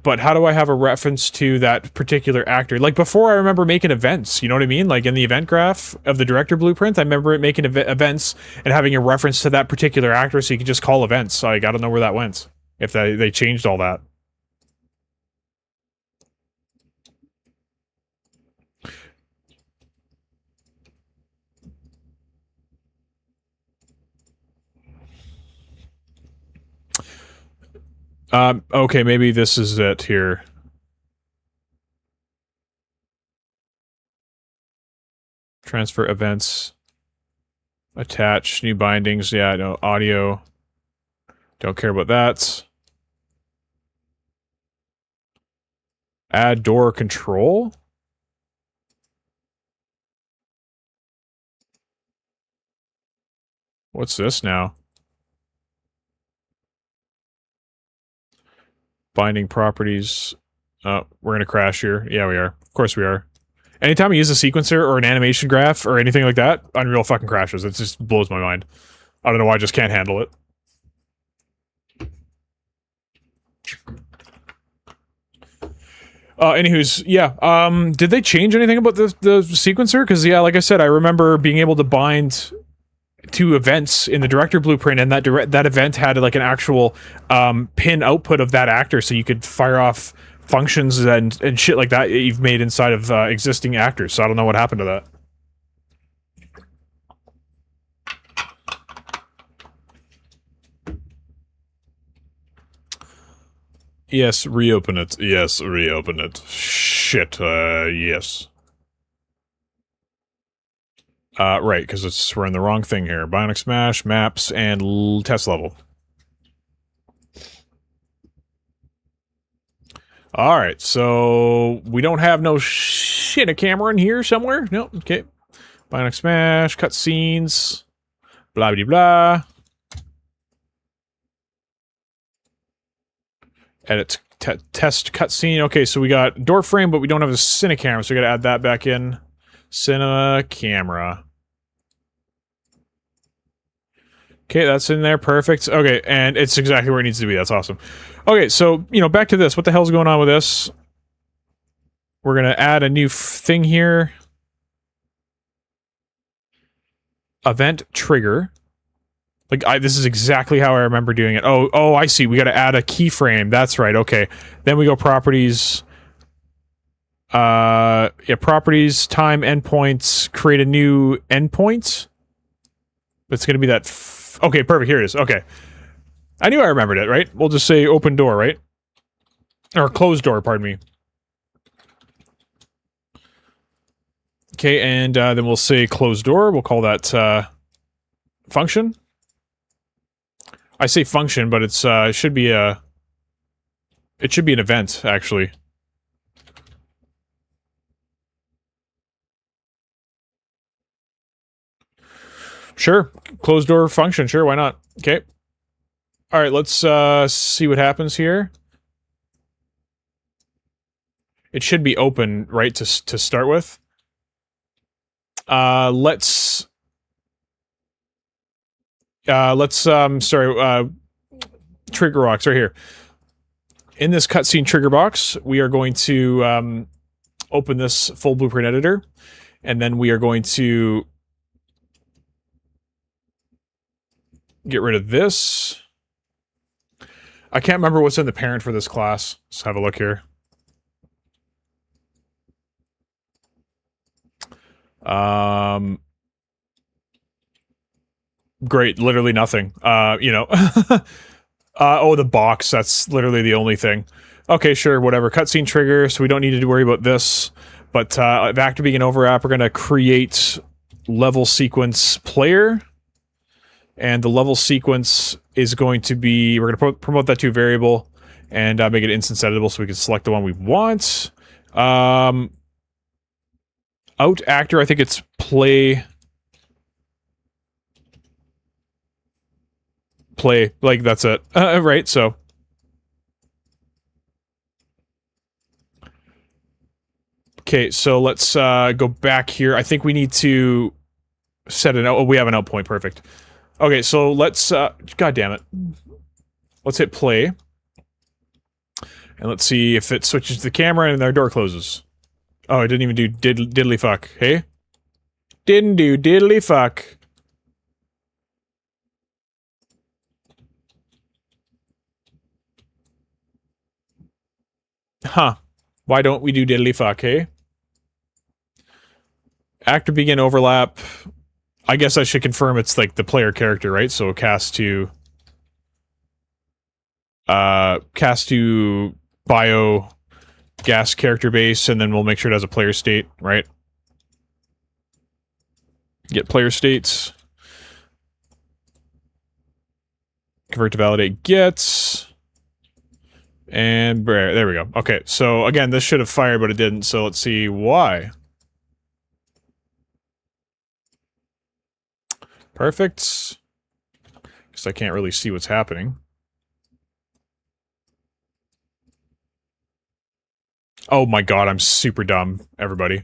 But how do I have a reference to that particular actor? Like, before I remember making events, you know what I mean? Like, in the event graph of the director blueprint, I remember it making events and having a reference to that particular actor, so you could just call events. So I gotta know where that went. If they changed all that. Okay, maybe this is it here. Transfer events. Attach new bindings. Yeah, no, audio. Don't care about that. Add door control. What's this now? Binding properties. Oh, we're gonna crash here. Yeah, we are. Of course we are. Anytime I use a sequencer or an animation graph or anything like that, Unreal fucking crashes. It just blows my mind. I don't know why I just can't handle it. Anywho's, yeah, did they change anything about the sequencer? Because, yeah, like I said, I remember being able to bind two events in the director blueprint, and that event had, like, an actual, pin output of that actor, so you could fire off functions and shit like that you've made inside of, existing actors, so I don't know what happened to that. Yes, reopen it. Yes, reopen it. Shit, yes. Right, because we're in the wrong thing here. Bionic Smash, maps, and test level. Alright, so we don't have no shit, a camera in here somewhere? Nope, okay. Bionic Smash, cutscenes, blah blah blah. Edit test cutscene. Okay, so we got door frame, but we don't have a cine camera, so we gotta add that back in. Cinema camera. Okay, that's in there. Perfect. Okay, and it's exactly where it needs to be. That's awesome. Okay, so, you know, back to this. What the hell's going on with this? We're gonna add a new thing here. Event trigger. Like, this is exactly how I remember doing it. Oh, I see. We gotta add a keyframe. That's right. Okay. Then we go properties. Yeah, properties, time, endpoints, create a new endpoint. It's gonna be that. Okay, perfect. Here it is. Okay. I knew I remembered it, right? We'll just say open door, right? Or closed door, pardon me. Okay, and then we'll say closed door. We'll call that function. I say function, but it's it should be an event, actually. Sure. Closed door function. Sure, why not? Okay. Alright, let's see what happens here. It should be open, right, to start with. Let's trigger box right here. In this cutscene trigger box, we are going to open this full blueprint editor, and then we are going to get rid of this. I can't remember what's in the parent for this class. Let's have a look here. Great, literally nothing. You know. Oh, the box, that's literally the only thing. Okay, sure, whatever. Cutscene trigger, so we don't need to worry about this. But after being an overwrap, we're gonna create level sequence player. And the level sequence is going to be, we're gonna promote that to a variable and make it instance editable so we can select the one we want. Out actor, I think it's play, like that's it. Right, so. Okay, so let's go back here. I think we need to set an out. Oh, we have an out point, perfect. Okay, so let's, god damn it. Let's hit play. And let's see if it switches to the camera and our door closes. Oh, it didn't even do diddly fuck, hey? Didn't do diddly fuck. Huh. Why don't we do diddly fuck, hey? Actor begin overlap. I guess I should confirm it's like the player character, right? So cast to bio gas character base, and then we'll make sure it has a player state, right? Get player states. Convert to validate gets. And there we go. Okay, so again, this should have fired, but it didn't, so let's see why. Perfect. Because I can't really see what's happening. Oh my god, I'm super dumb, everybody.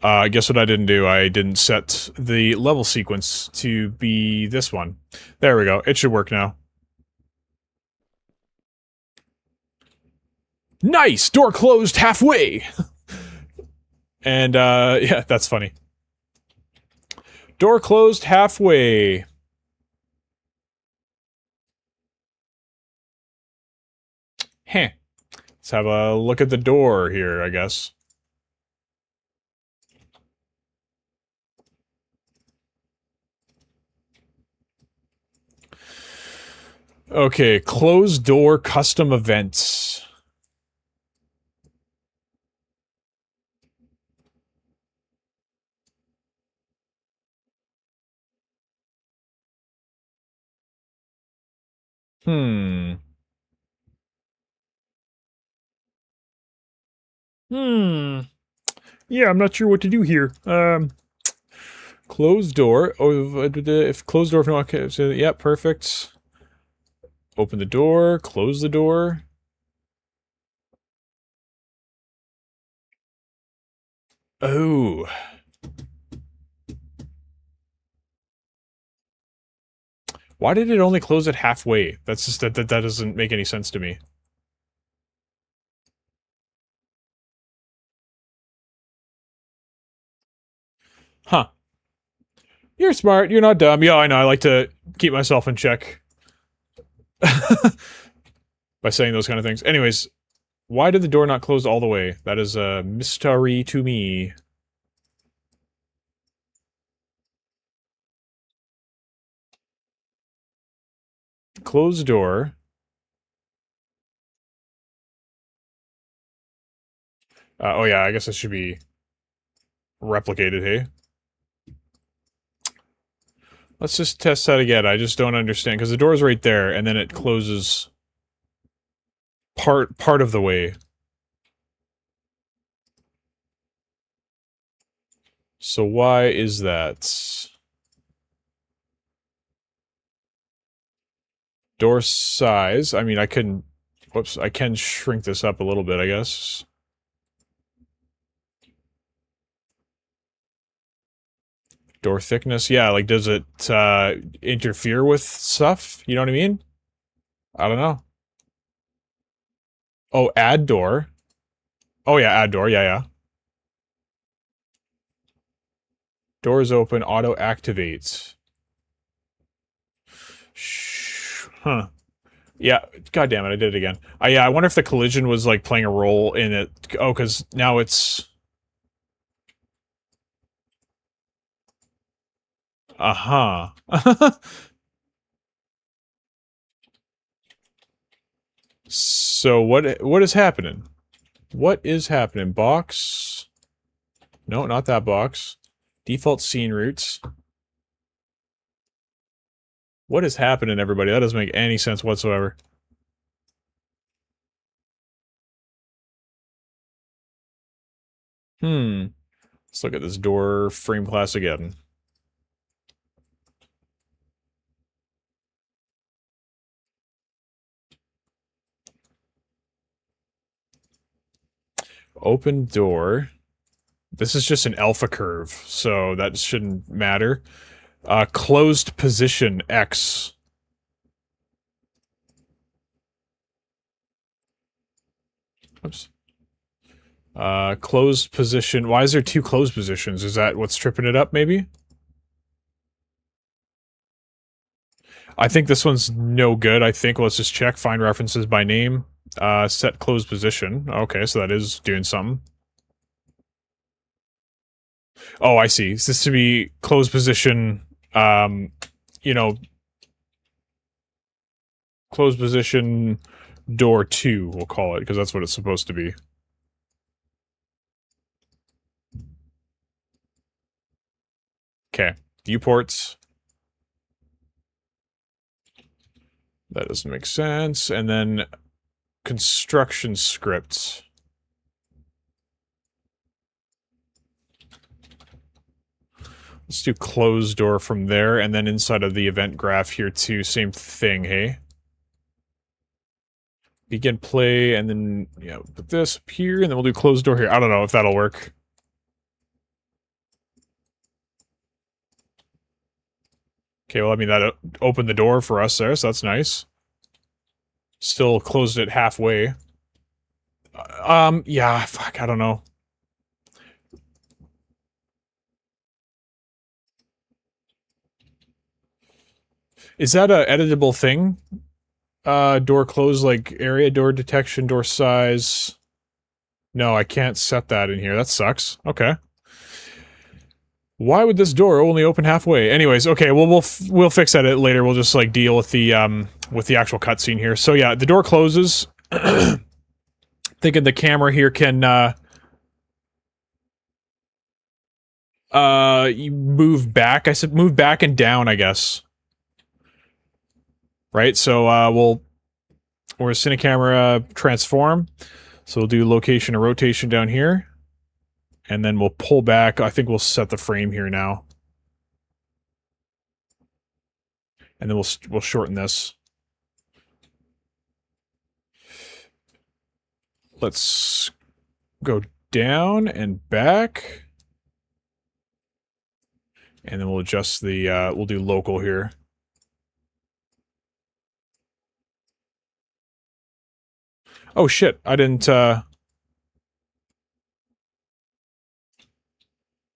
Guess what I didn't do? I didn't set the level sequence to be this one. There we go. It should work now. Nice! Door closed halfway! And, yeah, that's funny. Door closed halfway. Heh. Let's have a look at the door here, I guess. Okay, closed door custom events. Hmm. Yeah, I'm not sure what to do here. Closed door. Oh, if closed door, if no, okay, so, yeah, perfect. Open the door, close the door. Oh. Why did it only close it halfway? That's just, that doesn't make any sense to me. Huh. You're smart, you're not dumb. Yeah, I know, I like to keep myself in check. By saying those kind of things. Anyways, why did the door not close all the way? That is a mystery to me. Closed door. Oh yeah, I guess it should be replicated, hey? Let's just test that again. I just don't understand, because the door's right there, and then it closes part of the way. So why is that? Door size. I mean, I can... Whoops, I can shrink this up a little bit, I guess. Door thickness. Yeah, like, does it, interfere with stuff? You know what I mean? I don't know. Oh, add door. Oh yeah, add door, yeah, yeah. Doors open, auto activates. Huh. Yeah, god damn it, I did it again. Yeah, I wonder if the collision was, like, playing a role in it. Oh, because now it's... Uh-huh. So, what is happening? What is happening? Box? No, not that box. Default scene routes. What is happening, everybody? That doesn't make any sense whatsoever. Let's look at this door frame class again. Open door. This is just an alpha curve, so that shouldn't matter. Closed position X. Oops. Closed position. Why is there two closed positions? Is that what's tripping it up, maybe? I think this one's no good. I think let's just check. Find references by name. Set closed position. Okay, so that is doing something. Oh, I see. Is this to be closed position, you know, closed position door 2, we'll call it, because that's what it's supposed to be. Okay. Viewports. That doesn't make sense. And then construction scripts. Let's do closed door from there, and then inside of the event graph here too, same thing, hey? begin play, and then, yeah, put this up here, and then we'll do closed door here. I don't know if that'll work. Okay, well, I mean, that opened the door for us there, so that's nice. Still closed it halfway. Yeah, fuck, I don't know. Is that a editable thing? Door close, like, area, door detection, door size. No, I can't set that in here. That sucks. Okay. Why would this door only open halfway? Anyways, okay, well, we'll fix that later. We'll just, like, deal with the actual cutscene here. So, yeah, the door closes. Thinking the camera here can, you move back. I said move back and down, I guess. Right, so, we're Cinecamera transform. So we'll do location and rotation down here. And then we'll pull back. I think we'll set the frame here now. And then we'll shorten this. Let's go down and back. And then we'll adjust the, we'll do local here. Oh shit, I didn't set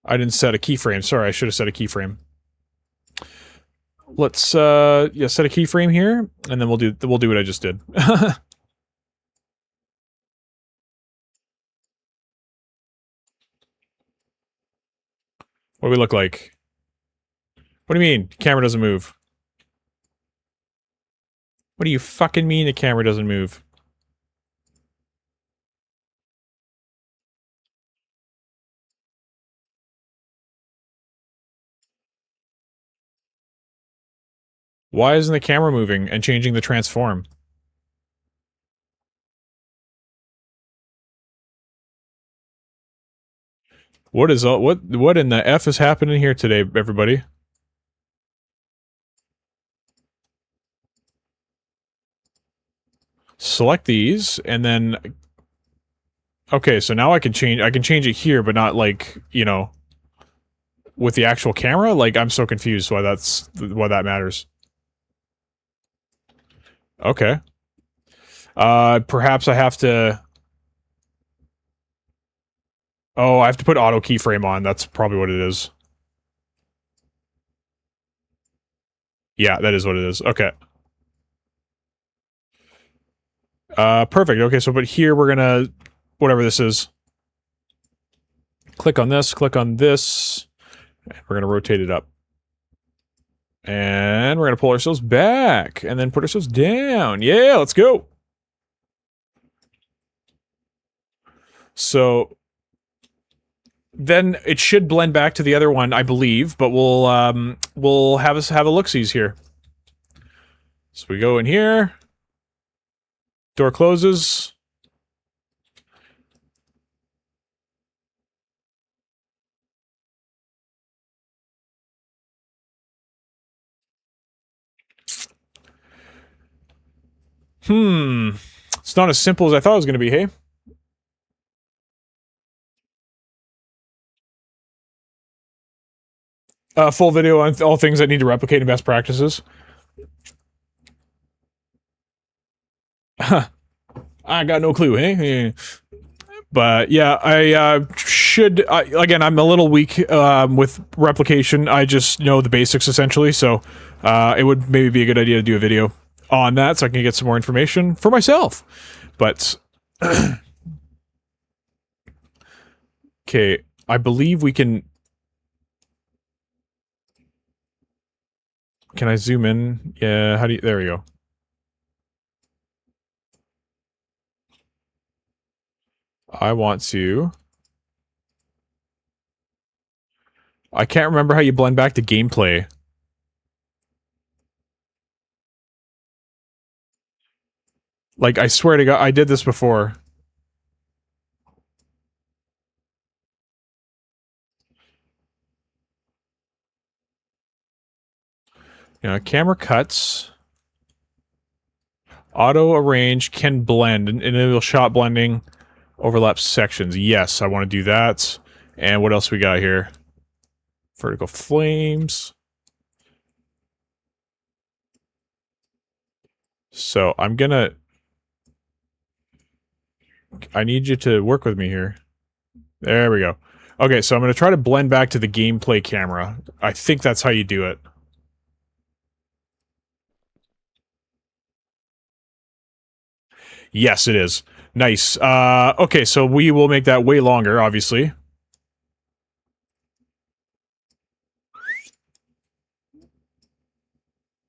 a keyframe. Sorry, I should have set a keyframe. Let's, yeah, set a keyframe here, and then we'll do what I just did. What do we look like? What do you mean, camera doesn't move? What do you fucking mean the camera doesn't move? Why isn't the camera moving and changing the transform? What is what in the F is happening here today, everybody? Select these, and then... Okay, so now I can change it here, but not, like, you know, with the actual camera? Like, I'm so confused why that matters. Okay. Perhaps I have to... Oh, I have to put auto keyframe on. That's probably what it is. Yeah, that is what it is. Okay. Perfect. Okay, so but here we're gonna... Whatever this is. Click on this, and we're gonna rotate it up. And we're gonna pull ourselves back, and then put ourselves down. Yeah, let's go! So... Then it should blend back to the other one, I believe, but we'll have a look-sees here. So we go in here. Door closes. It's not as simple as I thought it was going to be, hey? Full video on all things that need to replicate in best practices. I got no clue, hey? But yeah, I should... again, I'm a little weak with replication. I just know the basics, essentially, so it would maybe be a good idea to do a video on that so I can get some more information for myself. But... Okay, I believe we can... Can I zoom in? Yeah, how do you... There we go. I want to... I can't remember how you blend back to gameplay. Like, I swear to God, I did this before. You know, camera cuts. Auto arrange can blend and enable shot blending, overlap sections. Yes, I want to do that. And what else we got here? Vertical flames. So I'm gonna... I need you to work with me here. There we go. Okay, so I'm gonna try to blend back to the gameplay camera. I think that's how you do it. Yes, it is. Nice. Okay, so we will make that way longer, obviously.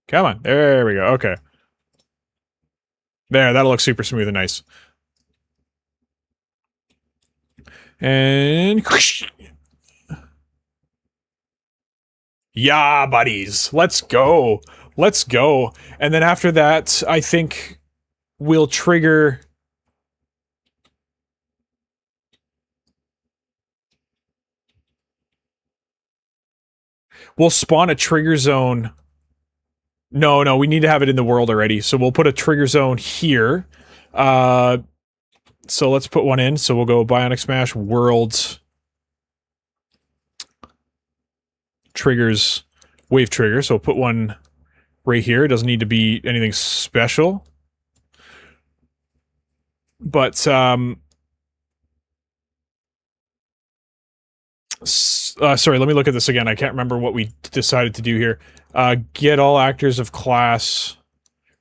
Come on. There we go. Okay. There, that'll look super smooth and nice. And... Yeah, buddies. Let's go. Let's go. And then after that, I think we'll trigger... We'll spawn a trigger zone. No, we need to have it in the world already. So we'll put a trigger zone here. So let's put one in. So we'll go Bionic Smash Worlds. Triggers. Wave trigger. So we'll put one right here. It doesn't need to be anything special. But, sorry, let me look at this again. I can't remember what we decided to do here. Get all actors of class.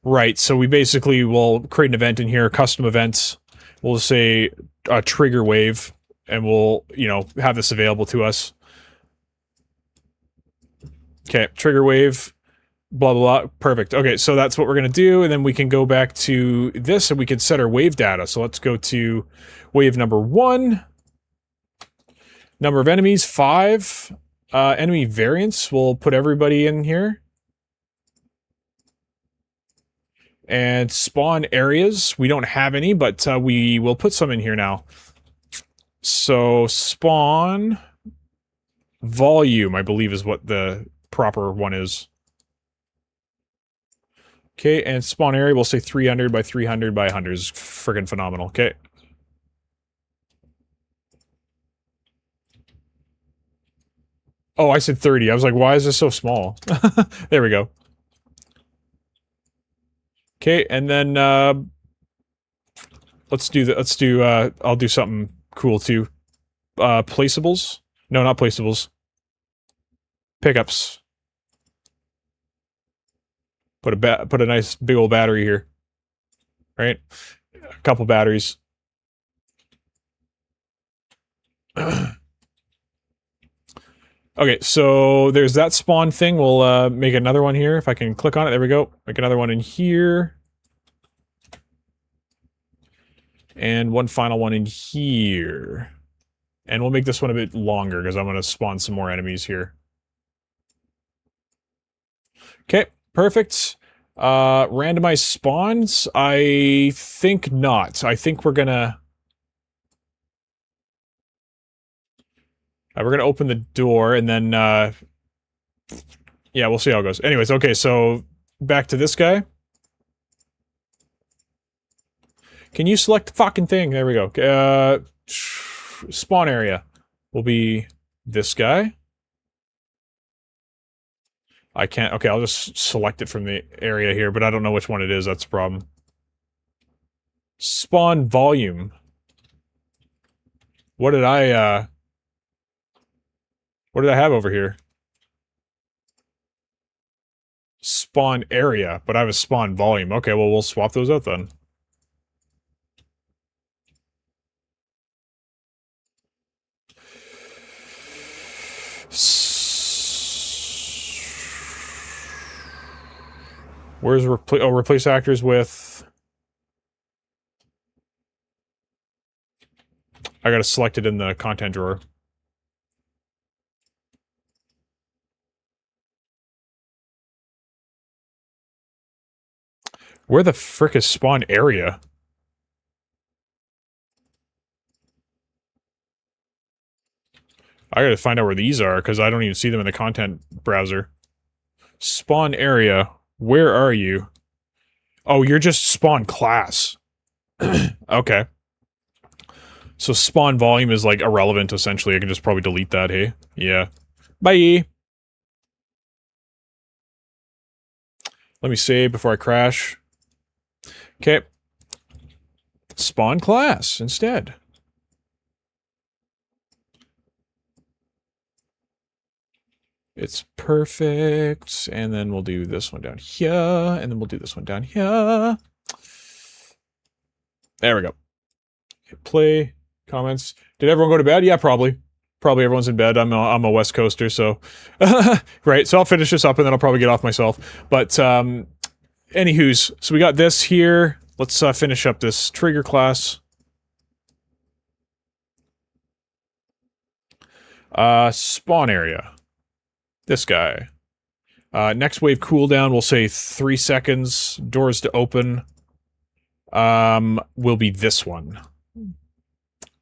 Right, so we basically will create an event in here, custom events. We'll say trigger wave, and we'll, you know, have this available to us. Okay, trigger wave, blah, blah, blah. Perfect. Okay, so that's what we're going to do, and then we can go back to this, and we can set our wave data. So let's go to wave number 1. Number of enemies, 5. Enemy variants, we'll put everybody in here. And spawn areas, we don't have any, but we will put some in here now. So, spawn volume, I believe is what the proper one is. Okay, and spawn area, we'll say 300 by 300 by 100 is friggin' phenomenal. Okay. Oh, I said 30. I was like, why is this so small? There we go. Okay, and then let's do I'll do something cool too. Placeables? No, not placeables. Pickups. Put a nice big old battery here. Right? A couple batteries. Okay, so there's that spawn thing. We'll make another one here. If I can click on it, there we go. Make another one in here. And one final one in here. And we'll make this one a bit longer, because I'm going to spawn some more enemies here. Okay, perfect. Randomized spawns? I think not. I think we're gonna... we're gonna open the door, and then, yeah, we'll see how it goes. Anyways, okay, so back to this guy. Can you select the fucking thing? There we go. Spawn area will be this guy. I can't... Okay, I'll just select it from the area here, but I don't know which one it is. That's the problem. Spawn volume. What did I have over here? Spawn area, but I have a spawn volume. Okay, well, we'll swap those out then. Where's replace actors with... I gotta select it in the content drawer. Where the frick is spawn area? I gotta find out where these are, because I don't even see them in the content browser. Spawn area. Where are you? Oh, you're just spawn class. Okay. So spawn volume is, like, irrelevant, essentially. I can just probably delete that, hey? Yeah. Bye! Let me save before I crash. Okay. Spawn class, instead. It's perfect. And then we'll do this one down here. And then we'll do this one down here. There we go. Hit play. Comments. Did everyone go to bed? Yeah, probably. Probably everyone's in bed. I'm a West Coaster, so... Right, so I'll finish this up and then I'll probably get off myself. But, anywho's, so we got this here. Let's finish up this trigger class. Spawn area. This guy. Next wave cooldown, we'll say 3 seconds. Doors to open. Will be this one.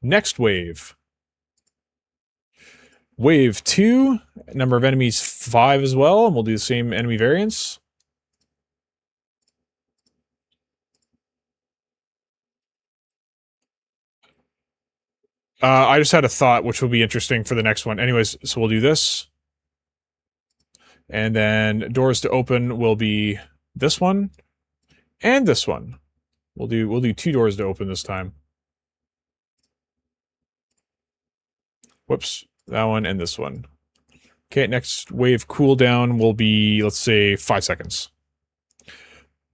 Next wave. Wave 2. Number of enemies 5 as well, and we'll do the same enemy variants. I just had a thought, which will be interesting for the next one. Anyways, so we'll do this. And then doors to open will be this one. And this one. We'll do 2 doors to open this time. Whoops. That one and this one. Okay, next wave cooldown will be, let's say, 5 seconds.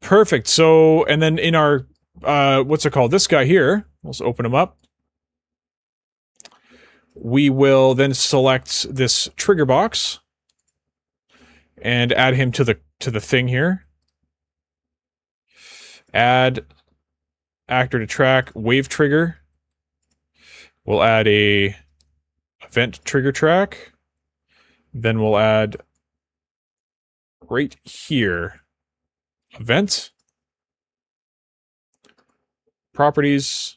Perfect. So, and then in our, what's it called? This guy here. Let's open him up. We will then select this trigger box and add him to the thing here. Add actor to track, wave trigger. We'll add a event trigger track. Then we'll add right here. Event. Properties.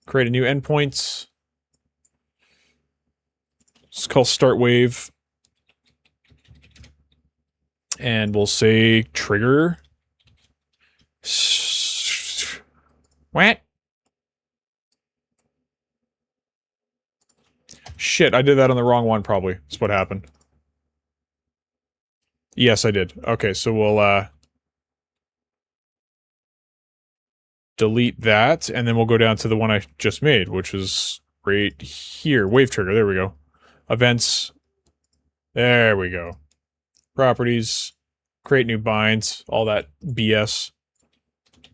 Create a new endpoint. It's called start wave. And we'll say trigger. What? Shit, I did that on the wrong one, probably. That's what happened. Yes, I did. Okay, so we'll, delete that, and then we'll go down to the one I just made, which is right here. Wave trigger, there we go. Events. There we go. Properties. Create new binds. All that BS.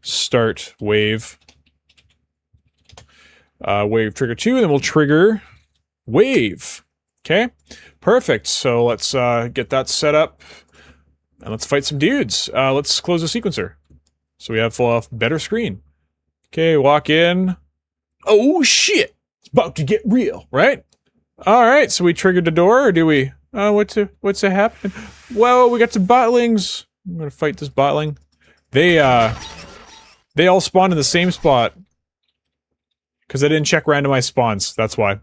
Start wave. Wave trigger 2, and then we'll trigger wave. Okay? Perfect. So let's get that set up. And let's fight some dudes. Let's close the sequencer. So we have full off better screen. Okay, walk in. Oh shit! It's about to get real, right? Alright, so we triggered the door, or do we? What's happening? Whoa, we got some botlings. I'm gonna fight this botling. They all spawned in the same spot. Because I didn't check randomized spawns, that's why.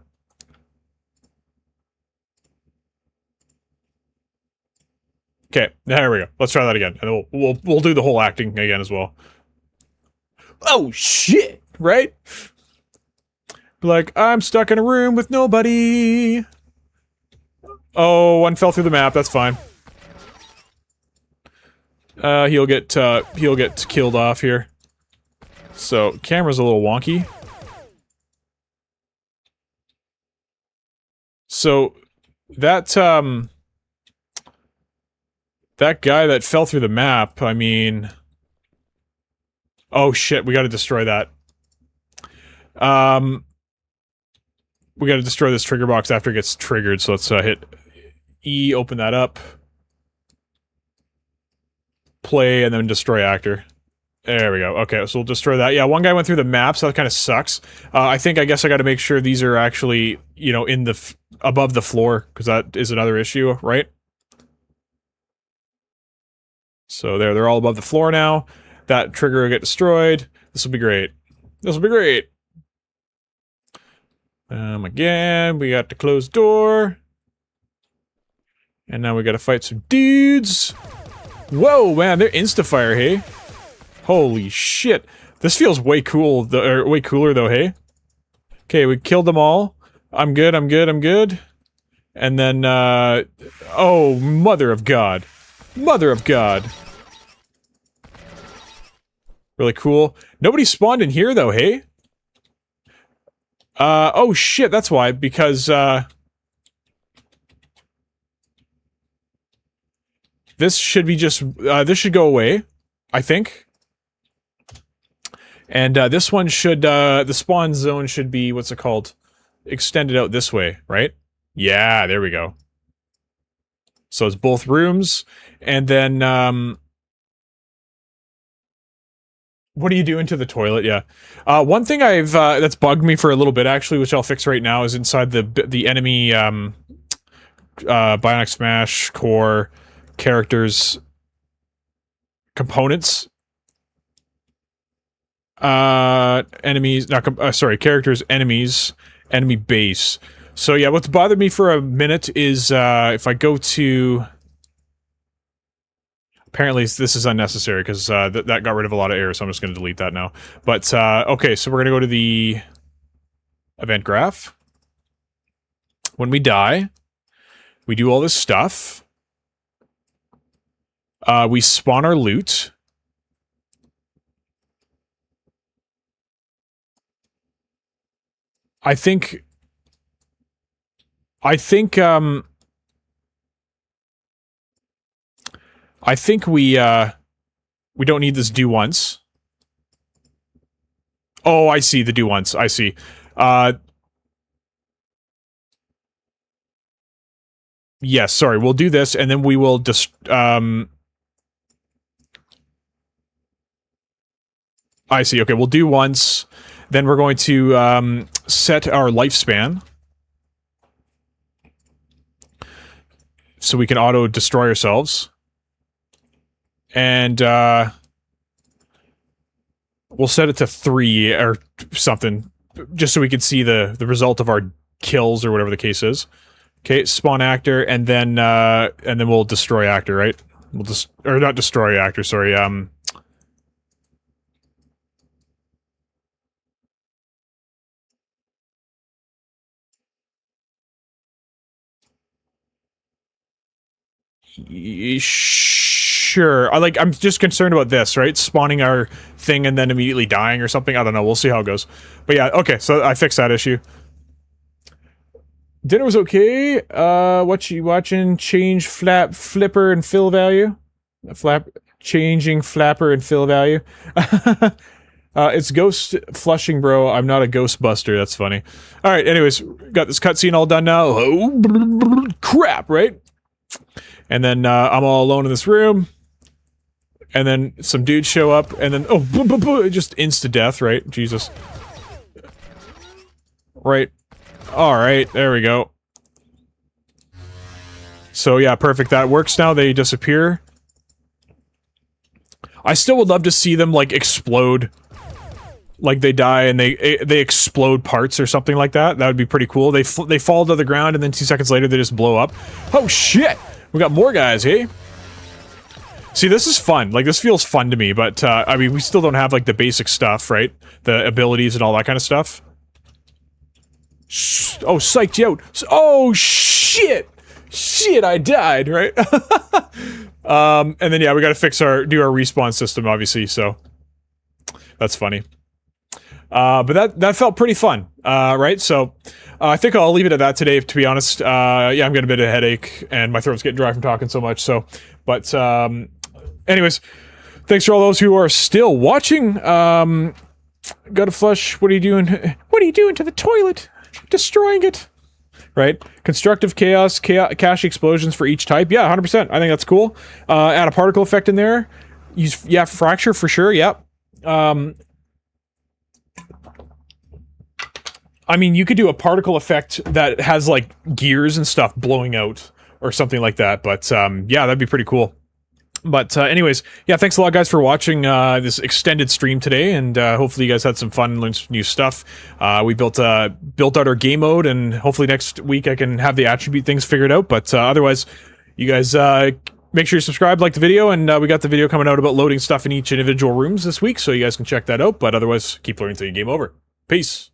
Okay, there we go. Let's try that again. And we'll do the whole acting again as well. Oh shit! Right? Like, I'm stuck in a room with nobody. Oh, one fell through the map, that's fine. He'll get killed off here. So, camera's a little wonky. So, that guy that fell through the map, I mean... Oh shit, we gotta destroy that. We gotta destroy this trigger box after it gets triggered, so let's hit E, open that up. Play, and then destroy actor. There we go. Okay, so we'll destroy that. Yeah, one guy went through the map, so that kind of sucks. I guess I gotta make sure these are actually, you know, in the above the floor, because that is another issue, right? So they're all above the floor now. That trigger will get destroyed. This will be great. This will be great. Again, we got the closed door. And now we gotta fight some dudes. Whoa, man, they're insta-fire, hey? Holy shit. This feels way cool, way cooler though, hey? Okay, we killed them all. I'm good, I'm good, I'm good. And then, oh, mother of God. Mother of God. Really cool. Nobody spawned in here though, hey? Oh shit, that's why, because, this should be just, this should go away, I think. And, this one should, the spawn zone should be, what's it called? Extended out this way, right? Yeah, there we go. So it's both rooms, and then, what are you doing to the toilet? Yeah. One thing I've, that's bugged me for a little bit, actually, which I'll fix right now, is inside the enemy, Bionic Smash core characters components. Enemies, not, sorry, characters, enemies, enemy base. So yeah, what's bothered me for a minute is, if I go to... Apparently this is unnecessary, because, that got rid of a lot of errors, so I'm just gonna delete that now. But, okay, so we're gonna go to the event graph. When we die, we do all this stuff. We spawn our loot. I think we don't need this do once. Oh, I see, the do once, I see. Yes, sorry, we'll do this, and then we will just, I see, okay, we'll do once, then we're going to, set our lifespan. So we can auto-destroy ourselves. And, we'll set it to 3, or something, just so we can see the result of our kills, or whatever the case is. Okay, spawn actor, and then we'll destroy actor, right? We'll just, or not destroy actor, sorry, sure. I'm just concerned about this, right? Spawning our thing and then immediately dying or something. I don't know. We'll see how it goes. But yeah, okay, so I fixed that issue. Dinner was okay. What you watching? Change flipper and fill value? Changing flapper and fill value. It's ghost flushing, bro. I'm not a ghostbuster. That's funny. Alright, anyways, got this cutscene all done now. Oh, crap, right? And then, I'm all alone in this room. And then some dudes show up, and then, oh, just insta-death, right? Jesus. Right. Alright, there we go. So yeah, perfect. That works now. They disappear. I still would love to see them, like, explode. Like, they die and they explode parts or something like that. That would be pretty cool. They fall to the ground, and then 2 seconds later they just blow up. Oh shit! We got more guys, hey? See, this is fun. Like, this feels fun to me, but, I mean, we still don't have, like, the basic stuff, right? The abilities and all that kind of stuff. Oh, psyched you out. Oh, shit! Shit, I died, right? And then, yeah, we gotta do our respawn system, obviously, so... That's funny. But that felt pretty fun, right? So, I think I'll leave it at that today, to be honest. Yeah, I'm getting a bit of a headache, and my throat's getting dry from talking so much, so... But, anyways, thanks for all those who are still watching. Gotta flush. What are you doing? What are you doing to the toilet? Destroying it. Right? Constructive chaos, cache explosions for each type. Yeah, 100%. I think that's cool. Add a particle effect in there. Use, yeah, fracture for sure. Yep. I mean, you could do a particle effect that has, like, gears and stuff blowing out or something like that, but, yeah, that'd be pretty cool. But, anyways, yeah, thanks a lot, guys, for watching, this extended stream today, and, hopefully you guys had some fun and learned some new stuff. We built out our game mode, and hopefully next week I can have the attribute things figured out, but, otherwise, you guys, make sure you subscribe, like the video, and we got the video coming out about loading stuff in each individual rooms this week, so you guys can check that out. But otherwise, keep learning till you game over. Peace.